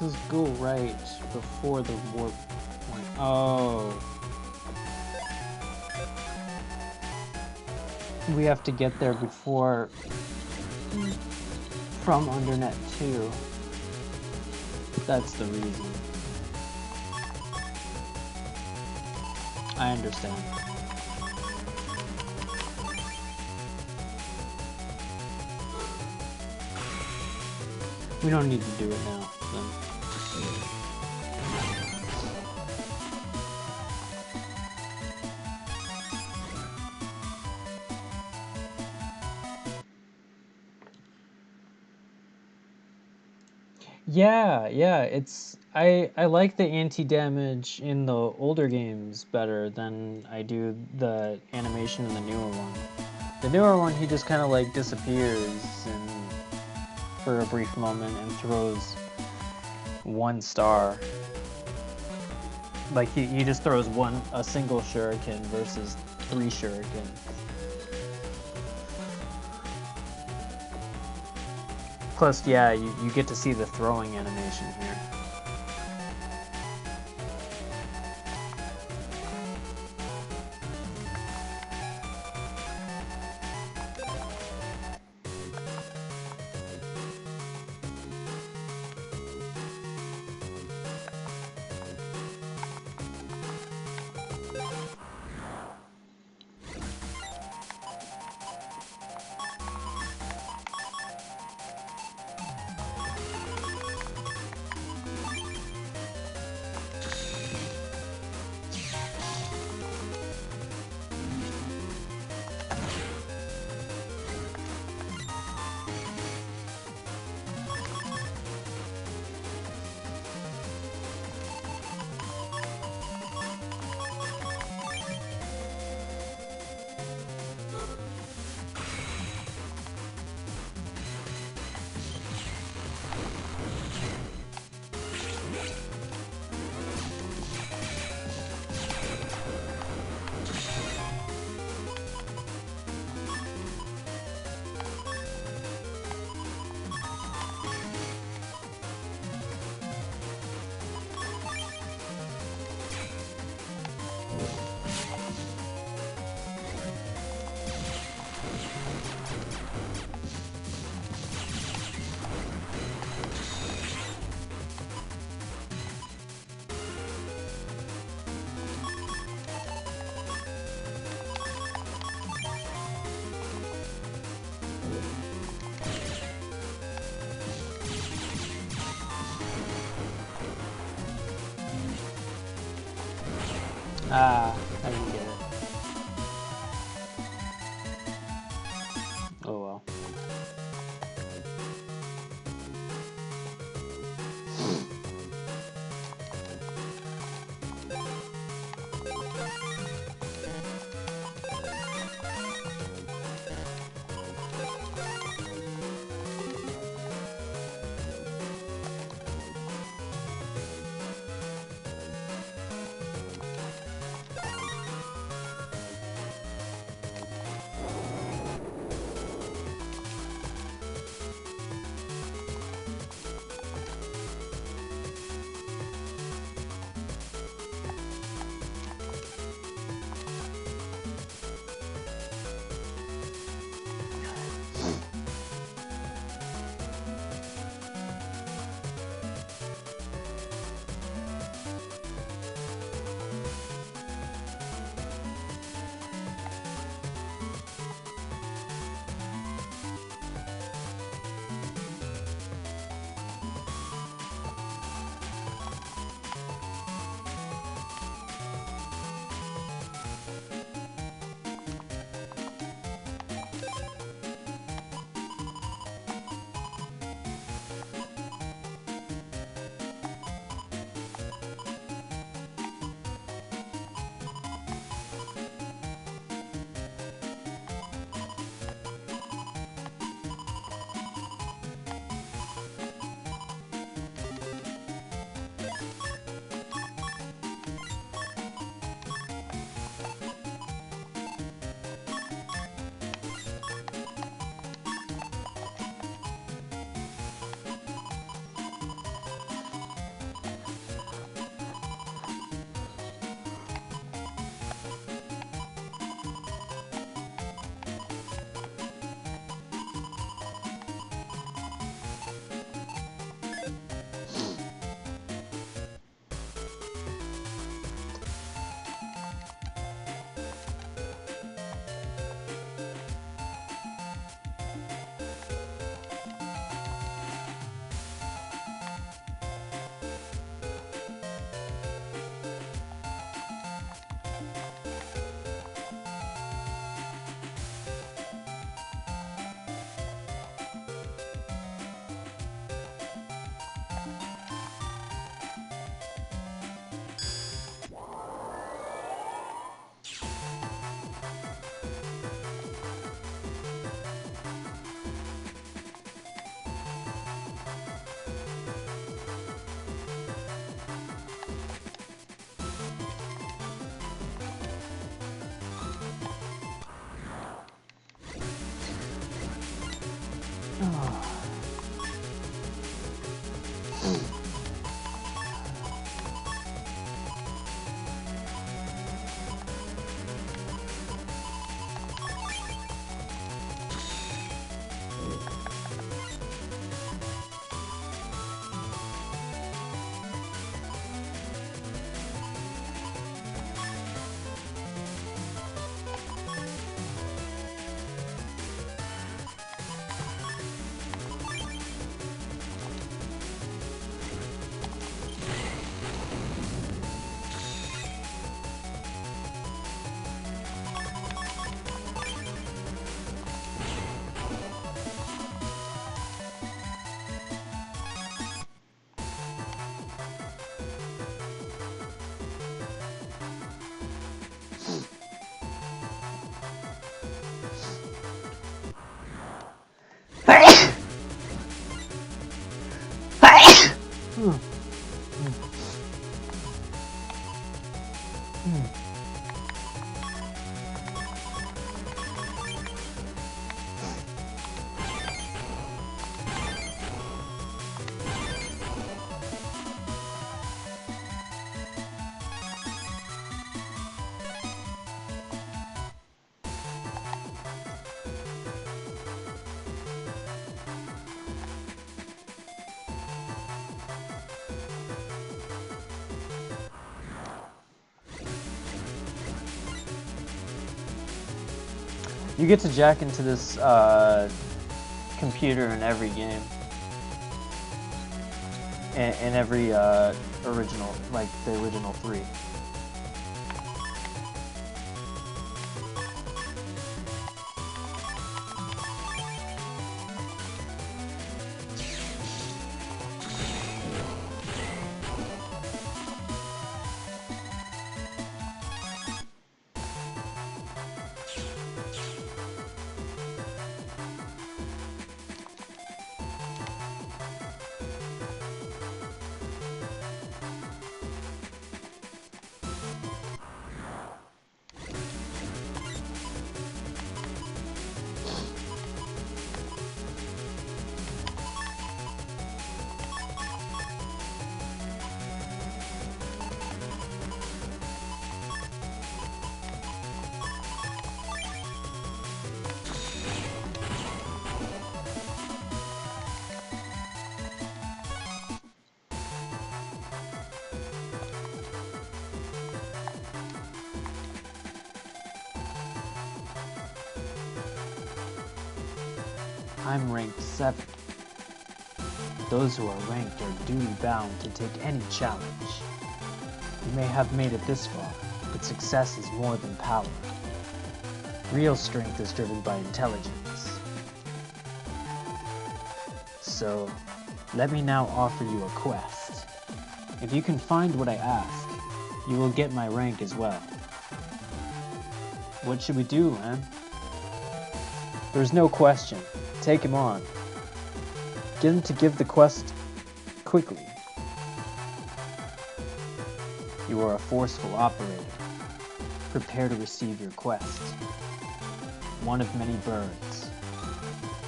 says go right before the warp point. Oh. We have to get there before from Undernet 2. That's the reason. I understand. We don't need to do it now, then. Yeah, it's I like the anti-damage in the older games better than I do the animation in the newer one. The newer one, he just kind of like disappears for a brief moment and throws 1 star. Like he just throws a single shuriken versus 3 shurikens. Plus, yeah, you get to see the throwing animation here. Ah, I didn't get it. Oh well. You get to jack into this computer in every game. In every original, like the original 3. I'm ranked 7. Those who are ranked are duty bound to take any challenge. You may have made it this far, but success is more than power. Real strength is driven by intelligence. So, let me now offer you a quest. If you can find what I ask, you will get my rank as well. What should we do, Lan? There's no question. Take him on. Get him to give the quest quickly. You are a forceful operator. Prepare to receive your quest. One of many birds.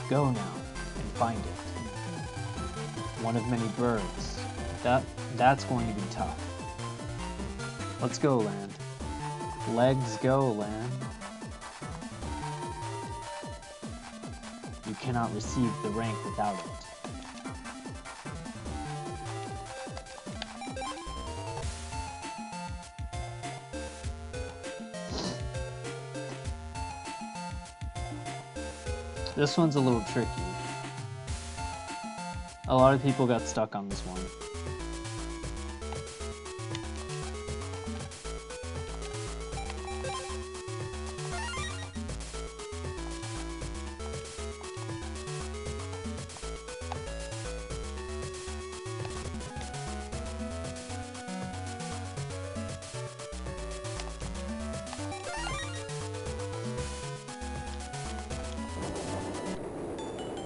Go now and find it. One of many birds. That's going to be tough. Let's go, Land. Legs go, Land. You cannot receive the rank without it. This one's a little tricky. A lot of people got stuck on this one.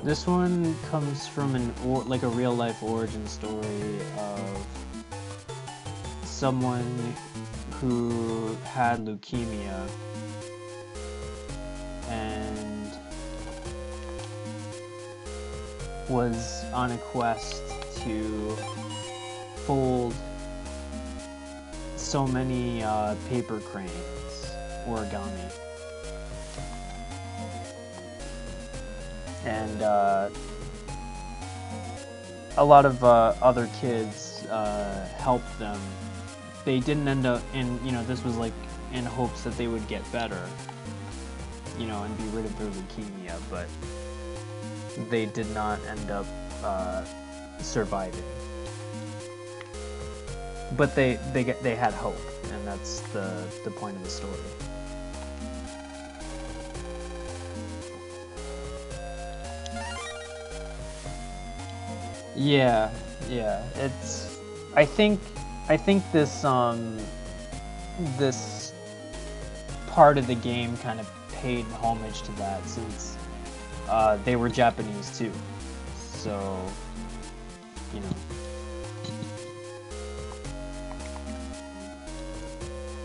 This one comes from like a real life origin story of someone who had leukemia and was on a quest to fold so many paper cranes, origami. And a lot of other kids helped them. They didn't end up in, this was like in hopes that they would get better, and be rid of their leukemia, but they did not end up surviving. But they had hope, and that's the point of the story. Yeah, it's. I think this this part of the game kind of paid homage to that, since they were Japanese too, so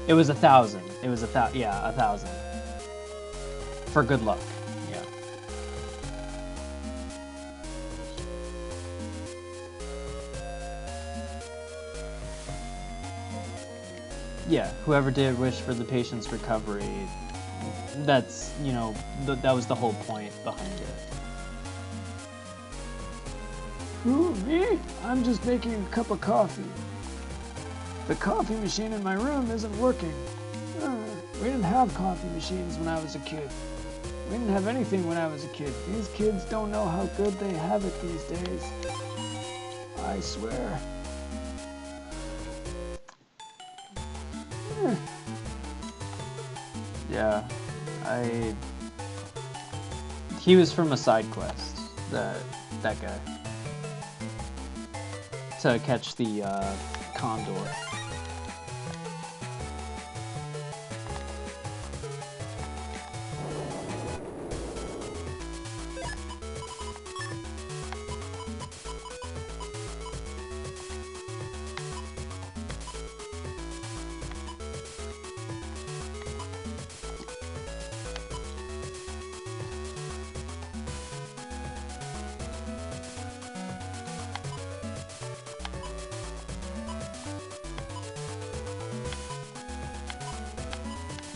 it was 1,000. It was 1,000 for good luck. Yeah, whoever did wish for the patient's recovery, that's, that was the whole point behind it. Who, me? I'm just making a cup of coffee. The coffee machine in my room isn't working. We didn't have coffee machines when I was a kid. We didn't have anything when I was a kid. These kids don't know how good they have it these days. I swear. Yeah, he was from a side quest, that guy. To catch the condor.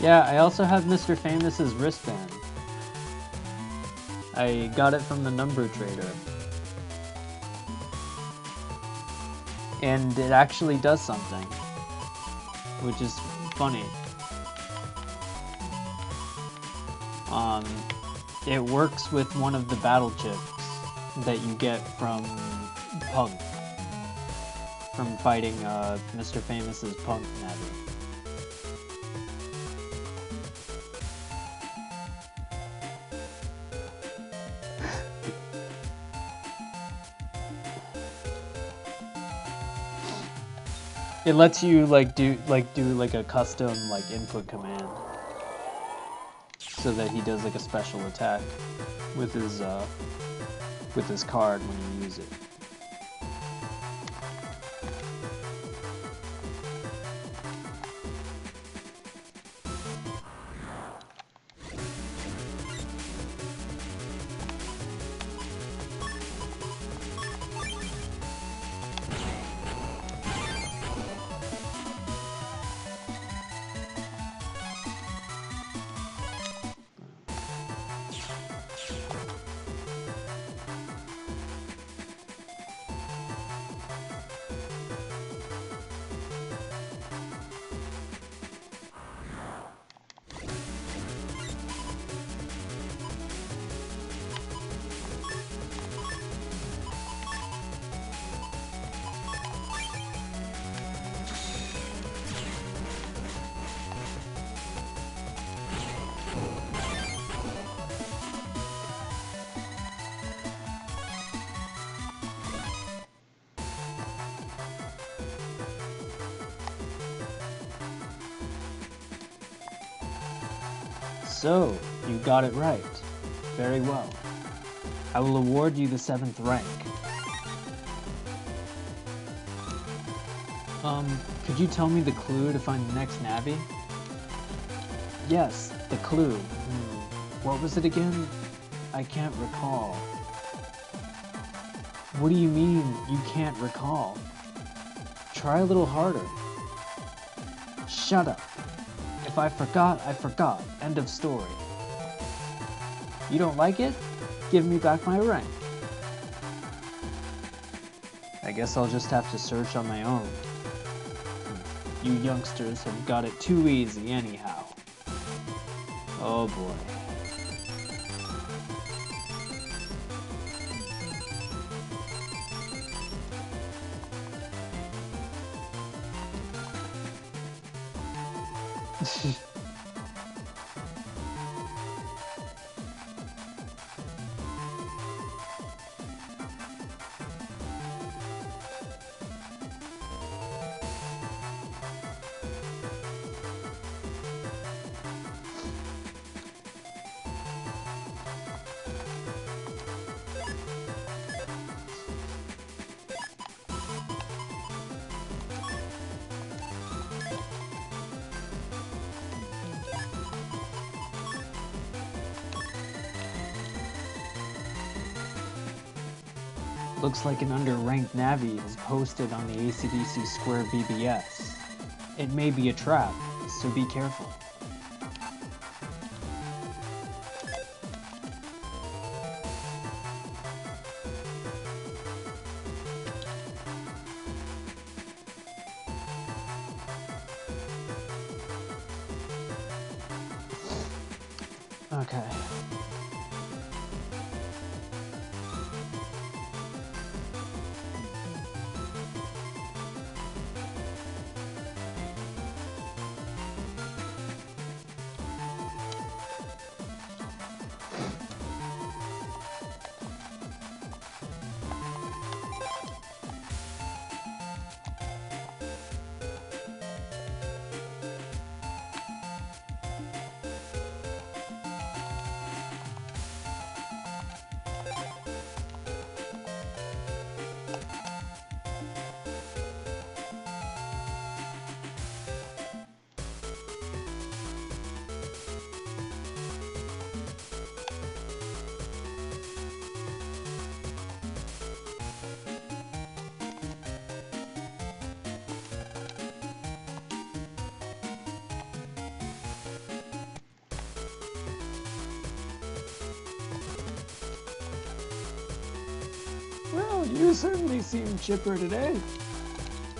Yeah, I also have Mr. Famous's wristband. I got it from the number trader. And it actually does something, which is funny. It works with one of the battle chips that you get from Punk, from fighting Mr. Famous's Punk Navi. It lets you do a custom input command, so that he does a special attack with his card when you use it. So, you got it right. Very well. I will award you the 7th rank. Could you tell me the clue to find the next Navi? Yes, the clue. What was it again? I can't recall. What do you mean, you can't recall? Try a little harder. Shut up. If I forgot, I forgot. End of story. You don't like it? Give me back my rank. I guess I'll just have to search on my own. You youngsters have got it too easy anyhow. Oh boy. Looks like an underranked Navi is posted on the ACDC Square BBS. It may be a trap, so be careful. Okay. Well, you certainly seem chipper today.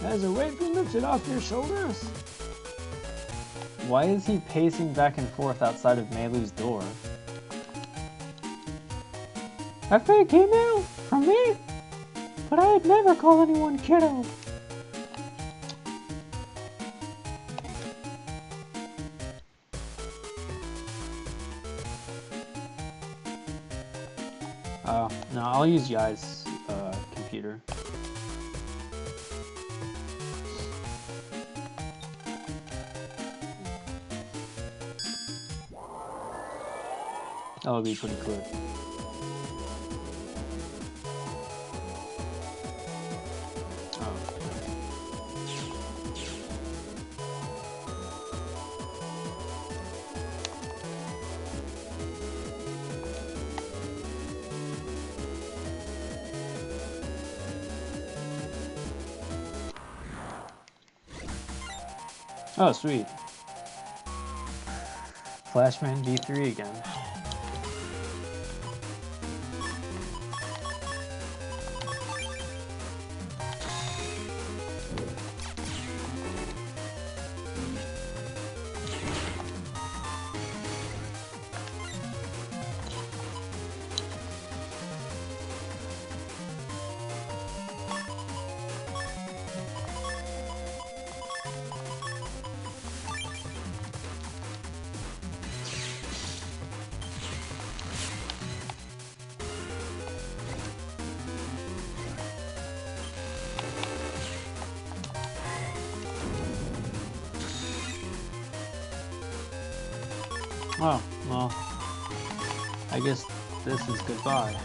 Has a weight been lifted off your shoulders? Why is he pacing back and forth outside of Meilu's door? A fake email? From me? But I'd never call anyone kiddo. Oh, no, I'll use Yai's computer. That would be pretty quick. Oh, sweet. Flashman V3 again. Oh, well, I guess this is goodbye.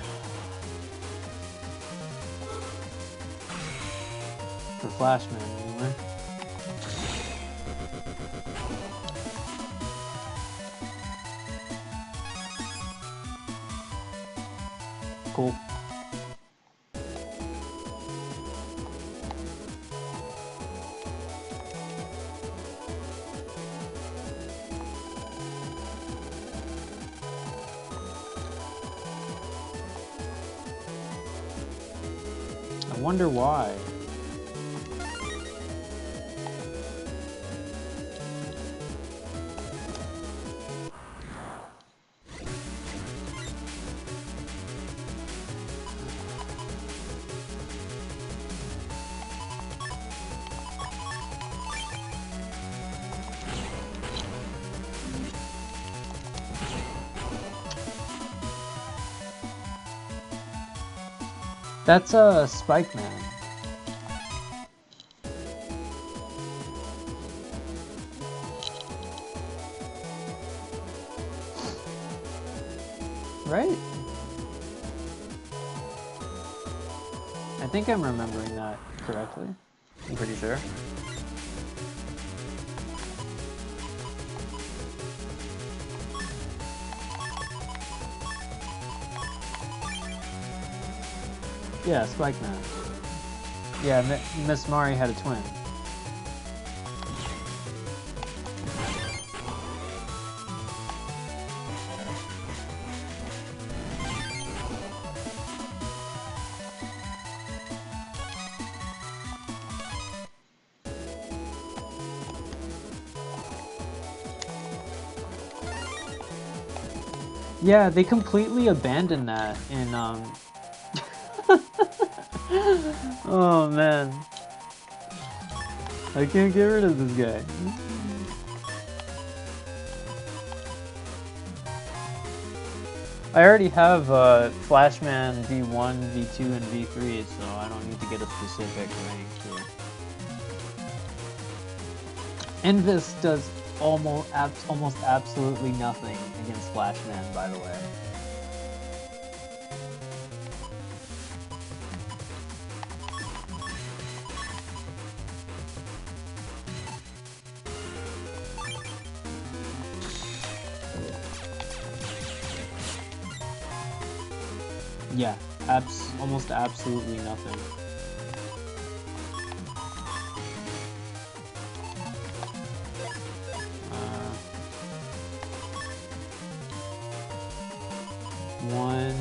For Flashman, anyway. Cool. I wonder why. That's a Spike Man. Right? I think I'm remembering that correctly. I'm pretty sure. Yeah, Spike Man. Yeah, Miss Mari had a twin. Yeah, they completely abandoned that in oh man. I can't get rid of this guy. I already have Flashman V1, V2, and V3, so I don't need to get a specific rank here. Invis does almost absolutely nothing against Flashman, by the way. Yeah, almost absolutely nothing. One.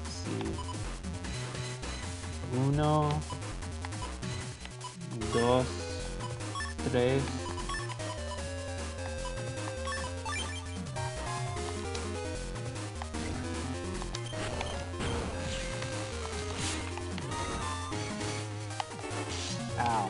Let's see. Uno. Dos. Tres. Ow.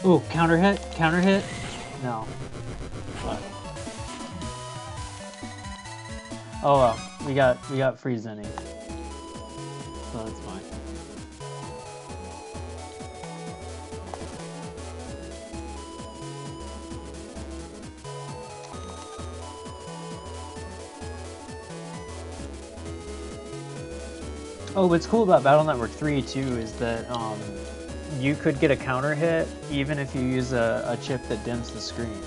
Oh, counter hit? Counter hit? No. What? Oh well, we got free Zenny. So that's fine. Oh, what's cool about Battle Network 3 too is that you could get a counter hit even if you use a chip that dims the screen.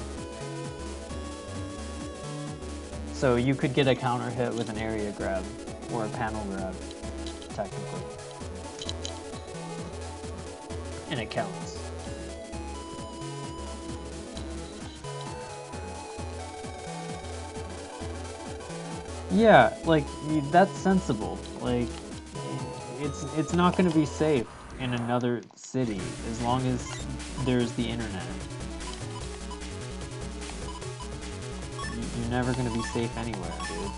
So you could get a counter hit with an area grab or a panel grab, technically. And it counts. Yeah, like that's sensible. Like it's not going to be safe in another city as long as there's the internet. You're never going to be safe anywhere, dude.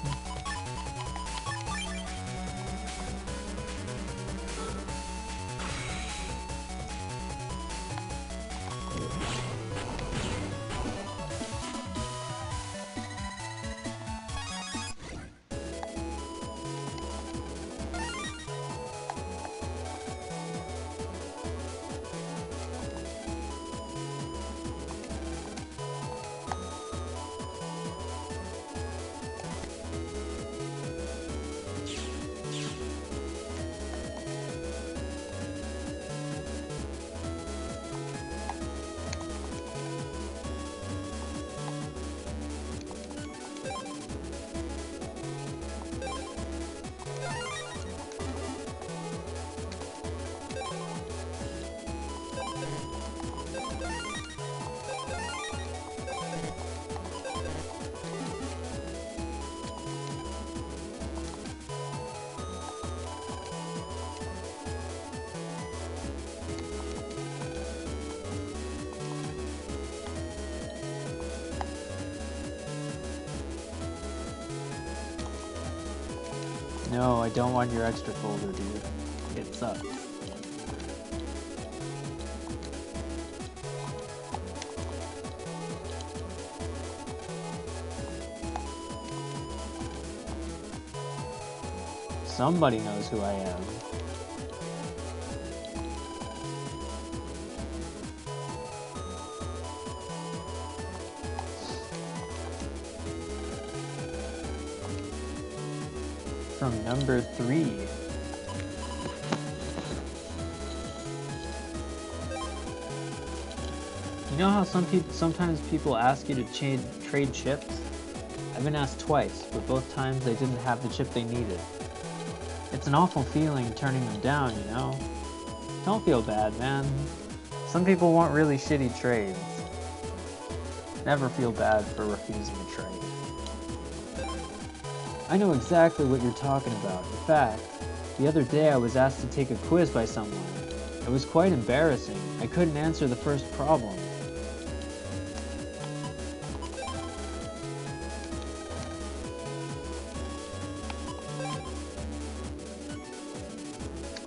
No, I don't want your extra folder, dude. It sucks. Somebody knows who I am. From number 3. know how sometimes people ask you to trade chips? I've been asked twice, but both times they didn't have the chip they needed. It's an awful feeling turning them down, you know? Don't feel bad, man. Some people want really shitty trades. Never feel bad for refusing a trade. I know exactly what you're talking about. In fact, the other day I was asked to take a quiz by someone. It was quite embarrassing. I couldn't answer the first problem.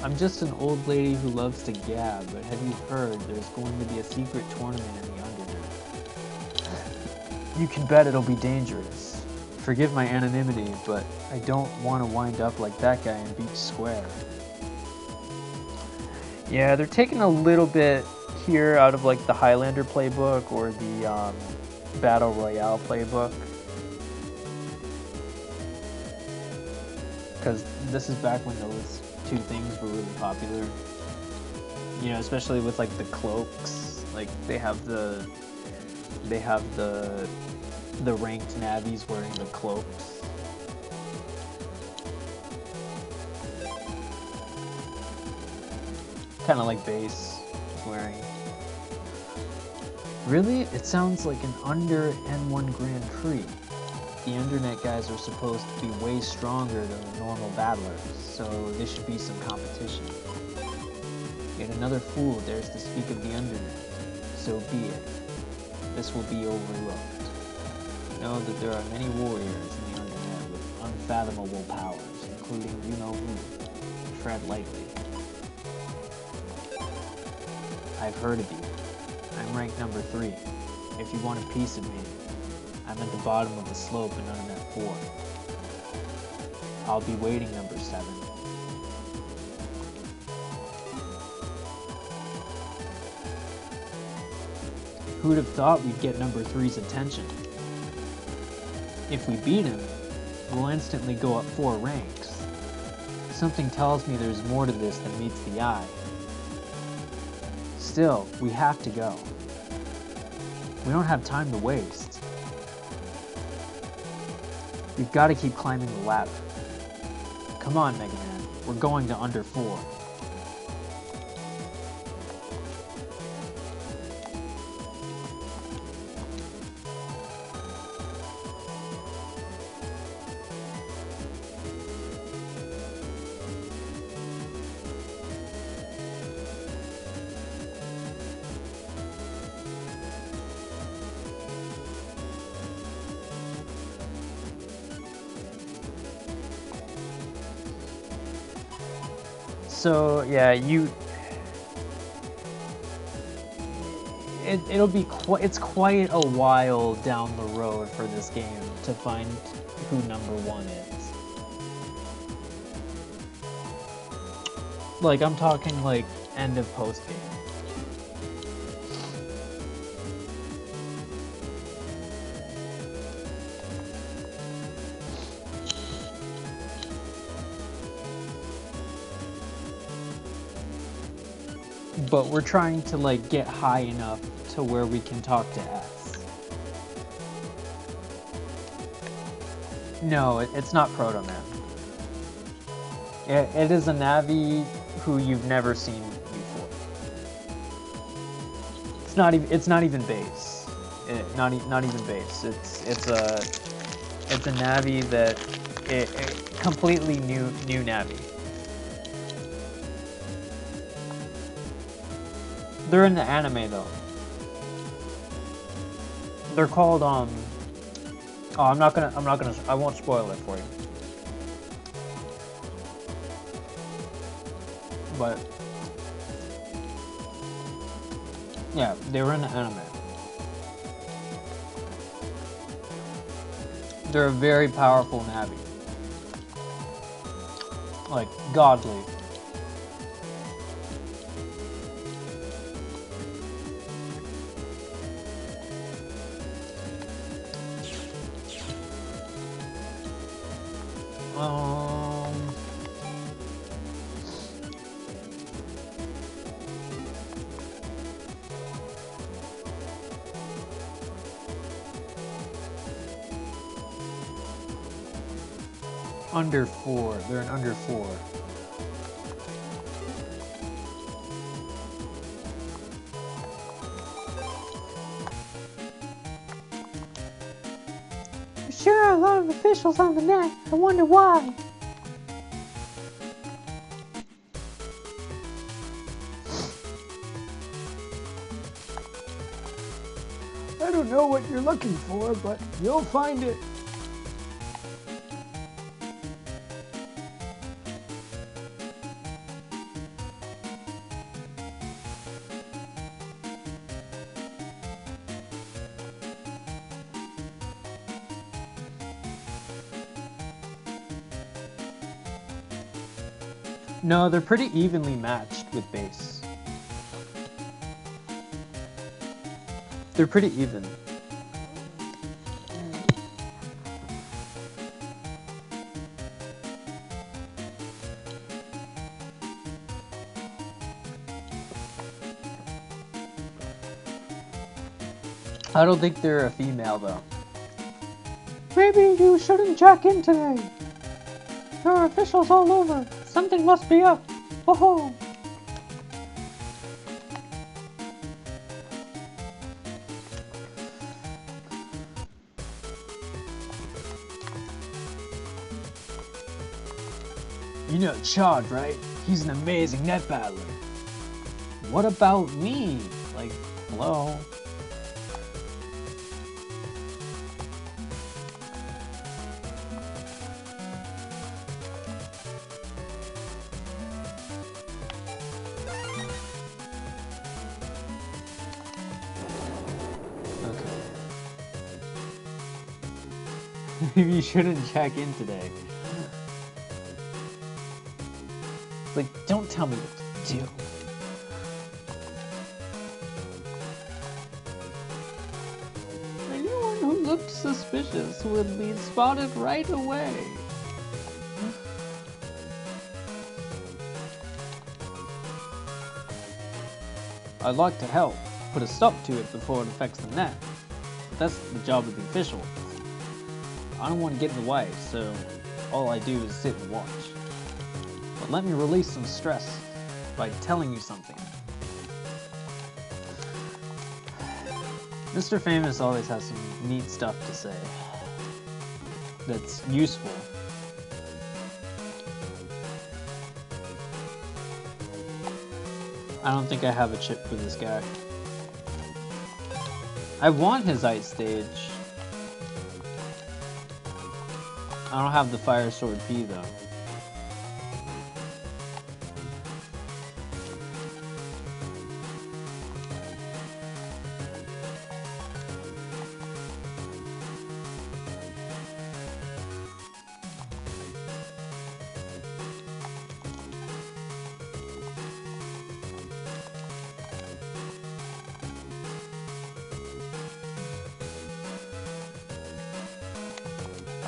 I'm just an old lady who loves to gab, but have you heard there's going to be a secret tournament in the Undernet? You can bet it'll be dangerous. Forgive my anonymity, but I don't want to wind up like that guy in Beach Square. Yeah, they're taking a little bit here out of like the Highlander playbook or the Battle Royale playbook. Because this is back when those two things were really popular. You know, especially with like the cloaks. Like they have the ranked navies wearing the cloaks. Kind of like base wearing. Really? It sounds like an under N1 Grand Prix. The Undernet guys are supposed to be way stronger than the normal battlers, so there should be some competition. Yet another fool dares to speak of the Undernet. So be it. This will be overlooked. Know that there are many warriors in the Undernet with unfathomable powers, including you-know-who. Tread lightly. I've heard of you. I'm ranked number 3. If you want a piece of me, I'm at the bottom of the slope in Undernet 4. I'll be waiting, number 7. Who'd have thought we'd get number 3's attention? If we beat him, we'll instantly go up 4 ranks. Something tells me there's more to this than meets the eye. Still, we have to go. We don't have time to waste. We've got to keep climbing the ladder. Come on, Megaman. We're going to under 4. So yeah, it's quite a while down the road for this game to find who number 1 is. Like I'm talking like end of post game. But we're trying to like get high enough to where we can talk to S. No, it's not Proto Man. It is a Navi who you've never seen before. It's not even base. Not even base. It's a Navi that it completely new Navi. They're in the anime though. They're called Oh, I won't spoil it for you. But yeah, they were in the anime. They're a very powerful Navi. Like godly. under 4. They're an under 4. There sure are a lot of officials on the net. I wonder why. I don't know what you're looking for, but you'll find it. No, they're pretty evenly matched with base. They're pretty even. I don't think they're a female though. Maybe you shouldn't check in today. There are officials all over. Something must be up. Oh. You know Chad, right? He's an amazing net battler. What about me? Like, hello? Maybe you shouldn't check in today. Like, don't tell me what to do. Anyone who looked suspicious would be spotted right away. I'd like to help, put a stop to it before it affects the net. But that's the job of the official. I don't want to get in the way, so all I do is sit and watch. But let me release some stress by telling you something. Mr. Famous always has some neat stuff to say that's useful. I don't think I have a chip for this guy. I want his ice stage. I don't have the Fire Sword P though.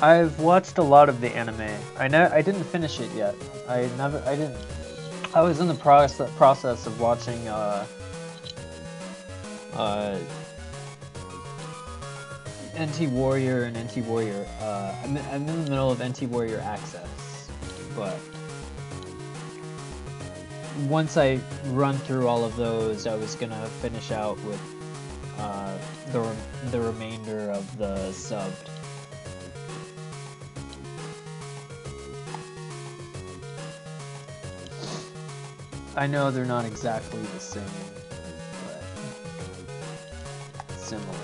I've watched a lot of the anime. I didn't finish it yet. I was in the process of watching NT Warrior and NT Warrior. I'm in the middle of NT Warrior Access, but once I run through all of those, I was gonna finish out with the remainder of the subbed. I know they're not exactly the same, but similar.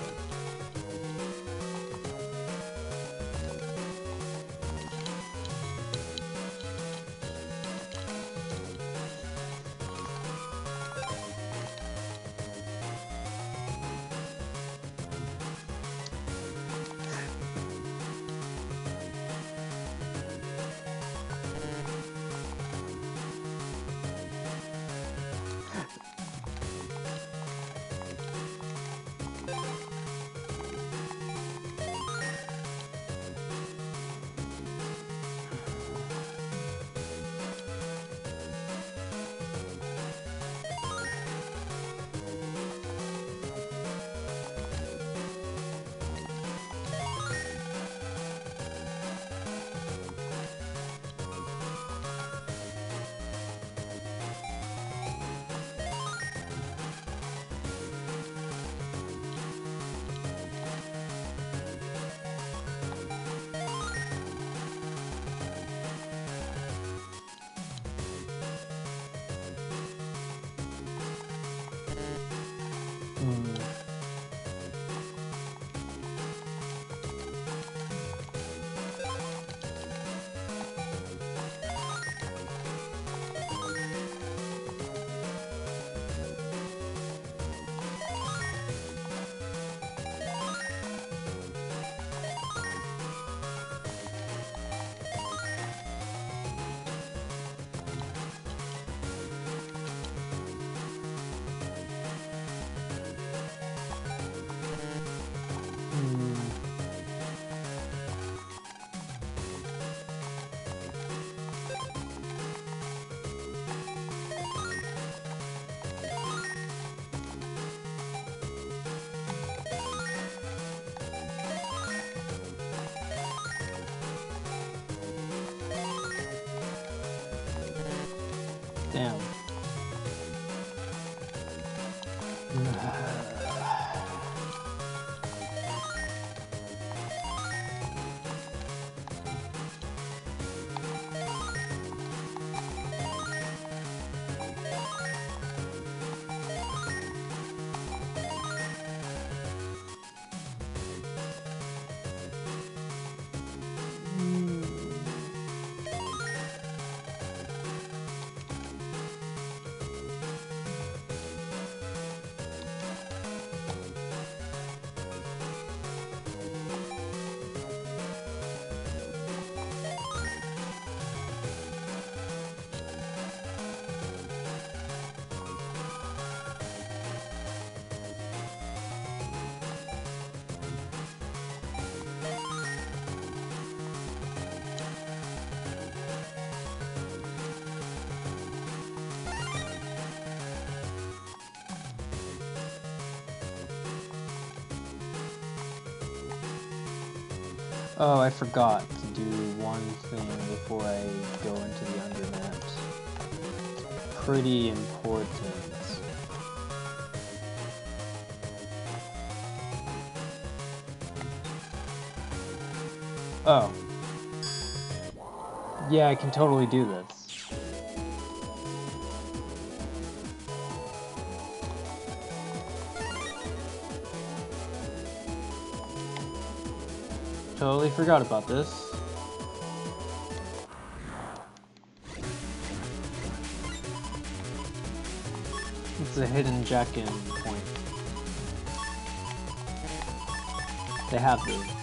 Damn. Oh, I forgot to do one thing before I go into the Undernet. Pretty important. Oh. Yeah, I can totally do this. Totally forgot about this. It's a hidden jack-in point. They have these.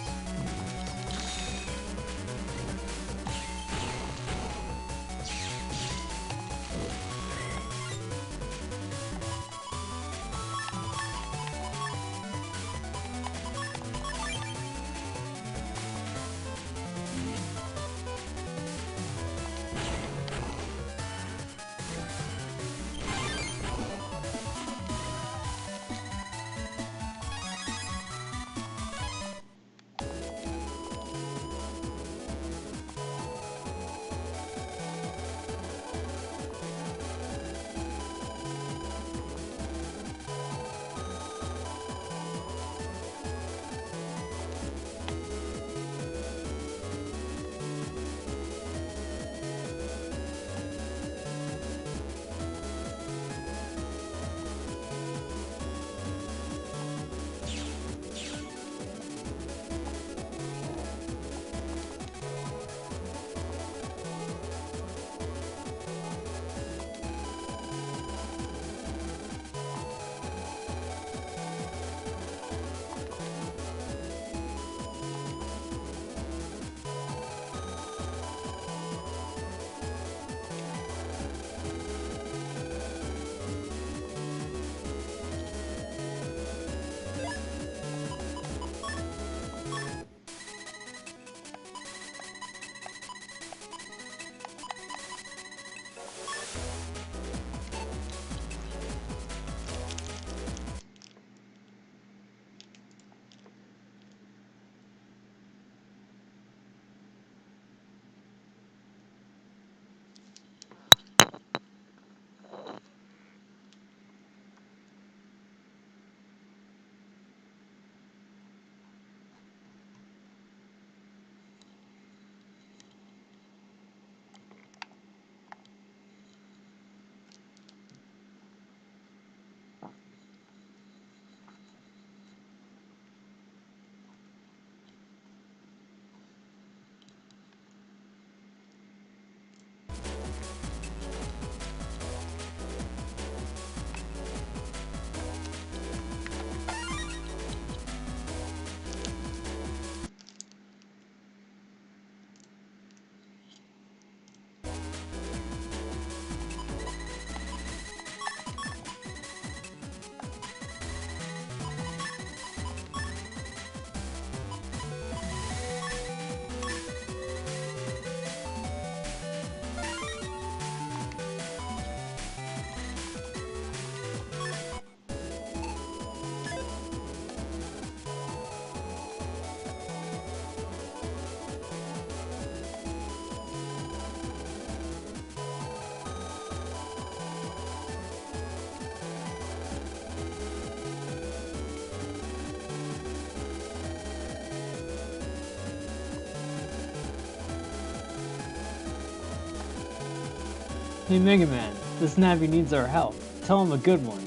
Hey Megaman, this Navi needs our help. Tell him a good one.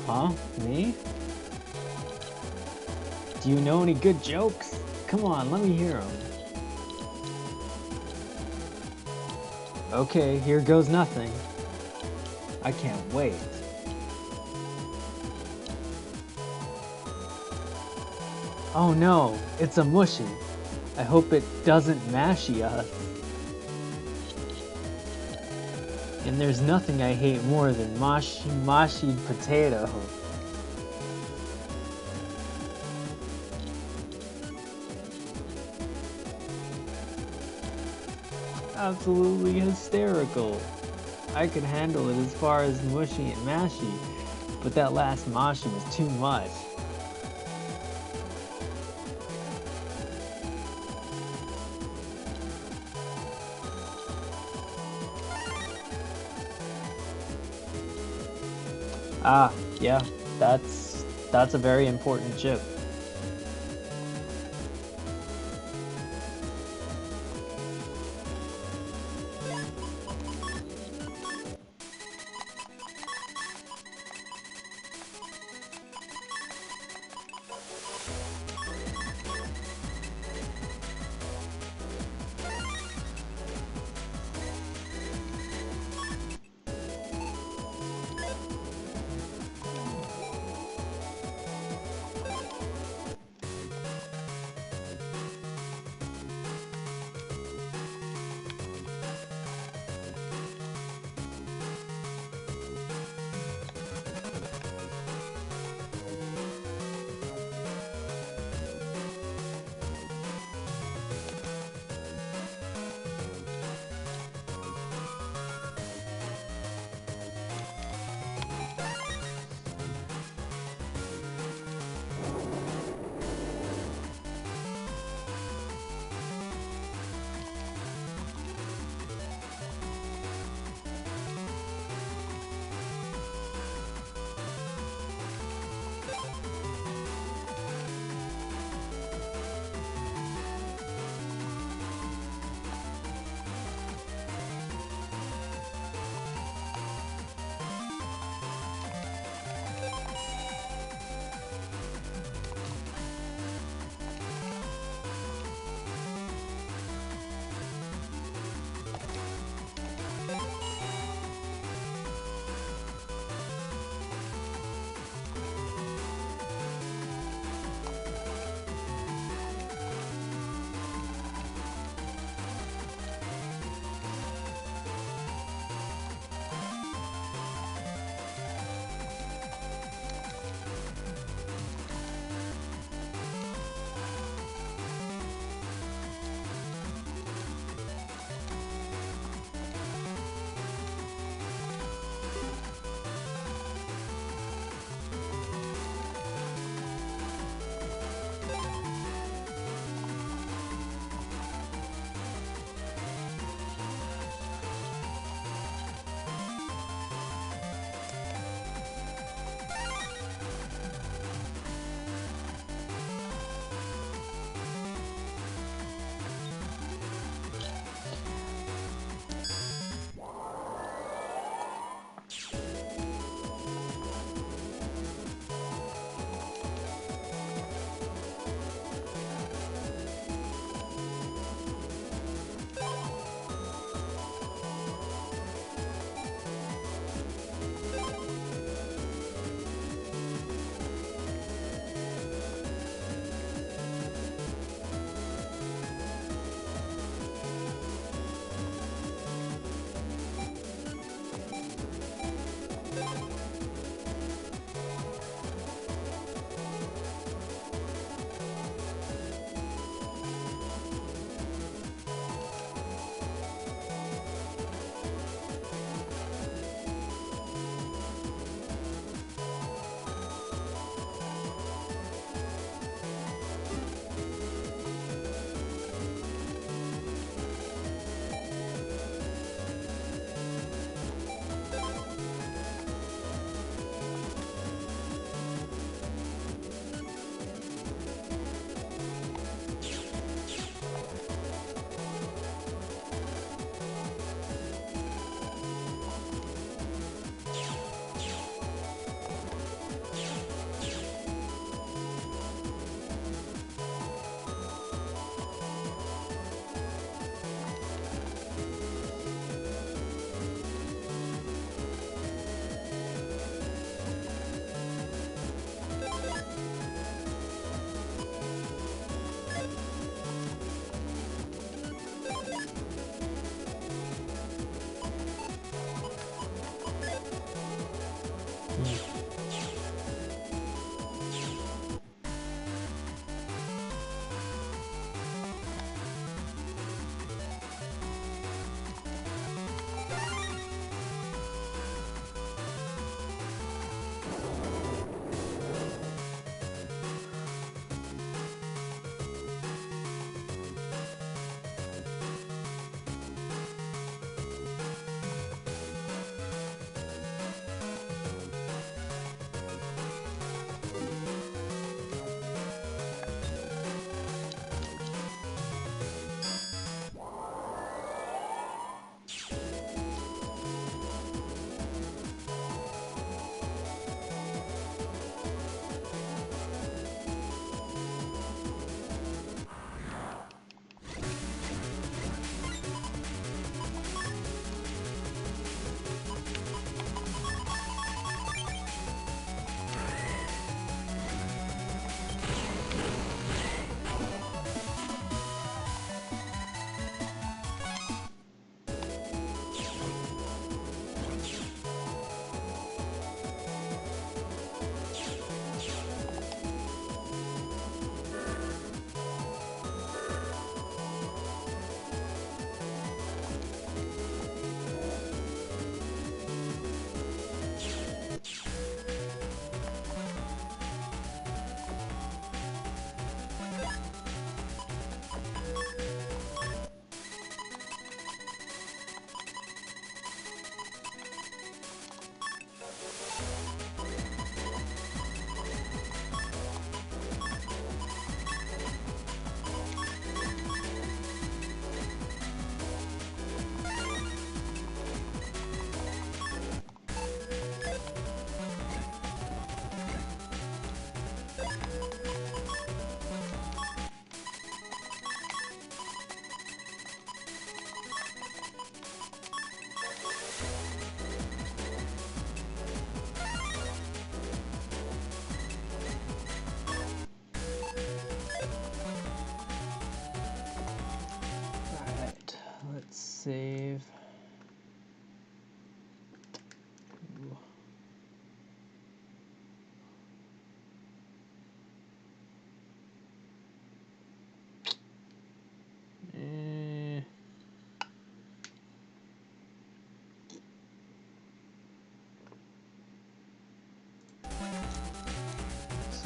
Huh? Me? Do you know any good jokes? Come on, let me hear them. Okay, here goes nothing. I can't wait. Oh no, it's a mushy. I hope it doesn't mashy us. And there's nothing I hate more than mashy potato. Absolutely hysterical. I could handle it as far as mushy and mashy, but that last mashy was too much. Ah, yeah, that's a very important chip.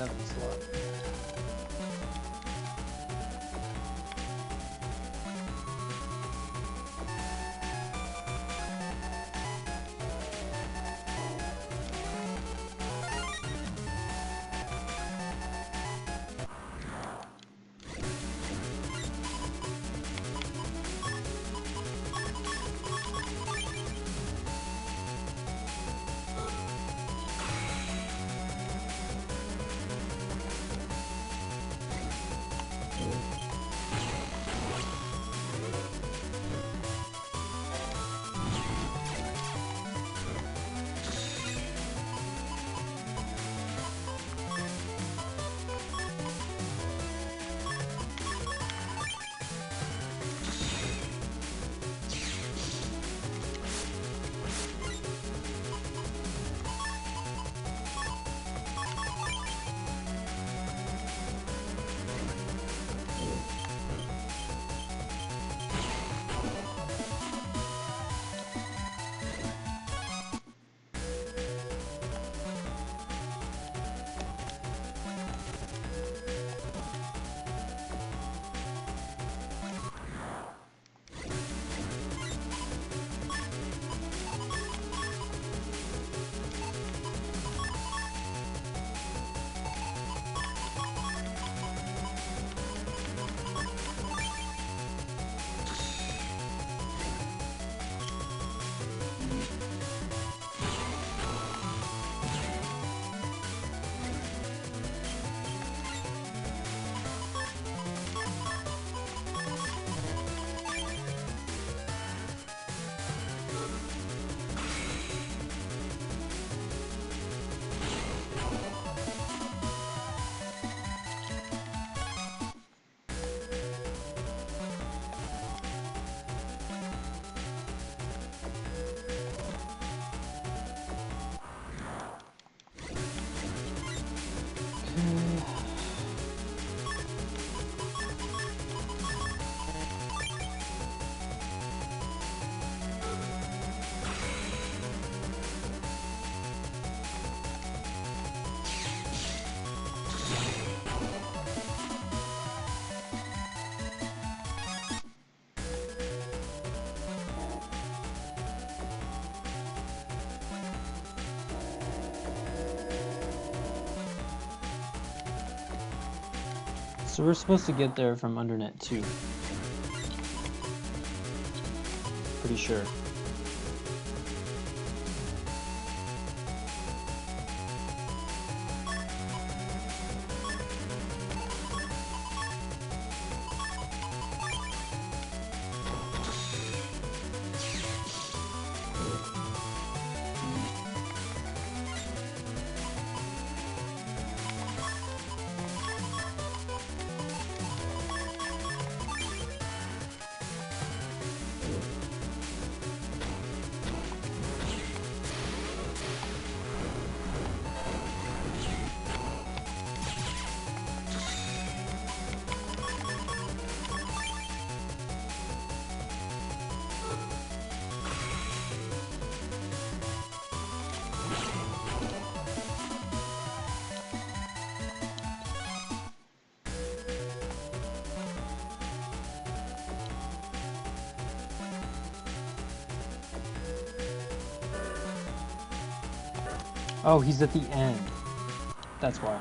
7 slot. So we're supposed to get there from Undernet 2. Pretty sure. Oh, he's at the end. That's why.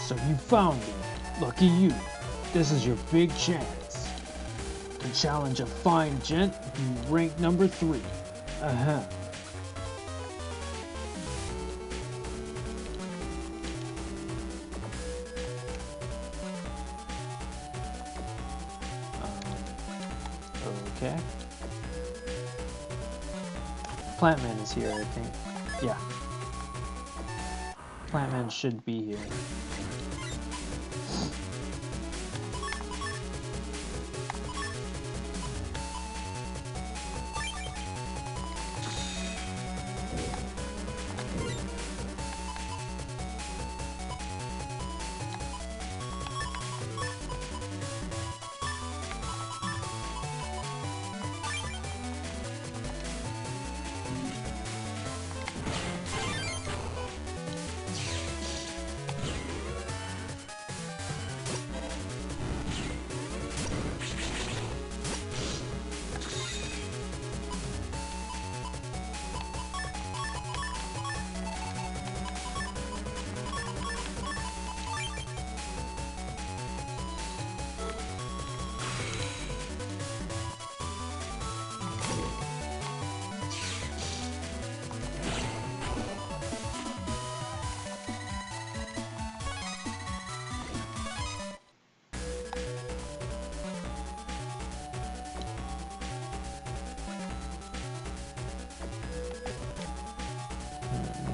So you found me. Lucky you. This is your big chance. To challenge a fine gent who ranked number 3. Uh-huh. Okay. Plantman is here, I think. Yeah. Plantman should be here.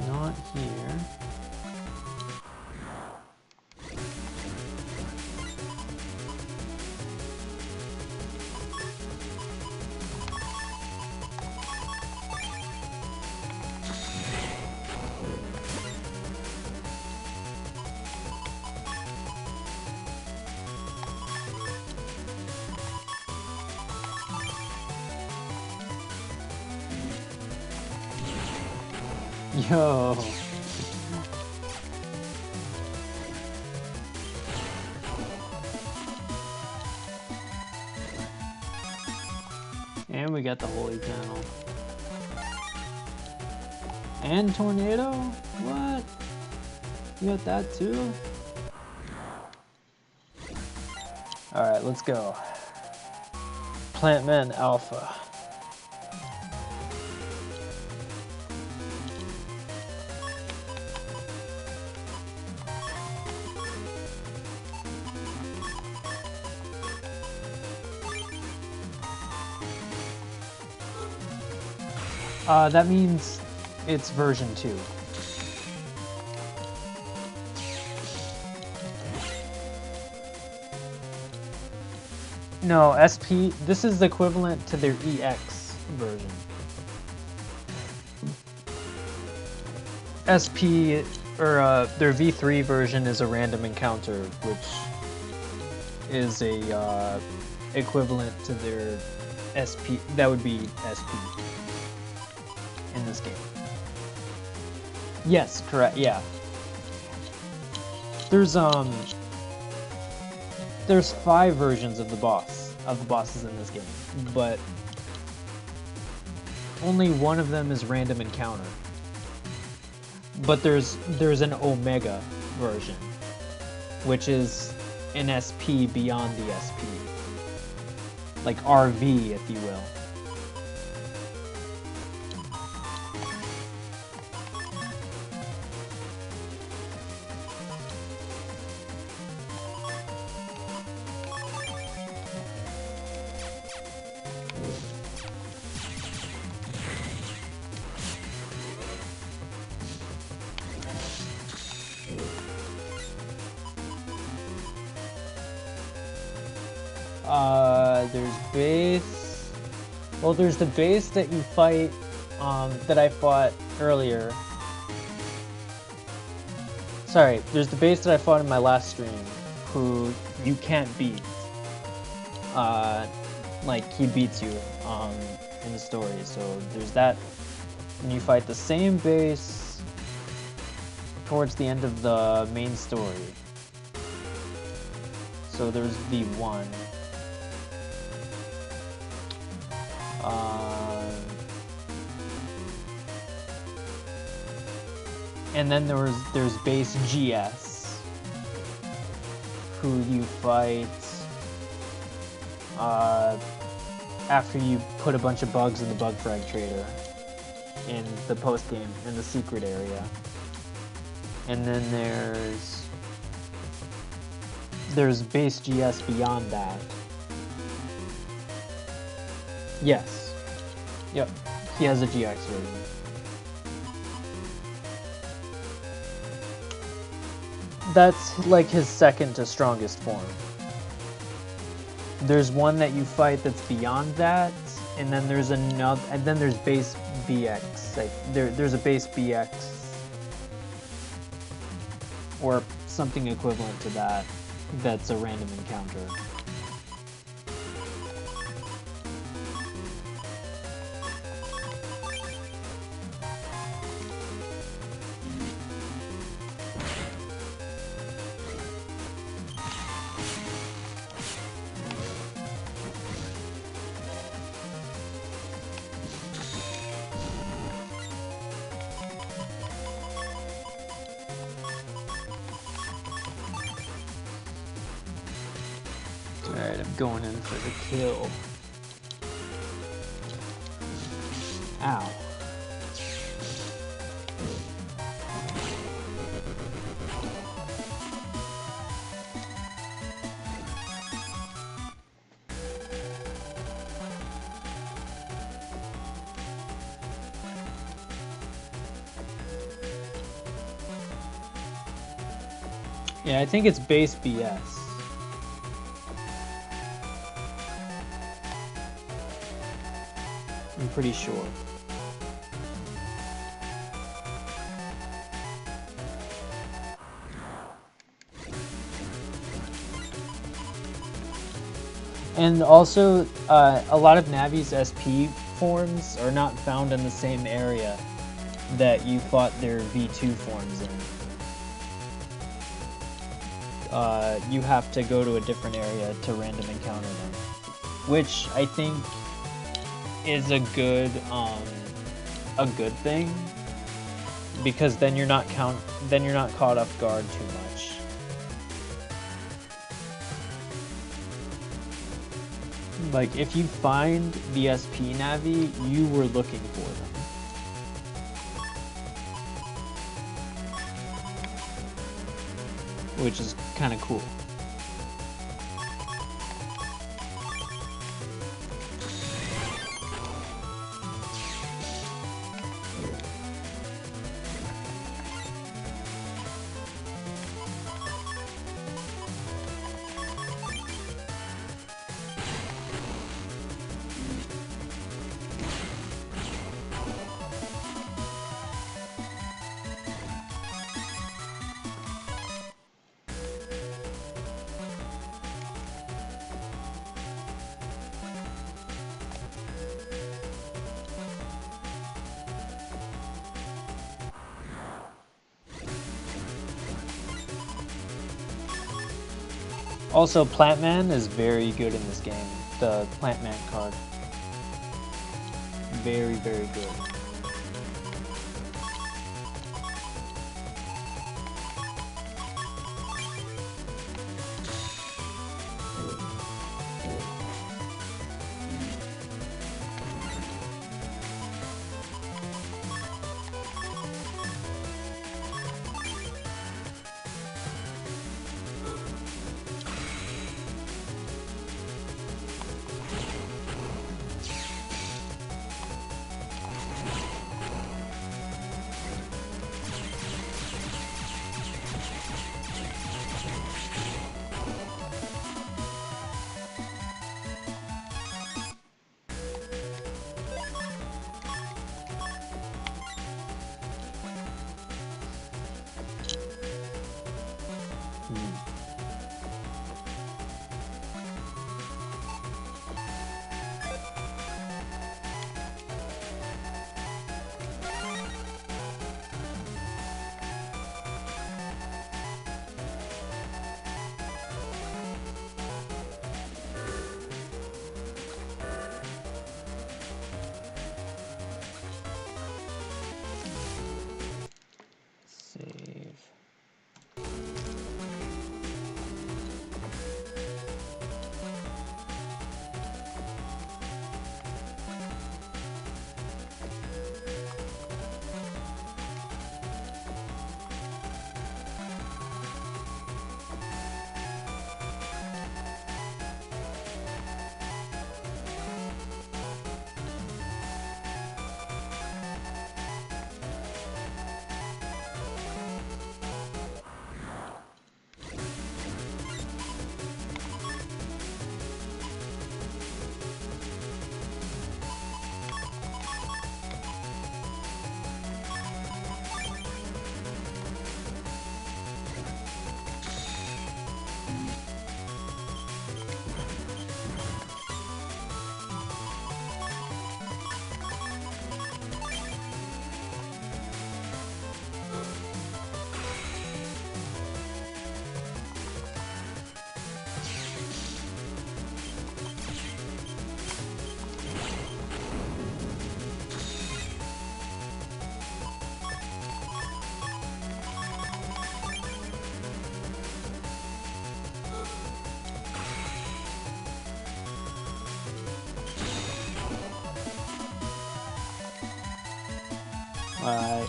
Not here. Yo. And we got the holy panel. And tornado? What? You got that too? Alright, let's go. Plantman Alpha. That means it's version 2. No, SP, this is equivalent to their EX version. SP, or their V3 version is a random encounter, which is a equivalent to their SP, that would be SP in this game. Yes, correct, yeah. There's 5 versions of the bosses in this game, but only one of them is random encounter. But there's an Omega version, which is an SP beyond the SP. Like RV, if you will. There's base. Well, there's the base that you fight, that I fought earlier. Sorry, there's the base that I fought in my last stream, who you can't beat. Like, he beats you, in the story, so there's that. And you fight the same base towards the end of the main story. So there's V1. And then there's base GS, who you fight after you put a bunch of bugs in the bug frag trader in the post game in the secret area. And then there's base GS beyond that. Yes. Yep. He has a GX version. That's like his second to strongest form. There's one that you fight that's beyond that, and then there's another, and then there's base BX. Like there's a base BX or something equivalent to that. That's a random encounter. Alright, I'm going in for the kill. Ow. Yeah, I think it's base BS. I'm pretty sure. And also, a lot of Navi's SP forms are not found in the same area that you fought their V2 forms in. You have to go to a different area to random encounter them, which I think is a good thing, because then you're not caught off guard too much. Like if you find the SP Navi, you were looking for them. Which is kind of cool. Also, Plantman is very good in this game. The Plantman card. Very, very good.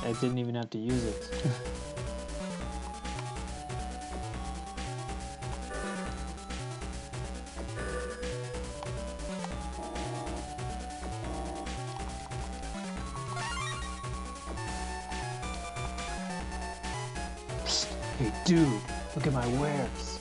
I didn't even have to use it. Psst, hey dude, look at my wares.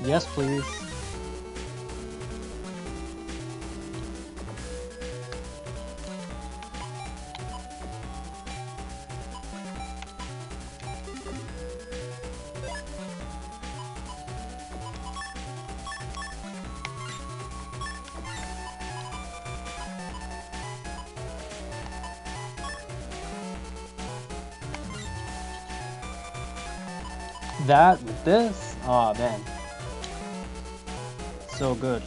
Yes, please. That with this? Oh man. So good.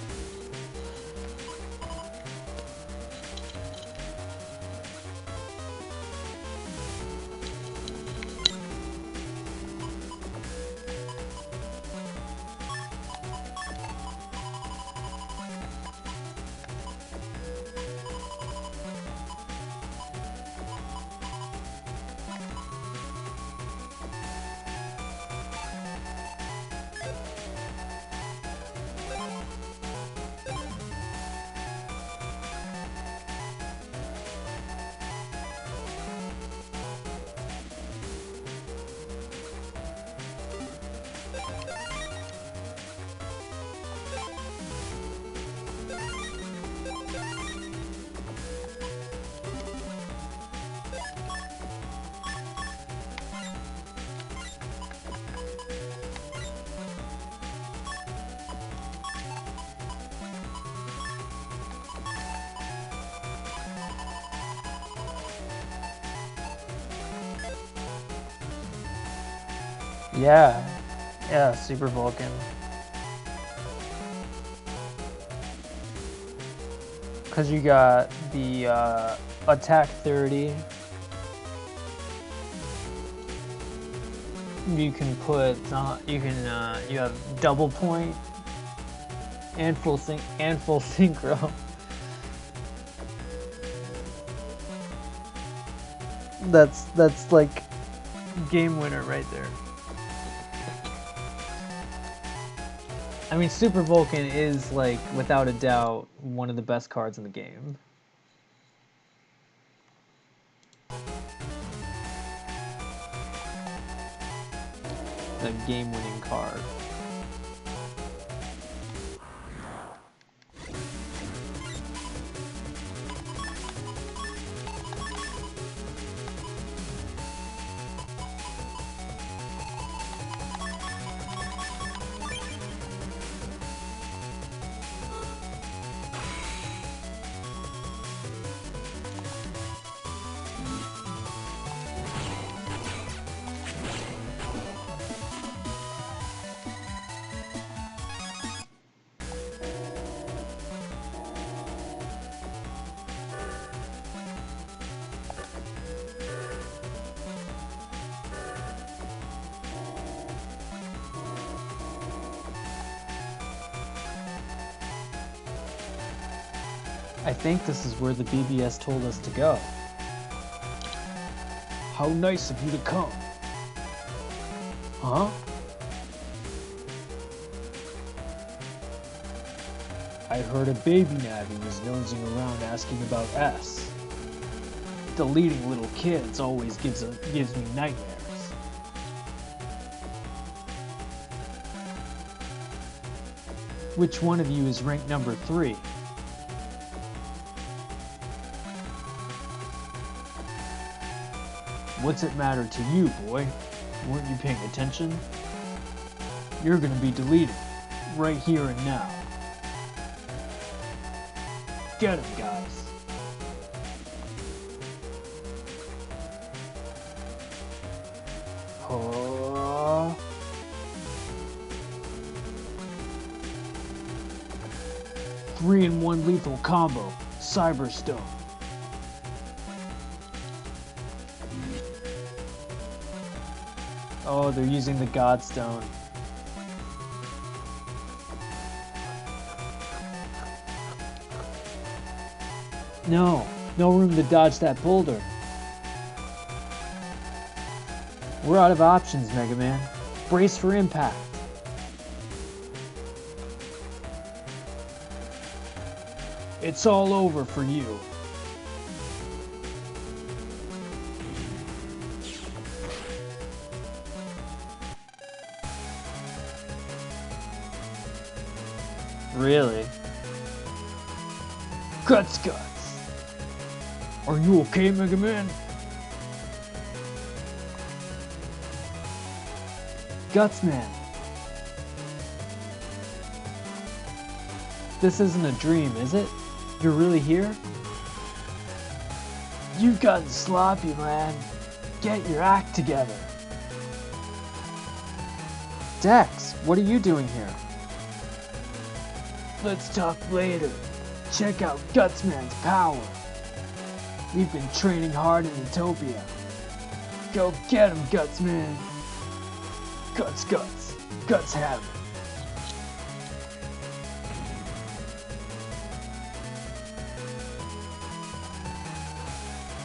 Yeah. Yeah, Super Vulcan. Cause you got the attack 30. You can put you have double point and full synchro. That's like game winner right there. I mean, Super Vulcan is, like, without a doubt, one of the best cards in the game. The game-winning card. I think this is where the BBS told us to go. How nice of you to come. Huh? I heard a baby Navi was nosing around asking about S. Deleting little kids always gives me nightmares. Which one of you is ranked number 3? What's it matter to you, boy? Weren't you paying attention? You're gonna be deleted, right here and now. Get him, guys. Oh. 3-in-1 lethal combo, Cyberstone. Oh, they're using the Godstone. No, no room to dodge that boulder. We're out of options, Mega Man. Brace for impact. It's all over for you. Really? Guts. Are you okay, Mega Man? Gutsman. This isn't a dream, is it? You're really here? You've gotten sloppy, man. Get your act together. Dex, what are you doing here? Let's talk later. Check out Gutsman's power. We've been training hard in Utopia. Go get him, Gutsman. Guts have him.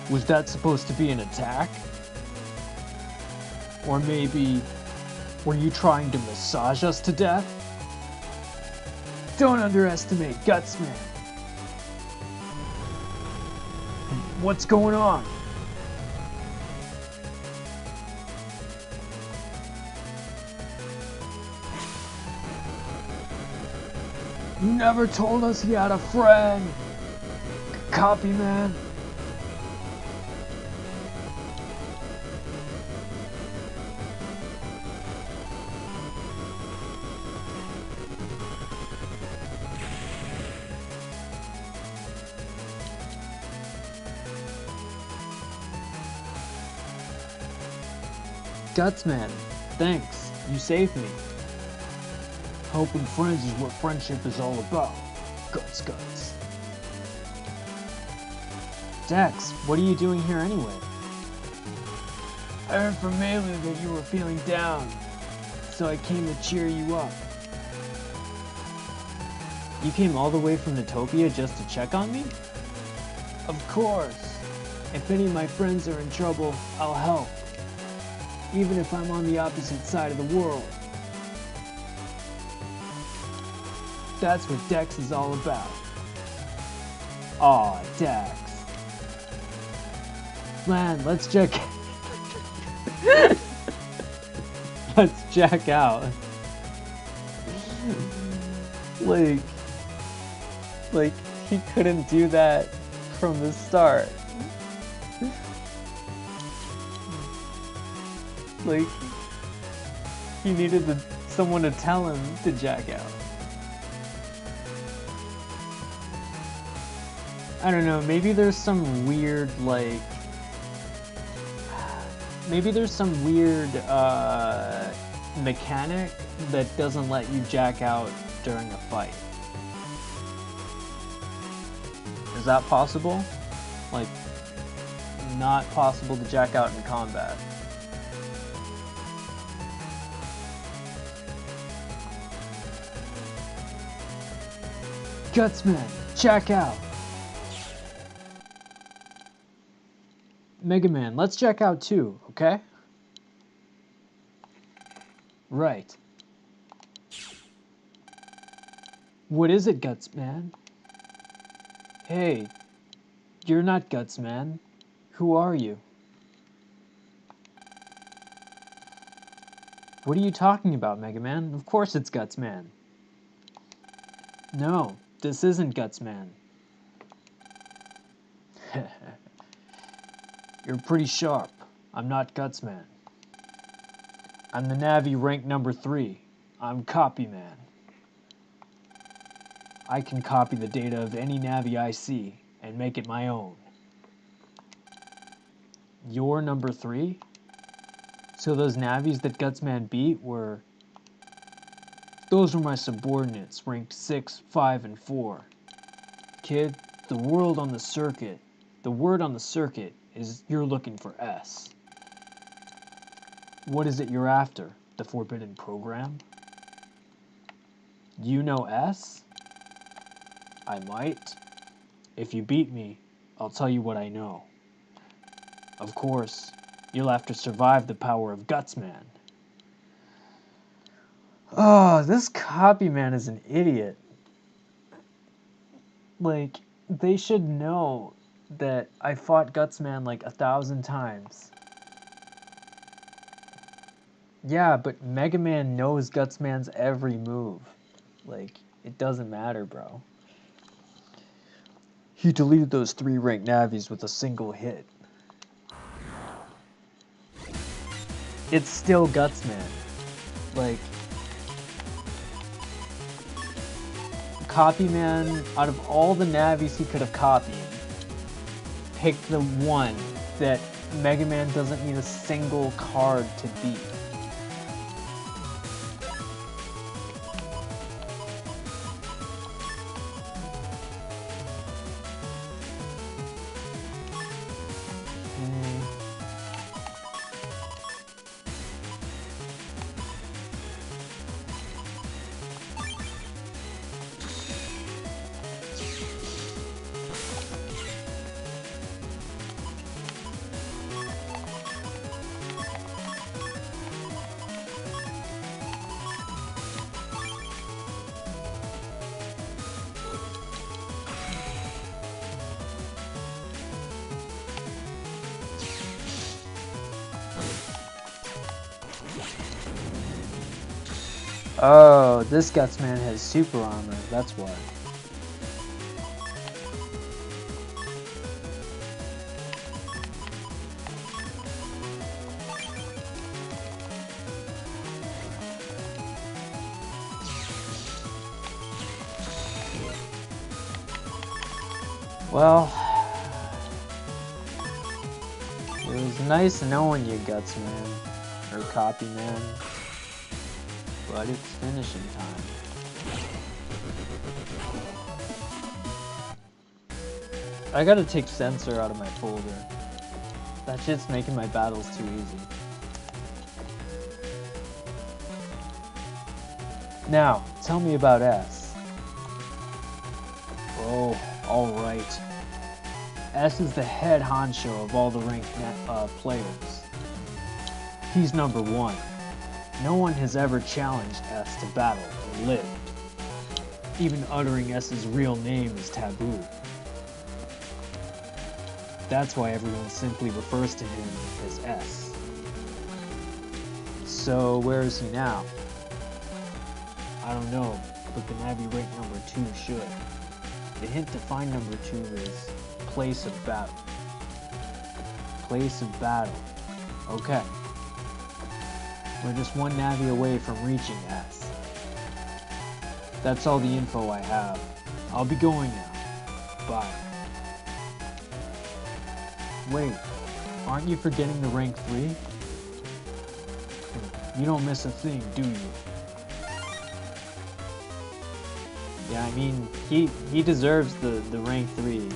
Was that supposed to be an attack? Or maybe, were you trying to massage us to death? Don't underestimate Gutsman. What's going on? You never told us he had a friend. Copyman. Gutsman, thanks. You saved me. Helping friends is what friendship is all about. Guts. Dex, what are you doing here anyway? I heard from Melee that you were feeling down, so I came to cheer you up. You came all the way from Utopia just to check on me? Of course. If any of my friends are in trouble, I'll help. Even if I'm on the opposite side of the world. That's what Dex is all about. Aw, Dex. Man, let's check. Let's check out. Like, he couldn't do that from the start. Like, he needed someone to tell him to jack out. I don't know, maybe there's some weird, like... Maybe there's some weird, mechanic that doesn't let you jack out during a fight. Is that possible? Like, not possible to jack out in combat. Gutsman, check out! Mega Man, let's check out too, okay? Right. What is it, Gutsman? Hey, you're not Gutsman. Who are you? What are you talking about, Mega Man? Of course it's Gutsman. No, this isn't Gutsman. You're pretty sharp. I'm not Gutsman. I'm the Navi rank number 3. I'm Copyman. I can copy the data of any Navi I see and make it my own. You're number 3? So those Navis that Gutsman beat were... Those were my subordinates, ranked 6, 5, and 4. Kid, the word on the circuit is you're looking for S. What is it you're after? The forbidden program? You know S? I might. If you beat me, I'll tell you what I know. Of course, you'll have to survive the power of Gutsman. Oh, this Copyman is an idiot. Like, they should know that I fought Gutsman like 1,000 times. Yeah, but Mega Man knows Gutsman's every move. Like, it doesn't matter, bro. He deleted those 3 ranked Navis with a single hit. It's still Gutsman. Like, Copyman, out of all the Navis he could have copied, picked the one that Mega Man doesn't need a single card to beat. Oh, this Gutsman has super armor, that's why. Well, it was nice knowing you, Gutsman, or Copyman. But it's finishing time. I gotta take Sensor out of my folder. That shit's making my battles too easy. Now, tell me about S. Oh, alright. S is the head honcho of all the ranked players. He's number 1. No one has ever challenged S to battle or lived. Even uttering S's real name is taboo. That's why everyone simply refers to him as S. So where is he now? I don't know, but the Navi rank number 2 should. The hint to find number 2 is place of battle. Place of battle. Okay. We're just 1 Navi away from reaching S. That's all the info I have. I'll be going now. Bye. Wait, aren't you forgetting the rank 3? You don't miss a thing, do you? Yeah, I mean, he deserves the rank 3.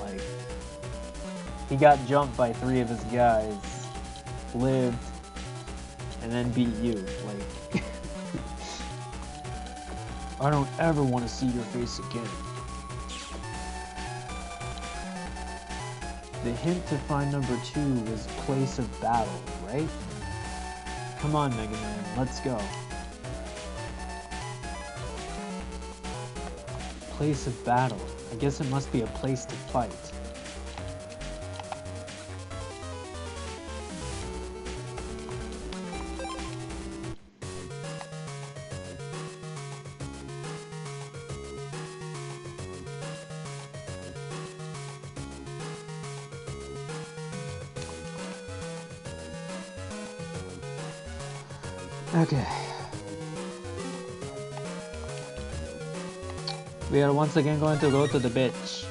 Like, he got jumped by 3 of his guys, lived, and then beat you. Like, I don't ever want to see your face again. The hint to find number 2 is place of battle, right? Come on, Mega Man, let's go. Place of battle. I guess it must be a place to fight. Okay. We are once again going to go to the beach.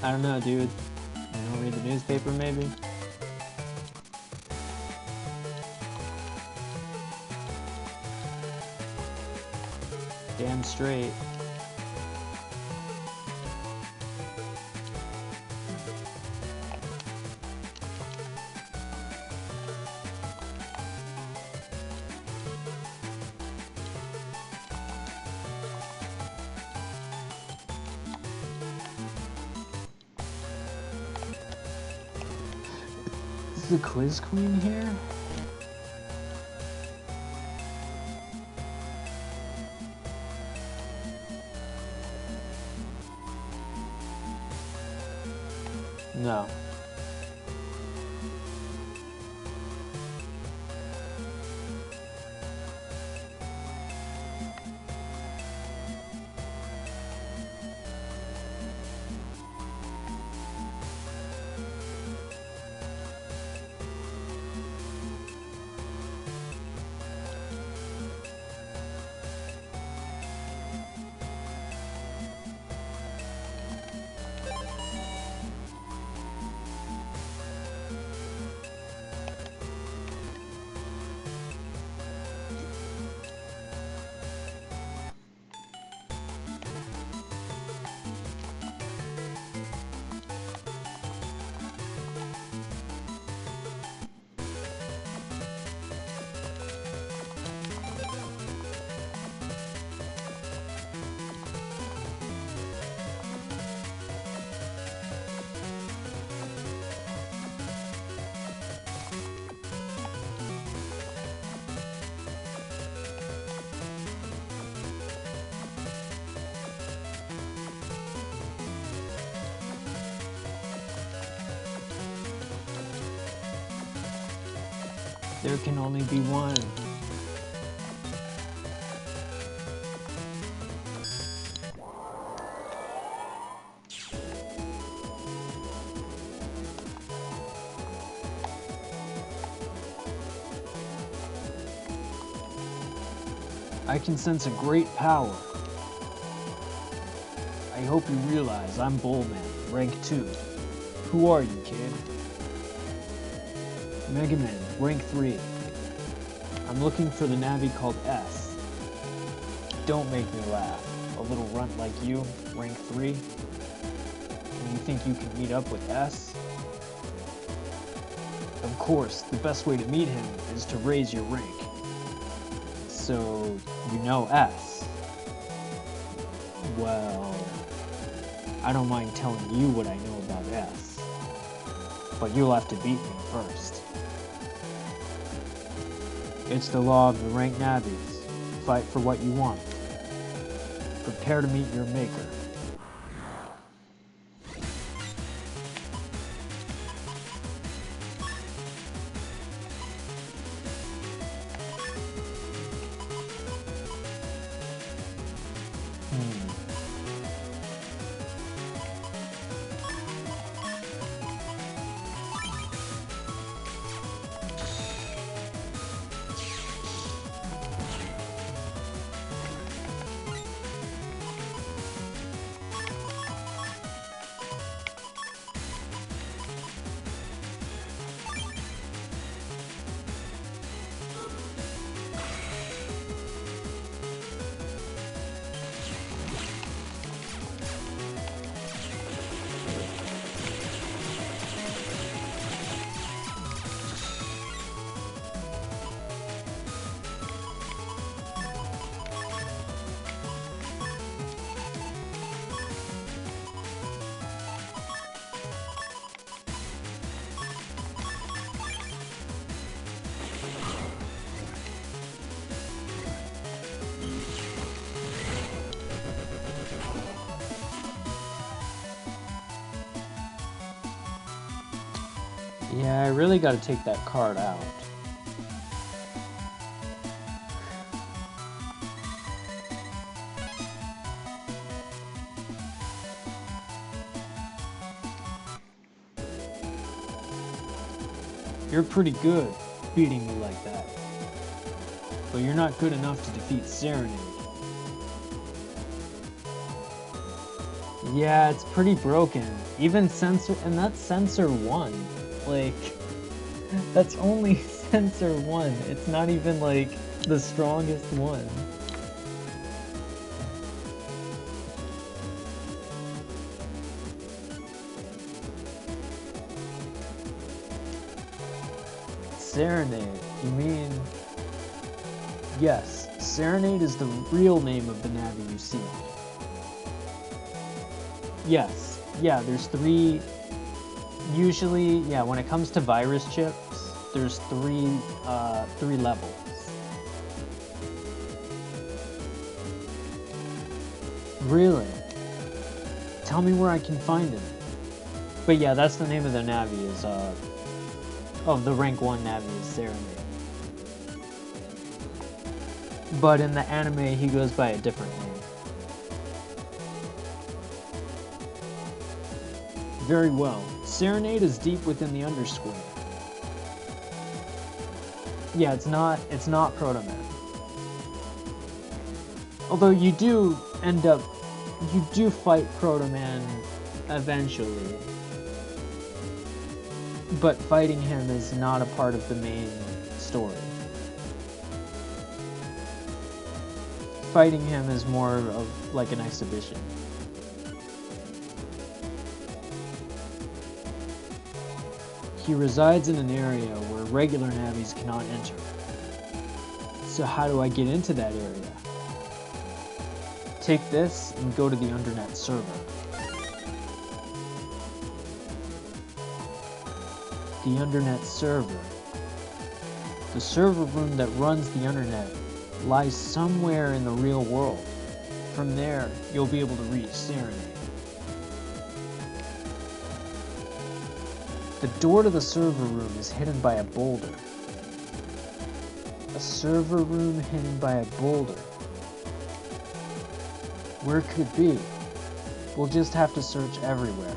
I don't know, dude. You don't read the newspaper, maybe? Damn straight. Is the quiz queen here? No. There can only be one. I can sense a great power. I hope you realize I'm Bullman, rank 2. Who are you, kid? Megaman, rank 3. I'm looking for the Navi called S. Don't make me laugh. A little runt like you, rank 3? And you think you can meet up with S? Of course, the best way to meet him is to raise your rank. So, you know S. Well, I don't mind telling you what I know about S. But you'll have to beat me first. It's the law of the rank Navis. Fight for what you want. Prepare to meet your maker. Yeah, I really gotta take that card out. You're pretty good, beating me like that. But you're not good enough to defeat Serenade. Yeah, it's pretty broken. Even Sensor, and that's Sensor 1. Like, that's only Sensor 1. It's not even, like, the strongest one. Serenade. You mean... Yes, Serenade is the real name of the Navi you seek. Yes, yeah, there's 3... Usually, yeah, when it comes to virus chips, there's 3 levels. Really? Tell me where I can find him. But yeah, that's the name of the Navi is, of the rank 1 Navi is Serenade. But in the anime, he goes by a different name. Very well. Serenade is deep within the Undersquare. Yeah, it's not Proto-Man. Although you do fight Proto-Man eventually. But fighting him is not a part of the main story. Fighting him is more of like an exhibition. He resides in an area where regular Navis cannot enter. So how do I get into that area? Take this and go to the Undernet server. The Undernet server. The server room that runs the Undernet lies somewhere in the real world. From there, you'll be able to reach Serenade. The door to the server room is hidden by a boulder. A server room hidden by a boulder. Where could it be? We'll just have to search everywhere.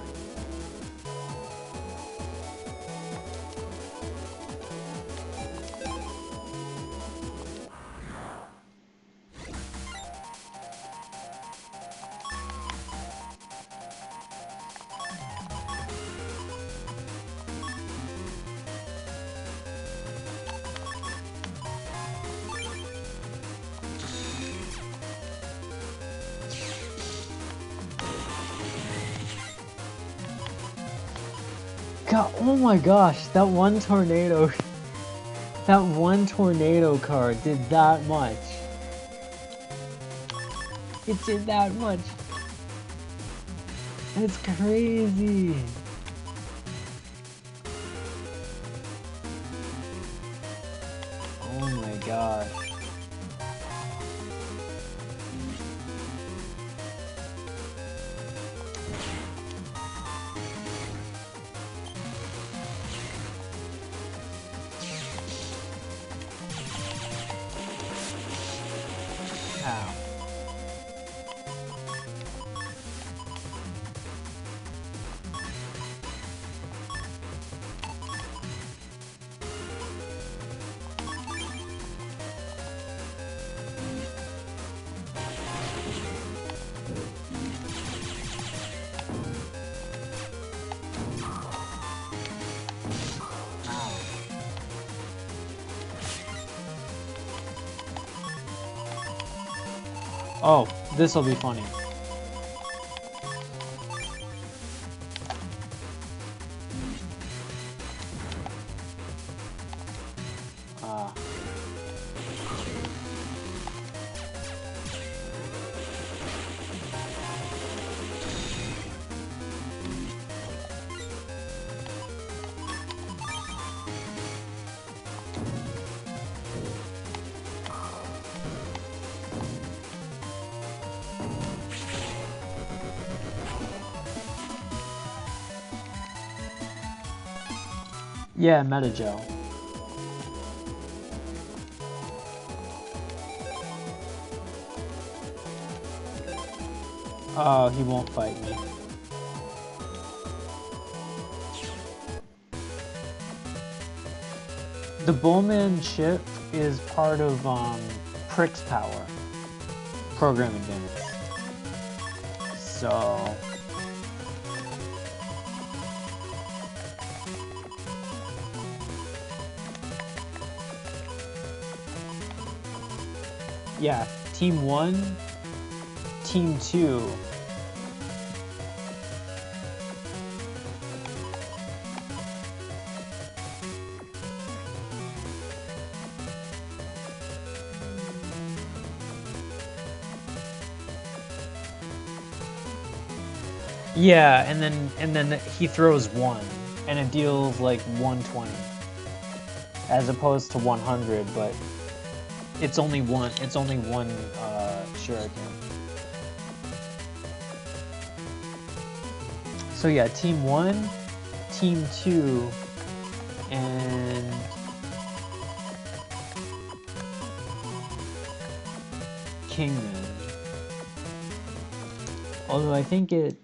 God, oh my gosh, that one tornado card did that much. It did that much. That's crazy. Oh my gosh. Oh, this'll be funny. Yeah, Metagel. Oh, he won't fight me. The Bullman chip is part of Prick's power programming games. So yeah, Team 1, Team 2. Yeah, and then he throws 1, and it deals like 120, as opposed to 100. But it's only one. It's only one shuriken. So yeah, Team 1, Team 2, and Kingman. Although I think it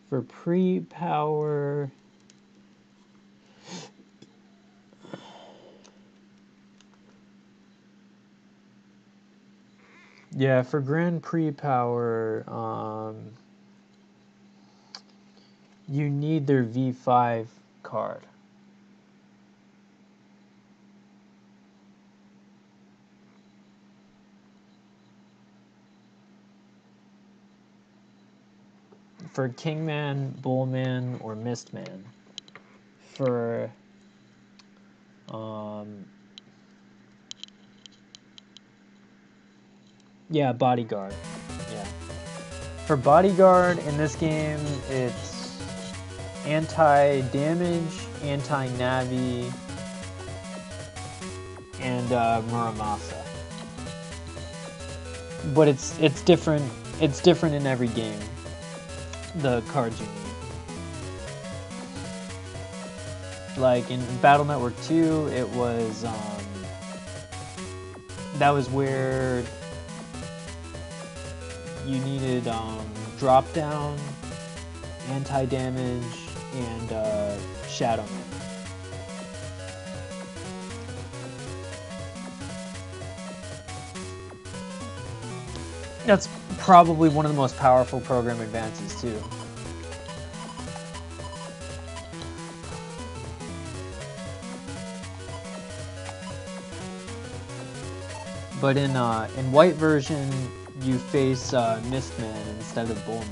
for pre-power. Yeah, for Grand Prix power, you need their V5 card. For Kingman, Bullman, or Mistman. For yeah, Bodyguard. Yeah. For Bodyguard in this game, it's anti-damage, anti-navi, and Muramasa. But it's different. It's different in every game. The cards you need. Like in Battle Network 2, it was that was where you needed drop down, anti-damage, and Shadow Man. That's probably one of the most powerful program advances too. But in white version, you face Mistman instead of Bullman.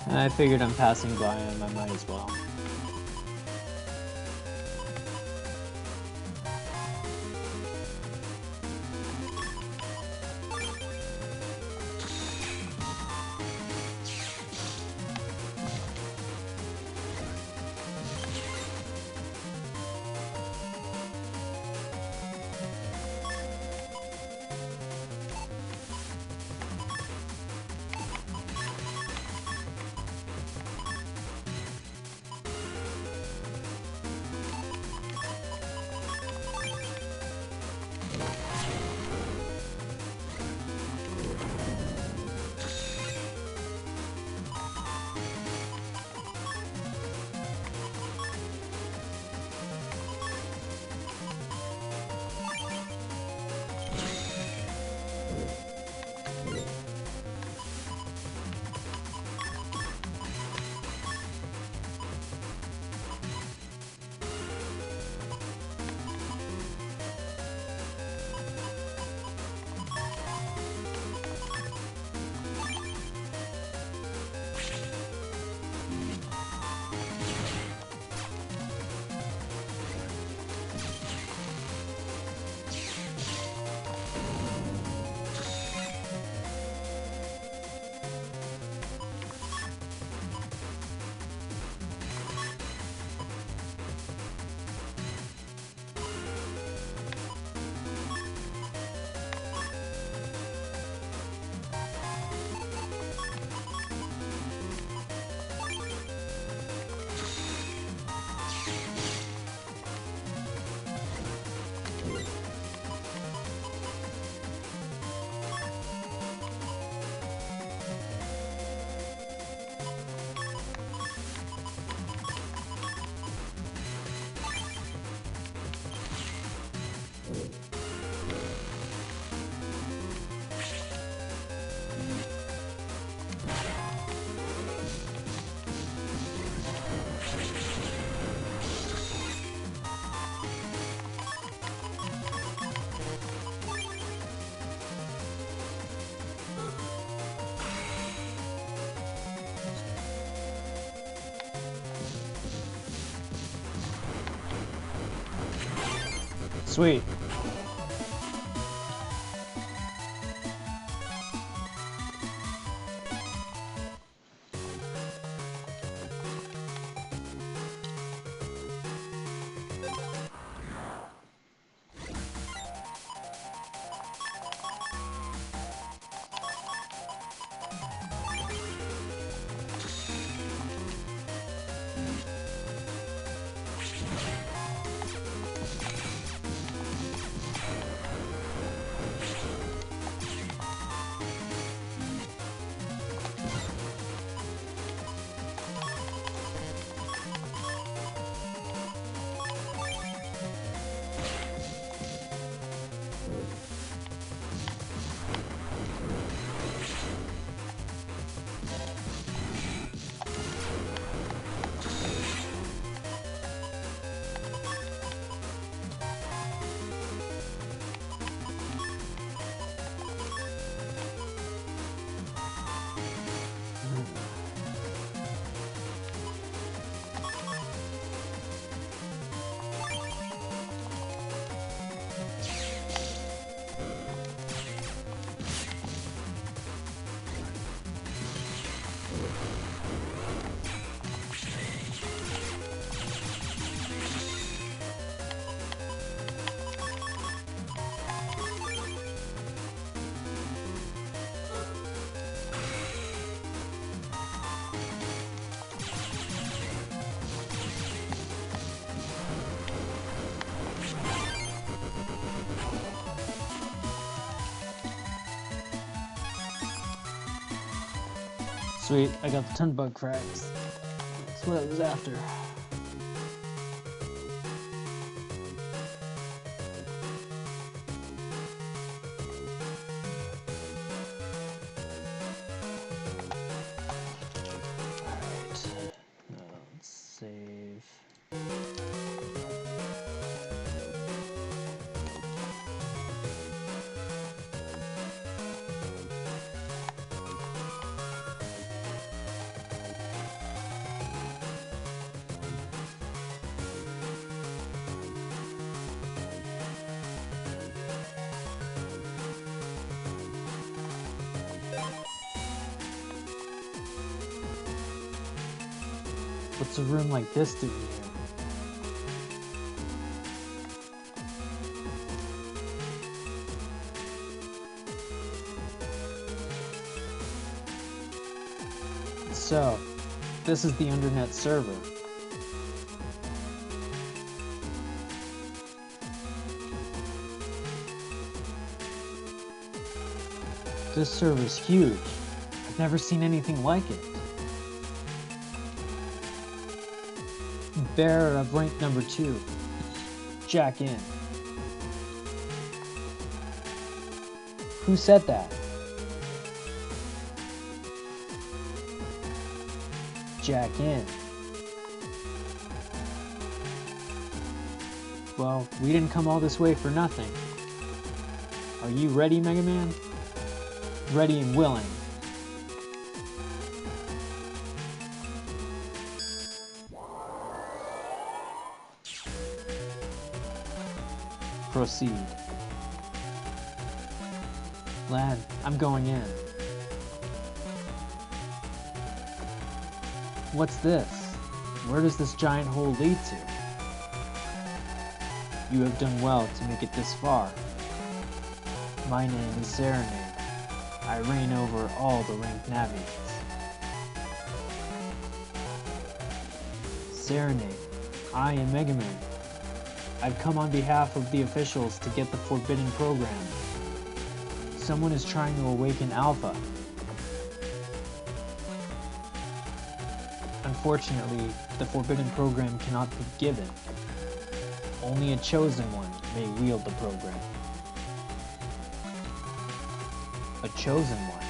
And I figured I'm passing by him, I might as well. Sweet. Sweet, I got the 10 bug frags. That's what I was after. Alright, let's save. What's a room like this doing here? So, this is the Undernet server. This server's huge. I've never seen anything like it. Bearer of rank number 2. Jack in. Who said that? Jack in. Well, we didn't come all this way for nothing. Are you ready, Mega Man? Ready and willing. Proceed. Lad, I'm going in. What's this? Where does this giant hole lead to? You have done well to make it this far. My name is Serenade. I reign over all the ranked navigates. Serenade, I am Megaman. I've come on behalf of the officials to get the forbidden program. Someone is trying to awaken Alpha. Unfortunately, the forbidden program cannot be given. Only a chosen one may wield the program. A chosen one.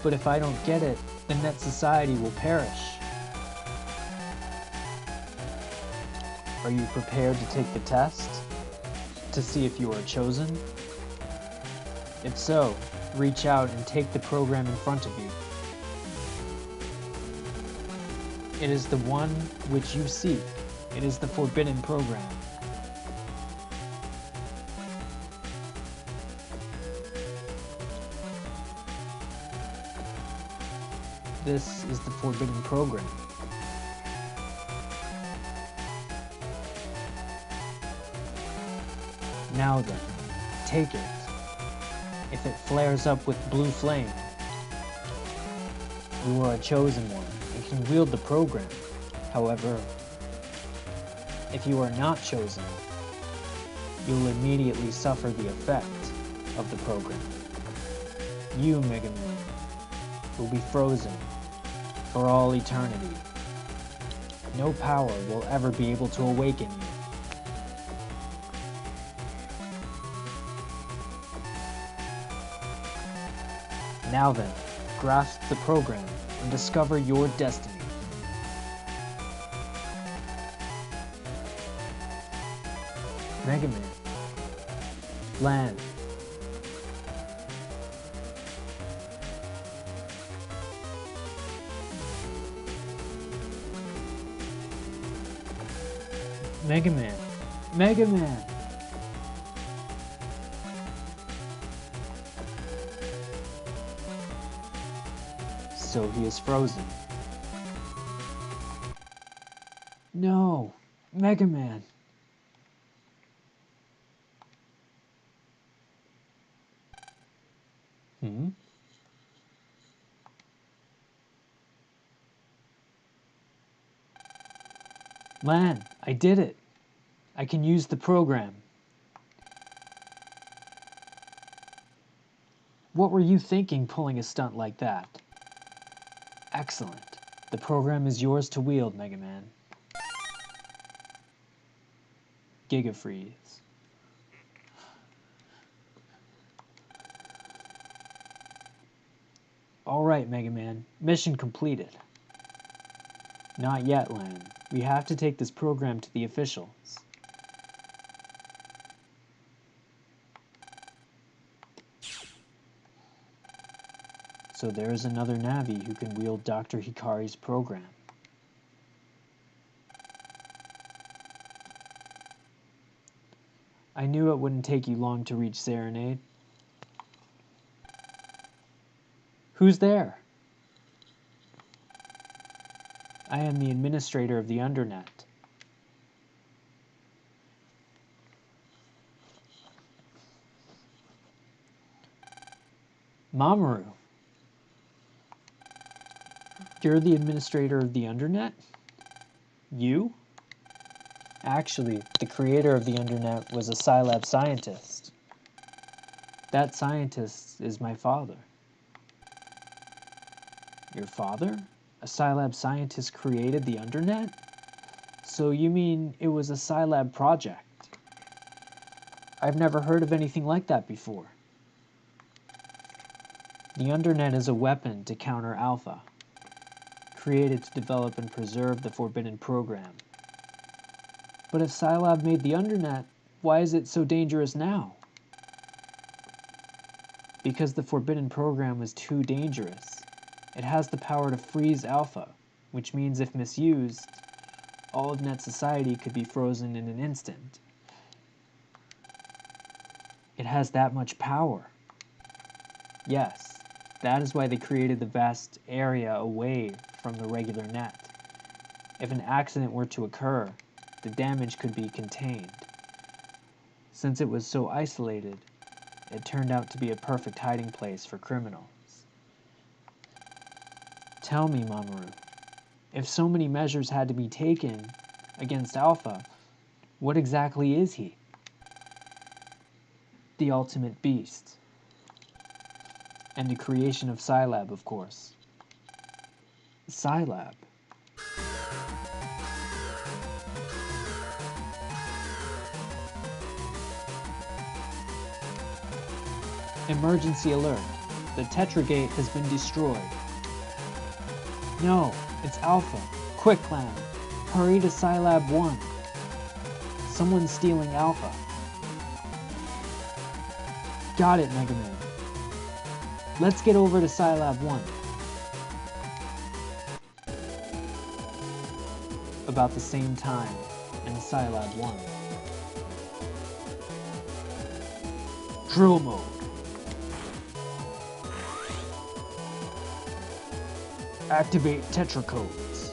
But if I don't get it, the Net Society will perish. Are you prepared to take the test? To see if you are chosen? If so, reach out and take the program in front of you. It is the one which you seek, It is the forbidden program. This is the forbidden program. Now then, take it. If it flares up with blue flame, you are a chosen one and can wield the program. However, if you are not chosen, you'll immediately suffer the effect of the program. You, Megaman, will be frozen for all eternity. No power will ever be able to awaken you. Now then, grasp the program and discover your destiny. Megaman, land. Megaman, Megaman. So he is frozen. No, Megaman. Lan, I did it. I can use the program. What were you thinking pulling a stunt like that? Excellent. The program is yours to wield, Megaman. Gigafreeze. Alright, Megaman. Mission completed. Not yet, Lan. We have to take this program to the officials. So there is another Navi who can wield Dr. Hikari's program. I knew it wouldn't take you long to reach Serenade. Who's there? I am the administrator of the Undernet. Mamoru. You're the administrator of the Undernet? You? Actually, the creator of the Undernet was a Scilab scientist. That scientist is my father. Your father? A Scilab scientist created the Undernet? So you mean it was a Scilab project? I've never heard of anything like that before. The Undernet is a weapon to counter Alpha, created to develop and preserve the forbidden program. But if Scilab made the Undernet, why is it so dangerous now? Because the forbidden program was too dangerous. It has the power to freeze Alpha, which means if misused, all of Net Society could be frozen in an instant. It has that much power. Yes, that is why they created the vast area away from the regular net. If an accident were to occur, the damage could be contained. Since it was so isolated, it turned out to be a perfect hiding place for criminals. Tell me, Mamoru, if so many measures had to be taken against Alpha, what exactly is he? The ultimate beast. And the creation of Scilab, of course. Scilab? Emergency alert. The Tetragate has been destroyed. No, it's Alpha. Quick, Clan. Hurry to Scilab 1. Someone's stealing Alpha. Got it, Megaman. Let's get over to Scilab 1. about the same time in Scilab 1. Drill mode. Activate Tetra codes.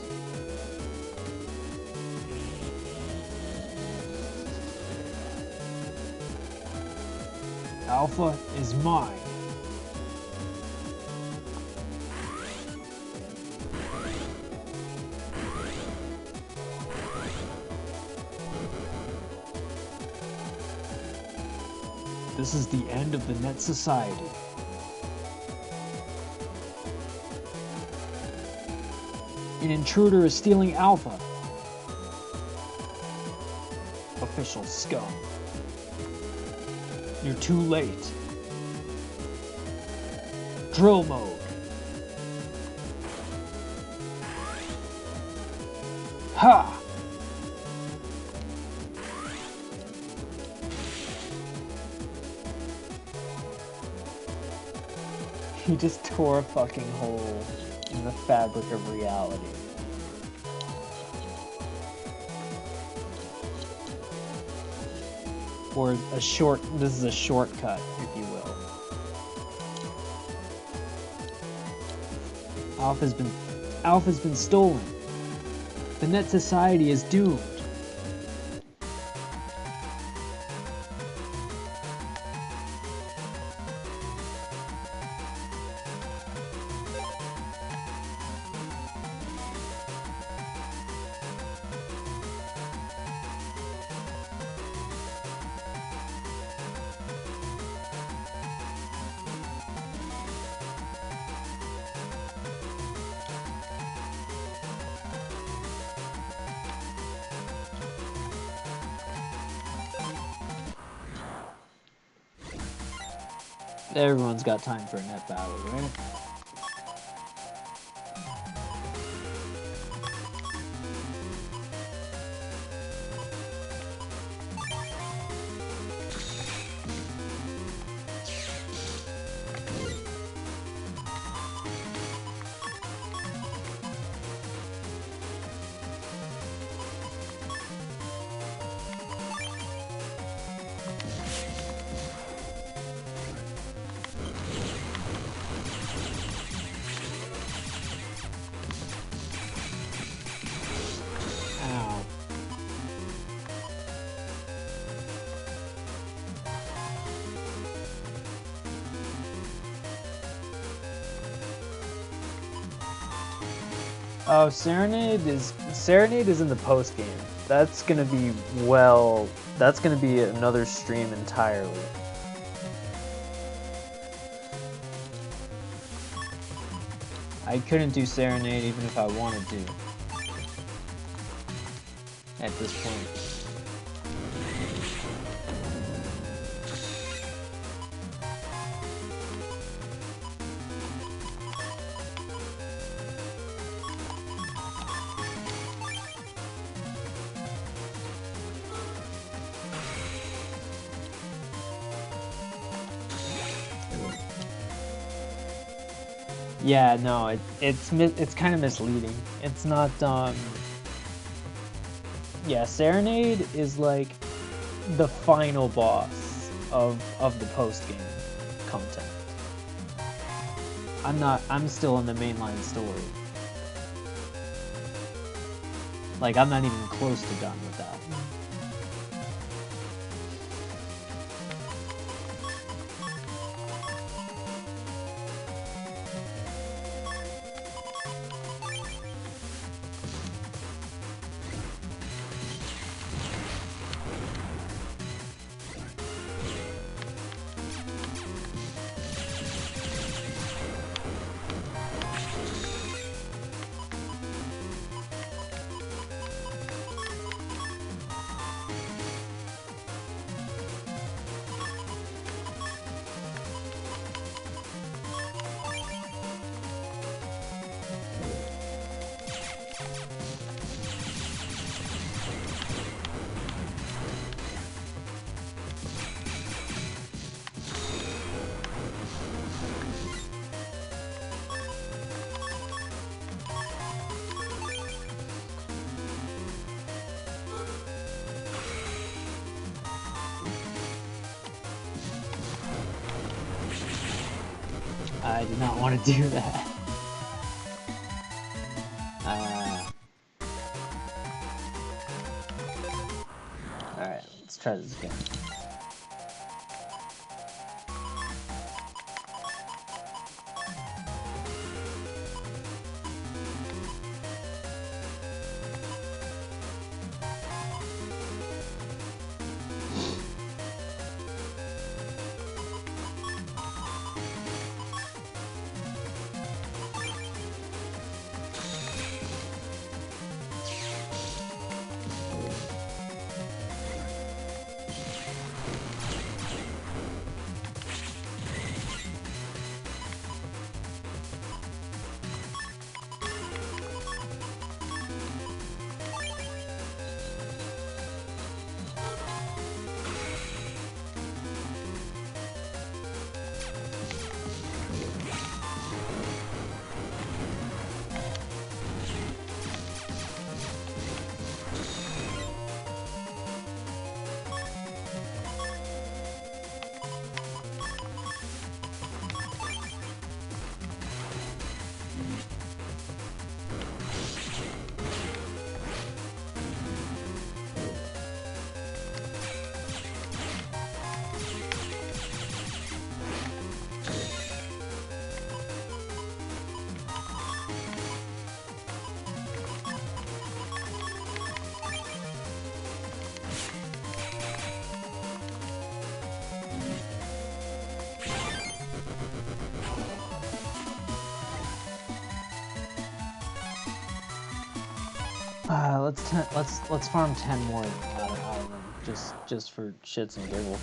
Alpha is mine. This is the end of the Net Society. An intruder is stealing Alpha. Official scum. You're too late. Drill mode. Ha! He just tore a fucking hole in the fabric of reality. Or this is a shortcut, if you will. Alpha's been stolen. The Net Society is doomed. Everyone's got time for a net battle, right? Oh, Serenade is in the post game. That's gonna be another stream entirely. I couldn't do Serenade even if I wanted to. At this point. Yeah, no, it's kind of misleading. It's not, yeah, Serenade is like the final boss of the post-game content. I'm still in the mainline story. Like, I'm not even close to done with that. I did not want to do that. Alright, let's try this again. Let's farm 10 more out of them, just for shits and giggles.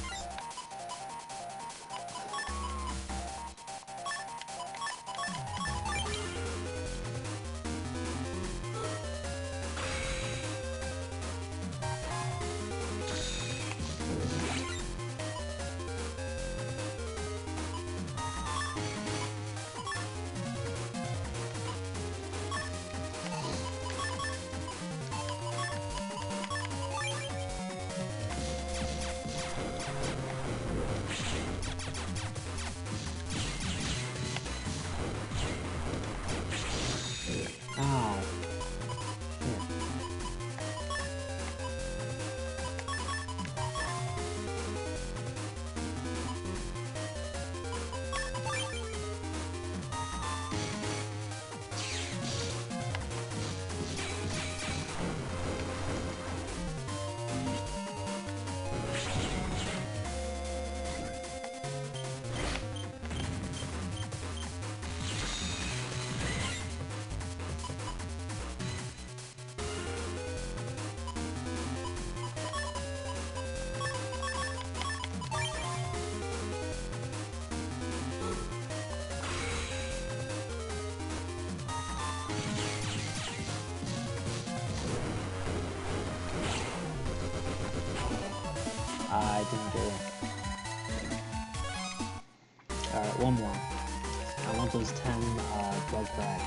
I didn't get it. Alright, one more. I want those 10 bug back.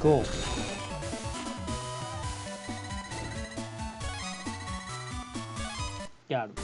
Cool. Got him.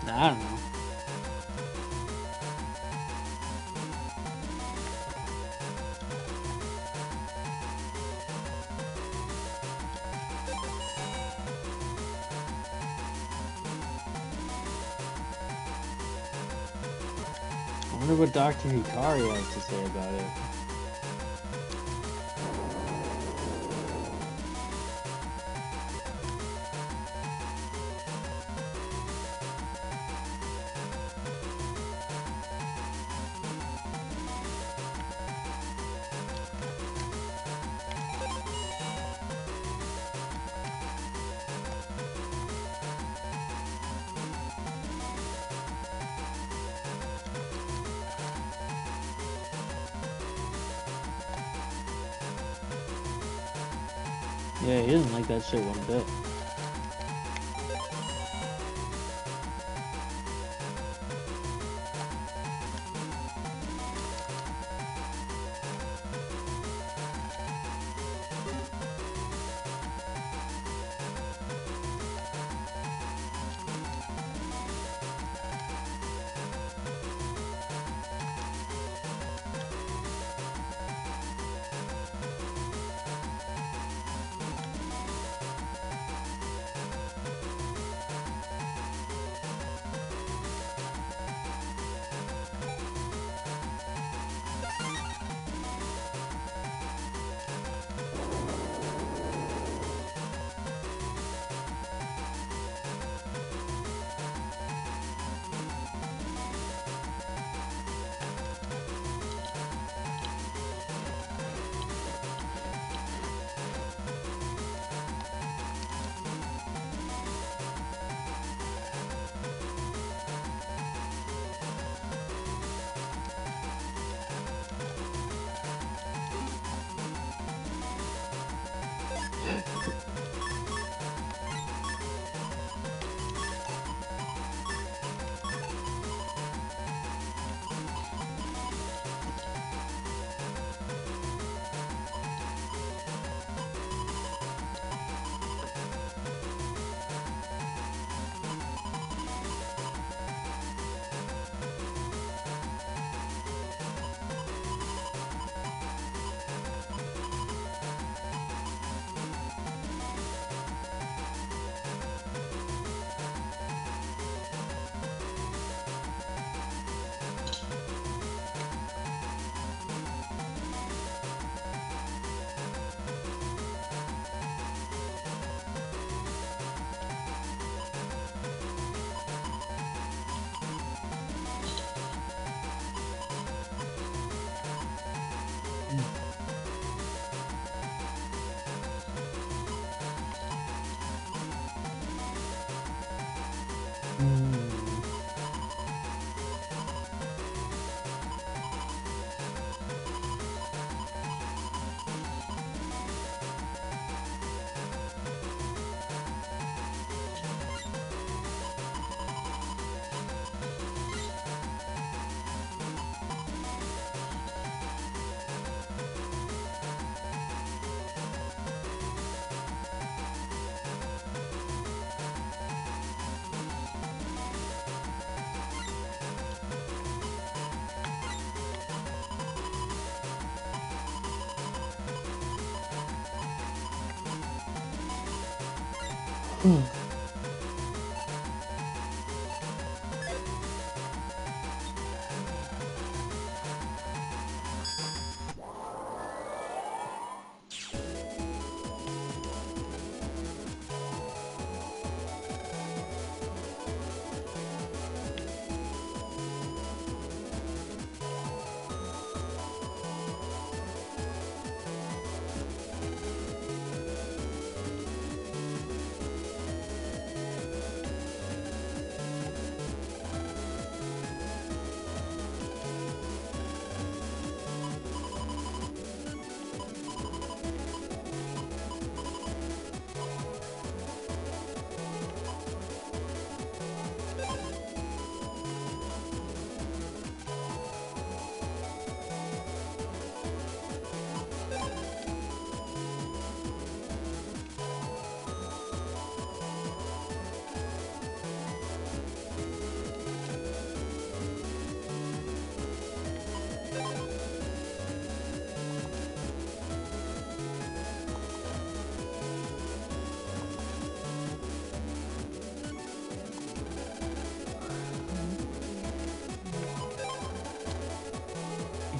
I don't know. I wonder what Dr. Hikari has to say about it. Yeah, he doesn't like that shit one bit.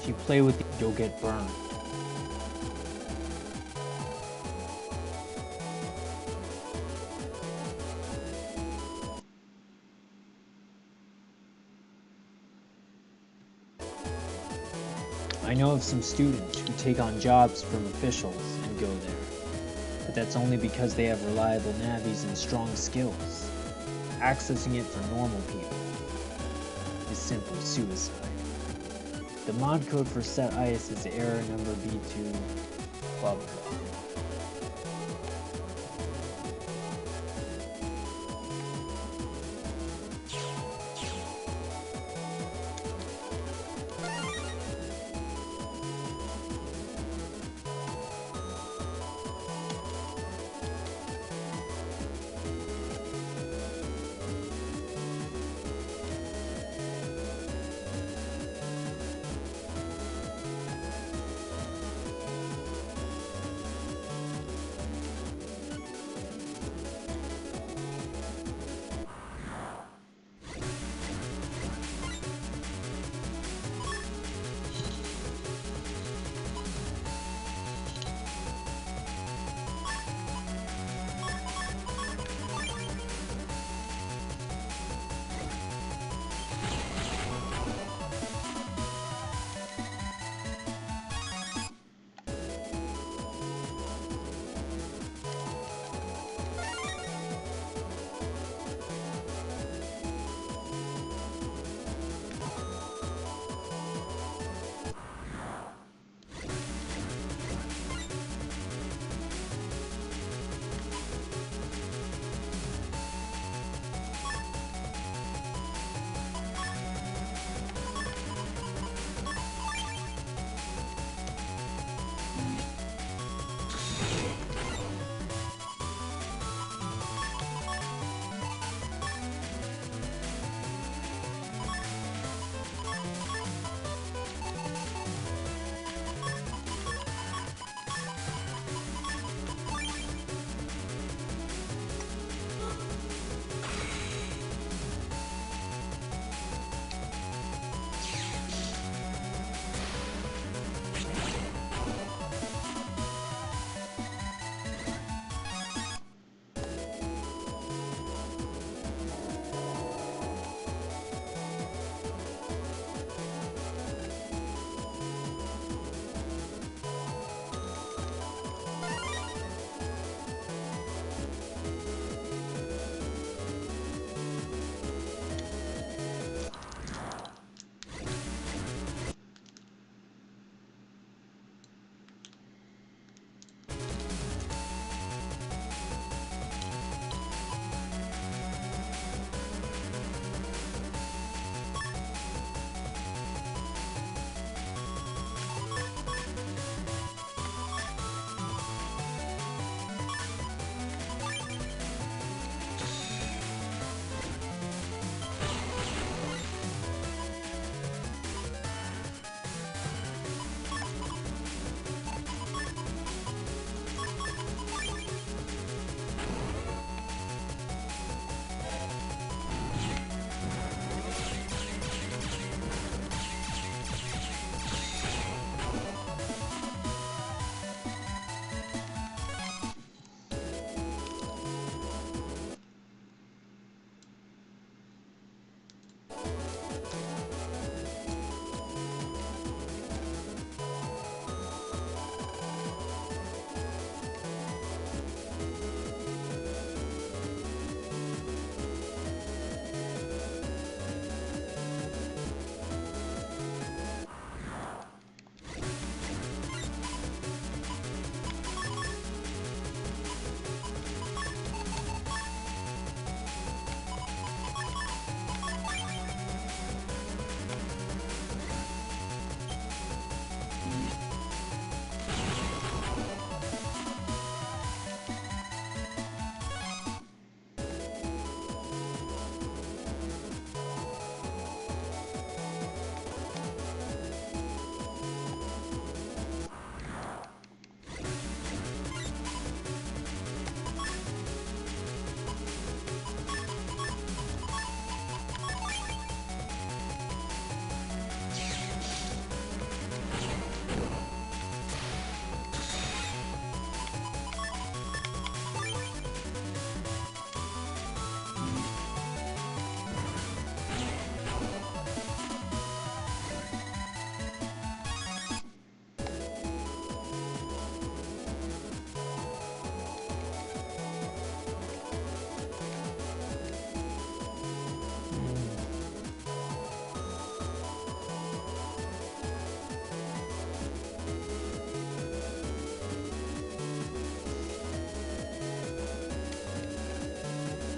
If you play with it, you'll get burned. I know of some students who take on jobs from officials and go there, but that's only because they have reliable navies and strong skills. Accessing it for normal people is simply suicide. The mod code for set ice is error number B2, blah blah blah.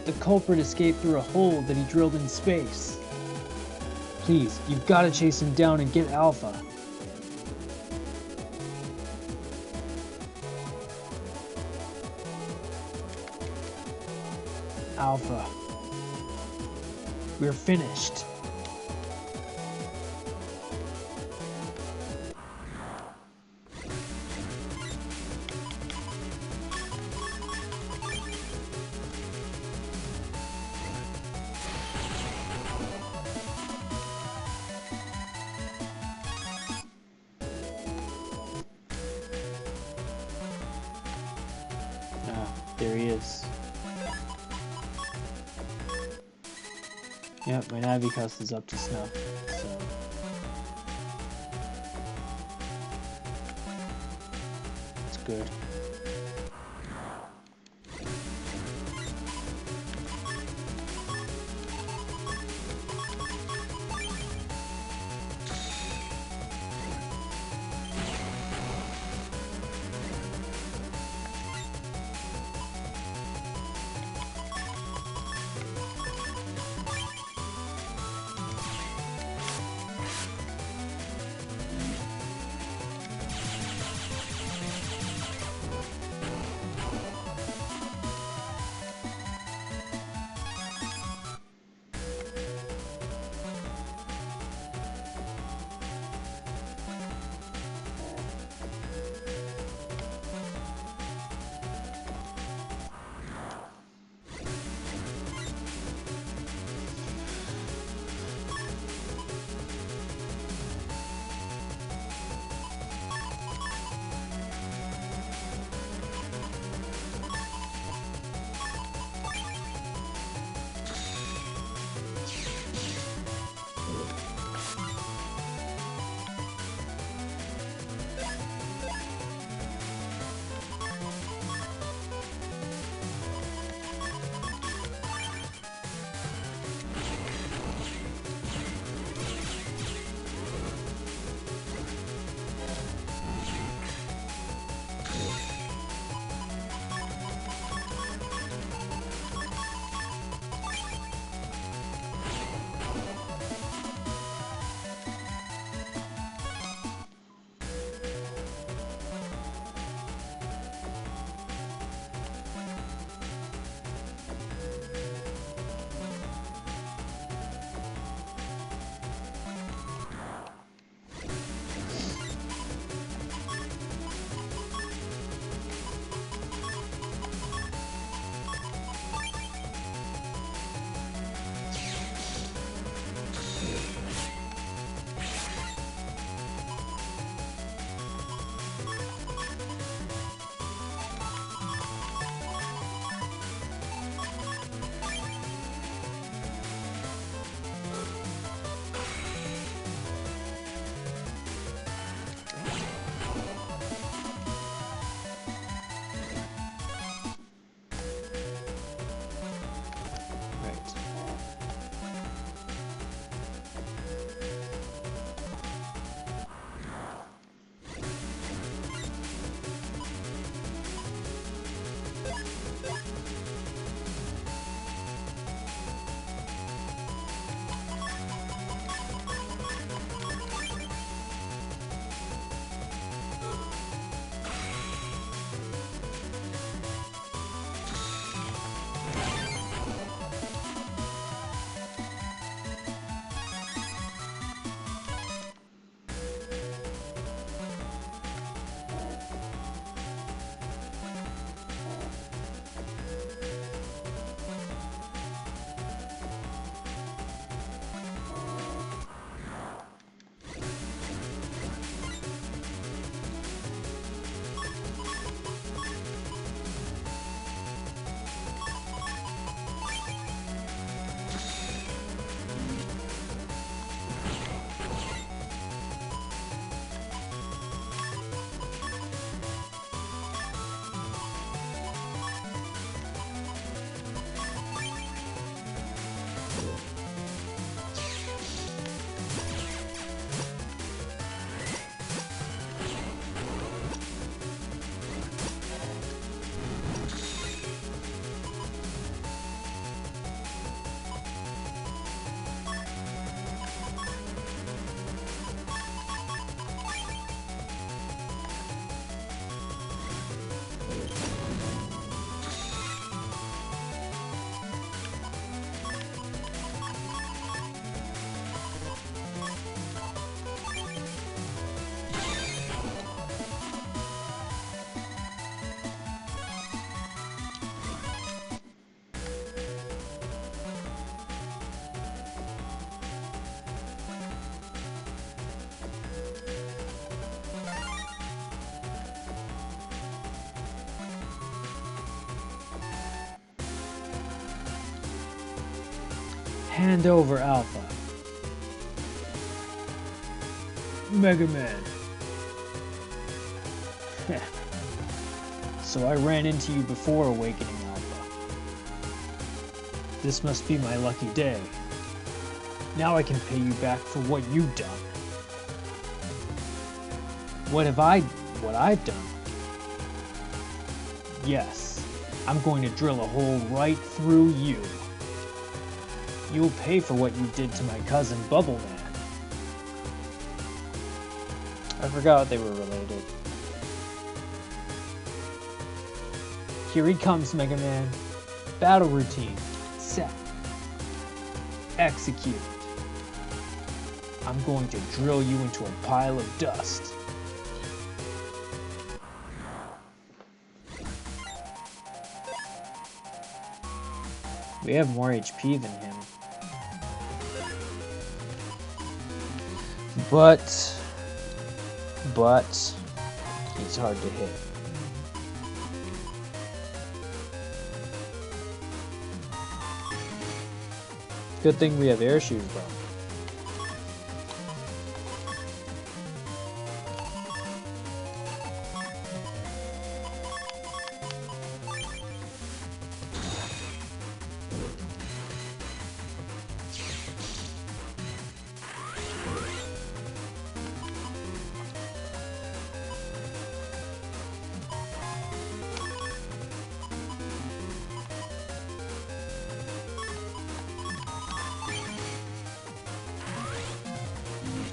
The culprit escaped through a hole that he drilled in space. Please, you've got to chase him down and get Alpha. Alpha. We're finished. There he is. Yep, my Navicus is up to snuff, so... That's good. Hand over Alpha. Megaman. So I ran into you before awakening Alpha. This must be my lucky day. Now I can pay you back for what you've done. What I've done? Yes, I'm going to drill a hole right through you. You'll pay for what you did to my cousin Bubble Man. I forgot they were related. Here he comes, Mega Man. Battle routine. Set. Execute. I'm going to drill you into a pile of dust. We have more HP than him. But he's hard to hit. Good thing we have air shoes, though.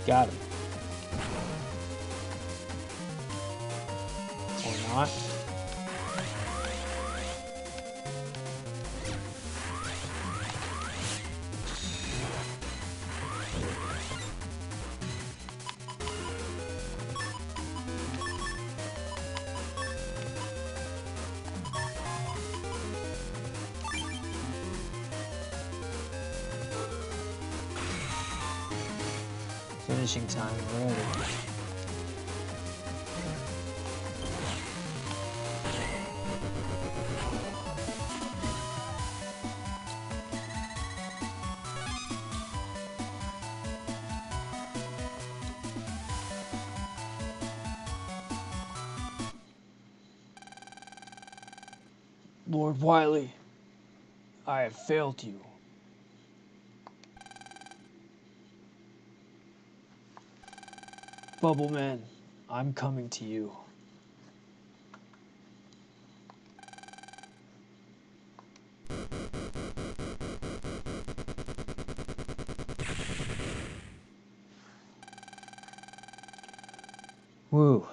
Got him. Or not. Finishing time already. Lord Wily, I have failed you. Bubble Man, I'm coming to you. Woo.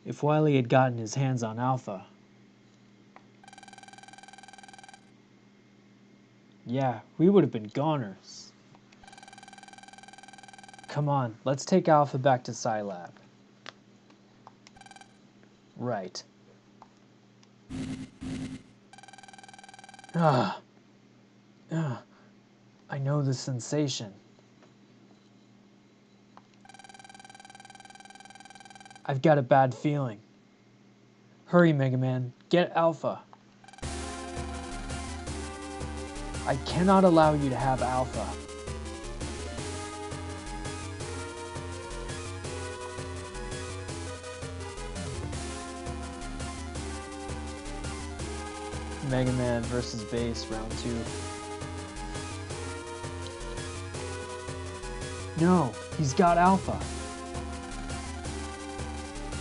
If Wily had gotten his hands on Alpha. Yeah, we would have been goners. Come on, let's take Alpha back to Scilab. Right. I know the sensation. I've got a bad feeling. Hurry, Mega Man, get Alpha. I cannot allow you to have Alpha. Mega Man versus Base, round 2. No, he's got Alpha.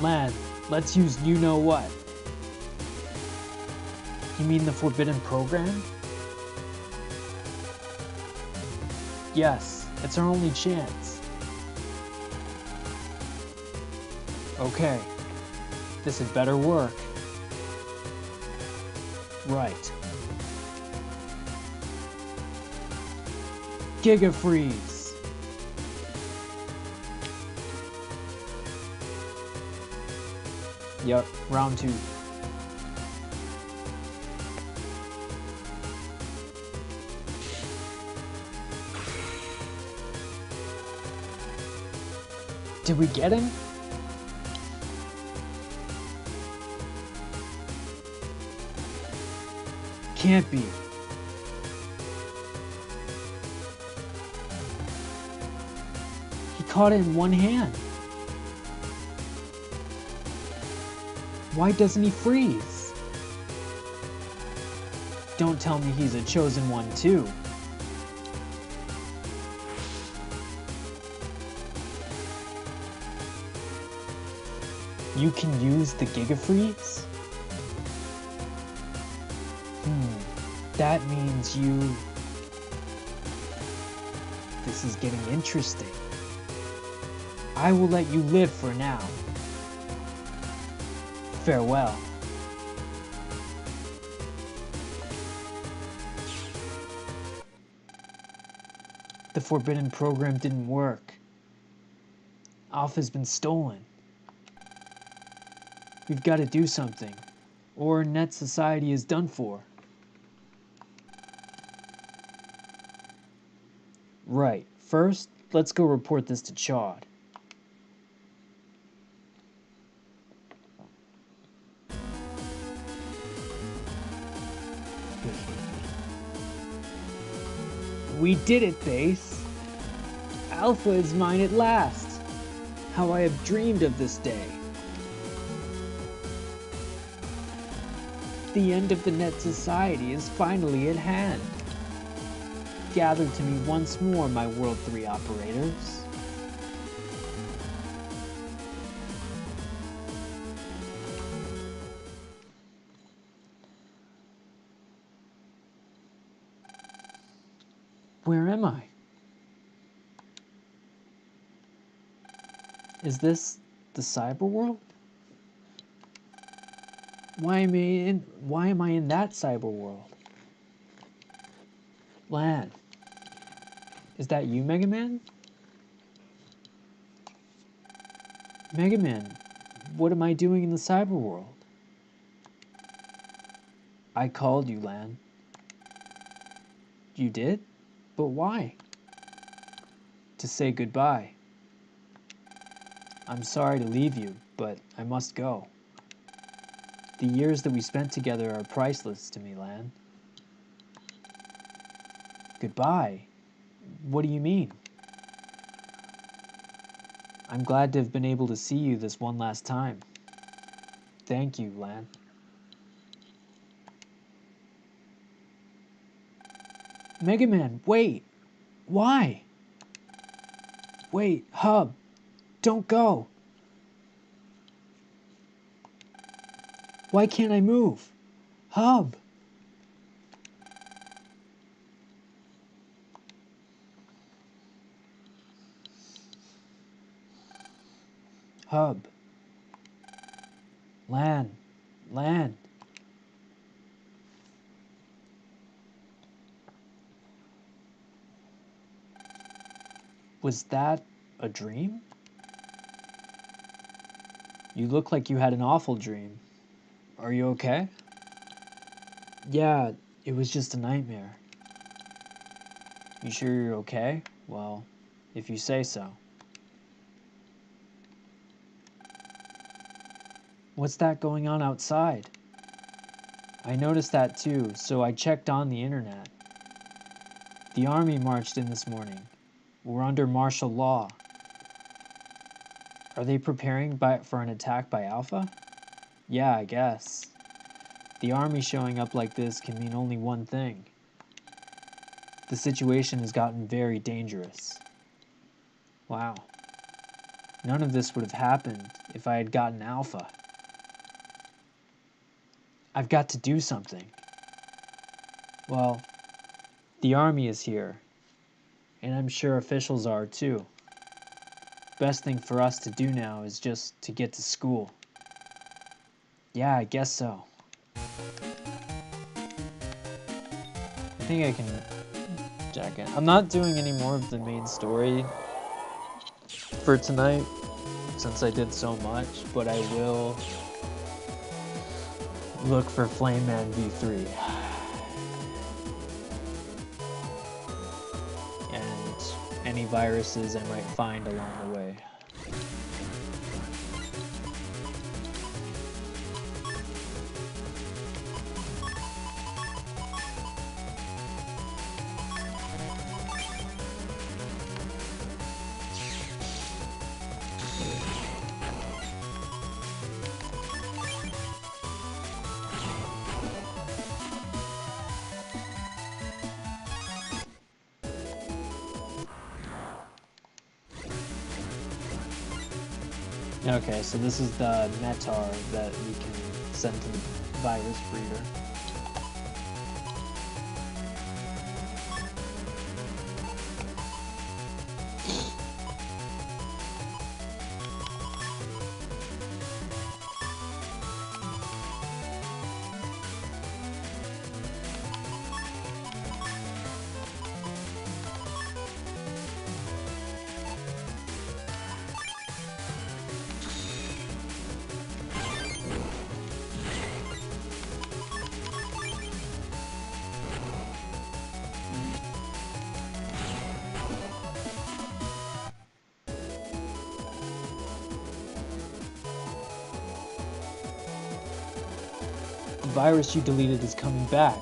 Lan, let's use you-know-what. You mean the Forbidden Program? Yes, it's our only chance. Okay, this had better work. Right. Giga Freeze. Yep, round 2. Did we get him? Can't be. caught it in one hand. Why doesn't he freeze? Don't tell me he's a chosen one too. You can use the Giga Freeze? That means you... This is getting interesting. I will let you live for now. Farewell. The Forbidden program didn't work. Alpha's been stolen. We've got to do something, or Net Society is done for. Right. First, let's go report this to Chad. We did it, Base. Alpha is mine at last. How I have dreamed of this day. The end of the Net Society is finally at hand. Gather to me once more, my World 3 operators. Where am I? Is this the cyber world? Why am I in that cyber world? Lan, is that you, Megaman? Megaman, what am I doing in the cyber world? I called you, Lan. You did? But why? To say goodbye. I'm sorry to leave you, but I must go. The years that we spent together are priceless to me, Lan. Goodbye? What do you mean? I'm glad to have been able to see you this one last time. Thank you, Lan. Megaman, wait! Why? Wait, Hub! Don't go! Why can't I move? Hub! Hub. Lan. Lan. Was that a dream? You look like you had an awful dream. Are you okay? Yeah, it was just a nightmare. You sure you're okay? Well, if you say so. What's that going on outside? I noticed that too, so I checked on the internet. The army marched in this morning. We're under martial law. Are they preparing for an attack by Alpha? Yeah, I guess. The army showing up like this can mean only one thing. The situation has gotten very dangerous. Wow. None of this would have happened if I had gotten Alpha. I've got to do something. Well, the army is here, and I'm sure officials are too. Best thing for us to do now is just to get to school. Yeah, I guess so. I think I can jack in. I'm not doing any more of the main story for tonight, since I did so much, but I will look for Flame Man V3. And any viruses I might find along the way. Okay, so this is the Metar that we can send to the virus breeder. The virus you deleted is coming back.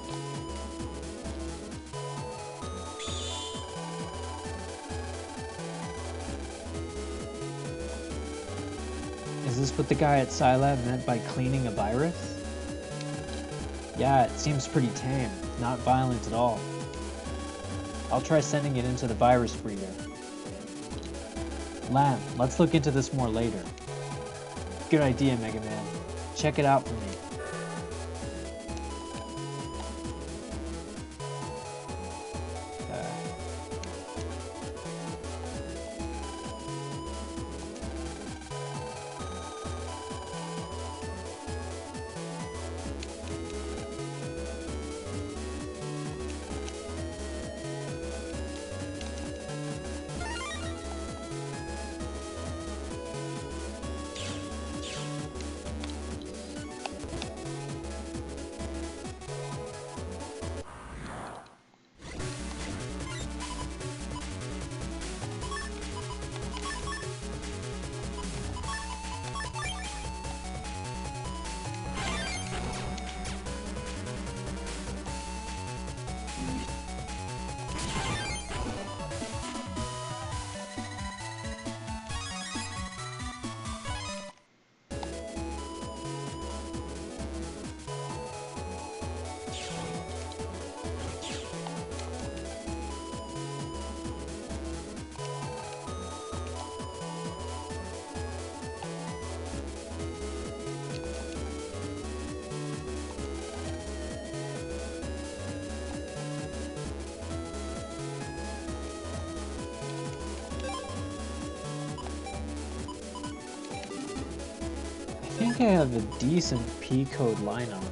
Is this what the guy at Scilab meant by cleaning a virus? Yeah, it seems pretty tame, not violent at all. I'll try sending it into the virus breeder. Lamb, let's look into this more later. Good idea, Megaman. Check it out for me. I think I have a decent P-code lineup.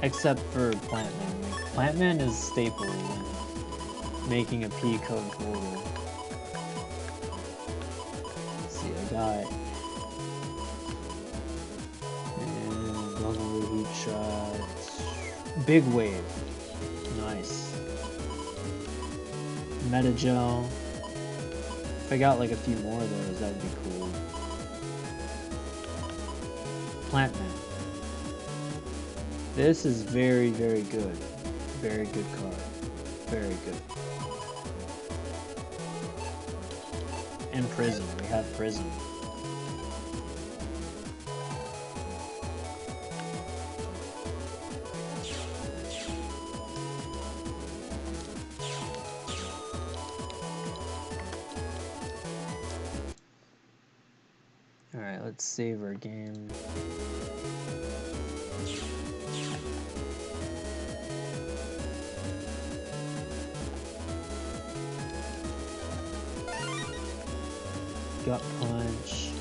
Except for Plantman. Like, Plantman is staple when making a P-code border. Let's see, I got... Bungalow Hoot Shot. Big Wave. Nice. Metagel. If I got like a few more of those, that would be cool. Plantman. This is very, very good. Very good card. Very good. And Prism. We have Prism. Alright, let's save our game. Gut Punch.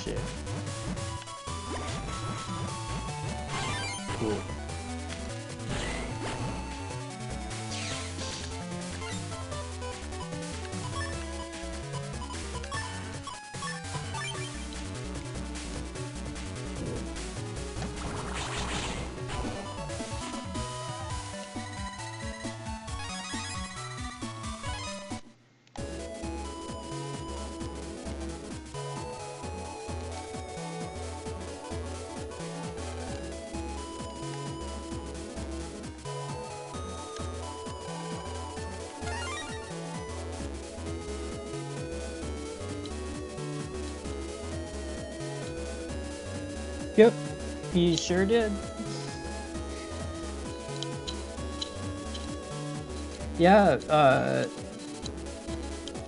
shit. Cool. Yep, he sure did. Yeah,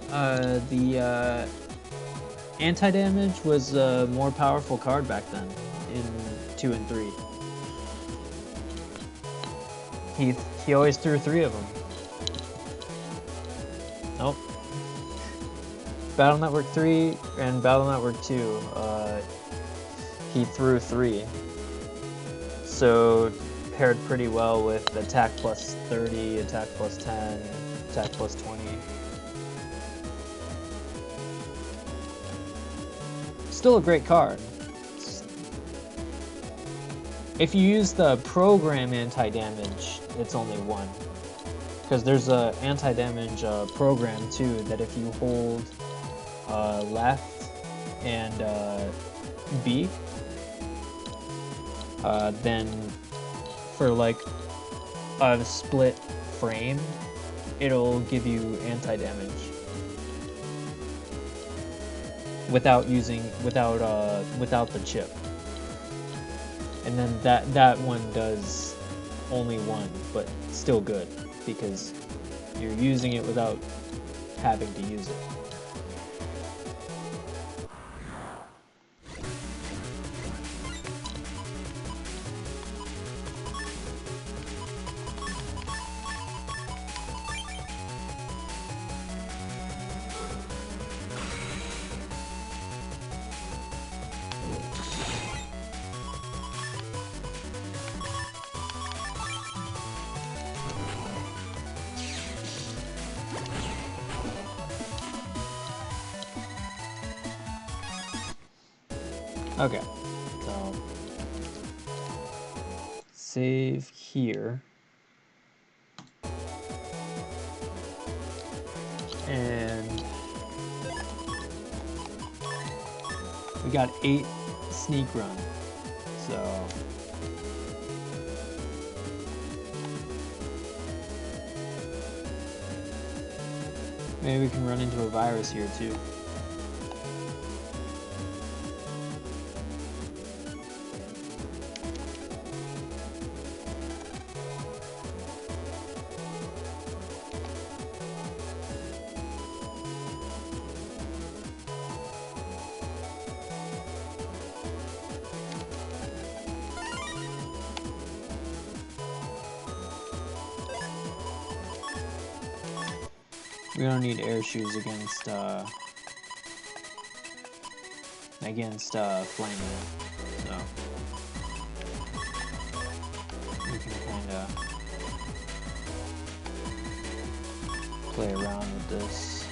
the anti-damage was a more powerful card back then in 2 and 3. He always threw 3 of them. Nope. Battle Network 3 and Battle Network 2, he threw 3. So paired pretty well with attack plus 30, attack plus 10, attack plus 20. Still a great card. If you use the program anti-damage, it's only 1. Because there's a anti-damage program too that if you hold left and B, then for like a split frame, it'll give you anti-damage without the chip. And then that one does only 1, but still good because you're using it without having to use it. Okay, so save here, and we got 8 sneak run, so maybe we can run into a virus here too. We don't need air shoes against Flamer, so we can kind of play around with this.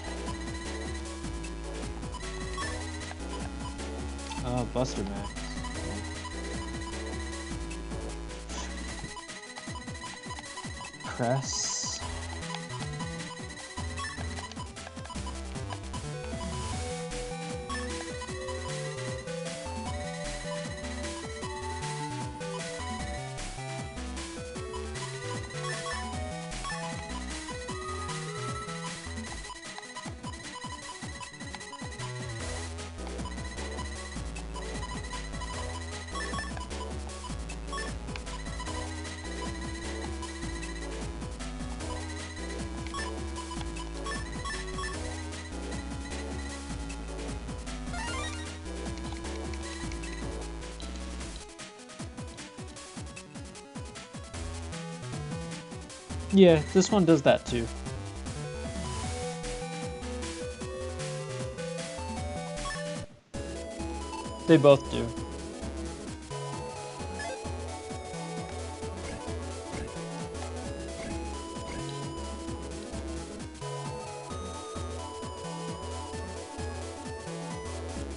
Buster Max. Press. Yeah, this one does that too. They both do.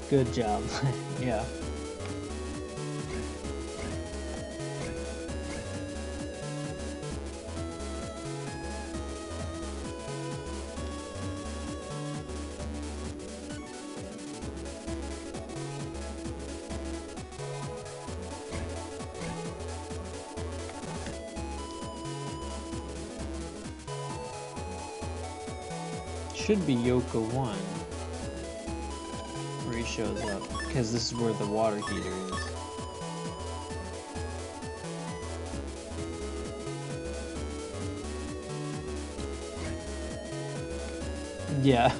Good job. Yeah. Should be Yoka 1 where he shows up, because this is where the water heater is. Yeah.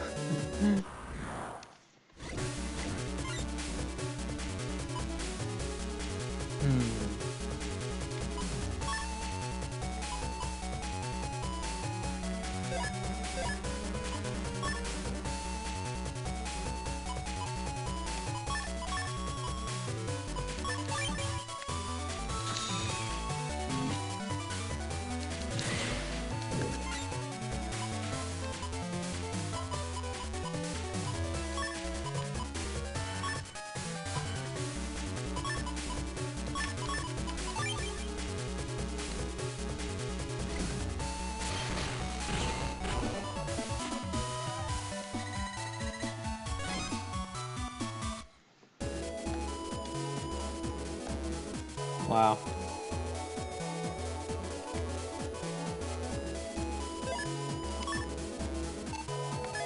Wow.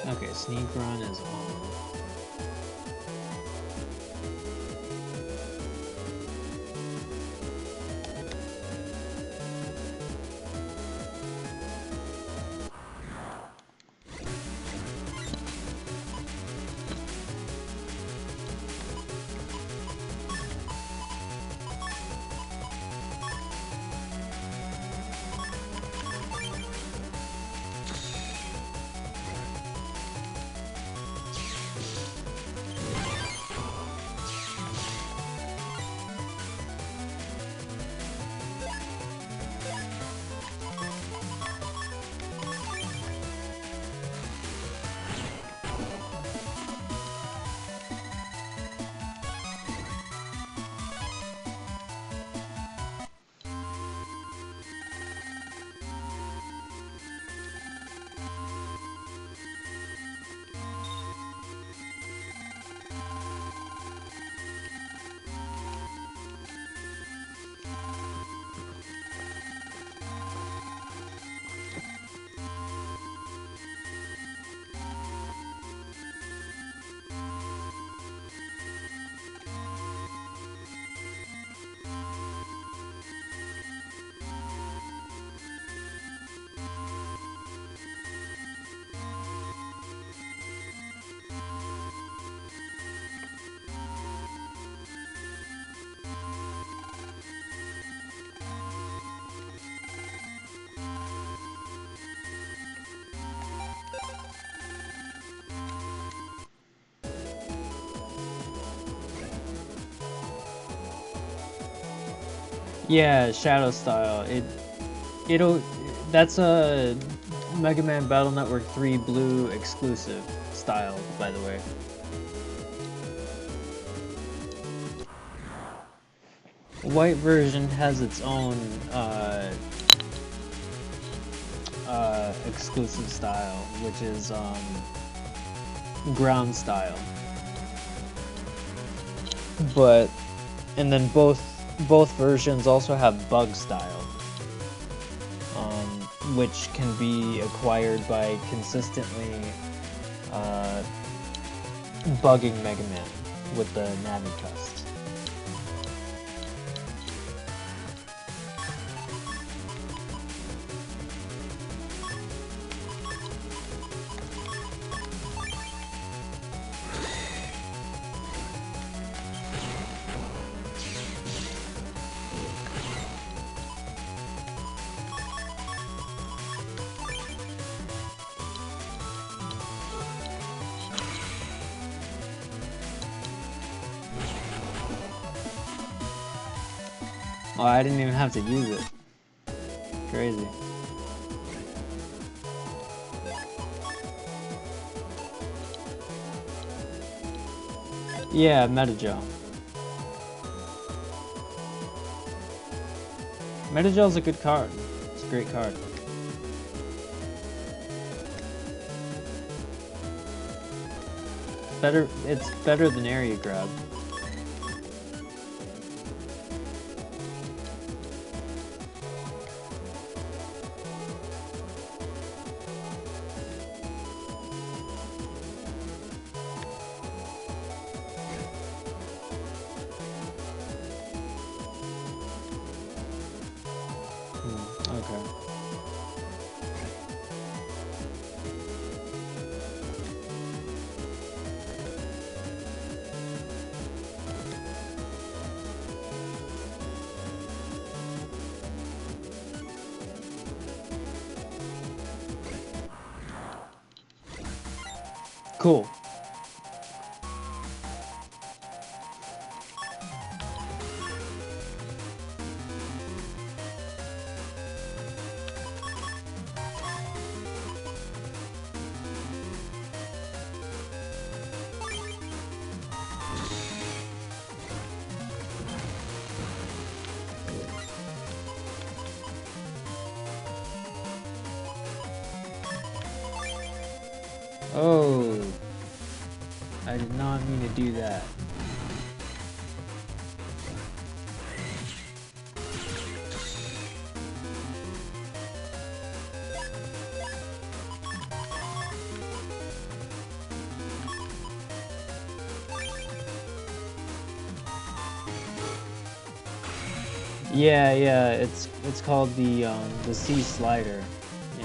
Okay, sneak run is on. Yeah, Shadow style. It'll that's a Megaman Battle Network 3 blue exclusive style, by the way. White version has its own exclusive style, which is ground style. But and then both versions also have bug style, which can be acquired by consistently bugging Mega Man with the Navi Cust. Oh, I didn't even have to use it. Crazy. Yeah, Metagel. Metagel's a good card. It's a great card. It's better than Area Grab. Okay. Cool. Oh, I did not mean to do that. Yeah, it's called the C slider. Yeah.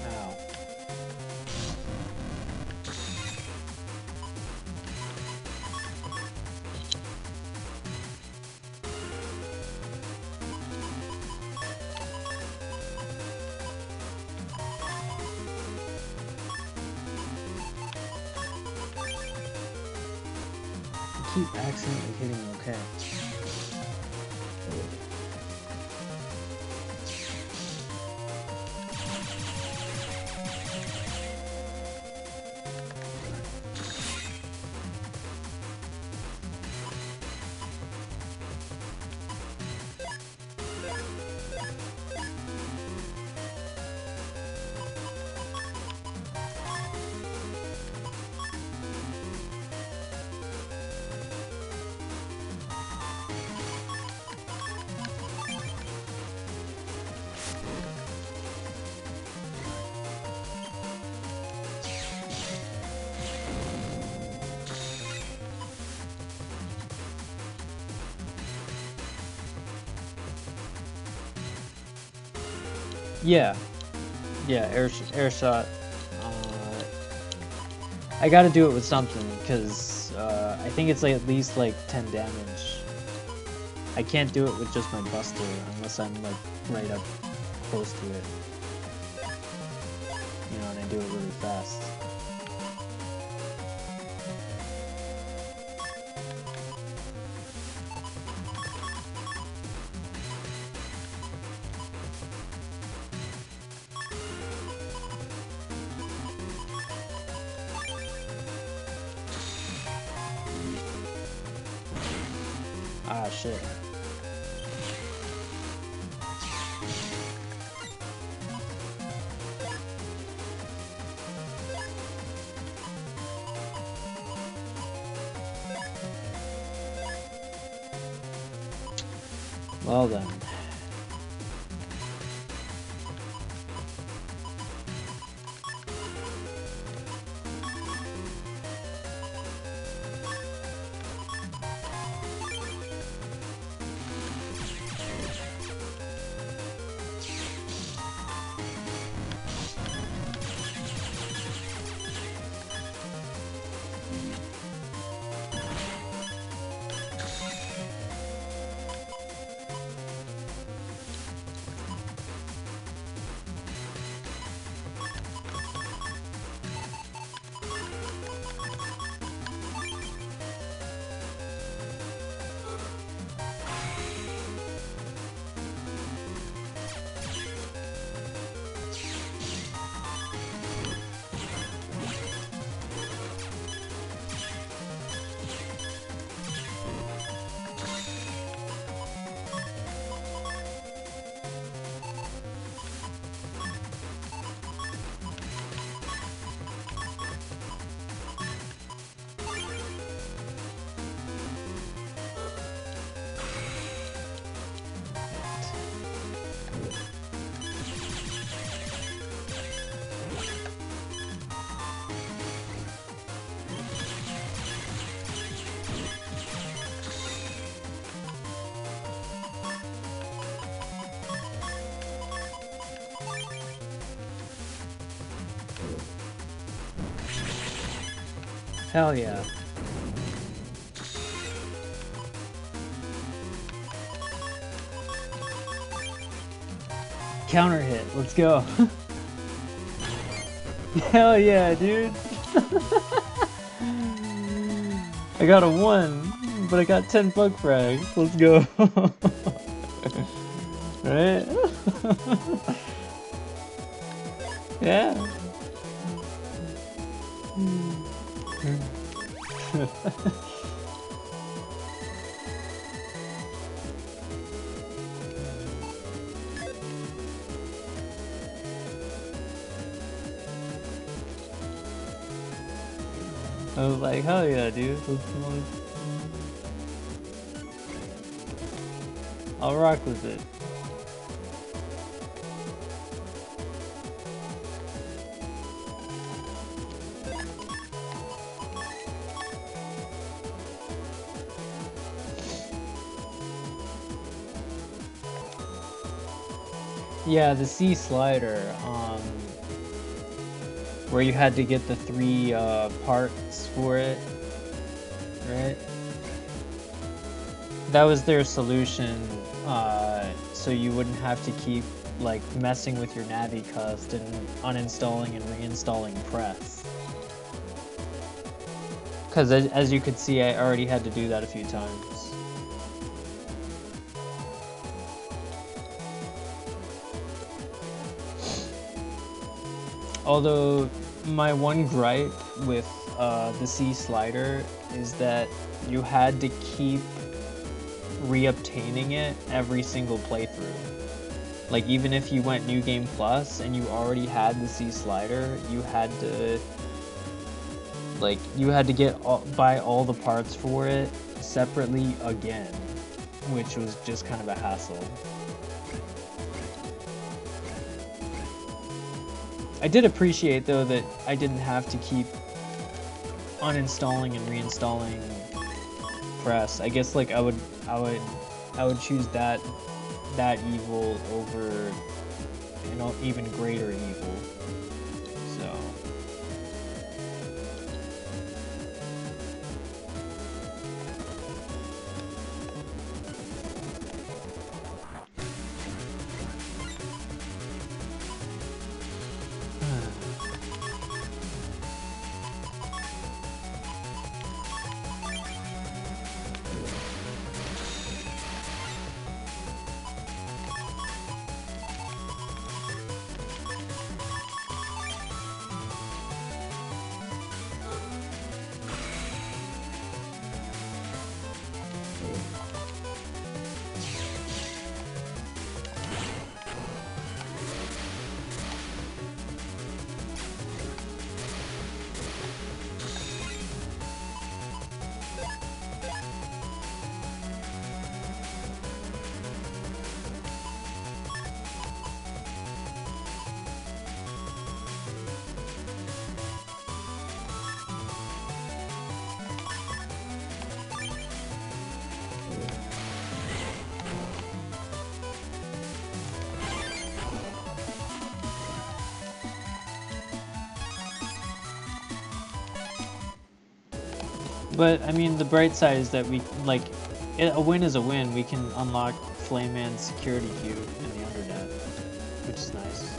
Ow. I keep accidentally hitting OK. Yeah, air shot. I gotta do it with something because I think it's like at least like 10 damage. I can't do it with just my Buster unless I'm like right up close to it. You know, and I do it really fast. Ah, shit. Well then. Hell yeah. Counter hit, let's go. Hell yeah, dude. I got a 1, but I got 10 bug frags. Let's go. Right? Yeah. I was like, hell yeah, dude. I'll rock with it. Yeah, the C slider, where you had to get the 3 parts for it, right? That was their solution, so you wouldn't have to keep like messing with your Navicust and uninstalling and reinstalling Press. Because as you could see, I already had to do that a few times. Although my one gripe with the C slider is that you had to keep reobtaining it every single playthrough. Like even if you went New Game Plus and you already had the C slider, you had to buy all the parts for it separately again, which was just kind of a hassle. I did appreciate though that I didn't have to keep uninstalling and reinstalling Press. I guess like I would choose that evil over an even greater evil. So but I mean, the bright side is that we a win is a win. We can unlock Flameman's security cube in the Undernet, which is nice.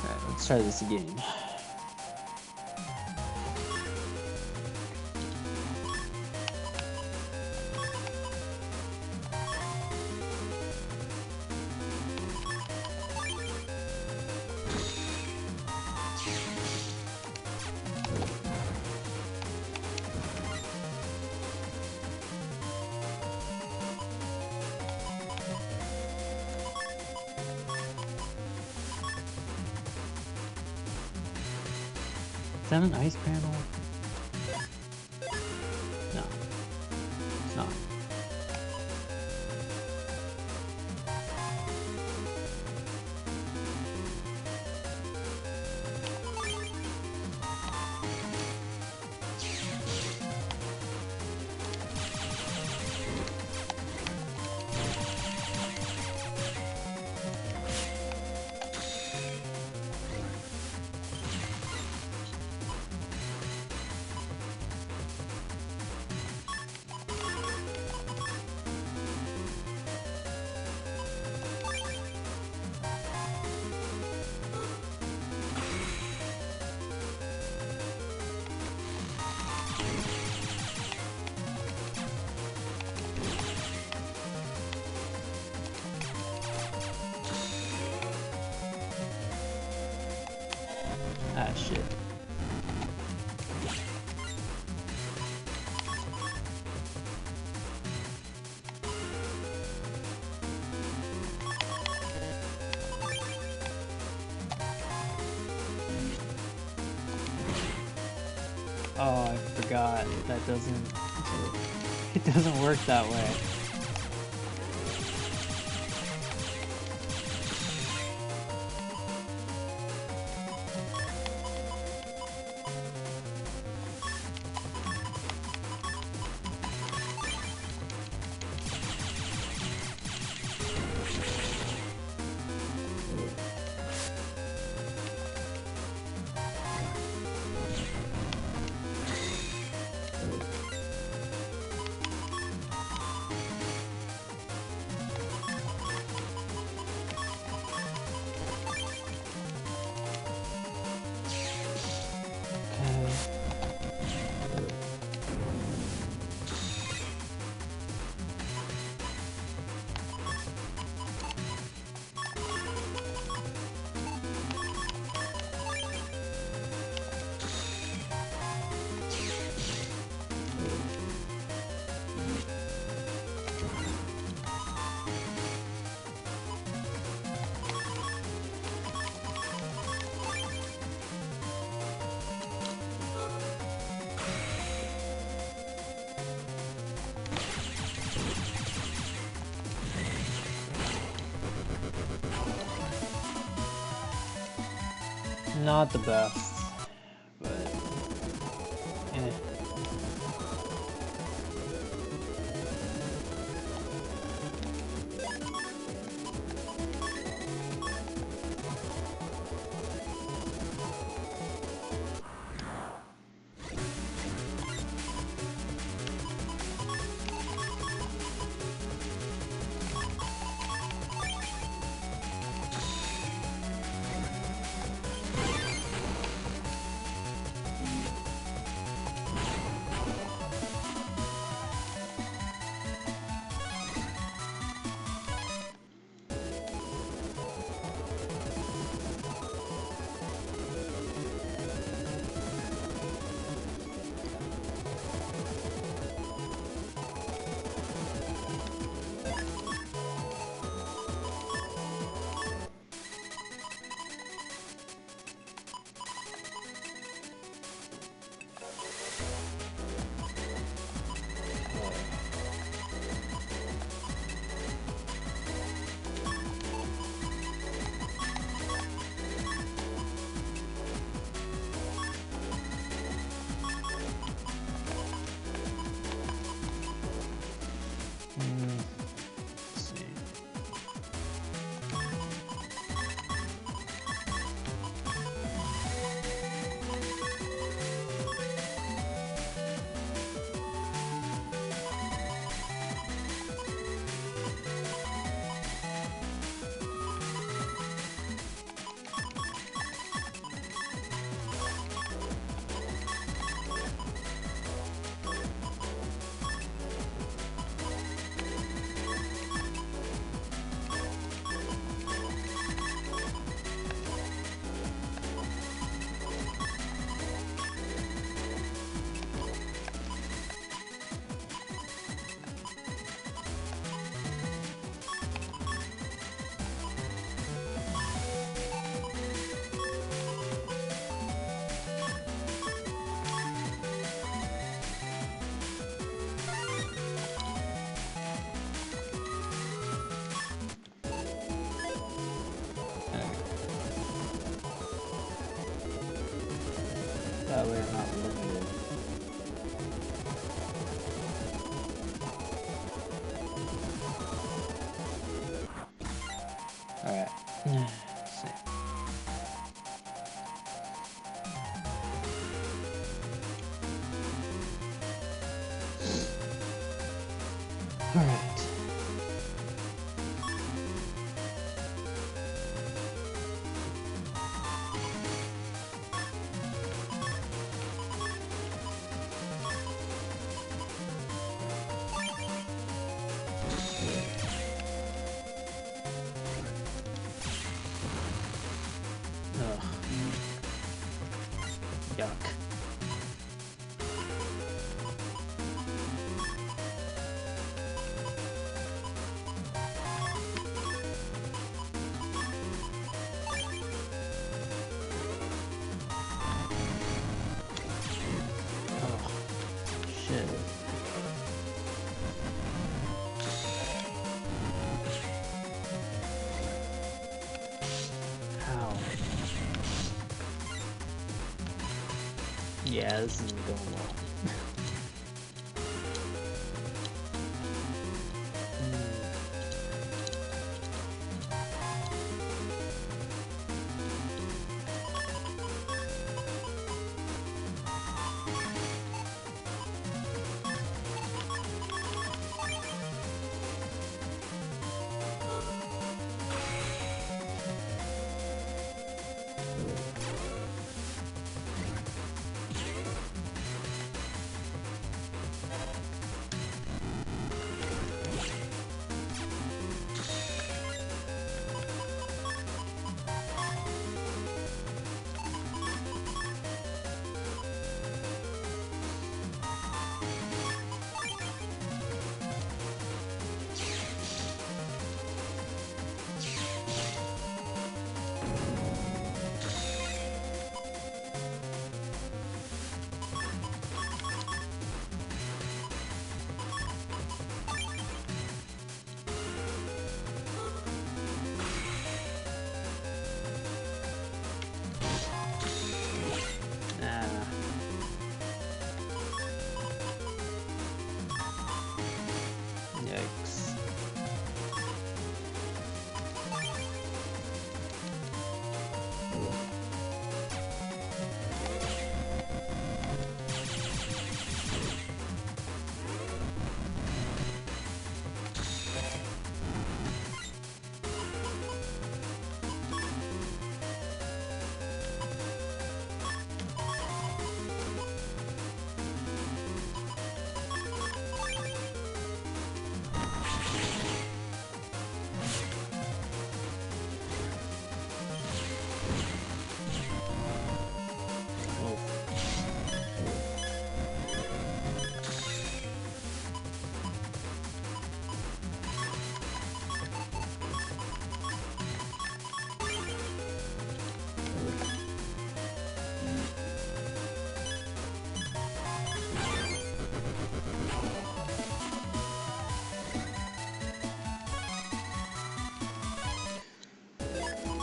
Alright, let's try this again. Is that an ice panel? No, it's not. Ah, shit. Oh, I forgot. That doesn't... It doesn't work that way. Not the best, but eh. Let's see. That way I'm not limited. Alright. Let's see. Alright. Yeah, this isn't going well. Yikes.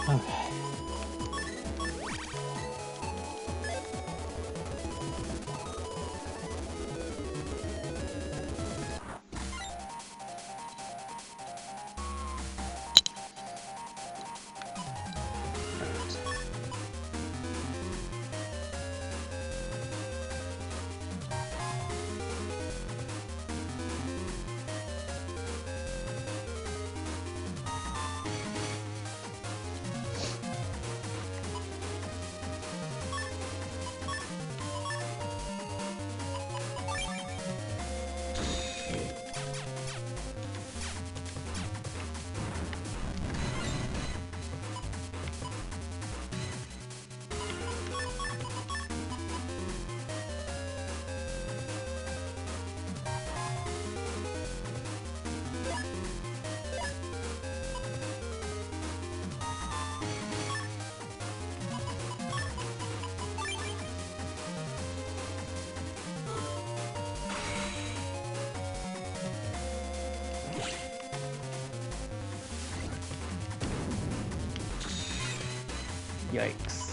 Okay. Yikes.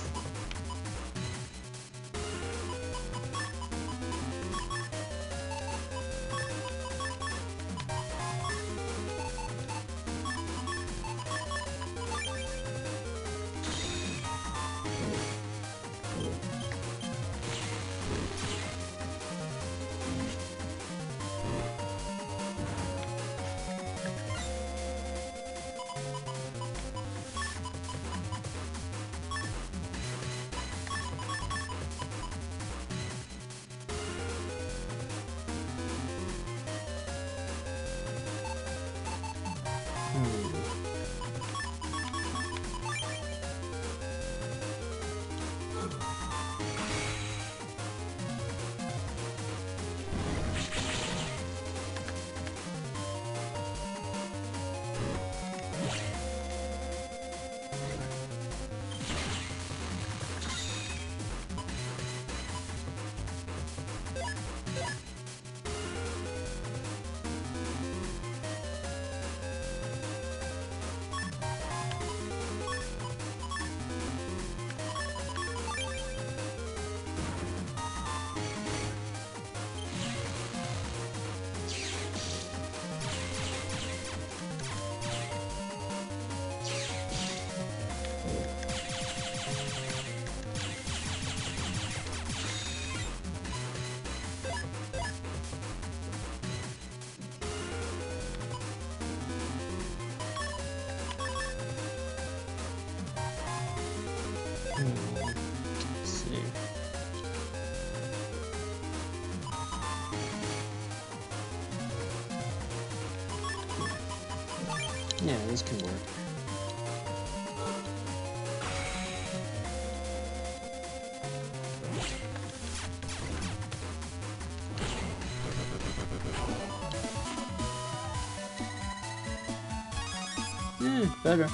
this can work. Better.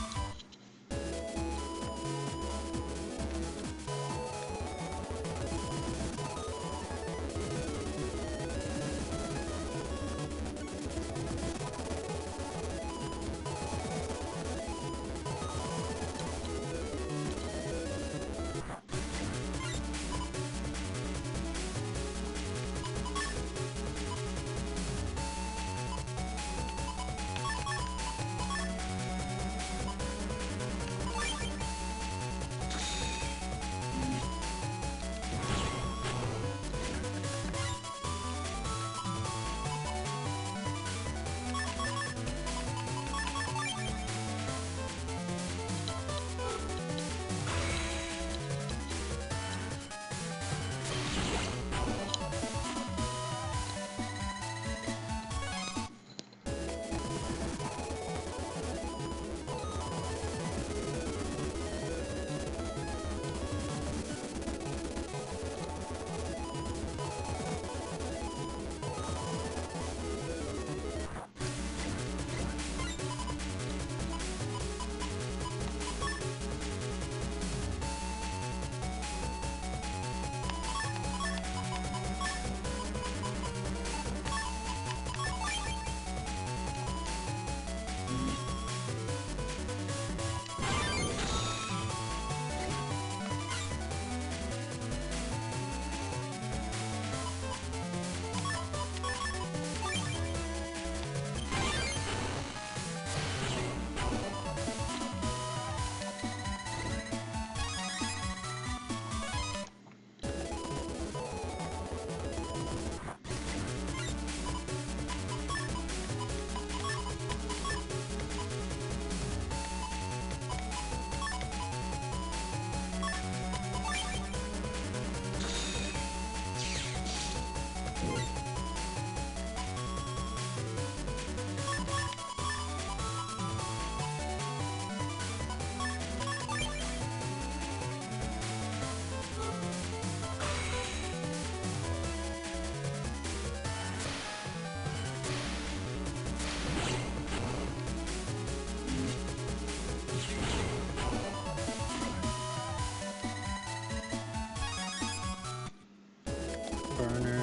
Burner.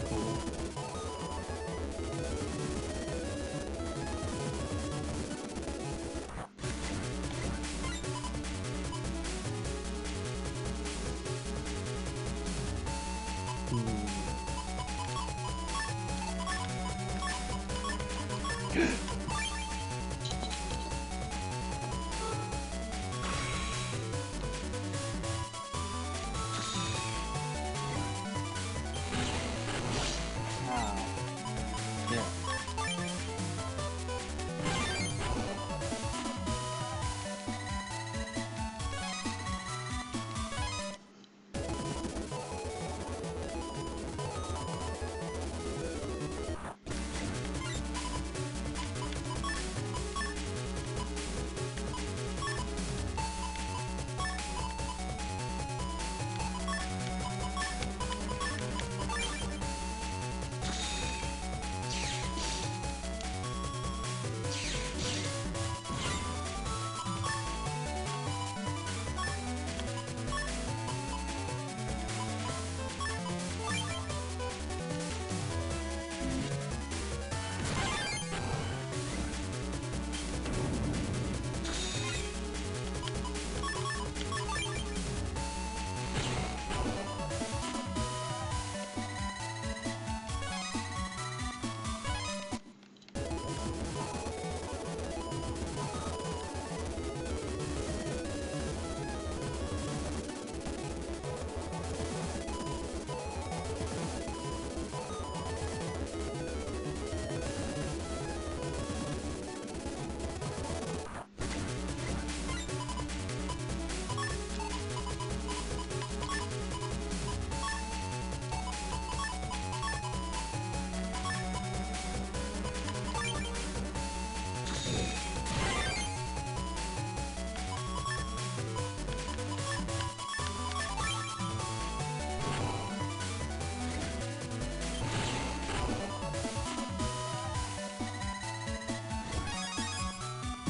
Cool.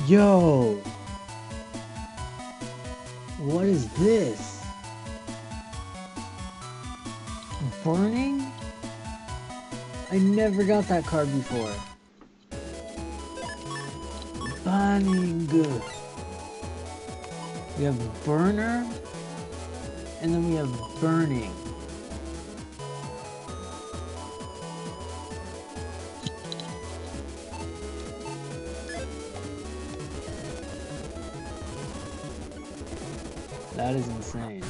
Yo! What is this? Burning? I never got that card before. Burning. We have Burner, and then we have Burning. That is insane.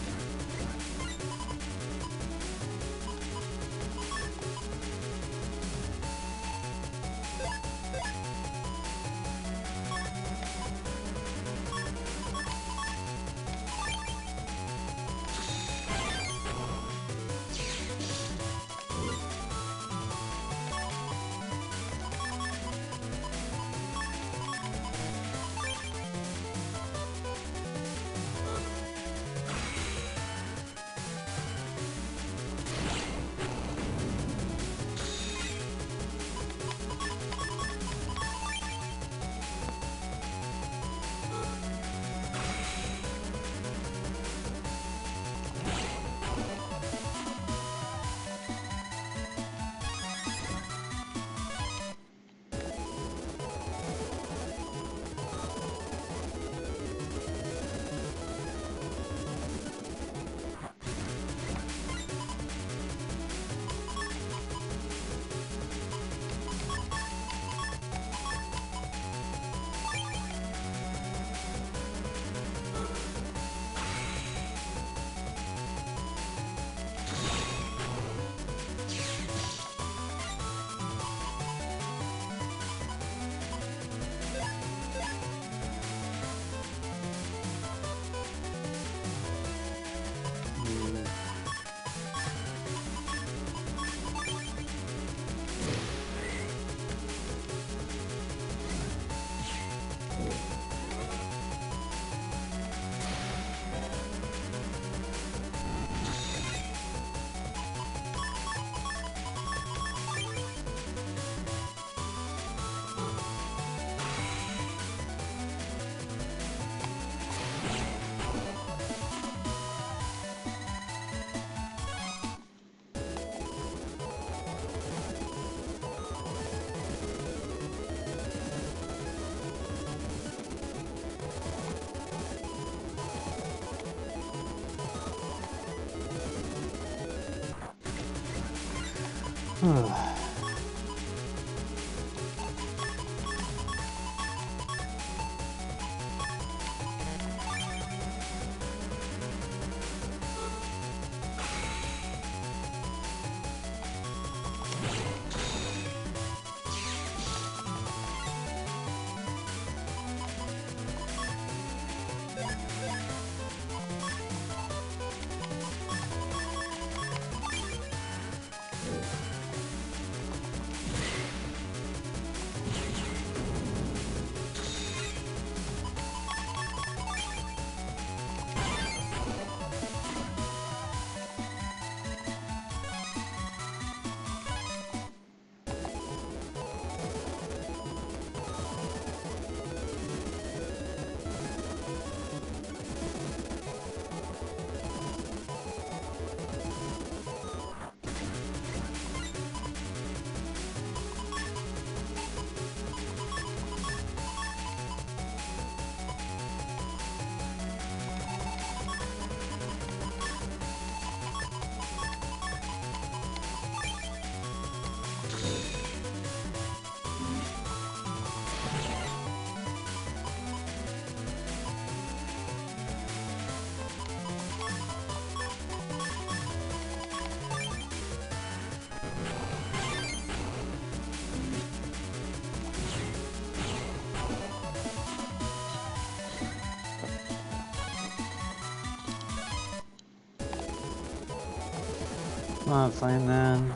Come on, Flame Man.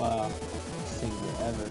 Wow. This thing forever.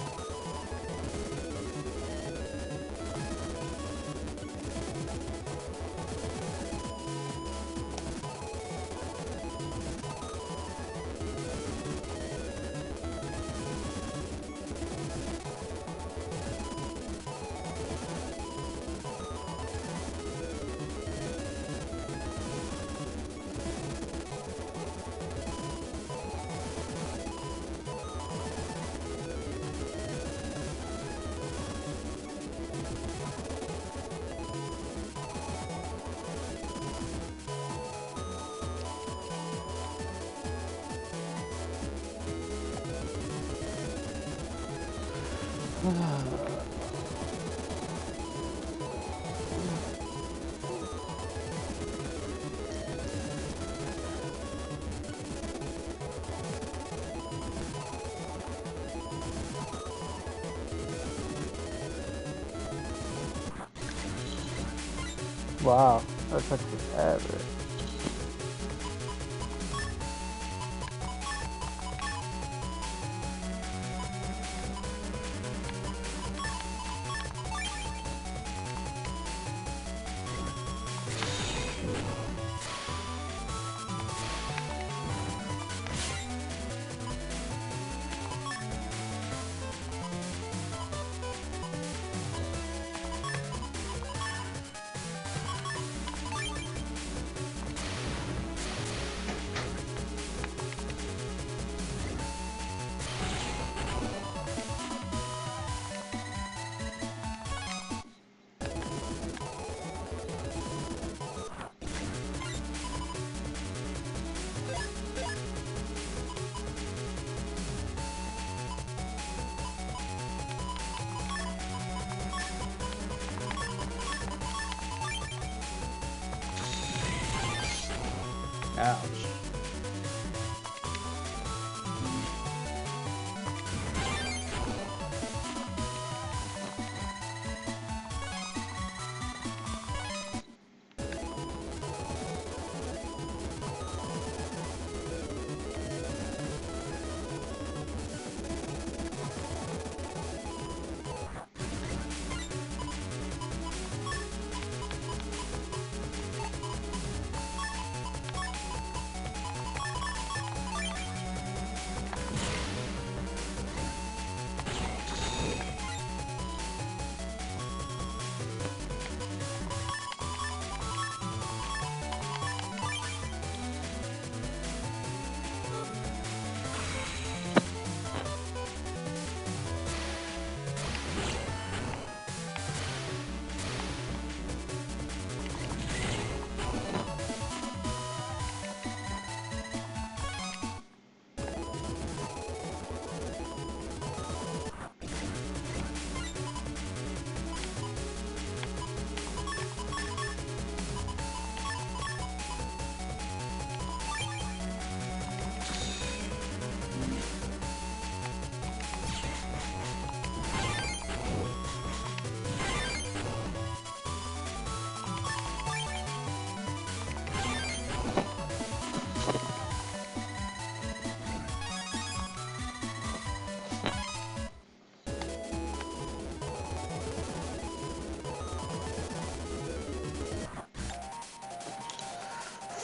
Wow, that took forever. Ouch.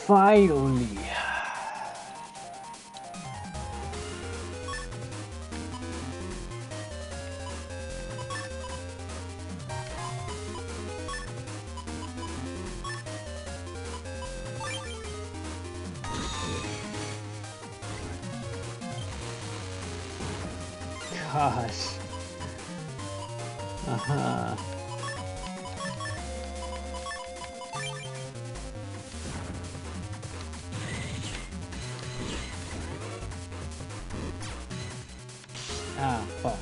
Finally. Gosh. Uh-huh. Ah, fuck.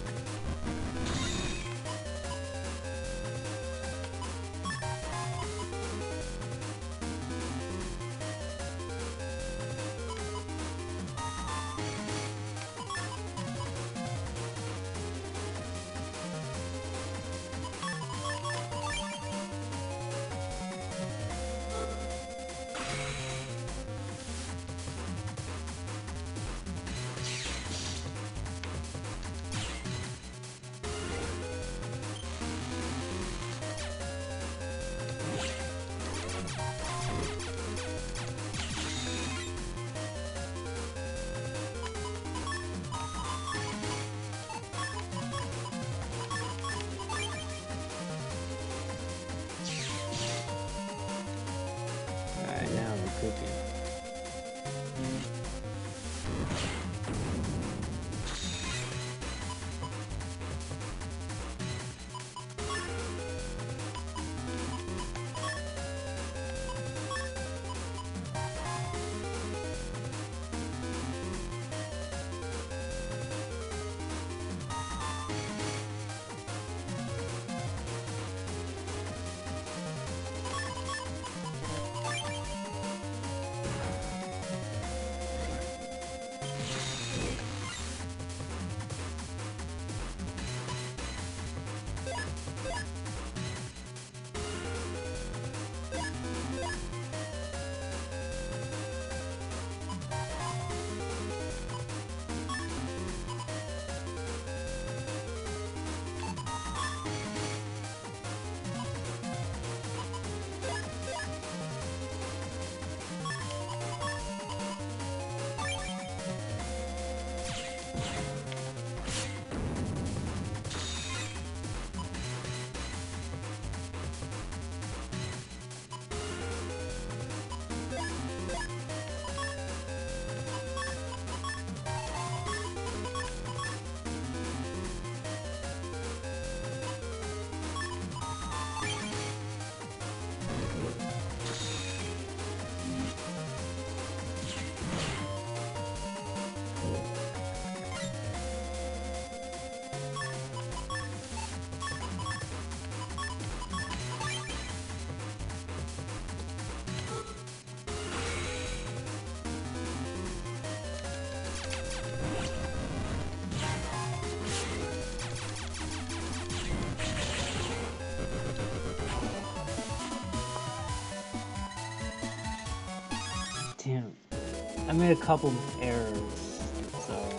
I made a couple of errors, so.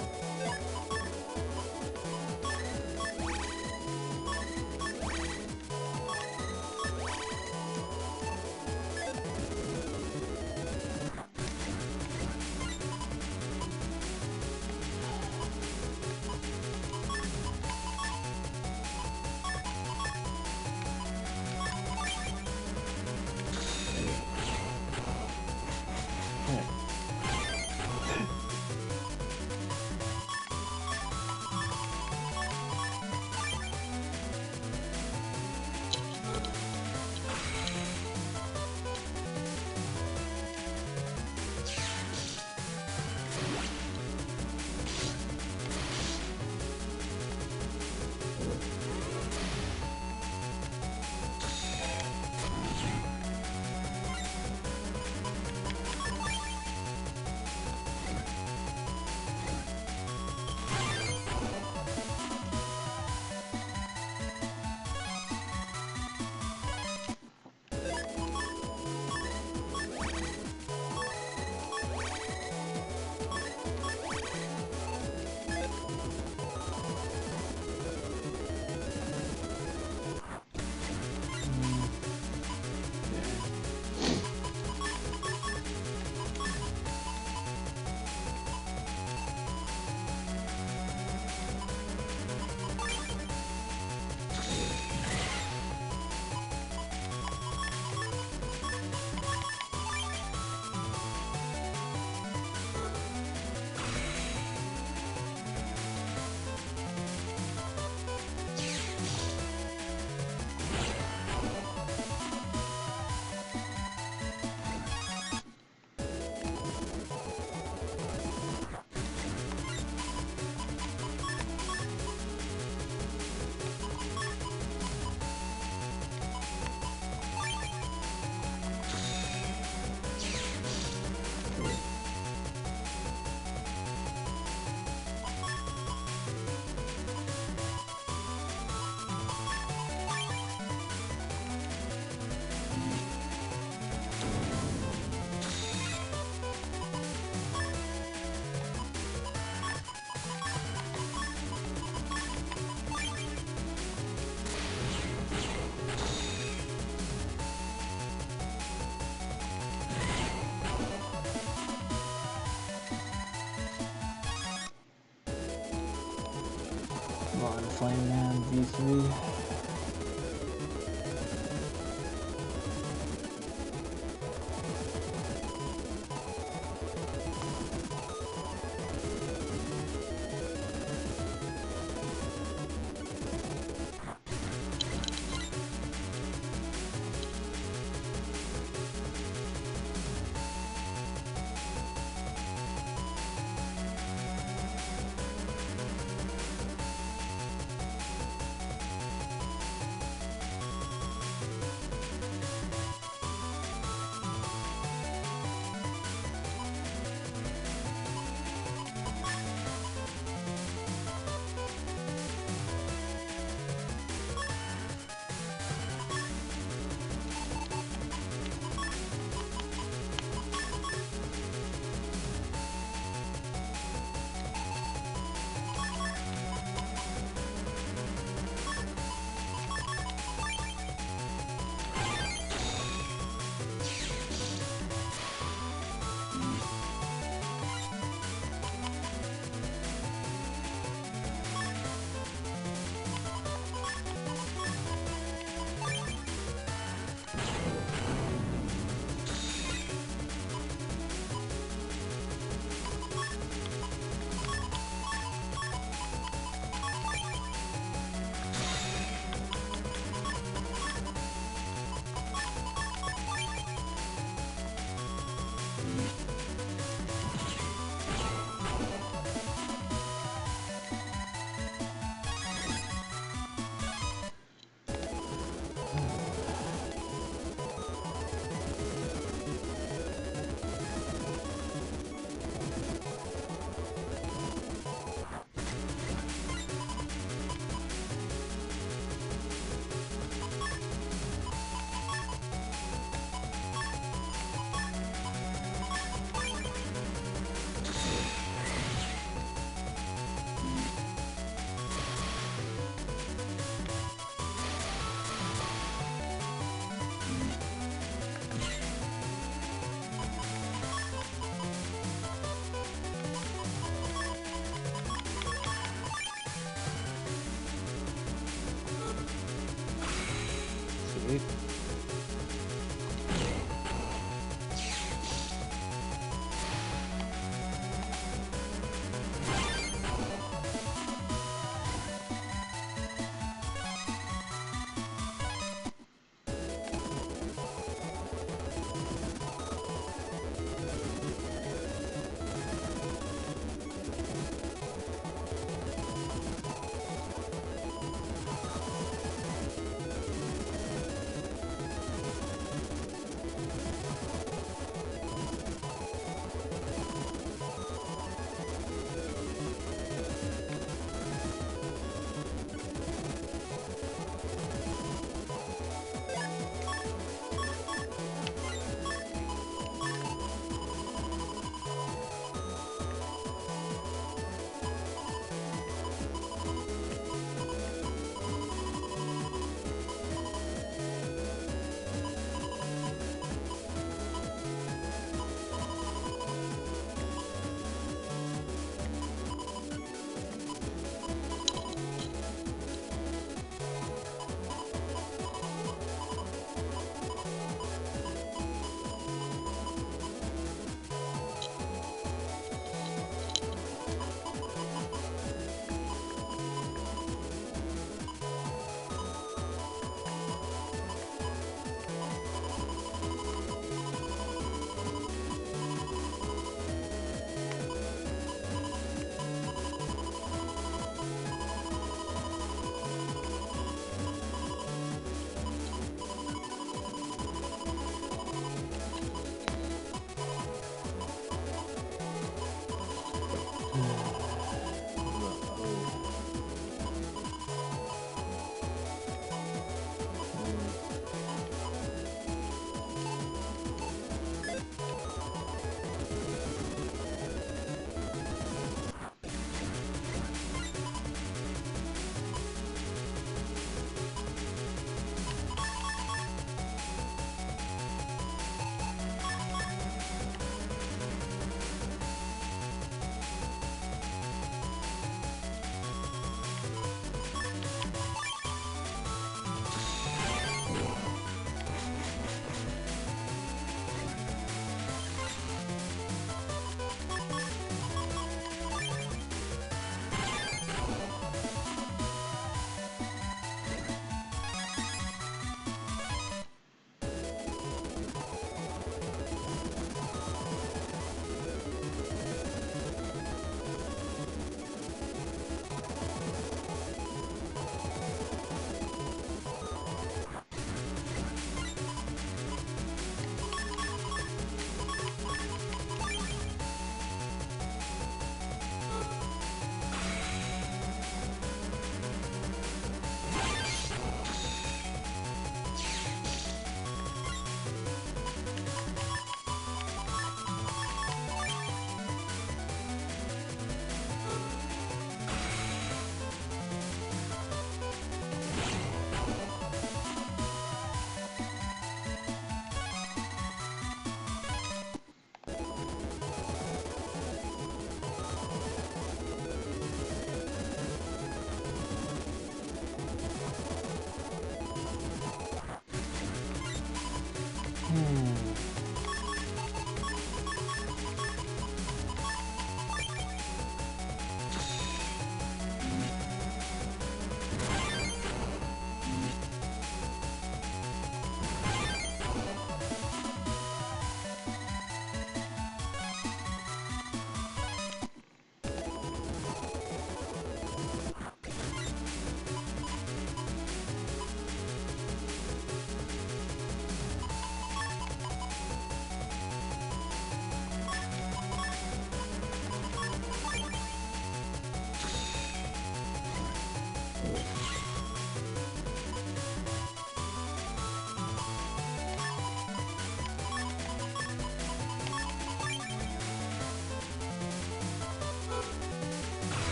On Flame Man V3.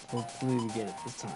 Hopefully we get it this time.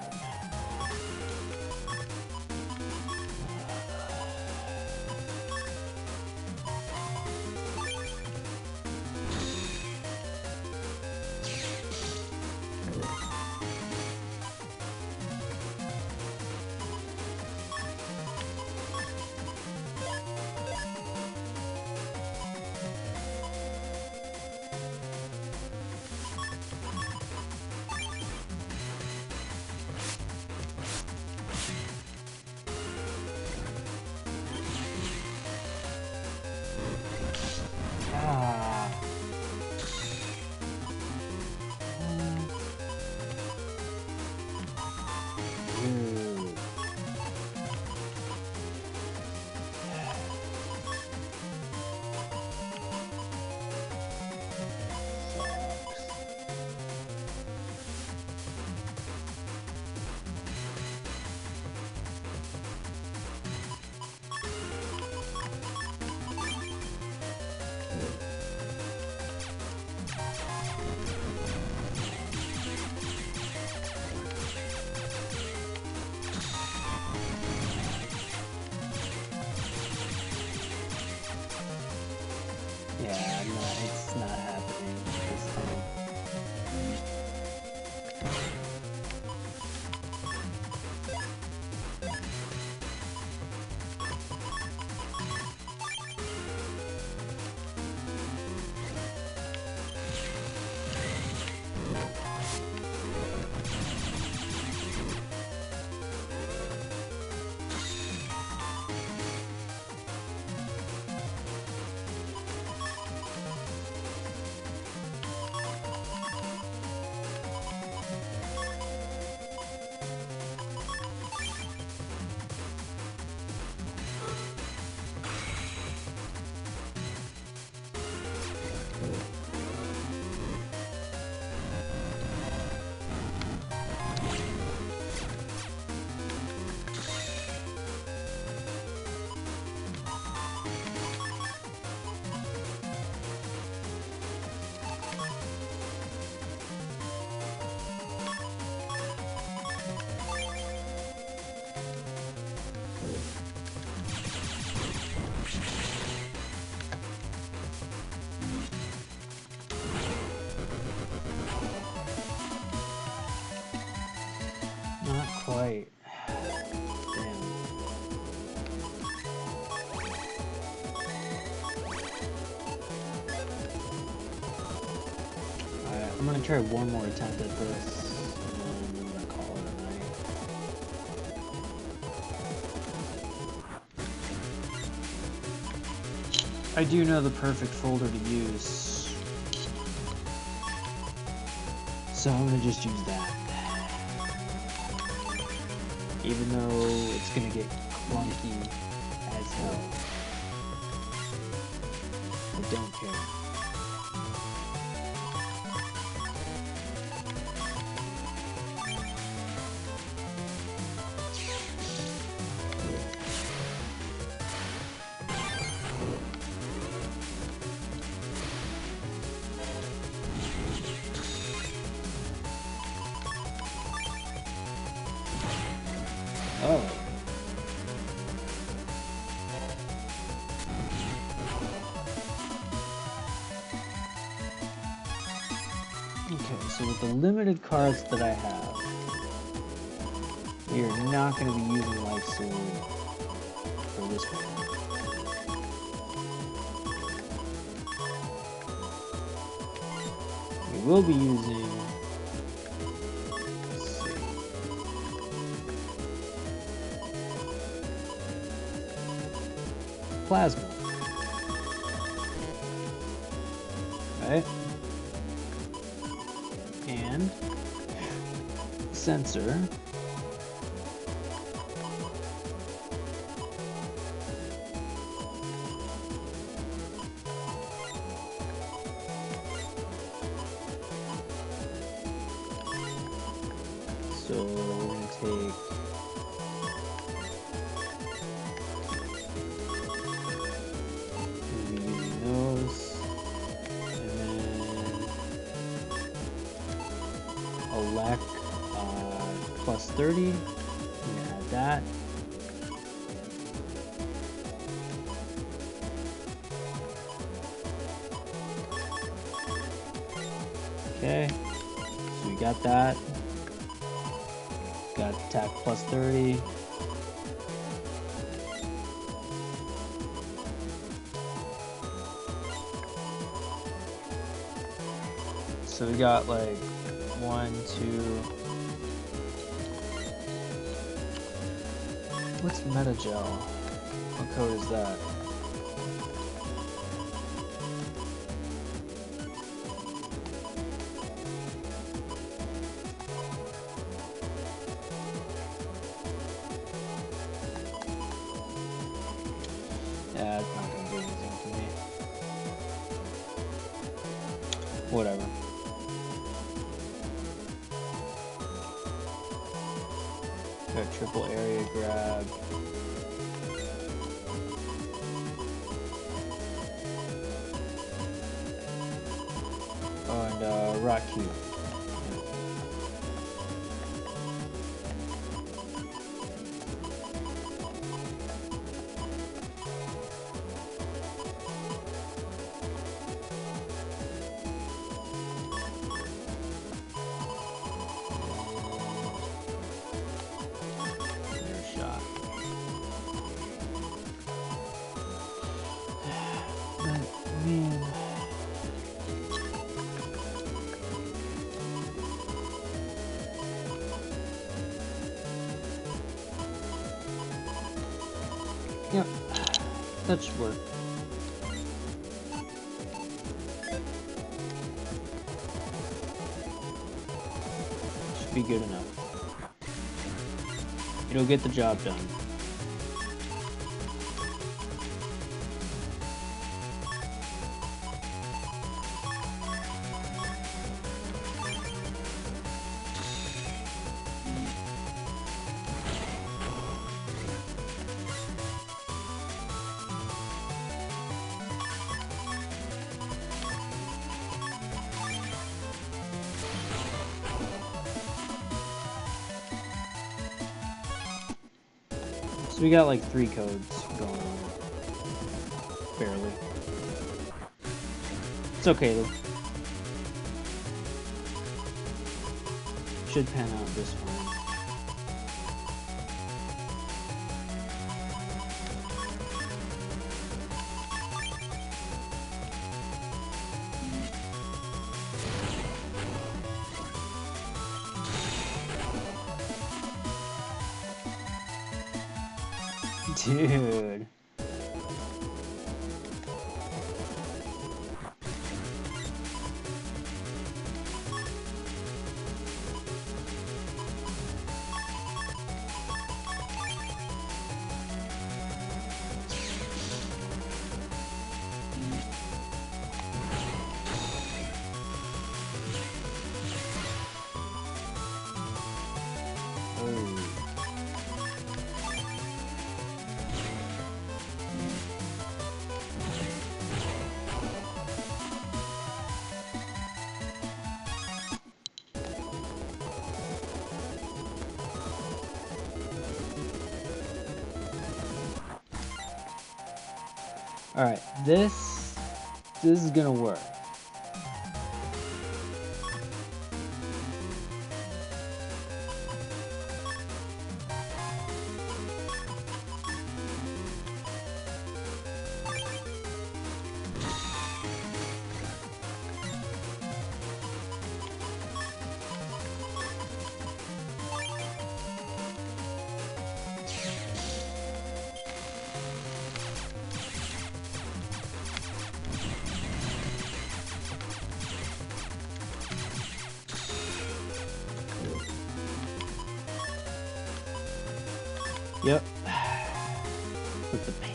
Yeah, no, it's not happening this time. Not quite. Damn. Alright, I'm gonna try one more attempt at this, and then I'm gonna call it a night. I do know the perfect folder to use, so I'm gonna just use that. Even though it's gonna get clunky as hell. I don't care. Oh. Okay, so with the limited cards that I have, we are not going to be using Life Sword for this one. We will be using, let's see, Plasma. Right? And Sensor. So we're going to take we'll be using those, and then elect plus 30. I'm going to add that. Okay, so we got that. Got attack plus 30. So we got like 1, 2. What's Metagel? What code is that? Yeah, it's not gonna do anything for me. Whatever. Got triple area grab. Oh, and rock cube. Yep, that should work. Should be good enough. It'll get the job done. So we got like 3 codes going on. Barely. It's okay though. Should pan out this fine. Dude. Alright, this is gonna work.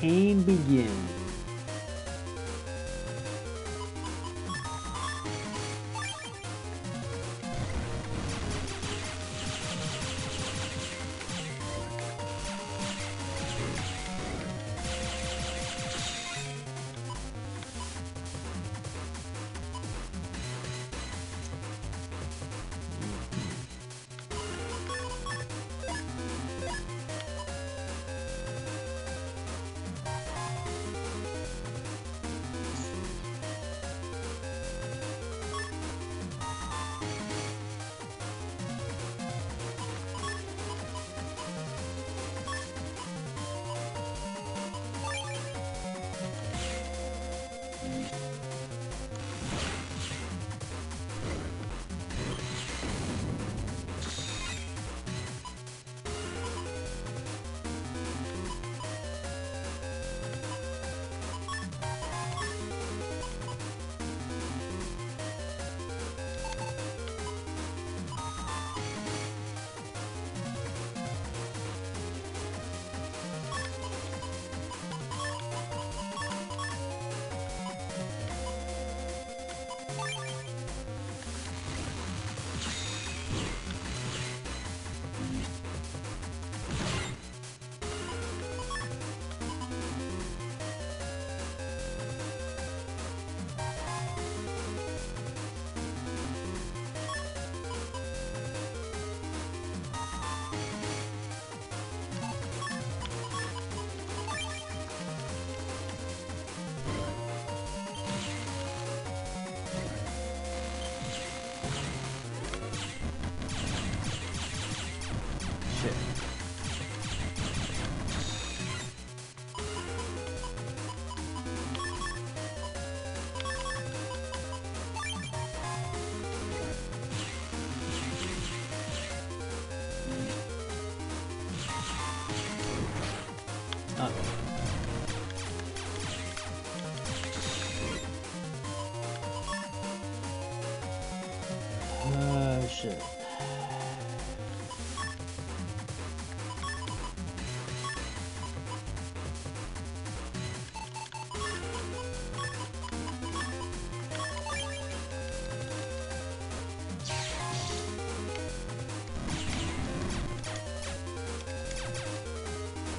pain begins. Shit.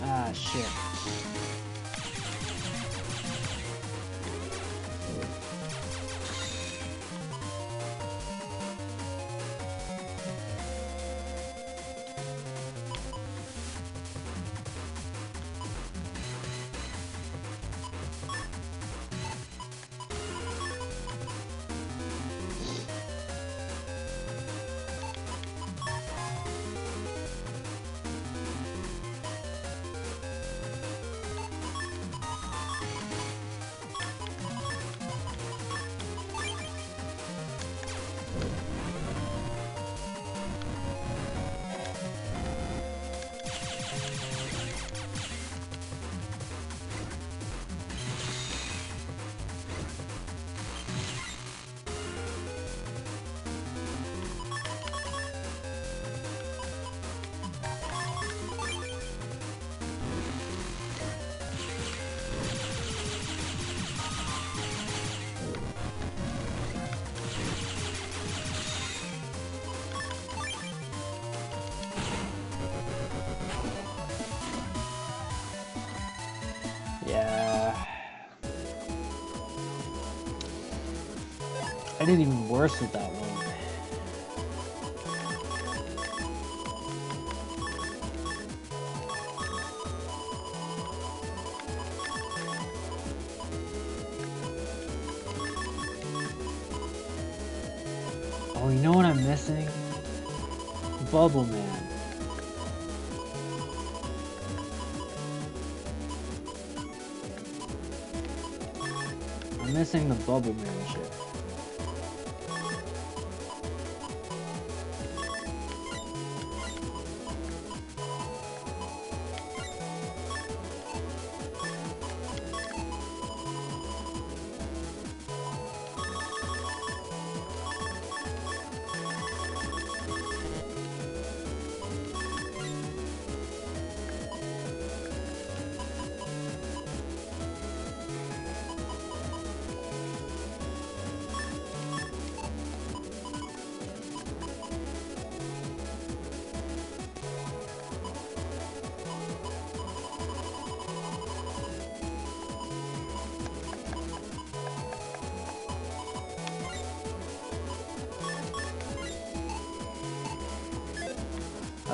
Ah, shit. Yeah. I did even worse with that one. Oh, you know what I'm missing? Bubble Man. I'm missing the Bubble Man shit.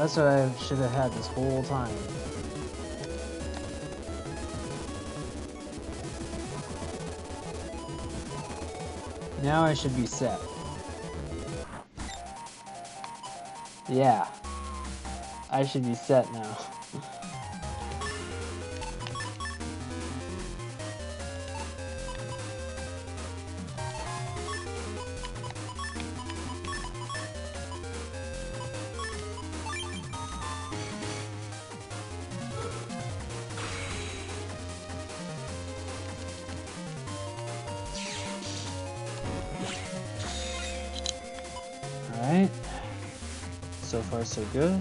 That's what I should have had this whole time. Now I should be set. Yeah. I should be set now. Alright. So far so good.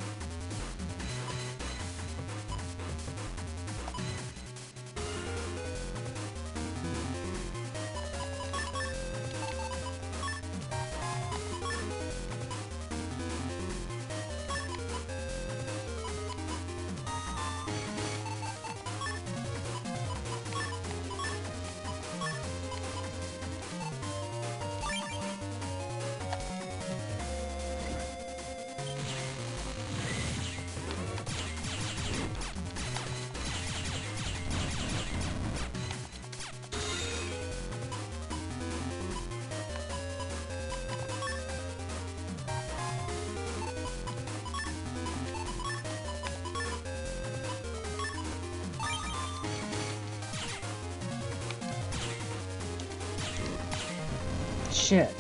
Shit.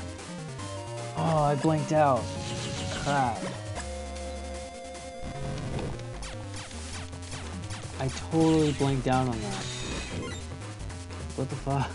Oh, I blinked out. Crap. I totally blinked out on that. What the fuck?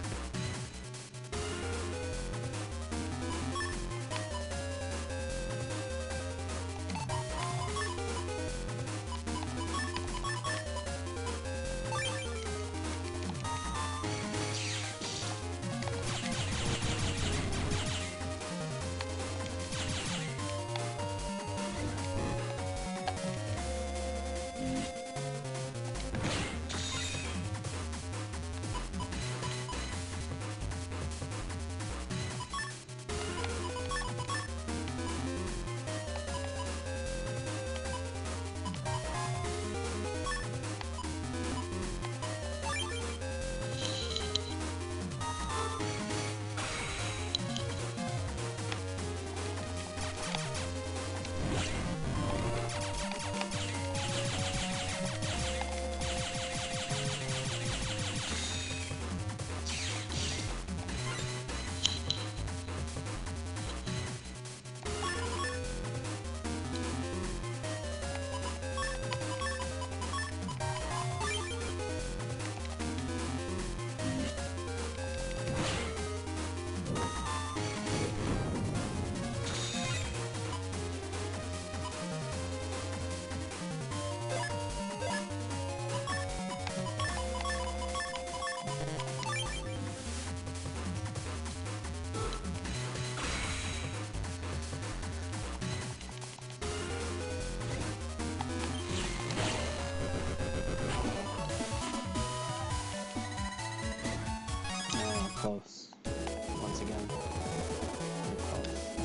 Close. Once again. Close.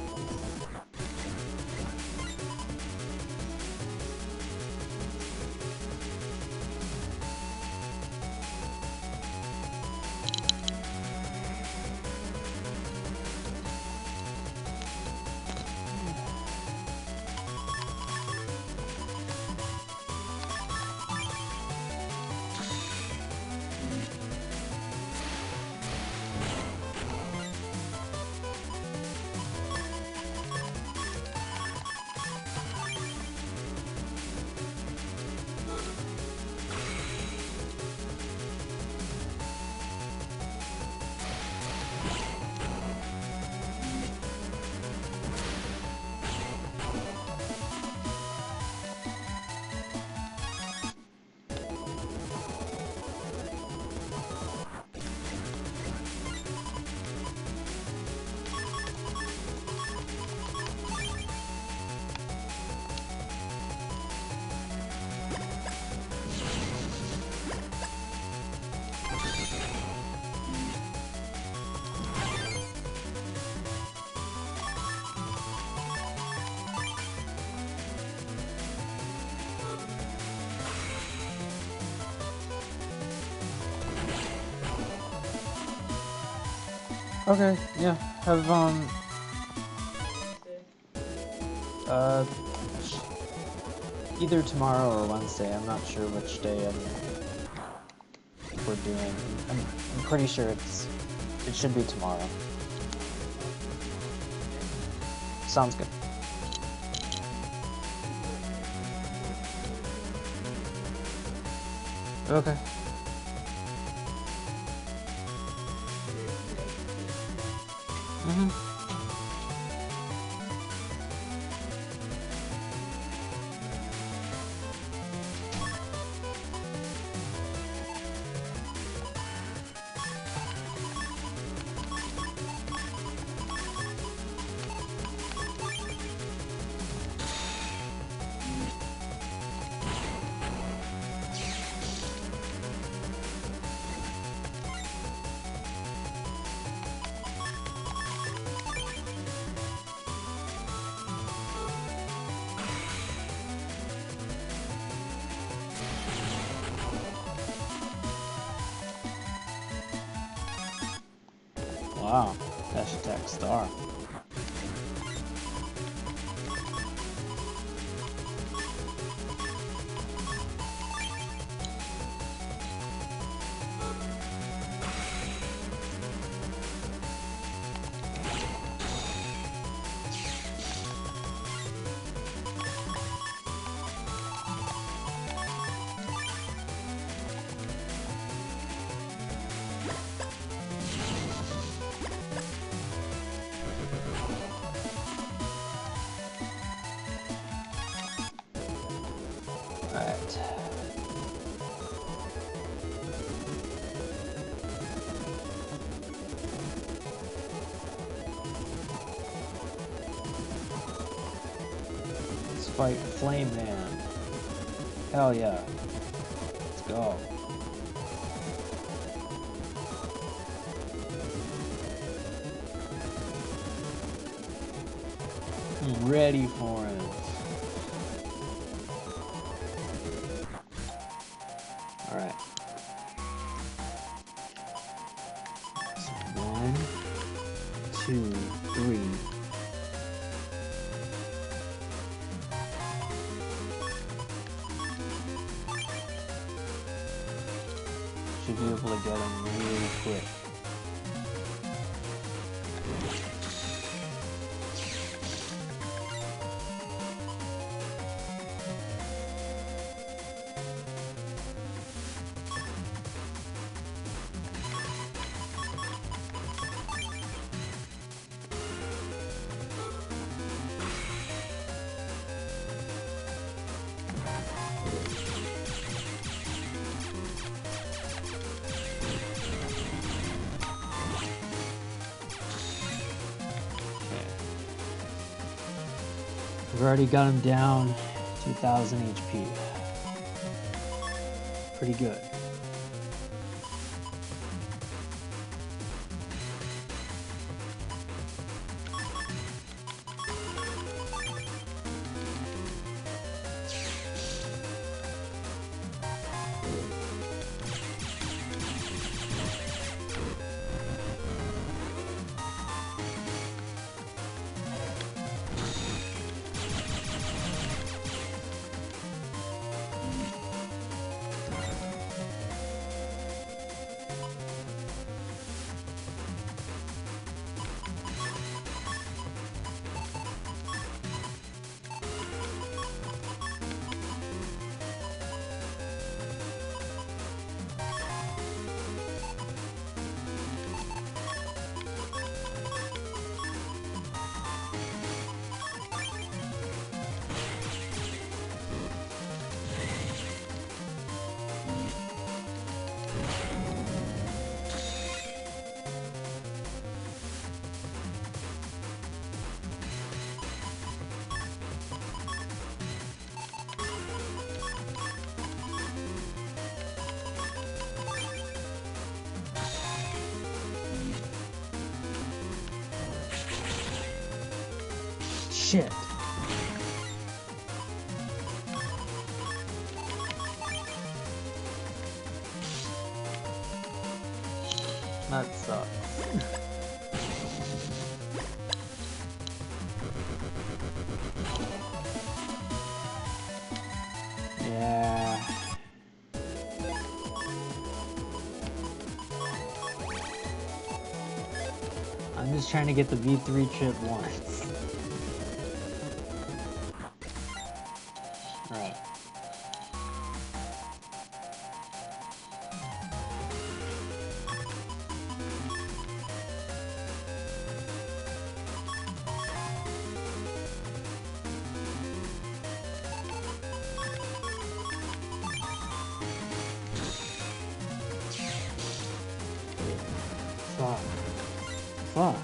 Okay, yeah. Have, uh, either tomorrow or Wednesday. I'm not sure which day we're doing. I'm pretty sure it should be tomorrow. Sounds good. Okay. Mm-hmm. Wow. Dash attack star. Alright. Let's fight Flame Man. Hell yeah. Let's go. I'm ready for it. Alright. So 1, 2, 3. Should be able to get him really quick. We've already got him down 2,000 HP. Pretty good. Shit. That sucks. I'm just trying to get the V3 chip once. Alright. Fuck.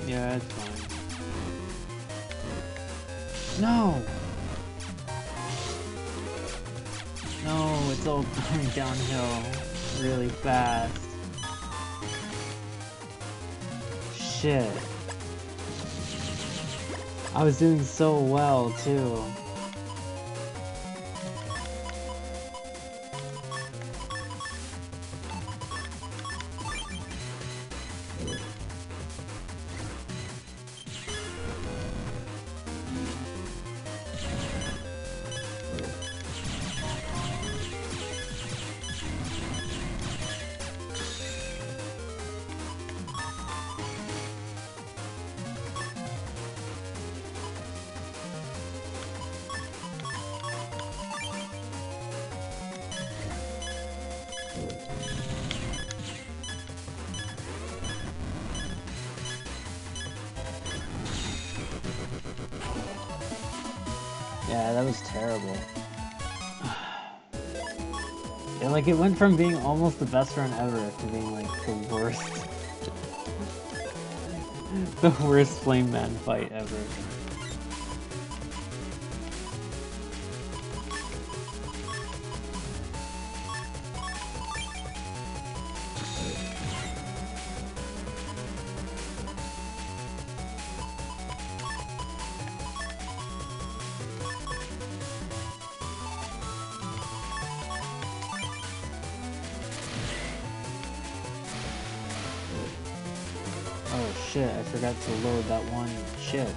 Yeah, it's fine. No! No, it's all going downhill really fast. Shit. I was doing so well, too. Yeah, that was terrible. Yeah, like it went from being almost the best run ever to being like the worst. The worst Flame Man fight ever. Oh shit, I forgot to load that one chip.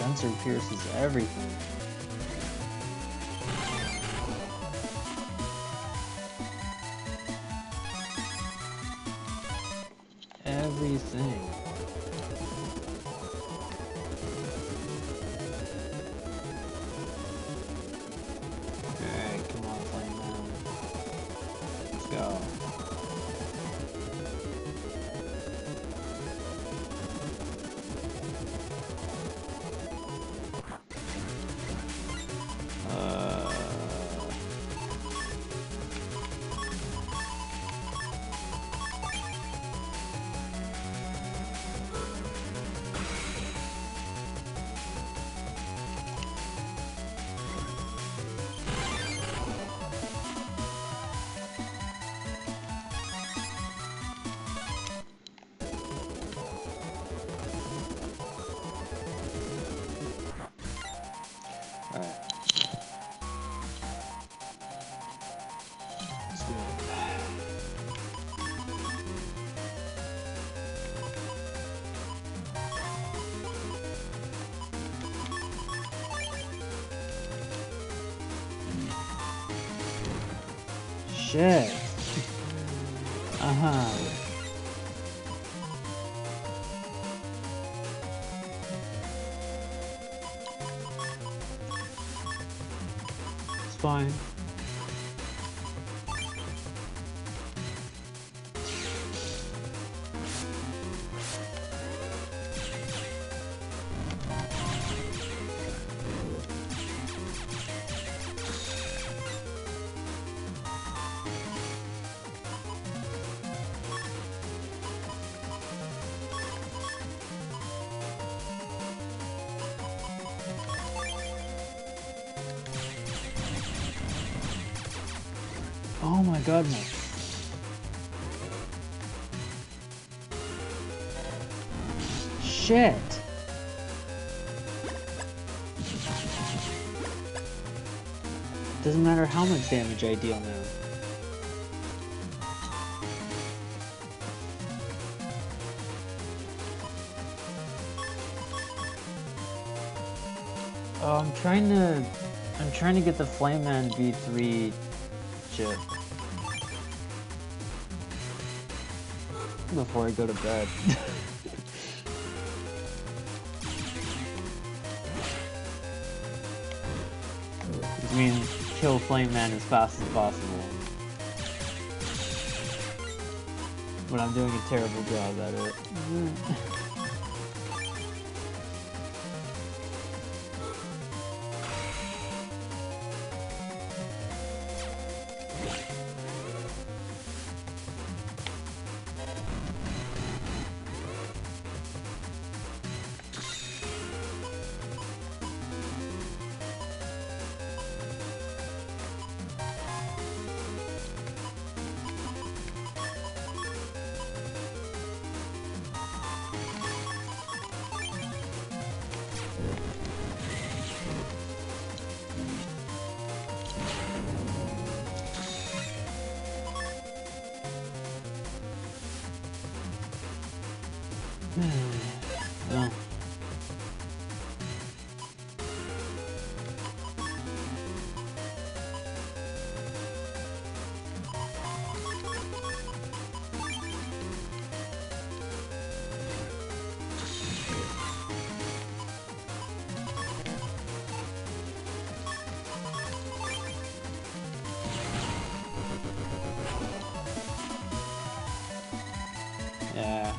sensor pierces everything. Everything. Alright, come on, Flame Man. Let's go. Shit. Uh-huh. It's fine. Oh my goodness. Shit. Doesn't matter how much damage I deal now. Oh, I'm trying to get the Flame Man V3 chip before I go to bed. Which means kill Flame Man as fast as possible. But I'm doing a terrible job at it. Oh. Yeah.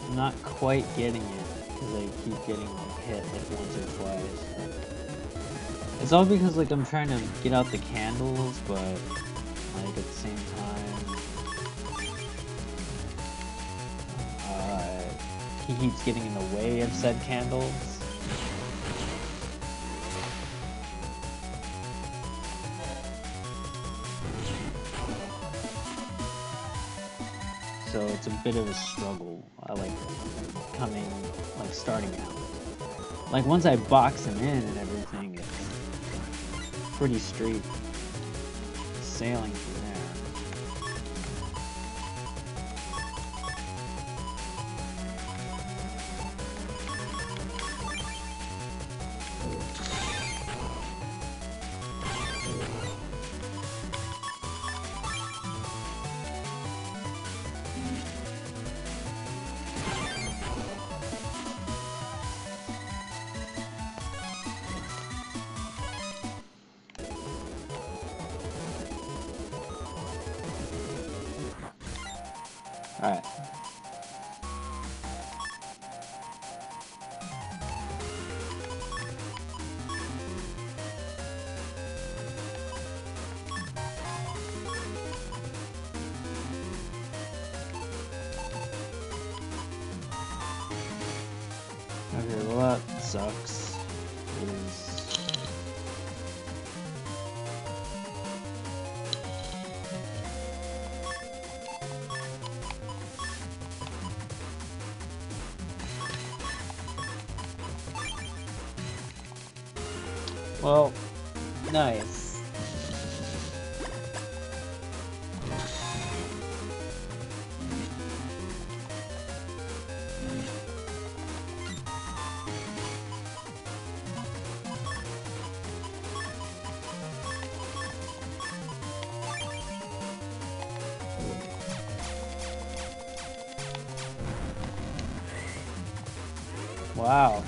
I'm not quite getting it because I keep getting like hit like once or twice. It's all because like I'm trying to get out the candles, but like at the same time, he keeps getting in the way of said candles. So it's a bit of a struggle. I like starting out. Like once I box him in and everything, it's pretty straight sailing from there. Alright. Okay, well that sucks. Well, nice. Wow.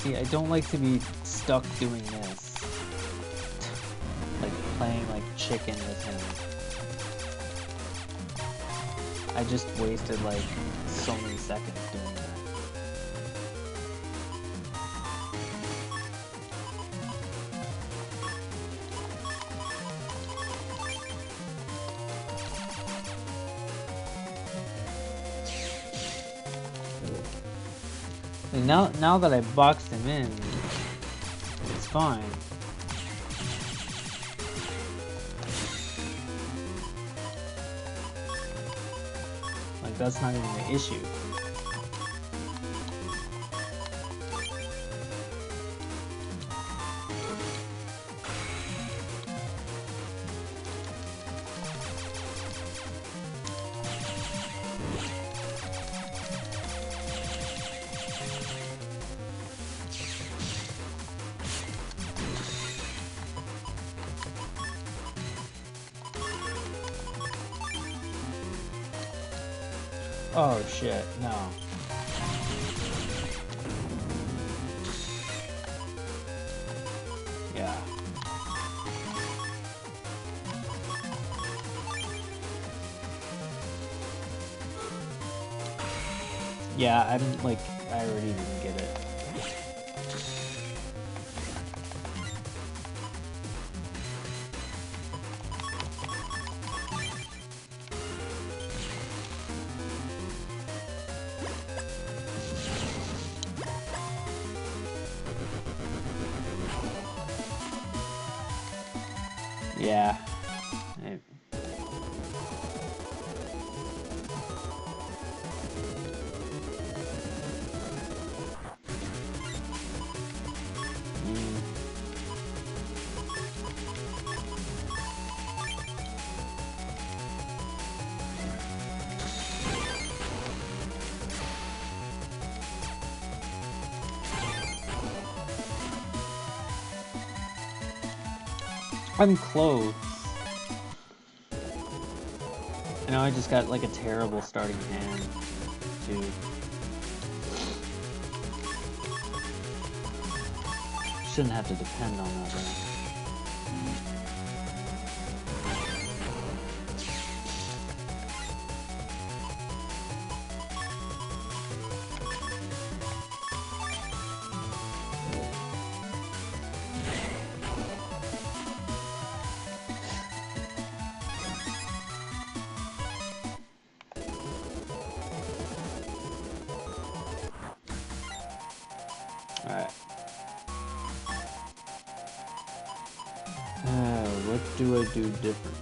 I don't like to be stuck doing this. Like playing like chicken with him. I just wasted like so many seconds doing that. And now that I boxed him in, it's fine. Like, that's not even the issue. Oh shit, no. Yeah. Yeah, I'm like, I already didn't get it. Yeah. I'm close. I know I just got like a terrible starting hand, too. Shouldn't have to depend on that though. Alright. What do I do differently?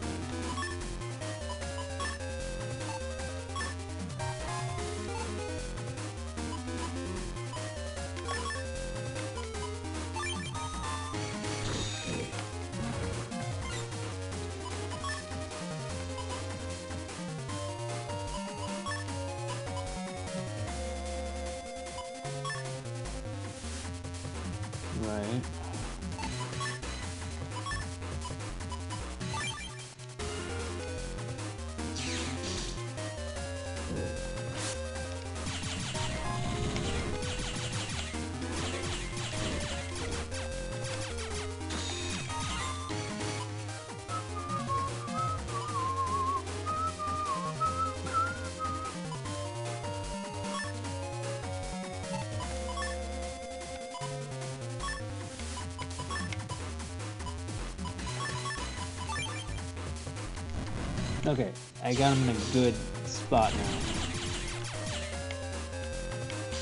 Okay, I got him in a good spot now.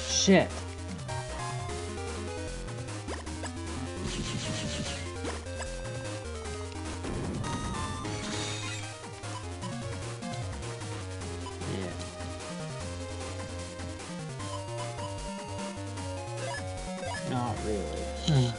Shit. Yeah. Not really.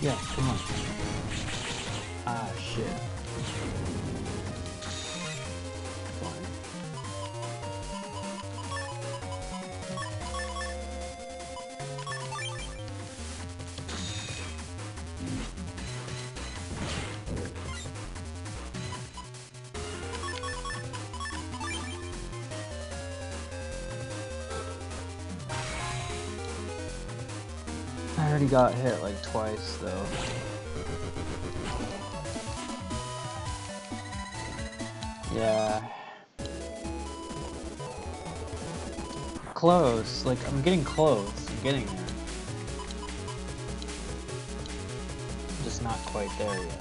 Yeah, come on. Ah, shit. Fine. I already got hit like twice, though. Yeah. Close. Like, I'm getting close. I'm getting there. Just not quite there yet.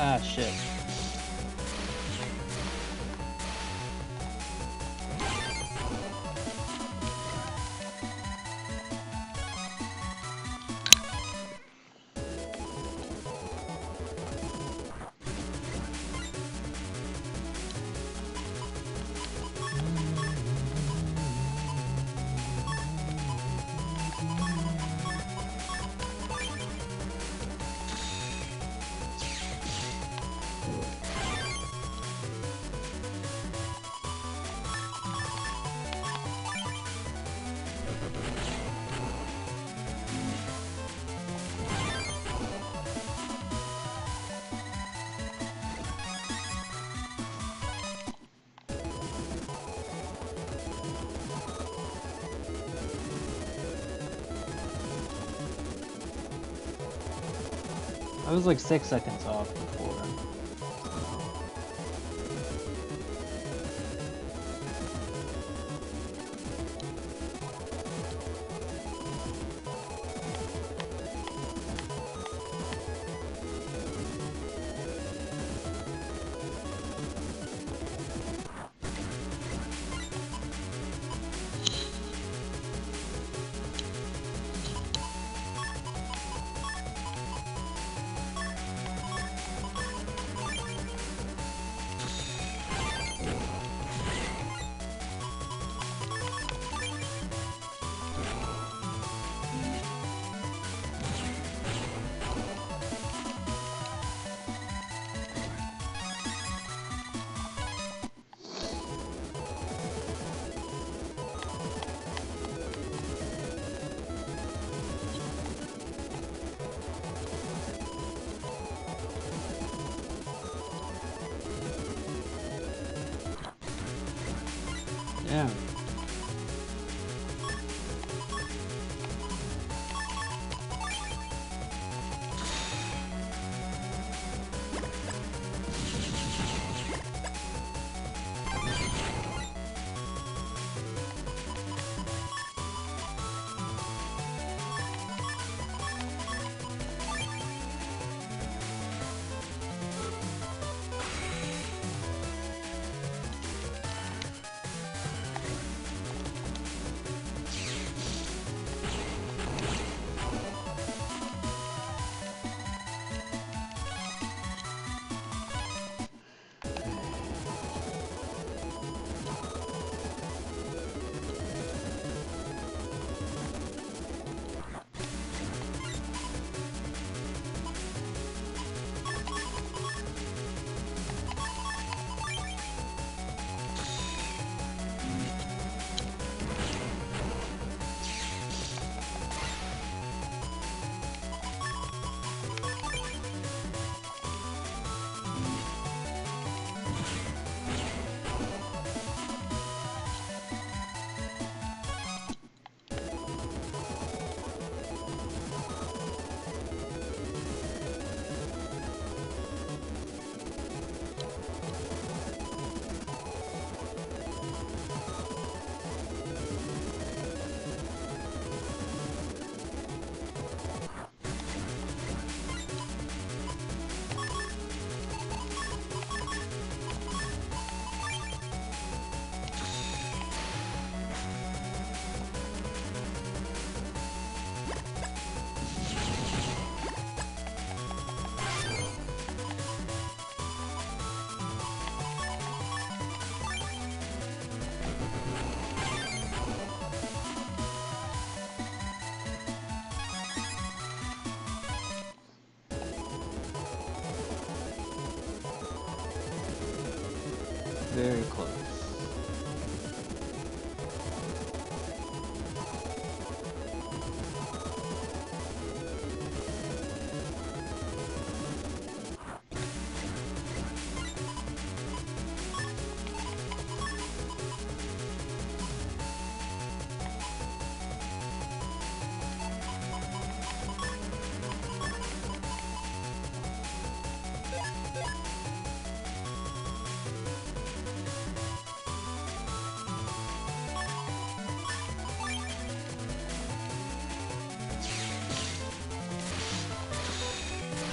Ah, shit. I was like 6 seconds off before. Yeah. Very close.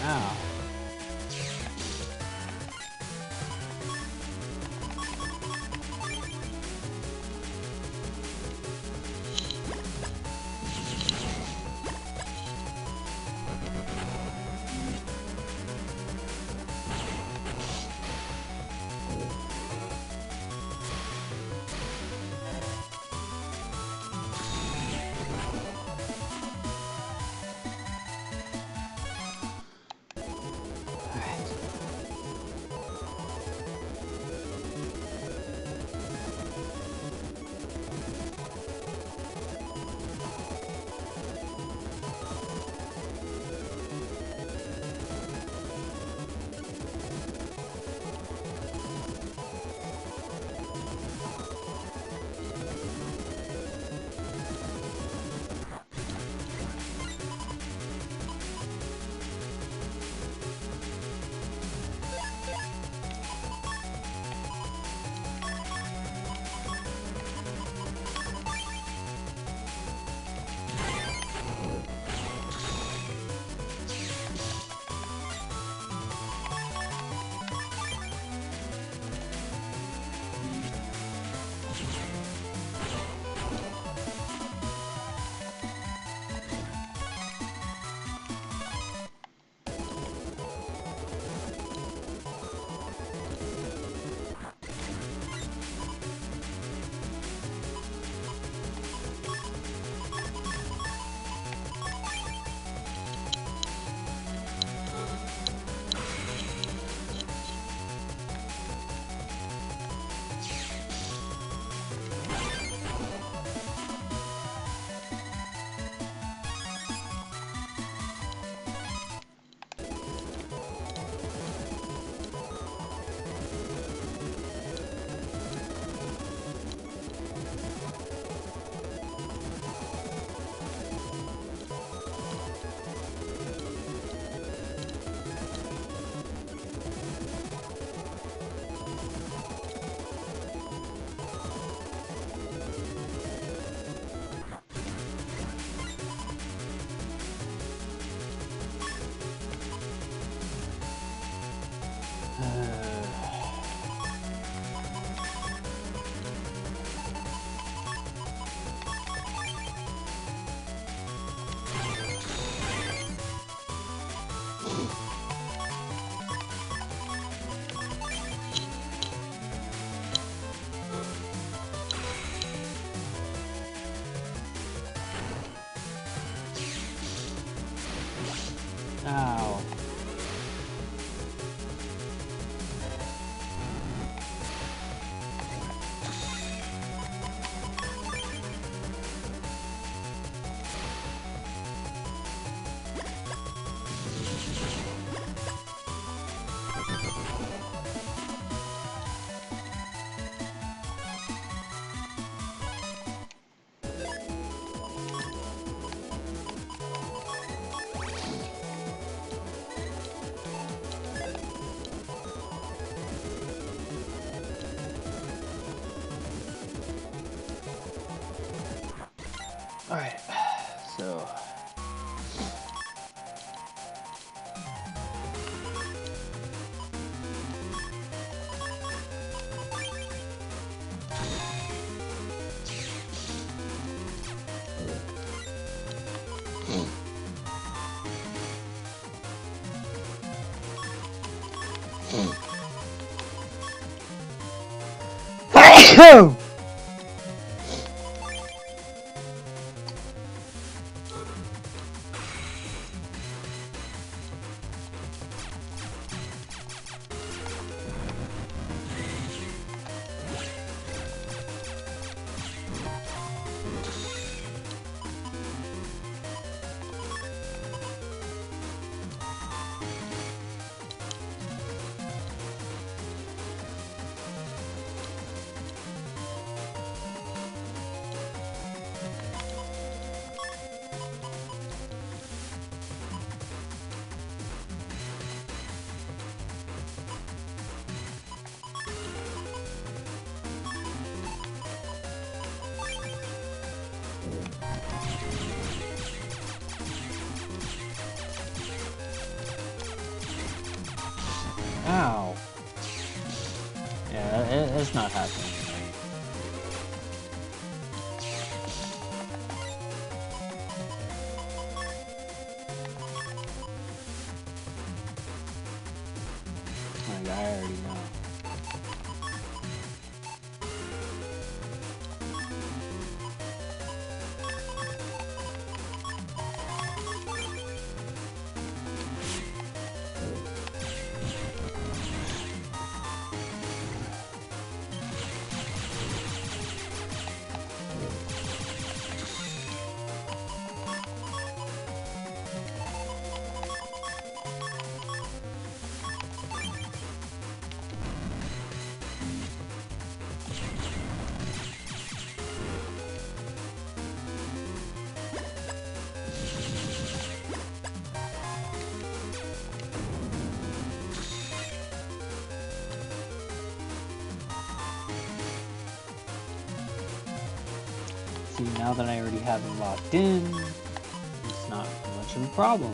Ow. Alright, so... Ow. Yeah, it's not happening tonight. Like, I already know. See, now that I already have it locked in, it's not much of a problem.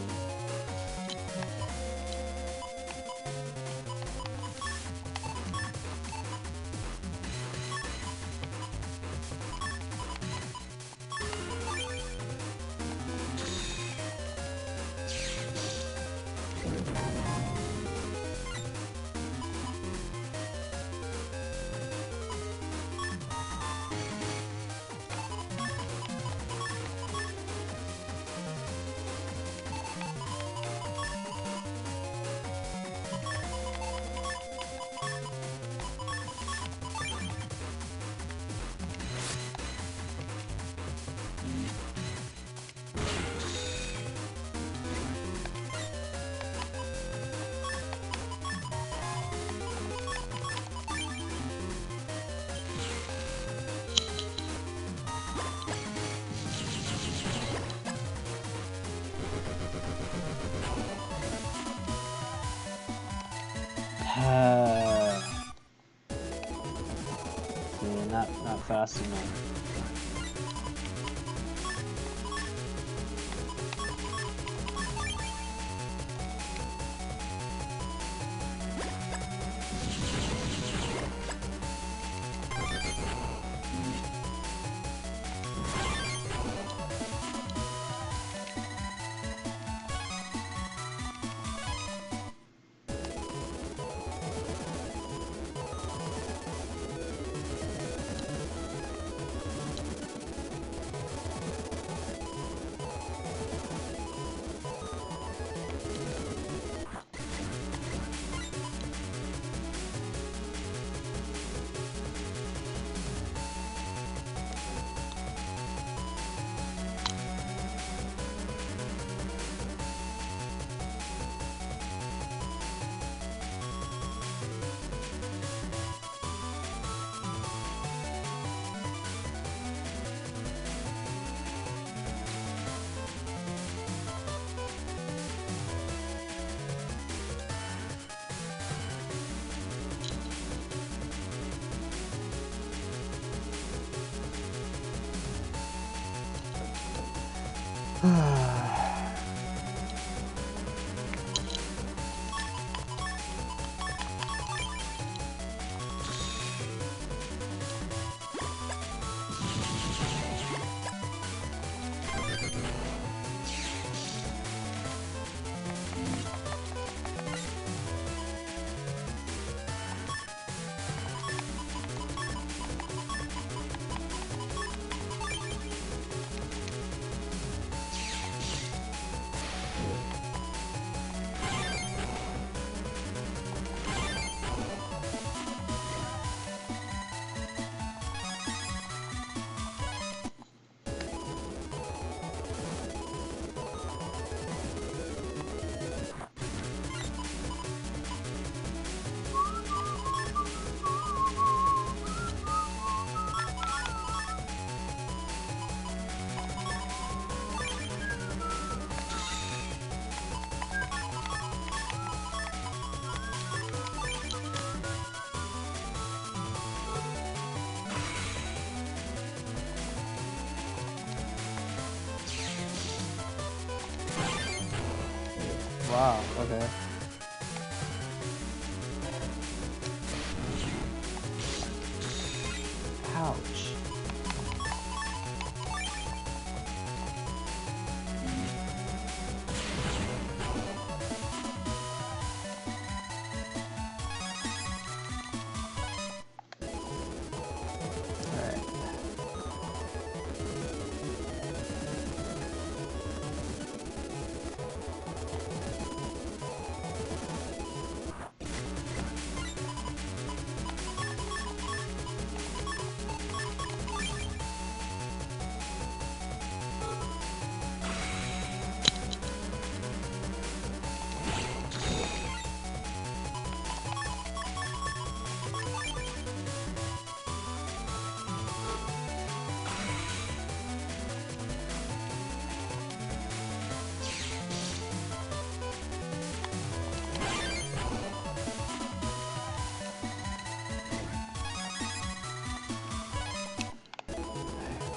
Yeah, not fast enough. Wow, okay. Ouch. Alright.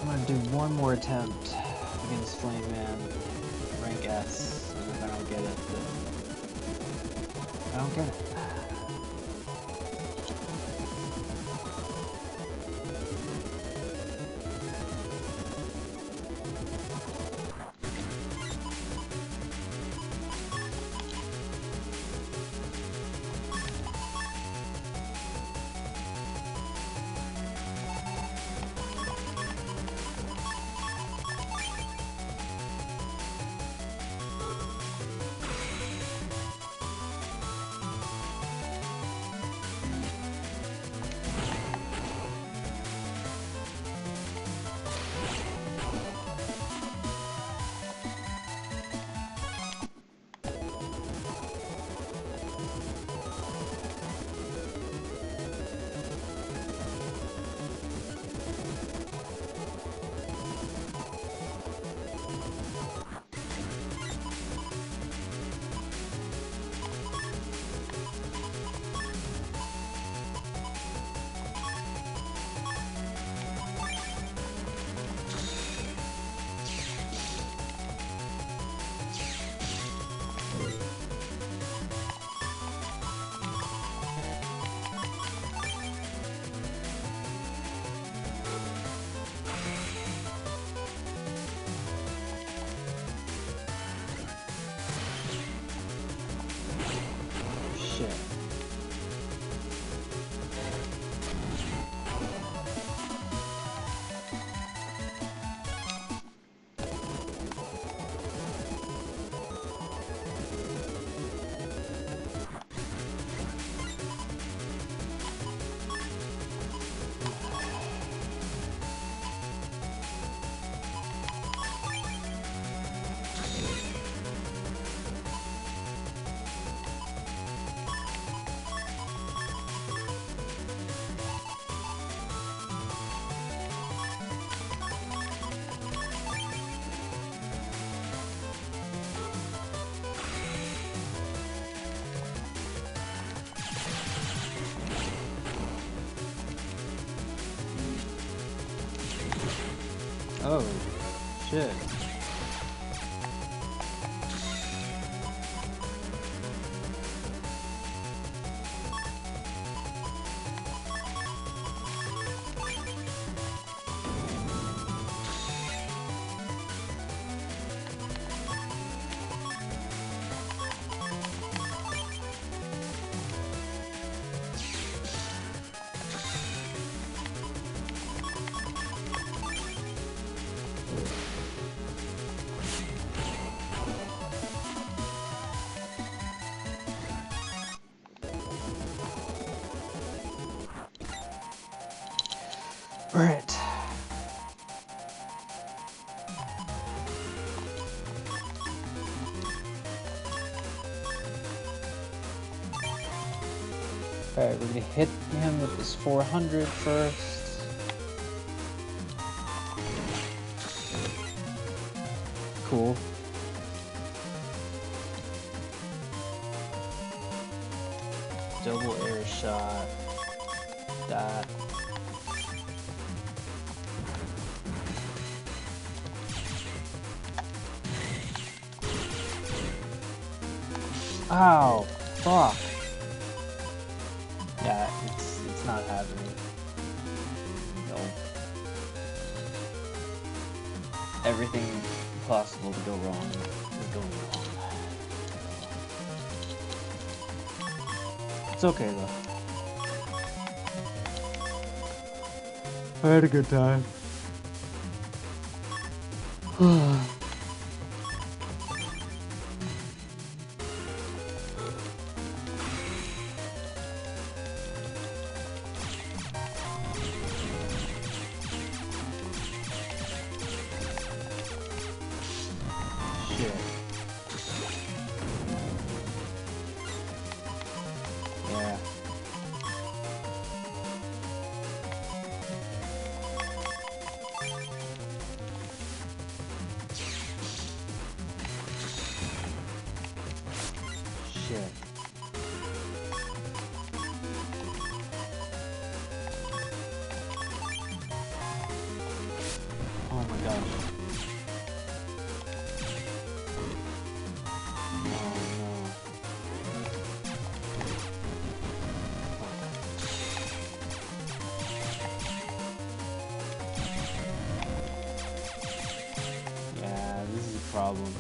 I'm gonna do one more attempt against Flame Man, rank S, and if I don't get it, then I don't get it. Shit. Oh, shit. Alright. Alright, we're gonna hit him with this 400 first. Cool. Double air shot. That. Ow! Fuck! Yeah, it's not happening. Nope. Everything possible to go wrong is going wrong. It's okay though. I had a good time. Shit. Yeah. Shit. Oh my gosh. Yeah, this is a problem.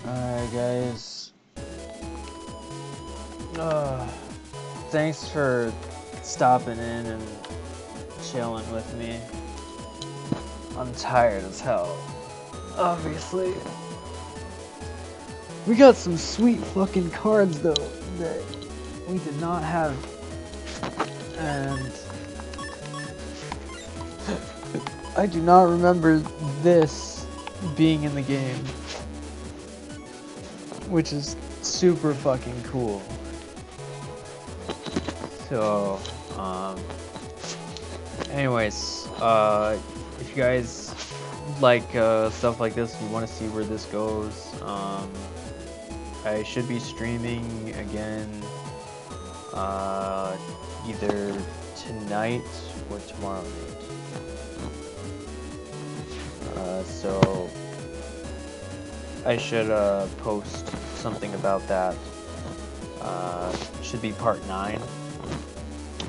Alright guys, thanks for stopping in and chilling with me. I'm tired as hell, obviously. We got some sweet fucking cards though that we did not have, and I do not remember this being in the game, which is super fucking cool. So, anyways, if you guys like stuff like this, you want to see where this goes, I should be streaming again either tonight or tomorrow night. So I should post something about that. Should be part 9,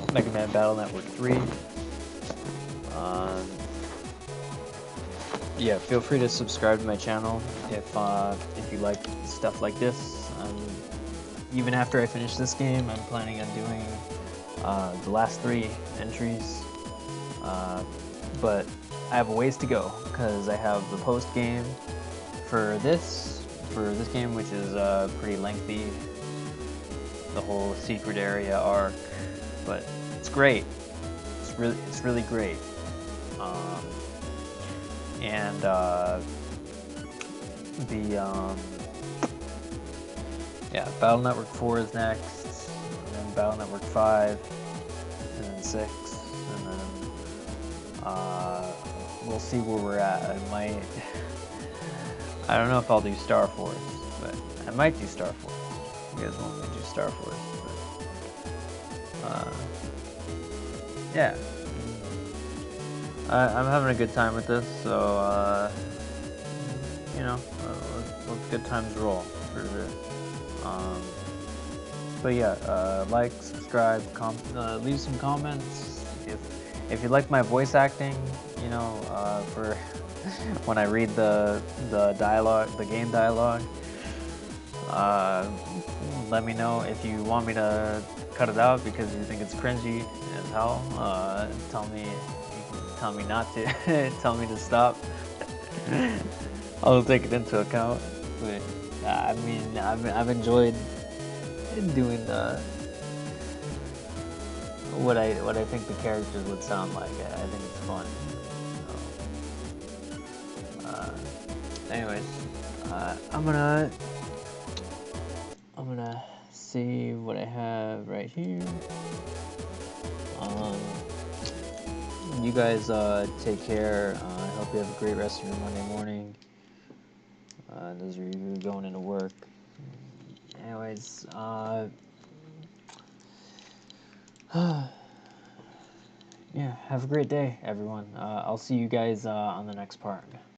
Megaman Battle Network 3. Yeah, feel free to subscribe to my channel if you like stuff like this. Even after I finish this game, I'm planning on doing the last 3 entries. But I have a ways to go because I have the post game for this game, which is pretty lengthy. The whole secret area arc, but it's great. It's really great. And Battle Network 4 is next, and then Battle Network 5, and then 6, and then we'll see where we're at. I don't know if I'll do Star Force, but I might do Star Force. You guys want me to do Star Force, but yeah. I'm having a good time with this, so let good times roll for sure. But yeah, like, subscribe, leave some comments if you like my voice acting. For when I read the dialogue, the game dialogue. Let me know if you want me to cut it out because you think it's cringy as hell. Tell me. You can tell me not to. Tell me to stop. I'll take it into account. But I mean, I've enjoyed doing what I think the characters would sound like. I think it's fun. So, anyways, I'm gonna see what I have right here. You guys take care. I hope you have a great rest of your Monday morning. Those of you who are going into work. Anyways, yeah, have a great day, everyone. I'll see you guys on the next part.